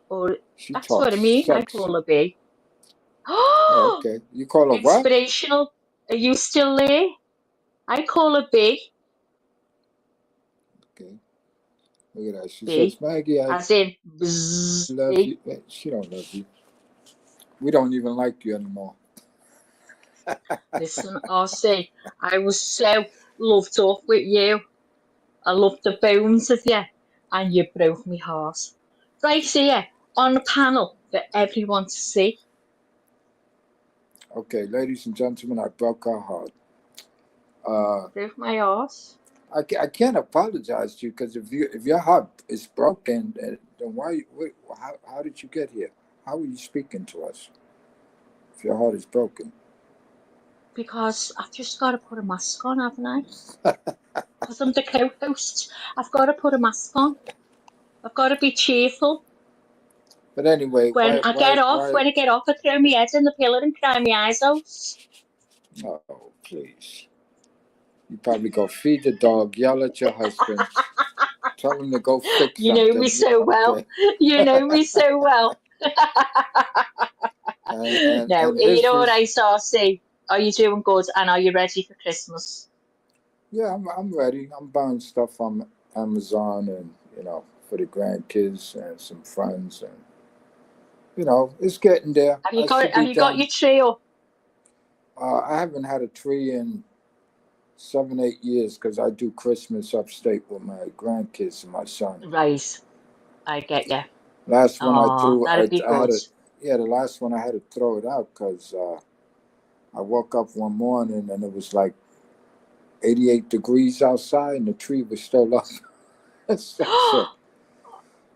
Or She that's what I talks mean. I sexy. call her B. Oh, okay. You call her what? Inspirational. Are you still there? I call her B. Okay. Look at that. She B. says, Maggie, I As in, bzz, love B. you. She don't love you. We don't even like you anymore. Listen, RC, I was so loved up with you. I loved the bones of you, and you broke me heart. Right here on the panel for everyone to see. Okay, ladies and gentlemen, I broke her heart. Broke my heart. I can't apologize to you because if your heart is broken, then how did you get here? How are you speaking to us if your heart is broken? Because I've just got to put a mask on, haven't I? Because I'm the co-host. I've got to put a mask on. I've got to be cheerful. But anyway, When I get off, I throw my head in the pillow and cry my eyes out. Oh, please. You probably go feed the dog, yell at your husband, tell him to go fix You something. know me so well. Okay. You know me so well. And No, you his know what was, I say? Are you doing good and are you ready for Christmas? yeah, I'm ready. I'm buying stuff on Amazon and, for the grandkids and some friends and, it's getting there. Have you I should got be your done. tree up? I haven't had a tree in 7-8 years because I do Christmas upstate with my grandkids and my son. Right, I get you. Last one I Oh, threw, that'd be I had good. the last one I had to throw it out because I woke up one morning and it was like 88 degrees outside and the tree was still up. So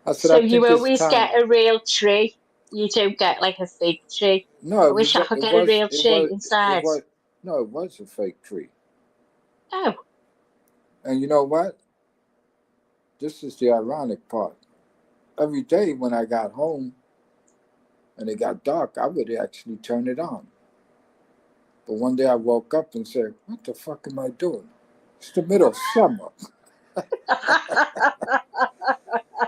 I said, So I you think it's always time. get a real tree. You don't get like a fake tree. No, I wish I could get a real tree inside. No, it was a fake tree. Oh, And you know what? This is the ironic part. Every day when I got home and it got dark, I would actually turn it on. But one day I woke up and said, what the fuck am I doing? It's the middle of summer.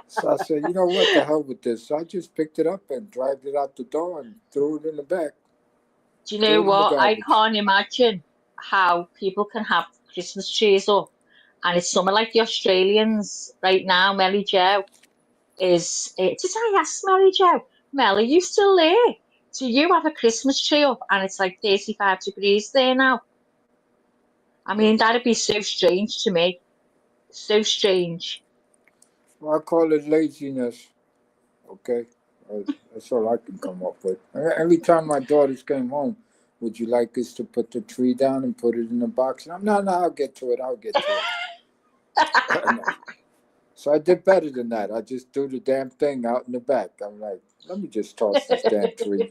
So I said, you know what, the hell with this. So I just picked it up and dragged it out the door and threw it in the back. do you Threw know it in the what? I garbage. can't imagine how people can have Christmas trees up. And it's something like the Australians right now. Melly Joe is. Did I ask Melly Joe? Mel, are you still there? Do you have a Christmas tree up and it's like 35 degrees there now? I mean, that'd be so strange to me. So strange. Well, I call it laziness. Okay? That's all I can come up with. Every time my daughters came home, would you like us to put the tree down and put it in a box? And no, I'll get to it. So I did better than that. I just threw the damn thing out in the back. I'm like, let me just toss this damn tree,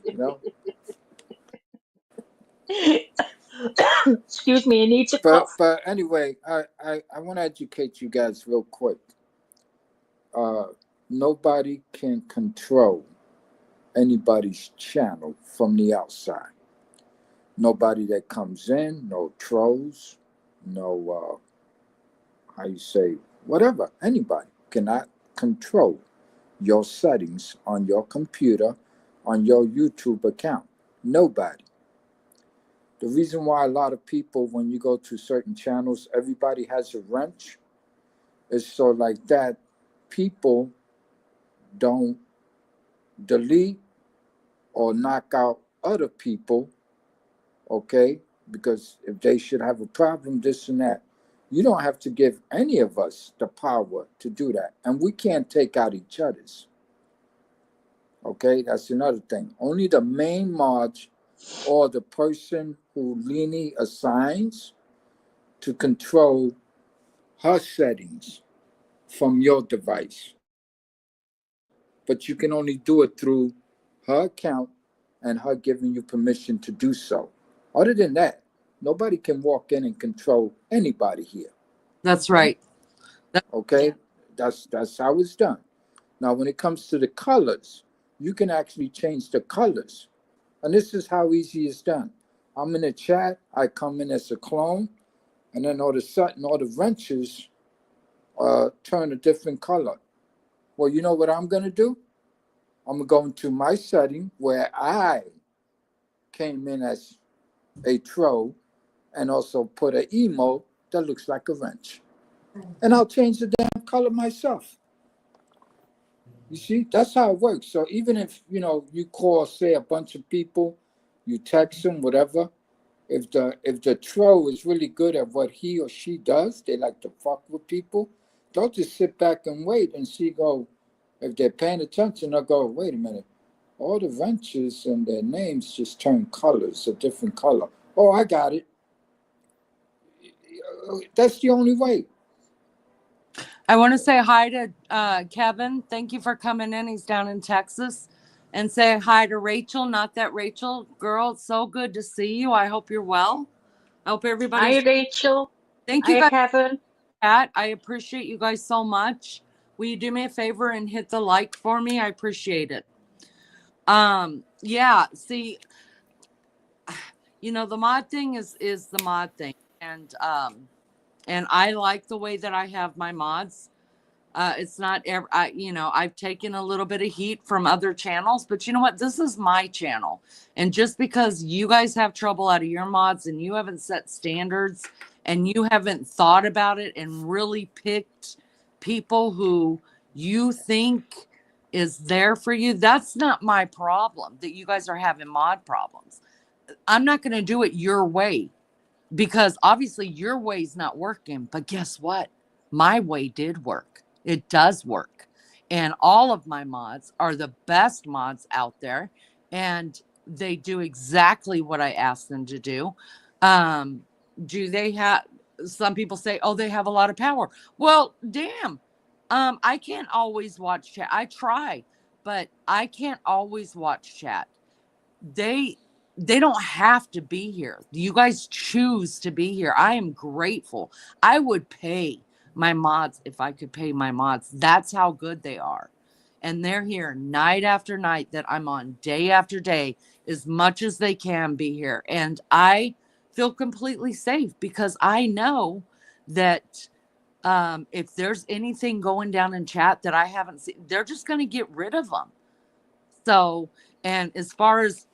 Excuse me, I need to cough. But anyway, I want to educate you guys real quick. Nobody can control anybody's channel from the outside. Nobody that comes in, no trolls, no, whatever. Anybody cannot control your settings on your computer, on your YouTube account. Nobody. The reason why a lot of people, when you go to certain channels, everybody has a wrench is so like that people don't delete or knock out other people, okay? Because if they should have a problem, this and that. You don't have to give any of us the power to do that. And we can't take out each other's. Okay, that's another thing. Only the main mods or the person who Lini assigns to control her settings from your device. But you can only do it through her account and her giving you permission to do so. Other than that, nobody can walk in and control anybody here. That's right. Okay, that's how it's done. Now, when it comes to the colors, you can actually change the colors, and this is how easy it's done. I'm in the chat. I come in as a clone, and then all of a sudden, all the wrenches turn a different color. Well, you know what I'm gonna do? I'm gonna go into my setting where I came in as a troll, and also put an emote that looks like a wrench, and I'll change the damn color myself. You see, that's how it works. So even if you call, say, a bunch of people, you text them, whatever. If the troll is really good at what he or she does, they like to fuck with people. They'll just sit back and wait and see. Go, if they're paying attention, they'll go, wait a minute. All the ventures and their names just turn colors, a different color. Oh, I got it. That's the only way. I want to say hi to Kevin. Thank you for coming in. He's down in Texas. And say hi to Rachel. Not that Rachel. Girl, it's so good to see you. I hope you're well. I hope everybody's... Hi, Rachel. Thank you Hi, guys. Kevin. Chat. I appreciate you guys so much. Will you do me a favor and hit the like for me? I appreciate it. Yeah, see, the mod thing is the mod thing. And I like the way that I have my mods. It's not ever, I've taken a little bit of heat from other channels, but you know what? This is my channel. And just because you guys have trouble out of your mods and you haven't set standards and you haven't thought about it and really picked people who you think is there for you, that's not my problem, that you guys are having mod problems. I'm not going to do it your way because obviously your way's not working. But guess what? My way did work. It does work. And all of my mods are the best mods out there. And they do exactly what I asked them to do. Do they have, some people say, oh, they have a lot of power. Well, damn. I can't always watch chat. I try, but I can't always watch chat. They don't have to be here. You guys choose to be here. I am grateful. I would pay my mods if I could pay my mods. That's how good they are. And they're here night after night that I'm on, day after day, as much as they can be here. And I feel completely safe because I know that if there's anything going down in chat that I haven't seen, they're just going to get rid of them. So, and as far as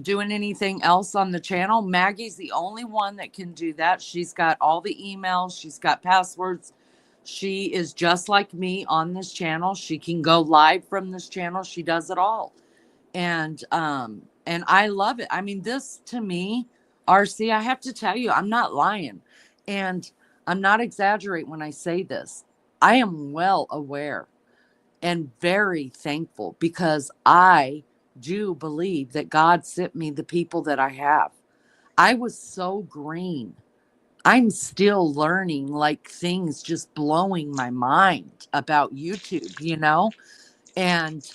doing anything else on the channel, Maggie's the only one that can do that. She's got all the emails. She's got passwords. She is just like me on this channel. She can go live from this channel. She does it all. And I love it. I mean, this to me, RC, I have to tell you, I'm not lying. And I'm not exaggerating when I say this. I am well aware and very thankful because I do believe that God sent me the people that I have. I was so green. I'm still learning, like, things just blowing my mind about YouTube, and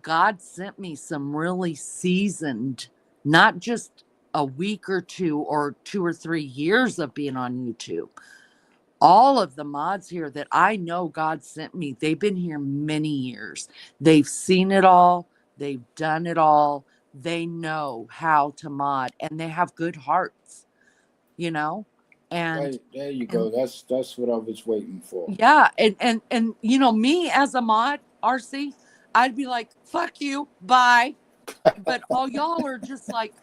God sent me some really seasoned, not just a week or 2 or 2 or 3 years of being on YouTube. All of the mods here that I know God sent me, they've been here many years. They've seen it all. They've done it all. They know how to mod and they have good hearts, and there you go. That's what I was waiting for. Yeah. And me as a mod, RC, I'd be like, fuck you, bye. But all y'all are just like,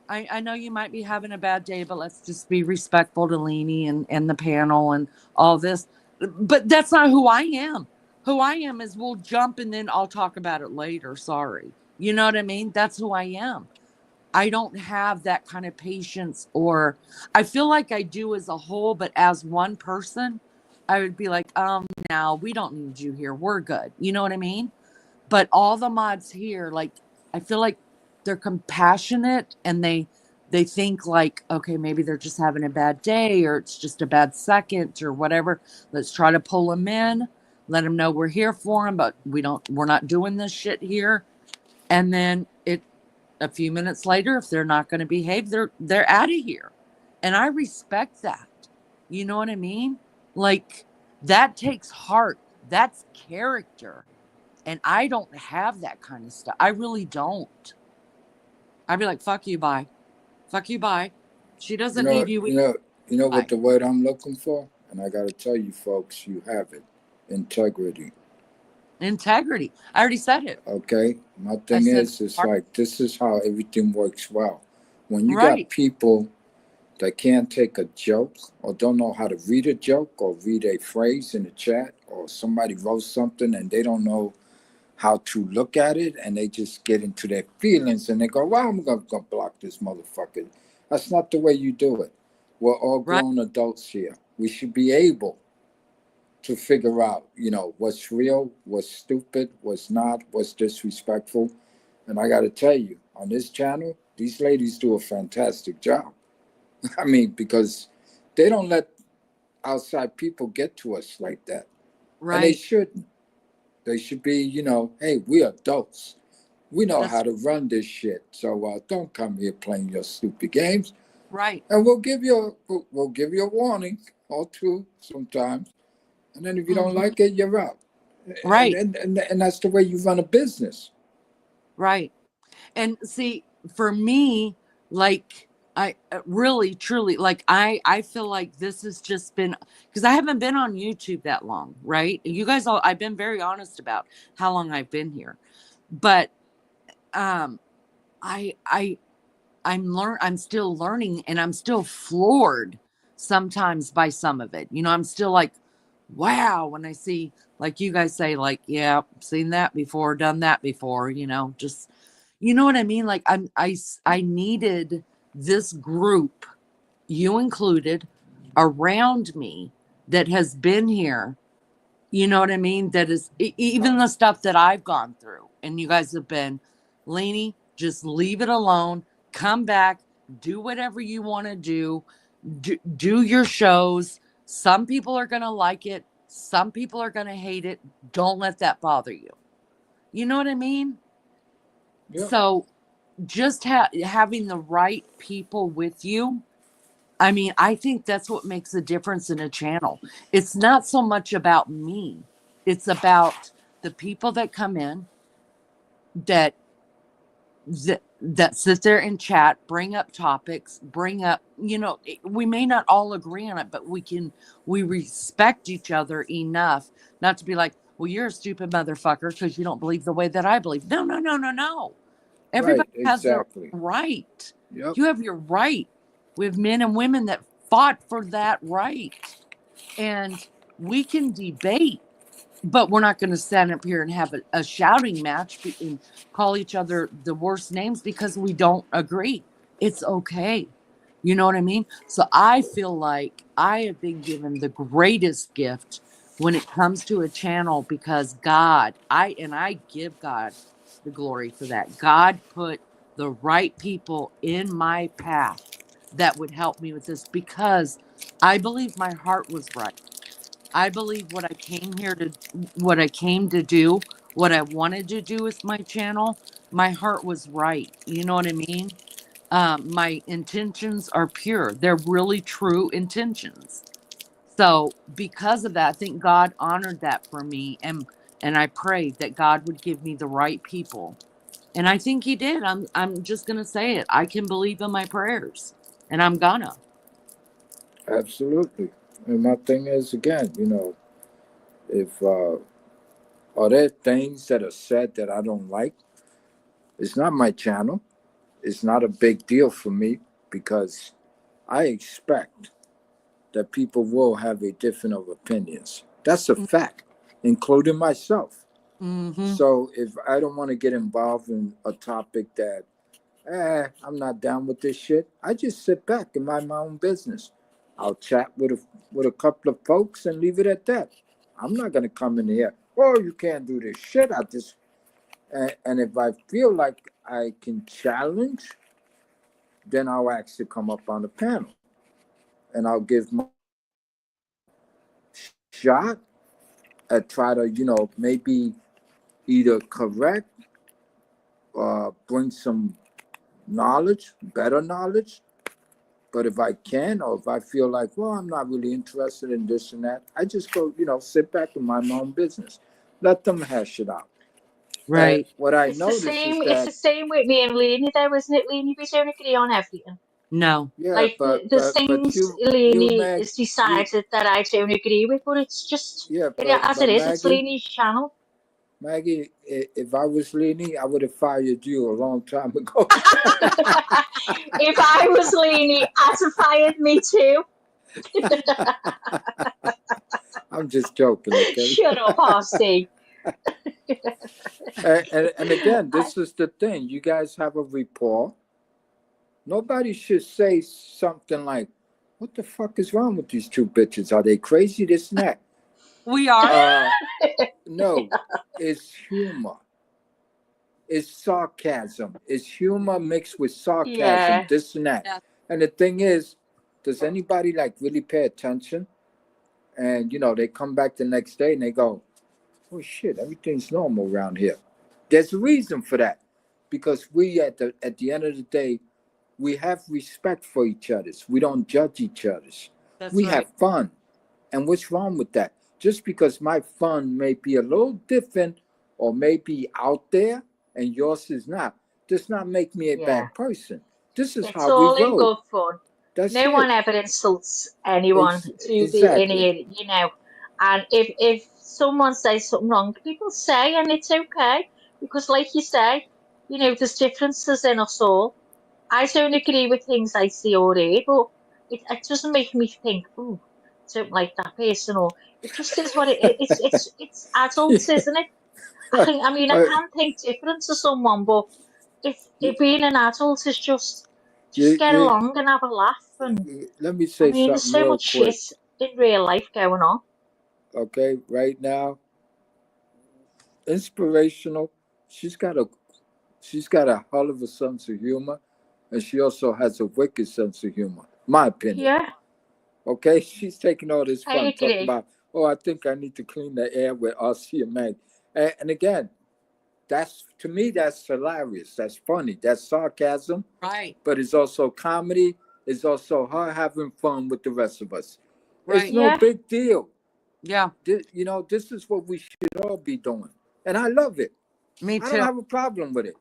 I know you might be having a bad day, but let's just be respectful to Leanie and the panel and all this. But that's not who I am. Who I am is we'll jump and then I'll talk about it later. Sorry. You know what I mean? That's who I am. I don't have that kind of patience, or I feel like I do as a whole, but as one person, I would be like, no, we don't need you here. We're good. You know what I mean? But all the mods here, like, I feel like they're compassionate and they think like, okay, maybe they're just having a bad day or it's just a bad second or whatever. Let's try to pull them in, let them know we're here for them, but we're not doing this shit here. And then a few minutes later, if they're not going to behave, they're out of here. And I respect that. You know what I mean? Like, that takes heart. That's character. And I don't have that kind of stuff. I really don't. I'd be like, fuck you, bye. Fuck you, bye. She doesn't need you. You know what the word I'm looking for? And I got to tell you, folks, you have it. Integrity. Integrity. I already said it. Okay. My thing is, it's like, this is how everything works well. When you got people that can't take a joke or don't know how to read a joke or read a phrase in the chat, or somebody wrote something and they don't know how to look at it, and they just get into their feelings and they go, well, I'm gonna block this motherfucker. That's not the way you do it. We're all Right. grown adults here. We should be able to figure out, what's real, what's stupid, what's not, what's disrespectful. And I got to tell you, on this channel, these ladies do a fantastic job. I mean, because they don't let outside people get to us like that. And they Right. shouldn't. They should be, hey, we're adults. We know That's how to run this shit. So don't come here playing your stupid games. right. And we'll give you a warning or two sometimes. And then if you don't Mhm. like it, you're out. Right. And that's the way you run a business. Right. And see, for me, like I really truly like I feel like this has just been because I haven't been on YouTube that long, right? You guys all I've been very honest about how long I've been here. But um I'm still learning, and I'm still floored sometimes by some of it. I'm still like, wow, when I see, like you guys say, like, yeah, seen that before, done that before, just, you know what I mean? Like I needed this group, you included, around me that has been here. You know what I mean? That is even the stuff that I've gone through, and you guys have been, Lainey, just leave it alone. Come back, do whatever you want to do. Do your shows. Some people are going to like it. Some people are going to hate it. Don't let that bother you. You know what I mean? Yeah. So just having the right people with you, I mean, I think that's what makes a difference in a channel. It's not so much about me. It's about the people that come in that sit there and chat, bring up topics, we may not all agree on it, but we respect each other enough not to be like, well, you're a stupid motherfucker because you don't believe the way that I believe. No. Everybody Right, has their exactly. right. Yep. You have your right. We have men and women that fought for that right. And we can debate, but we're not going to stand up here and have a shouting match and call each other the worst names because we don't agree. It's okay. You know what I mean? So I feel like I have been given the greatest gift when it comes to a channel because I give God the glory for that. God put the right people in my path that would help me with this because I believe my heart was right. I believe what I came to do, what I wanted to do with my channel, my heart was right. You know what I mean? My intentions are pure. They're really true intentions. So because of that, I think God honored that for me, and I prayed that God would give me the right people. And I think he did. I'm just gonna say it. I can believe in my prayers. And I'm gonna. Absolutely. And my thing is, again, if are there things that are said that I don't like? It's not my channel. It's not a big deal for me because I expect that people will have a different of opinions. That's a fact, including myself. Mm-hmm. So if I don't want to get involved in a topic that, I'm not down with this shit, I just sit back and mind my own business. I'll chat with a couple of folks and leave it at that. I'm not gonna come in here, oh, you can't do this shit. And if I feel like I can challenge, then I'll actually come up on the panel and I'll give my shot and try to, maybe either correct or bring some knowledge, better knowledge. But if I can, or if I feel like, well, I'm not really interested in this and that, I just go, sit back and mind my own business. Let them hash it out. Right. And what I It's the notice same. is It's the that, same with me and Lainey, though, isn't it, Lainey? We don't agree on everything. No. yeah, Like there's but things you, Lainey Mag, has decided that I don't agree with, but it's just as it but is. It's Maggie, Lainey's channel. Maggie, if I was Lainey, I would have fired you a long time ago. If I was Lainey, I'd have fired me too. I'm just joking, okay? Shut up, RC. And again, this is the thing. You guys have a rapport. Nobody should say something like, "What the fuck is wrong with these two bitches? Are they crazy? This and that." We are. No, it's humor. It's sarcasm. It's humor mixed with sarcasm, Yeah. this and that. Yeah. And the thing is, does anybody like really pay attention? And they come back the next day and they go, "Oh shit, everything's normal around here." There's a reason for that, because we at the end of the day, we have respect for each other's. We don't judge each other's. That's We right. have fun. And what's wrong with that? Just because my fun may be a little different or may be out there and yours is not, does not make me a Yeah. bad person. This is It's how all we in roll. good fun. That's No it. one ever insults anyone to the in Exactly. here, you know. And if someone says something wrong, people say, and it's okay, because like you say, there's differences in us all. I don't agree with things I see or hear, but it doesn't make me think, "Ooh, I don't like that person," or it just is what it is. It's adults, isn't it? I Uh, can think different to someone, but if being an adult is just you, get you, along and have a laugh. And let me say there's something so real much quick. shit in real life going on. Okay, right now, inspirational. She's got a hell of a sense of humor, and she also has a wicked sense of humor. My opinion. Yeah, Okay, she's taking all this I fun talking agree. about, "Oh, I think I need to clean the air with RC and Meg." And again, to me, that's hilarious. That's funny. That's sarcasm, Right. but it's also comedy. It's also her having fun with the rest of us. It's Right. no Yeah, big deal. Yeah. This is what we should all be doing. And I love it. Me I don't too. have a problem with it.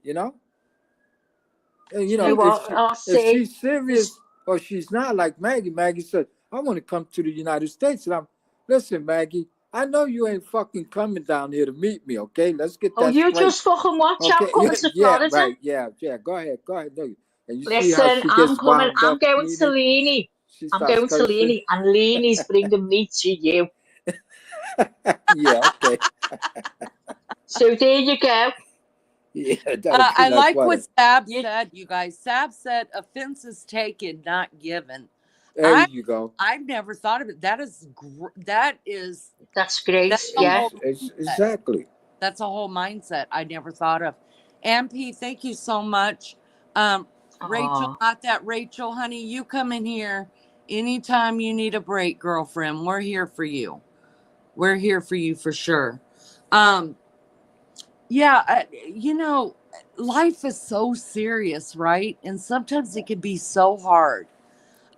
And, do you know what? I'll if say she's serious or she's not, like Maggie. Maggie said, "I want to come to the United States." And listen, Maggie, I know you ain't fucking coming down here to meet me, okay? Let's get oh, that you straight. just fucking watch. I'm Okay, coming to yeah, Florida. right, yeah. Go ahead. No, and you see how Listen, she I'm gets coming. wound I'm up, going to Nene? Leany. She I'm starts going to cursing. Leany, and Leany's bringing me to you. Yeah, okay. So there you go. Yeah, that'll be I like like what what? Sab You, said, you guys. Sab said offenses taken, not given. There you go. I've never thought of it. That is that's great. that's a Yeah. whole mindset. Exactly. That's a whole mindset I never thought of. MP, thank you so much. Rachel, Aw. not that Rachel, honey, you come in here anytime you need a break, girlfriend. We're here for you. We're here for you for sure. Yeah, life is so serious, right? And sometimes it can be so hard.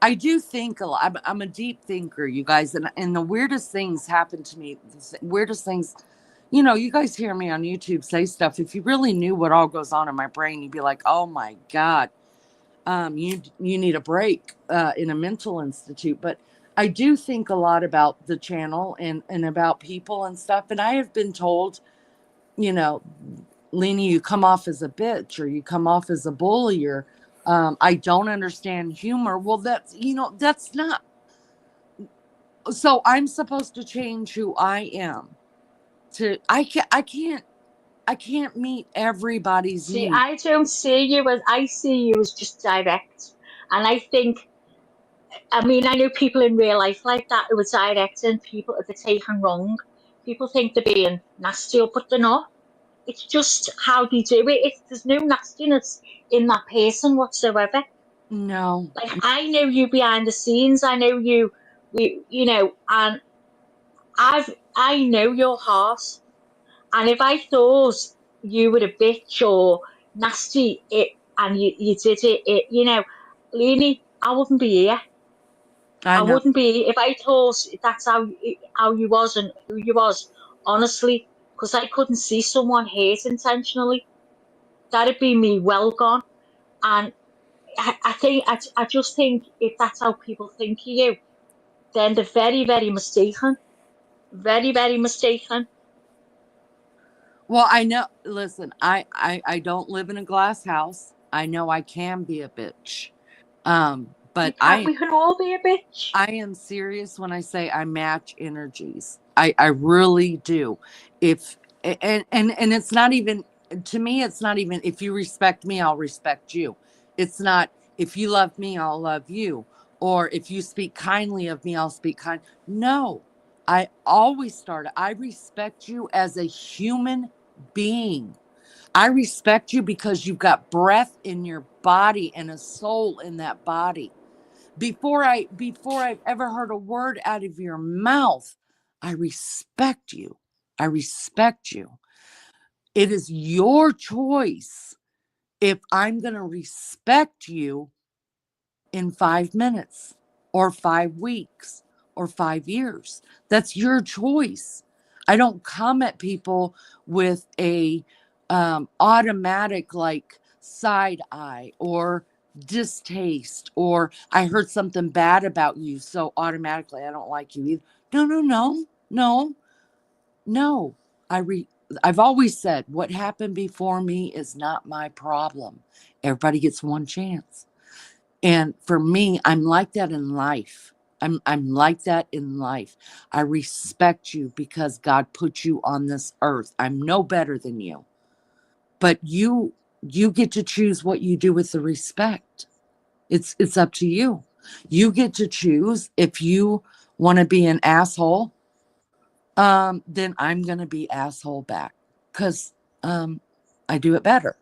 I do think a lot. I'm a deep thinker, you guys, and the weirdest things happen to me. Weirdest things, you guys hear me on YouTube say stuff. If you really knew what all goes on in my brain, you'd be like, "Oh my God, you need a break in a mental institute." But I do think a lot about the channel and about people and stuff. And I have been told, Lena, you come off as a bitch or you come off as a bully or I don't understand humor. Well, that's not. So I'm supposed to change who I am. I can't meet everybody's See, needs. I don't see you as I see you as just direct, and I think. I know people in real life like that who are direct and people if they're taken wrong. People think they're being nasty, but they're not. It's just how they do it. There's no nastiness in that person whatsoever. No. Like I know you behind the scenes. I know you. And I know your heart. And if I thought you were a bitch or nasty, and you did Leanie, I wouldn't be here. I I know. wouldn't be if I thought that's how you was and who you was. Honestly, because I couldn't see someone hate intentionally. That'd be me well gone. And I just think if that's how people think of you, then they're very, very mistaken. Very, very mistaken. Well, I know. Listen, I don't live in a glass house. I know I can be a bitch. But We can all be a bitch. I am serious when I say I match energies. I really do. If and it's not even, to me, it's not even if you respect me, I'll respect you. It's not if you love me, I'll love you. Or if you speak kindly of me, I'll speak kind. No. I always start. I respect you as a human being. I respect you because you've got breath in your body and a soul in that body. Before I've ever heard a word out of your mouth, I respect you. I respect you. It is your choice if I'm going to respect you in 5 minutes or 5 weeks or 5 years. That's your choice. I don't come at people with a automatic like side eye or distaste, or I heard something bad about you, so automatically I don't like you either. No. I've always said what happened before me is not my problem. Everybody gets one chance. And for me, I'm like that in life. I'm like that in life. I respect you because God put you on this earth. I'm no better than you. But you get to choose what you do with the respect. It's up to you. You get to choose if you want to be an asshole, then I'm going to be asshole back cuz I do it better.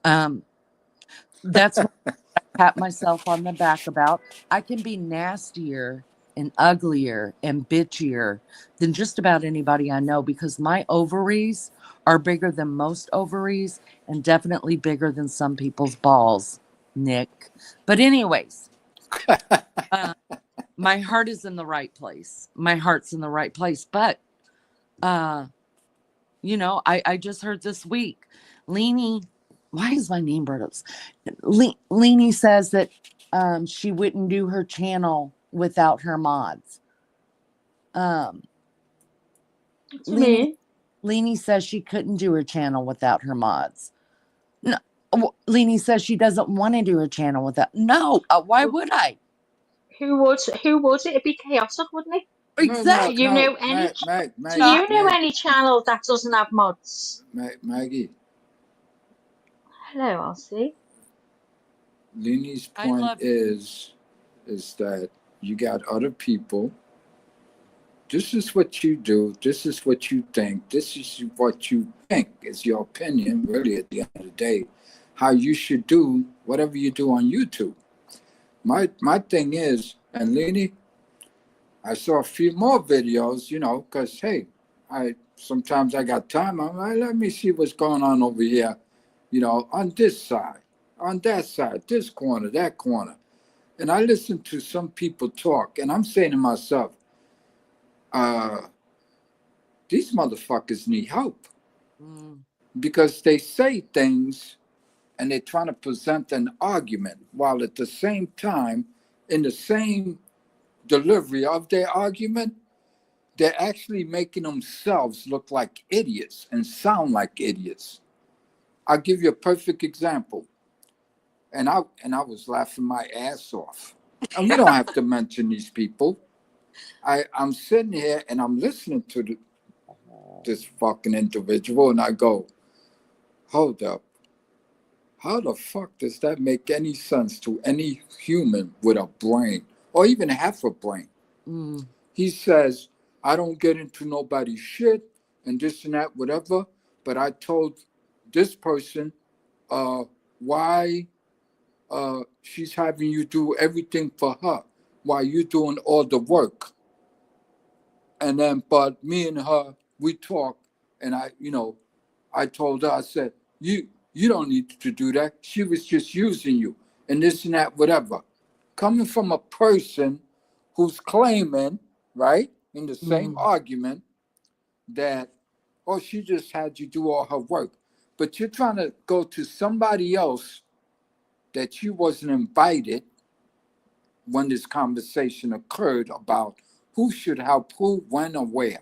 That's what I pat myself on the back about. I can be nastier and uglier and bitchier than just about anybody I know because my ovaries are bigger than most ovaries and definitely bigger than some people's balls, Nick. But anyways, my heart is in the right place. My heart's in the right place. But I just heard this week, Leanie, why is my name brought up? Leanie says that she wouldn't do her channel without her mods. What do you Leanie, mean? Leanie says she couldn't do her channel without her mods. No, Leanie says she doesn't want to do her channel without. No, why would I? Who would? Who would? It'd be chaotic, wouldn't it? Do you Exactly. know any? Do Maggie, you know any channel that doesn't have mods? Maggie. Hello, Elsie. Leanie's I point love is that you got other people. This is what you do. This is what you think. This is what you think is your opinion, really, at the end of the day, how you should do whatever you do on YouTube. My thing is, and Leanie, I saw a few more videos, because, hey, sometimes I got time. I'm like, let me see what's going on over here, on this side, on that side, this corner, that corner. And I listen to some people talk, and I'm saying to myself, these motherfuckers need help because they say things and they're trying to present an argument while at the same time, in the same delivery of their argument, they're actually making themselves look like idiots and sound like idiots. I'll give you a perfect example. And I was laughing my ass off. And we don't have to mention these people. I'm sitting here and I'm listening to this fucking individual and I go, hold up. How the fuck does that make any sense to any human with a brain or even half a brain? He says, I don't get into nobody's shit and this and that, whatever. But I told this person why she's having you do everything for her while you're doing all the work. And then, but me and her, we talk, and I told her, I said, you don't need to do that. She was just using you, and this and that, whatever. Coming from a person who's claiming, right, in the same argument, that, oh, she just had you do all her work. But you're trying to go to somebody else that you wasn't invited when this conversation occurred about who should help who, when, or where.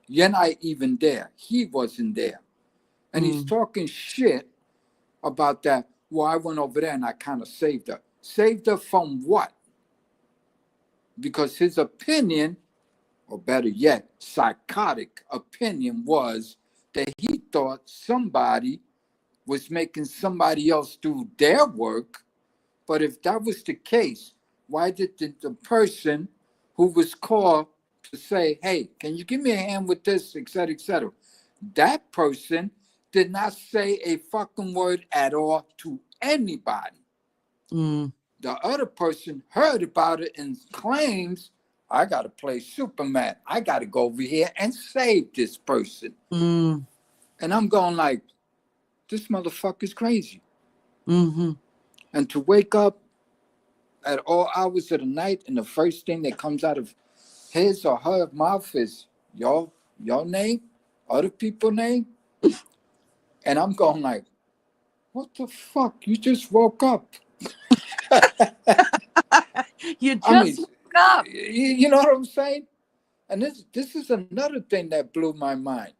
You're not even there. He wasn't there. And he's talking shit about that. Well, I went over there and I kind of saved her. Saved her from what? Because his opinion, or better yet, psychotic opinion, was that he thought somebody was making somebody else do their work. But if that was the case, why did the person who was called to say, hey, can you give me a hand with this, et cetera, that person did not say a fucking word at all to anybody. Mm. The other person heard about it and claims, I got to play Superman. I got to go over here and save this person. Mm. And I'm going like, this motherfucker's crazy. Mm-hmm. And to wake up at all hours of the night and the first thing that comes out of his or her mouth is your name, other people's name. And I'm going like, what the fuck? You just woke up. You just woke up. You know what I'm saying? And this is another thing that blew my mind.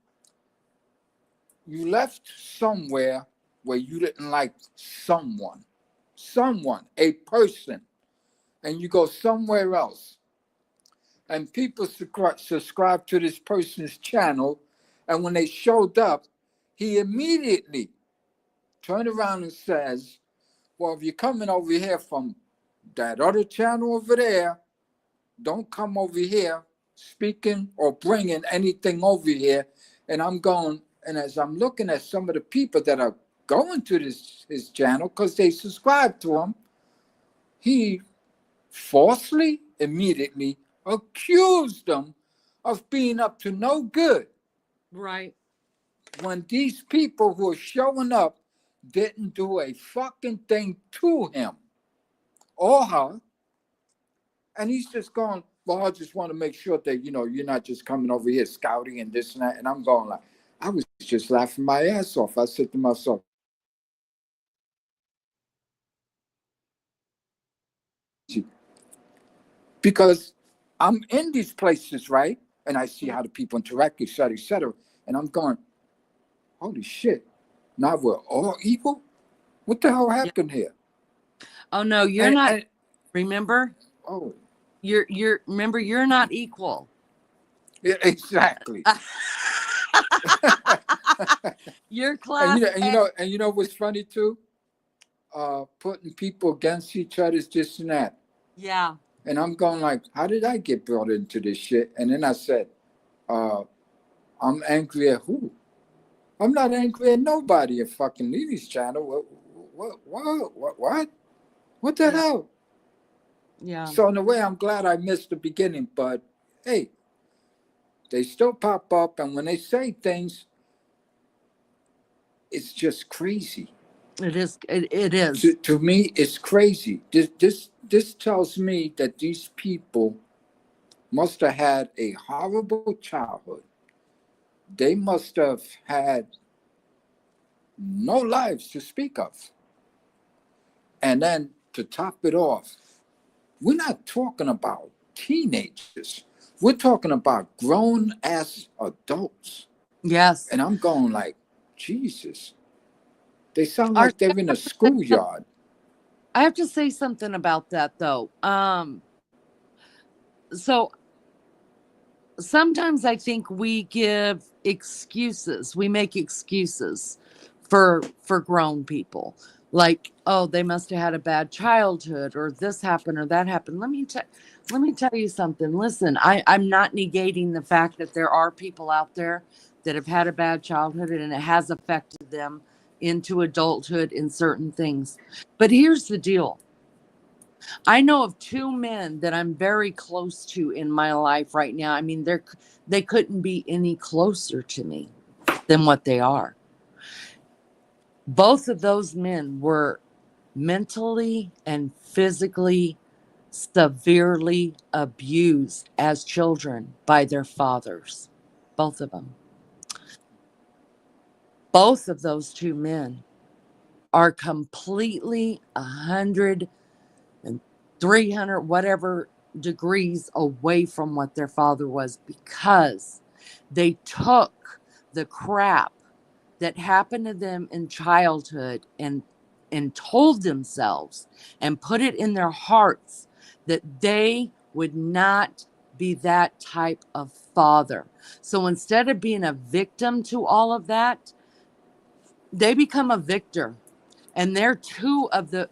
You left somewhere where you didn't like someone, a person, and you go somewhere else. And people subscribe to this person's channel, and when they showed up, he immediately turned around and says, well, if you're coming over here from that other channel over there, don't come over here speaking or bringing anything over here. And I'm going, and as I'm looking at some of the people that are going to his channel because they subscribe to him, he falsely, immediately accused them of being up to no good. Right. When these people who are showing up didn't do a fucking thing to him or her. And he's just going, well, I just want to make sure that, you're not just coming over here scouting and this and that. And I'm going like, I was just laughing my ass off. I said to myself, because I'm in these places, right? And I see how the people interact, et cetera. And I'm going, holy shit. Now we're all equal? What the hell happened here? Oh, no, you're not. Remember? Oh. Remember, you're not equal. Yeah, exactly. Your class. And you know what's funny too? Putting people against each other, this and that. Yeah. And I'm going like, how did I get brought into this shit? And then I said, I'm angry at who? I'm not angry at nobody at fucking Lili's channel. What? What the hell? Yeah. So in a way, I'm glad I missed the beginning, but hey, they still pop up, and when they say things, it's just crazy. It is. It is. To me, it's crazy. This tells me that these people must have had a horrible childhood. They must have had no lives to speak of. And then to top it off, we're not talking about teenagers. We're talking about grown-ass adults. Yes. And I'm going like, Jesus. They sound like they're in a schoolyard. I have to say something about that, though. So sometimes I think we give excuses. We make excuses for grown people. Like, oh, they must have had a bad childhood, or this happened or that happened. Let me tell you something. Listen, I'm not negating the fact that there are people out there that have had a bad childhood and it has affected them into adulthood in certain things. But here's the deal. I know of two men that I'm very close to in my life right now. I mean, they couldn't be any closer to me than what they are. Both of those men were mentally and physically severely abused as children by their fathers. Both of them. Both of those two men are completely 100 and 300 whatever degrees away from what their father was, because they took the crap that happened to them in childhood and and told themselves and put it in their hearts that they would not be that type of father. So instead of being a victim to all of that, they become a victor. And they're two of the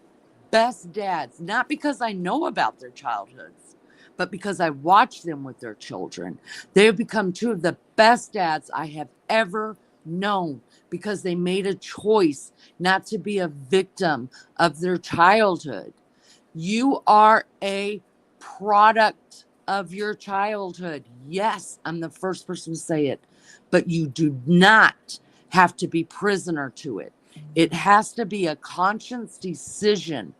best dads, not because I know about their childhoods, but because I watch them with their children. They have become two of the best dads I have ever known because they made a choice not to be a victim of their childhood. You are a product of your childhood. Yes, I'm the first person to say it, but you do not have to be prisoner to it. It has to be a conscious decision.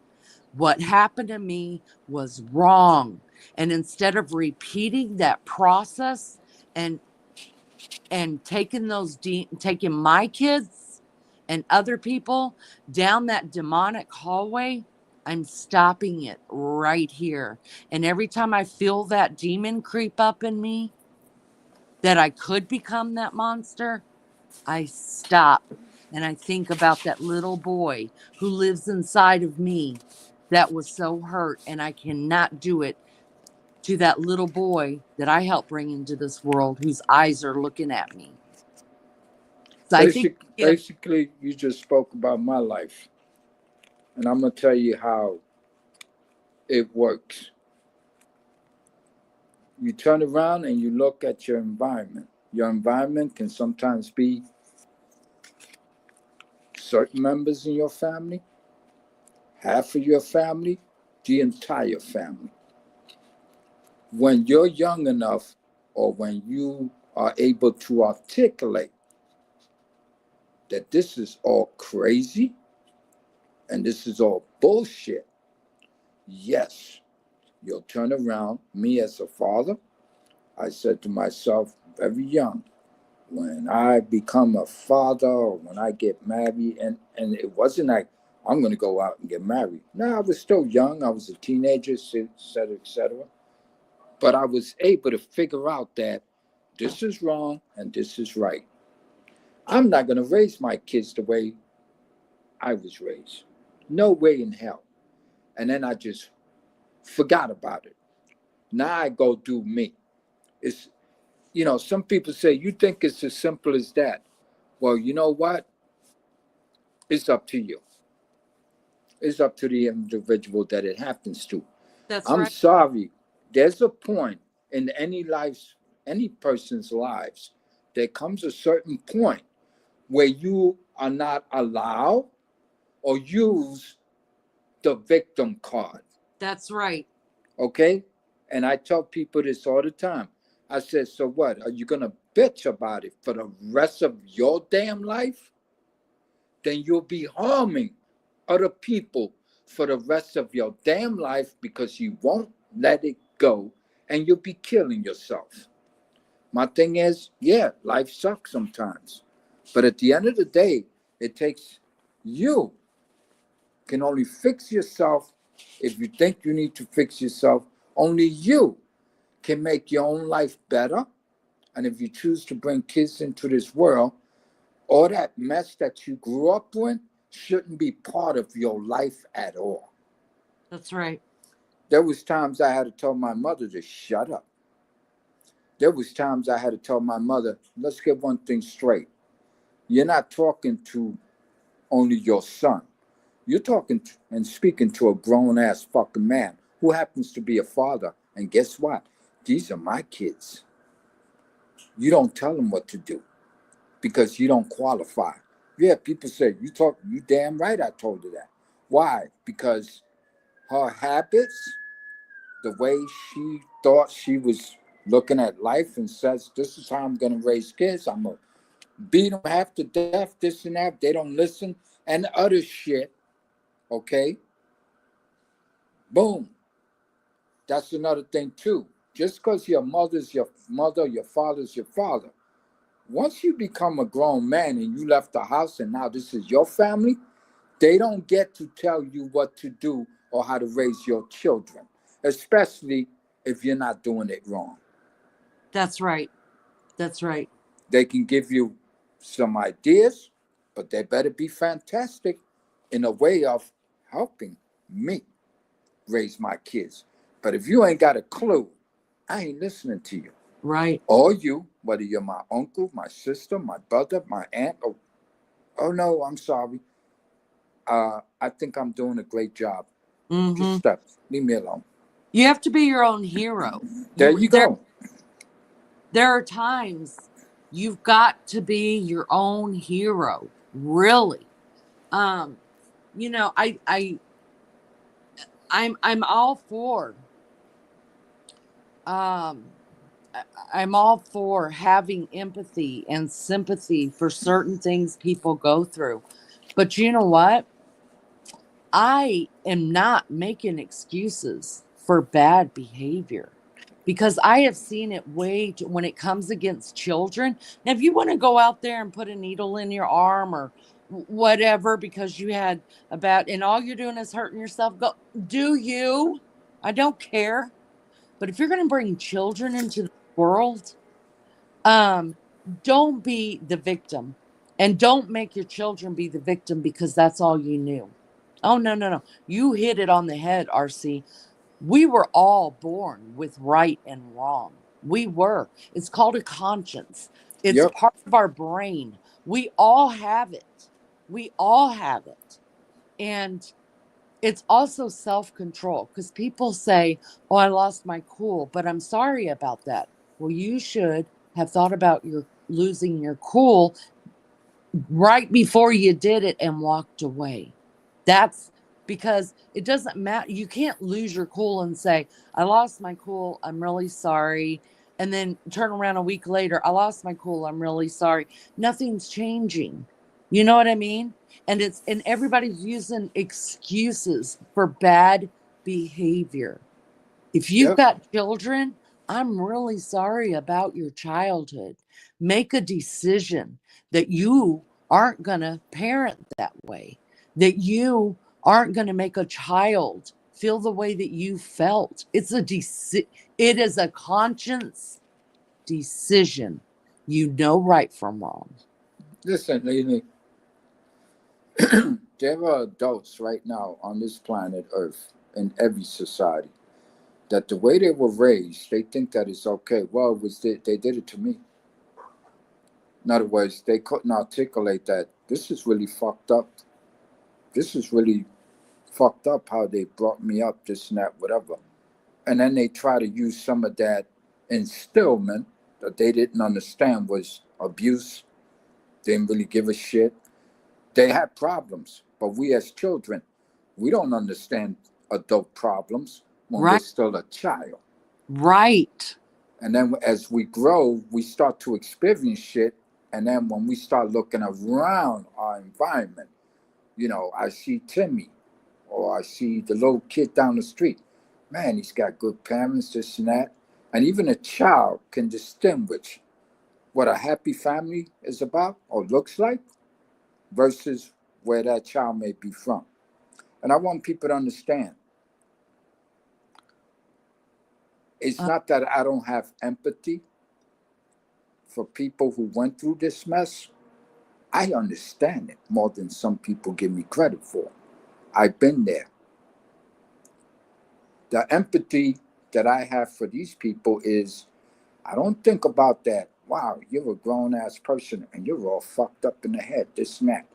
What happened to me was wrong. And instead of repeating that process and taking taking my kids and other people down that demonic hallway, I'm stopping it right here. And every time I feel that demon creep up in me, that I could become that monster, I stop and I think about that little boy who lives inside of me that was so hurt, and I cannot do it to that little boy that I helped bring into this world whose eyes are looking at me. So I think Basically, you just spoke about my life. And I'm going to tell you how it works. You turn around and you look at your environment. Your environment can sometimes be certain members in your family, half of your family, the entire family. When you're young enough, or when you are able to articulate that this is all crazy and this is all bullshit, yes, you'll turn around. Me as a father, I said to myself very young, when I become a father or when I get married, and it wasn't like I'm going to go out and get married. No, I was still young. I was a teenager, et cetera, et cetera. But I was able to figure out that this is wrong and this is right. I'm not going to raise my kids the way I was raised. No way in hell. And then I just forgot about it. Now I go do me. It's, some people say, you think it's as simple as that. Well, you know what? It's up to you. It's up to the individual that it happens to. I'm sorry. There's a point in any person's lives, there comes a certain point where you are not allowed or use the victim card. That's right. Okay? And I tell people this all the time. I said, so what? Are you going to bitch about it for the rest of your damn life? Then you'll be harming other people for the rest of your damn life because you won't let it go and you'll be killing yourself. My thing is, yeah, life sucks sometimes. But at the end of the day, it takes you can only fix yourself. If you think you need to fix yourself, only you can make your own life better. And if you choose to bring kids into this world, all that mess that you grew up with shouldn't be part of your life at all. That's right. There was times I had to tell my mother to shut up. There was times I had to tell my mother, let's get one thing straight. You're not talking to only your son. You're talking and speaking to a grown-ass fucking man who happens to be a father. And guess what? These are my kids. You don't tell them what to do because you don't qualify. Yeah, people say, you damn right I told her that. Why? Because her habits, the way she thought she was looking at life and says, this is how I'm going to raise kids. I'm going to beat them half to death, this and that. They don't listen and other shit. Okay? Boom. That's another thing too. Just because your mother's your mother, your father's your father. Once you become a grown man and you left the house and now this is your family, they don't get to tell you what to do or how to raise your children, especially if you're not doing it wrong. That's right. That's right. They can give you some ideas, but they better be fantastic in a way of helping me raise my kids. But if you ain't got a clue, I ain't listening to you. Right. Or you, whether you're my uncle, my sister, my brother, my aunt, or, oh no, I'm sorry. I think I'm doing a great job. Just stop. Leave me alone. You have to be your own hero. There you go. There are times you've got to be your own hero. Really. You know, I'm all for I'm all for having empathy and sympathy for certain things people go through. But you know what? I am not making excuses for bad behavior because I have seen it when it comes against children. Now, if you want to go out there and put a needle in your arm or whatever because you had and all you're doing is hurting yourself, do you? I don't care. But if you're going to bring children into the world, don't be the victim and don't make your children be the victim because that's all you knew. Oh, no. You hit it on the head, RC. We were all born with right and wrong. We were. It's called a conscience. It's part of our brain. We all have it. And it's also self-control because people say, oh, I lost my cool, but I'm sorry about that. Well, you should have thought about losing your cool right before you did it and walked away. That's because it doesn't matter. You can't lose your cool and say, I lost my cool. I'm really sorry. And then turn around a week later. I lost my cool. I'm really sorry. Nothing's changing. You know what I mean? And everybody's using excuses for bad behavior. If you've got children, I'm really sorry about your childhood. Make a decision that you aren't going to parent that way, that you aren't going to make a child feel the way that you felt. It is a conscience decision. You know right from wrong. Listen, Lily, there are adults right now on this planet Earth in every society that the way they were raised, they think that it's okay. Well, they did it to me. In other words, they couldn't articulate that this is really fucked up. This is really fucked up how they brought me up, this and that, whatever. And then they try to use some of that instillment that they didn't understand was abuse. They didn't really give a shit. They had problems, but we as children, we don't understand adult problems when we're still a child. Right. And then as we grow, we start to experience shit. And then when we start looking around our environment, you know, I see Timmy or I see the little kid down the street. Man, he's got good parents, this and that. And even a child can distinguish what a happy family is about or looks like versus where that child may be from. And I want people to understand, it's not that I don't have empathy for people who went through this mess. I understand it more than some people give me credit for. I've been there. The empathy that I have for these people is, I don't think about that. Wow, you're a grown-ass person and you're all fucked up in the head, this and that.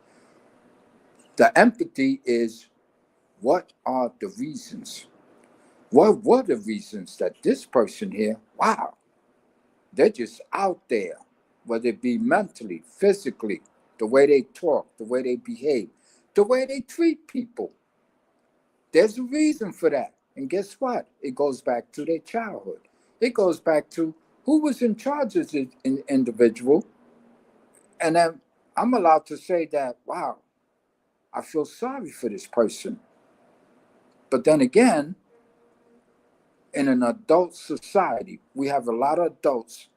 The empathy is, what are the reasons? What were the reasons that this person here, wow, they're just out there, whether it be mentally, physically, the way they talk, the way they behave, the way they treat people. There's a reason for that. And guess what? It goes back to their childhood. It goes back to who was in charge of the individual. And then I'm allowed to say that, wow, I feel sorry for this person. But then again, in an adult society, we have a lot of adults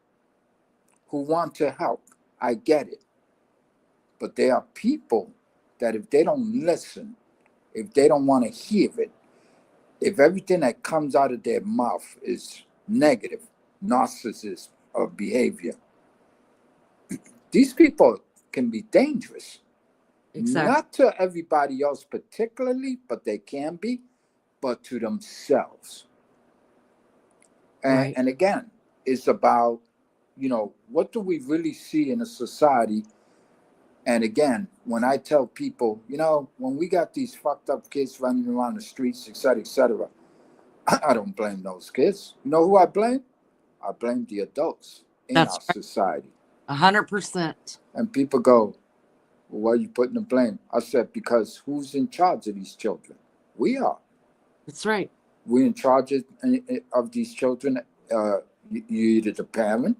who want to help. I get it. But there are people that if they don't listen, if they don't want to hear it, if everything that comes out of their mouth is negative, narcissism of behavior, these people can be dangerous. Exactly. Not to everybody else particularly, but they can be, but to themselves. Right. And again, it's about, what do we really see in a society? And again, when I tell people, when we got these fucked up kids running around the streets, et cetera, I don't blame those kids. You know who I blame? I blame the adults in That's our right. society. 100%. And people go, well, why are you putting the blame? I said, because who's in charge of these children? We are. That's right. We're in charge of these children. You either the parent,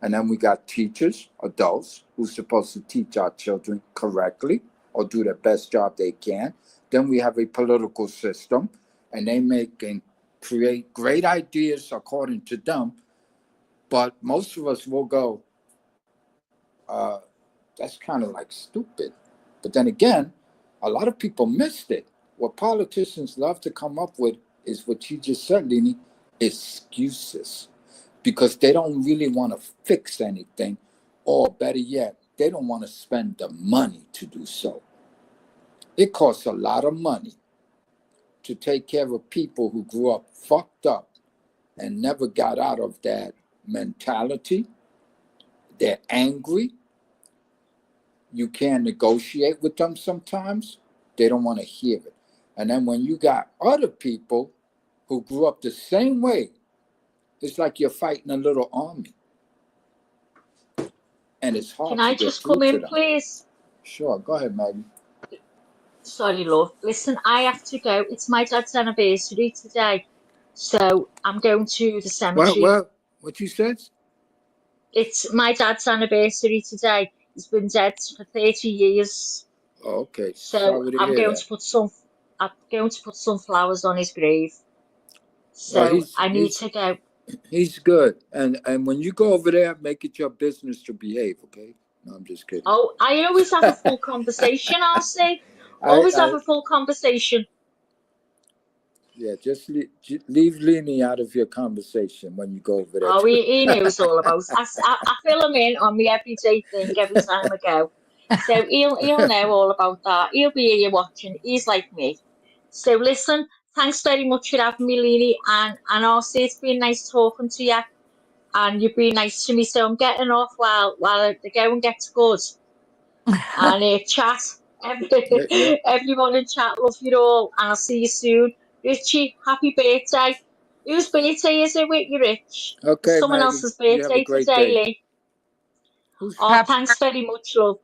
and then we got teachers, adults, who's supposed to teach our children correctly or do the best job they can. Then we have a political system, and they make and create great ideas according to them. But most of us will go, that's kind of like stupid. But then again, a lot of people missed it. What politicians love to come up with is what you just said, Lini, excuses. Because they don't really want to fix anything, or better yet, they don't want to spend the money to do so. It costs a lot of money to take care of people who grew up fucked up and never got out of that mentality. They're angry. You can't negotiate with them sometimes. They don't want to hear it. And then when you got other people who grew up the same way, it's like you're fighting a little army. And it's hard Can to I get just through come to in, them. please? Sure, go ahead, Maggie. Sorry, love. Listen, I have to go. It's my dad's anniversary today, so I'm going to the cemetery. What you said? It's my dad's anniversary today. He's been dead for 30 years. Oh, okay. So Sorry to I'm hear going that. to put some flowers on his grave. Well, So I need to go. he's good. And when you go over there, make it your business to behave, okay? No, I'm just kidding. Oh, I always have a full conversation, RC. Always have a full conversation. Yeah, just leave Lenny out of your conversation when you go over there. Oh, he knows all about it. I fill him in on my everyday thing every time I go. So he'll know all about that. He'll be here watching. He's like me. So listen, thanks very much for having me, Leanie. And RC, it's been nice talking to you. And you've been nice to me. So I'm getting off while the going gets good. And chat. Yeah. Everyone in chat, love you all. And I'll see you soon. Richie, happy birthday. Whose birthday is it with you, Rich? It's Okay, someone Maggie. else's You have a birthday great today, day. Lee. Who's Oh, Happy thanks very much, love.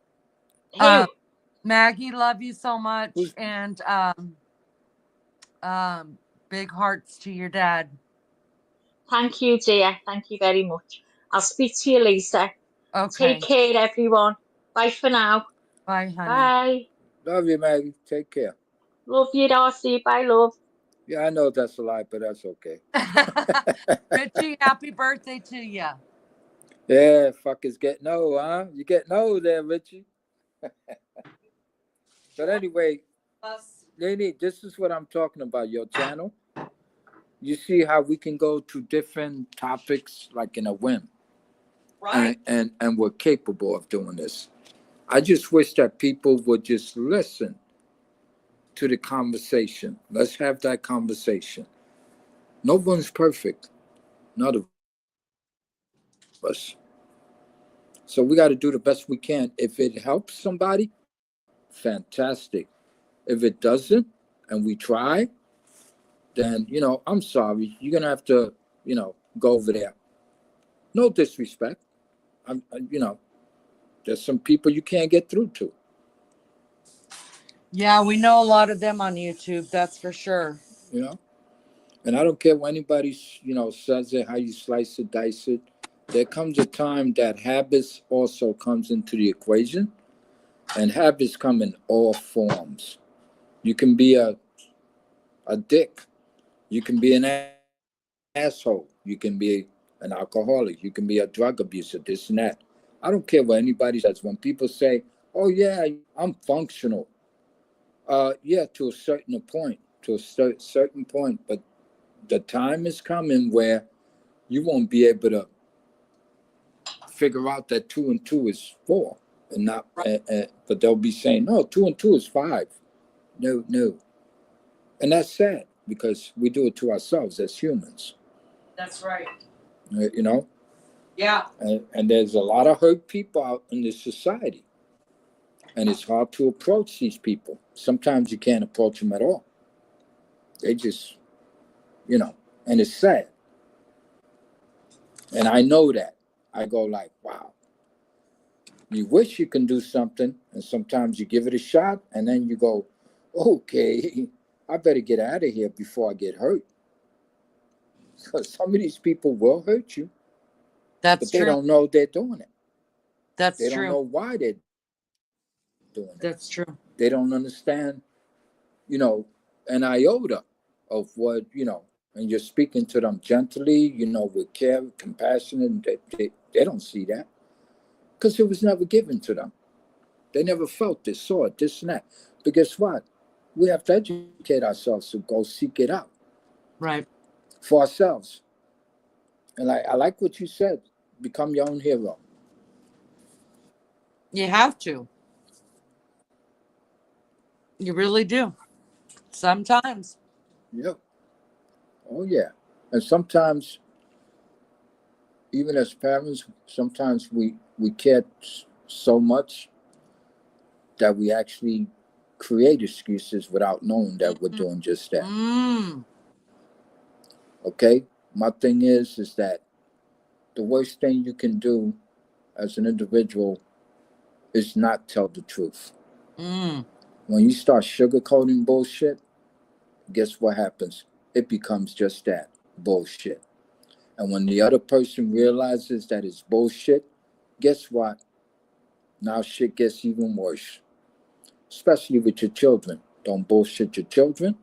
Um, Who? Maggie, love you so much. Who's- And big hearts to your dad. Thank you, dear. Thank you very much. I'll speak to you later. Okay. Take care, everyone. Bye for now. Bye, honey. Bye. Love you, Maggie. Take care. Love you, Darcy. Bye, love. Yeah, I know that's a lie, but that's okay. Richie, happy birthday to you. Yeah, fuckers getting old, huh? You getting old there, Richie. But anyway, Lenny, this is what I'm talking about, your channel. You see how we can go to different topics like in a whim. Right. And we're capable of doing this. I just wish that people would just listen to the conversation. Let's have that conversation. No one's perfect. None of us. So we got to do the best we can. If it helps somebody, fantastic. If it doesn't, and we try, then, I'm sorry. You're going to have to, go over there. No disrespect. There's some people you can't get through to. Yeah, we know a lot of them on YouTube. That's for sure. And I don't care what anybody, says it, how you slice it, dice it. There comes a time that habits also comes into the equation. And habits come in all forms. You can be a dick. You can be an asshole. You can be an alcoholic. You can be a drug abuser, this and that. I don't care what anybody says. When people say, oh, yeah, I'm functional. Yeah, to a certain point. But the time is coming where you won't be able to figure out that 2 and 2 is 4. and not. But they'll be saying, "No, 2 and 2 is 5." No, and that's sad because we do it to ourselves as humans. That's right. You know, Yeah. and there's a lot of hurt people out in this society, and it's hard to approach these people. Sometimes you can't approach them at all. They just, and it's sad. And I know that. I go like, wow. You wish you can do something, and sometimes you give it a shot, and then you go, okay, I better get out of here before I get hurt. Because some of these people will hurt you, That's but they true. don't know they're doing it. That's They true. don't know why they're doing it. That's true. They don't understand, an iota of what, and you're speaking to them gently, with care, compassion, and they don't see that because it was never given to them. They never felt this, saw it, this and that. But guess what? We have to educate ourselves to go seek it out. Right. For ourselves. And I like what you said. Become your own hero. You have to. You really do. Sometimes. Yep. Oh, yeah. And sometimes, even as parents, sometimes we care so much that we actually create excuses without knowing that we're doing just that. Okay? My thing is that the worst thing you can do as an individual is not tell the truth. When you start sugarcoating bullshit, guess what happens? It becomes just that, bullshit. And when the other person realizes that it's bullshit, guess what? Now shit gets even worse. Especially with your children. Don't bullshit your children.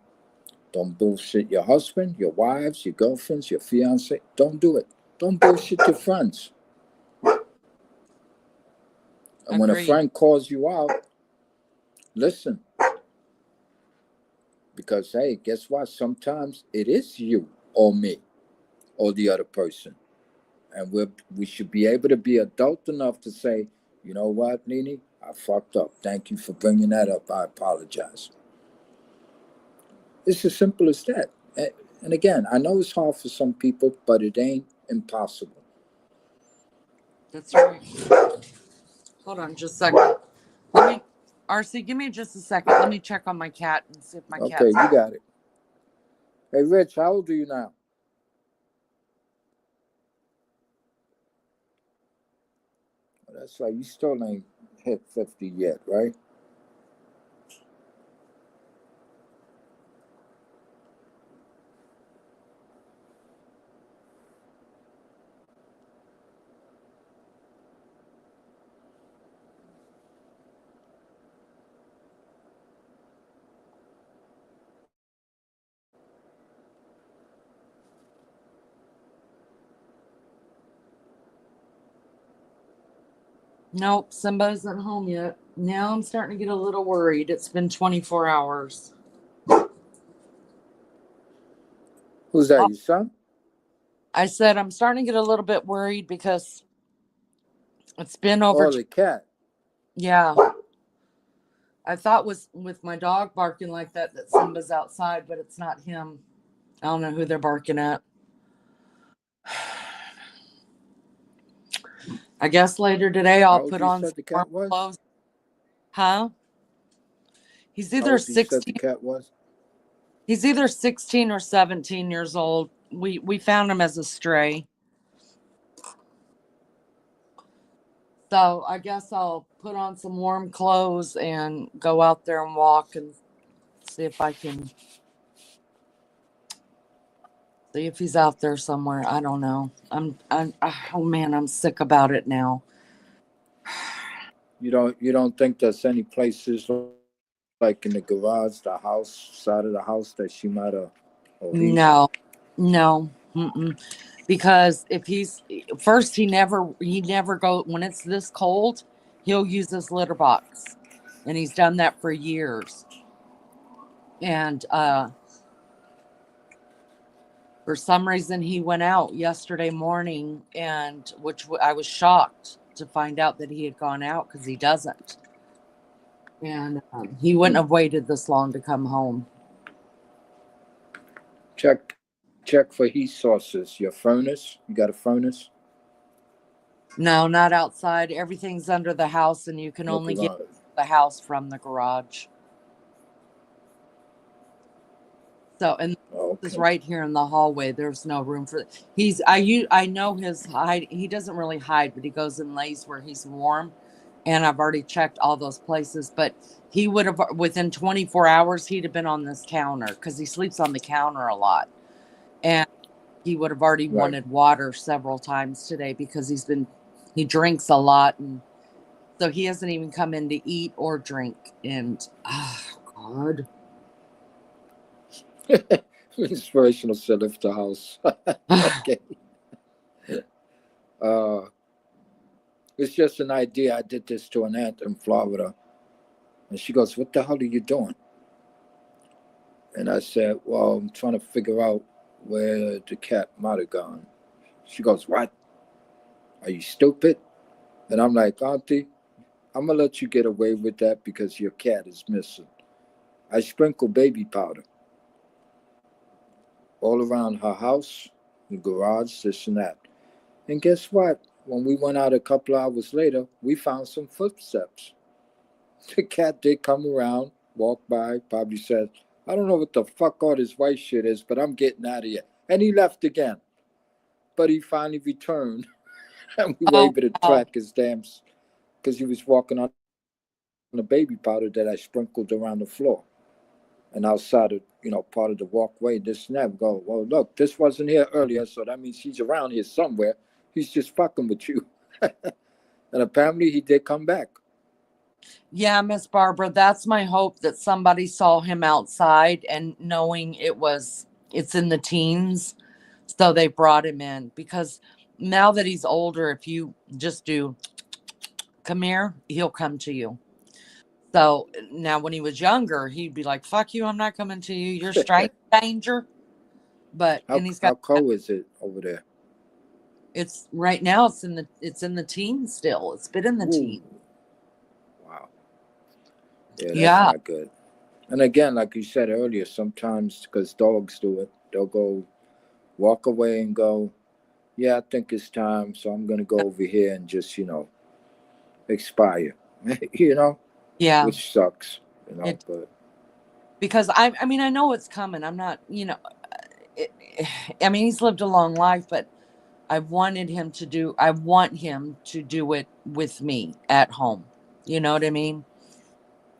Don't bullshit your husband, your wives, your girlfriends, your fiance. Don't do it. Don't bullshit your friends. And when a friend calls you out, listen. Because, hey, guess what? Sometimes it is you or me or the other person. And we should be able to be adult enough to say, you know what, Nene? I fucked up. Thank you for bringing that up. I apologize. It's as simple as that. And again, I know it's hard for some people, but it ain't impossible. That's right. Hold on just a second. RC, give me just a second. Let me check on my cat and see if my cat's Okay, you got it. Hey, Rich, how old are you now? Well, that's right. You still ain't hit 50 yet, right? Nope, Simba isn't home yet. Now I'm starting to get a little worried. It's been 24 hours. Who's that, your son? I said I'm starting to get a little bit worried because it's been over. Oh, the cat. Yeah. I thought was with my dog barking like that Simba's outside, but it's not him. I don't know who they're barking at. I guess later today I'll put on some warm clothes. Huh? He's either 16. The cat was? He's either 16 or 17 years old. We found him as a stray. So I guess I'll put on some warm clothes and go out there and walk and see if I can see if he's out there somewhere. I don't know. Oh man, I'm sick about it now. You don't think there's any places like in the garage, the house, side of the house that she might have? No. Mm-mm. Because if he's first, he never go when it's this cold, he'll use his litter box, and he's done that for years. And for some reason, he went out yesterday morning, and which I was shocked to find out that he had gone out because he doesn't. And he wouldn't have waited this long to come home. Check for heat sources. Your furnace. You got a furnace? No, not outside. Everything's under the house, and you can No only get garage. the house from the garage. So, and Oh, this is okay. right here in the hallway. There's no room for. I know his hide. He doesn't really hide, but he goes and lays where he's warm. And I've already checked all those places, but he would have within 24 hours he'd have been on this counter because he sleeps on the counter a lot, and he would have already Right. wanted water several times today because he drinks a lot, and so he hasn't even come in to eat or drink. And oh God. Inspirational to lift the house. Okay. It's just an idea. I did this to an aunt in Florida, and she goes, "What the hell are you doing?" And I said, "Well, I'm trying to figure out where the cat might have gone." She goes, "What? Are you stupid?" And I'm like, "Auntie, I'm gonna let you get away with that because your cat is missing." I sprinkle baby powder all around her house, the garage, this and that. And guess what? When we went out a couple hours later, we found some footsteps. The cat did come around, walk by, probably said, "I don't know what the fuck all this white shit is, but I'm getting out of here." And he left again. But he finally returned, and we were Oh, able to track his damn, because he was walking on the baby powder that I sprinkled around the floor. And outside of, part of the walkway, this and that. We go, "Well, look, this wasn't here earlier, so that means he's around here somewhere. He's just fucking with you." And apparently he did come back. yeah, Miss Barbara, that's my hope that somebody saw him outside and knowing it's in the teens, so they brought him in. Because now that he's older, if you just do come here, he'll come to you. So now when he was younger, he'd be like, "Fuck you, I'm not coming to you. You're straight danger." But and he's How got cold is it over there? it's right now it's in the teens still. It's been in the Ooh. teens. Wow. Yeah, that's Yeah. not good. And again, like you said earlier, sometimes because dogs do it, they'll go walk away and go, "Yeah, I think it's time, so I'm gonna go over here and just, expire." Yeah. Which sucks, It but because I mean I know it's coming. I'm not, I mean he's lived a long life, but I want him to do it with me at home. You know what I mean?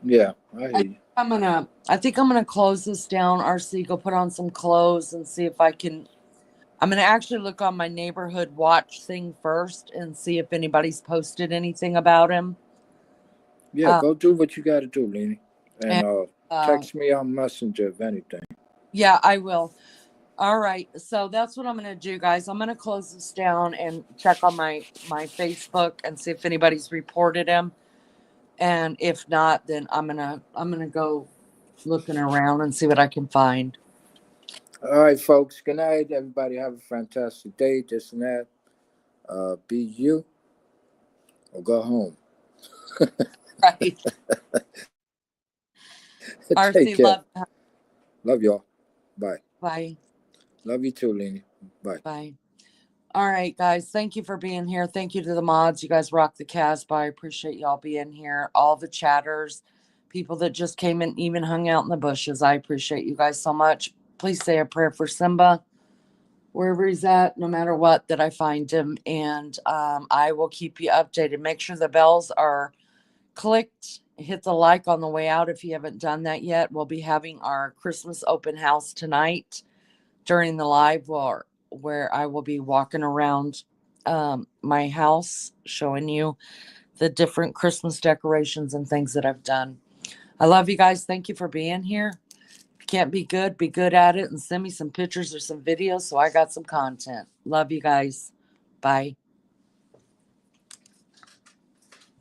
yeah, I hear you. I think I'm gonna close this down, RC, go put on some clothes and see if I'm gonna actually look on my neighborhood watch thing first and see if anybody's posted anything about him. Yeah, go do what you gotta do, Lenny. And And text me on Messenger if anything. yeah, I will. All right, so that's what I'm gonna do, guys. I'm gonna close this down and check on my Facebook and see if anybody's reported him. And if not, then I'm gonna go looking around and see what I can find. All right, folks. Good night. Everybody have a fantastic day. This and that. Be you or go home. Right. RC, Take care. love. Love y'all. Bye. Bye. Love you too, Lenny. Bye. Bye. All right, guys. Thank you for being here. Thank you to the mods. You guys rock the Casbah. I appreciate y'all being here. All the chatters, people that just came and even hung out in the bushes. I appreciate you guys so much. Please say a prayer for Simba, wherever he's at, no matter what, that I find him. And I will keep you updated. Make sure the bells are clicked. Hit the like on the way out if you haven't done that yet. We'll be having our Christmas open house tonight during the live where I will be walking around my house showing you the different Christmas decorations and things that I've done. I love you guys. Thank you for being here. If you can't be good at it and send me some pictures or some videos so I got some content. Love you guys. Bye.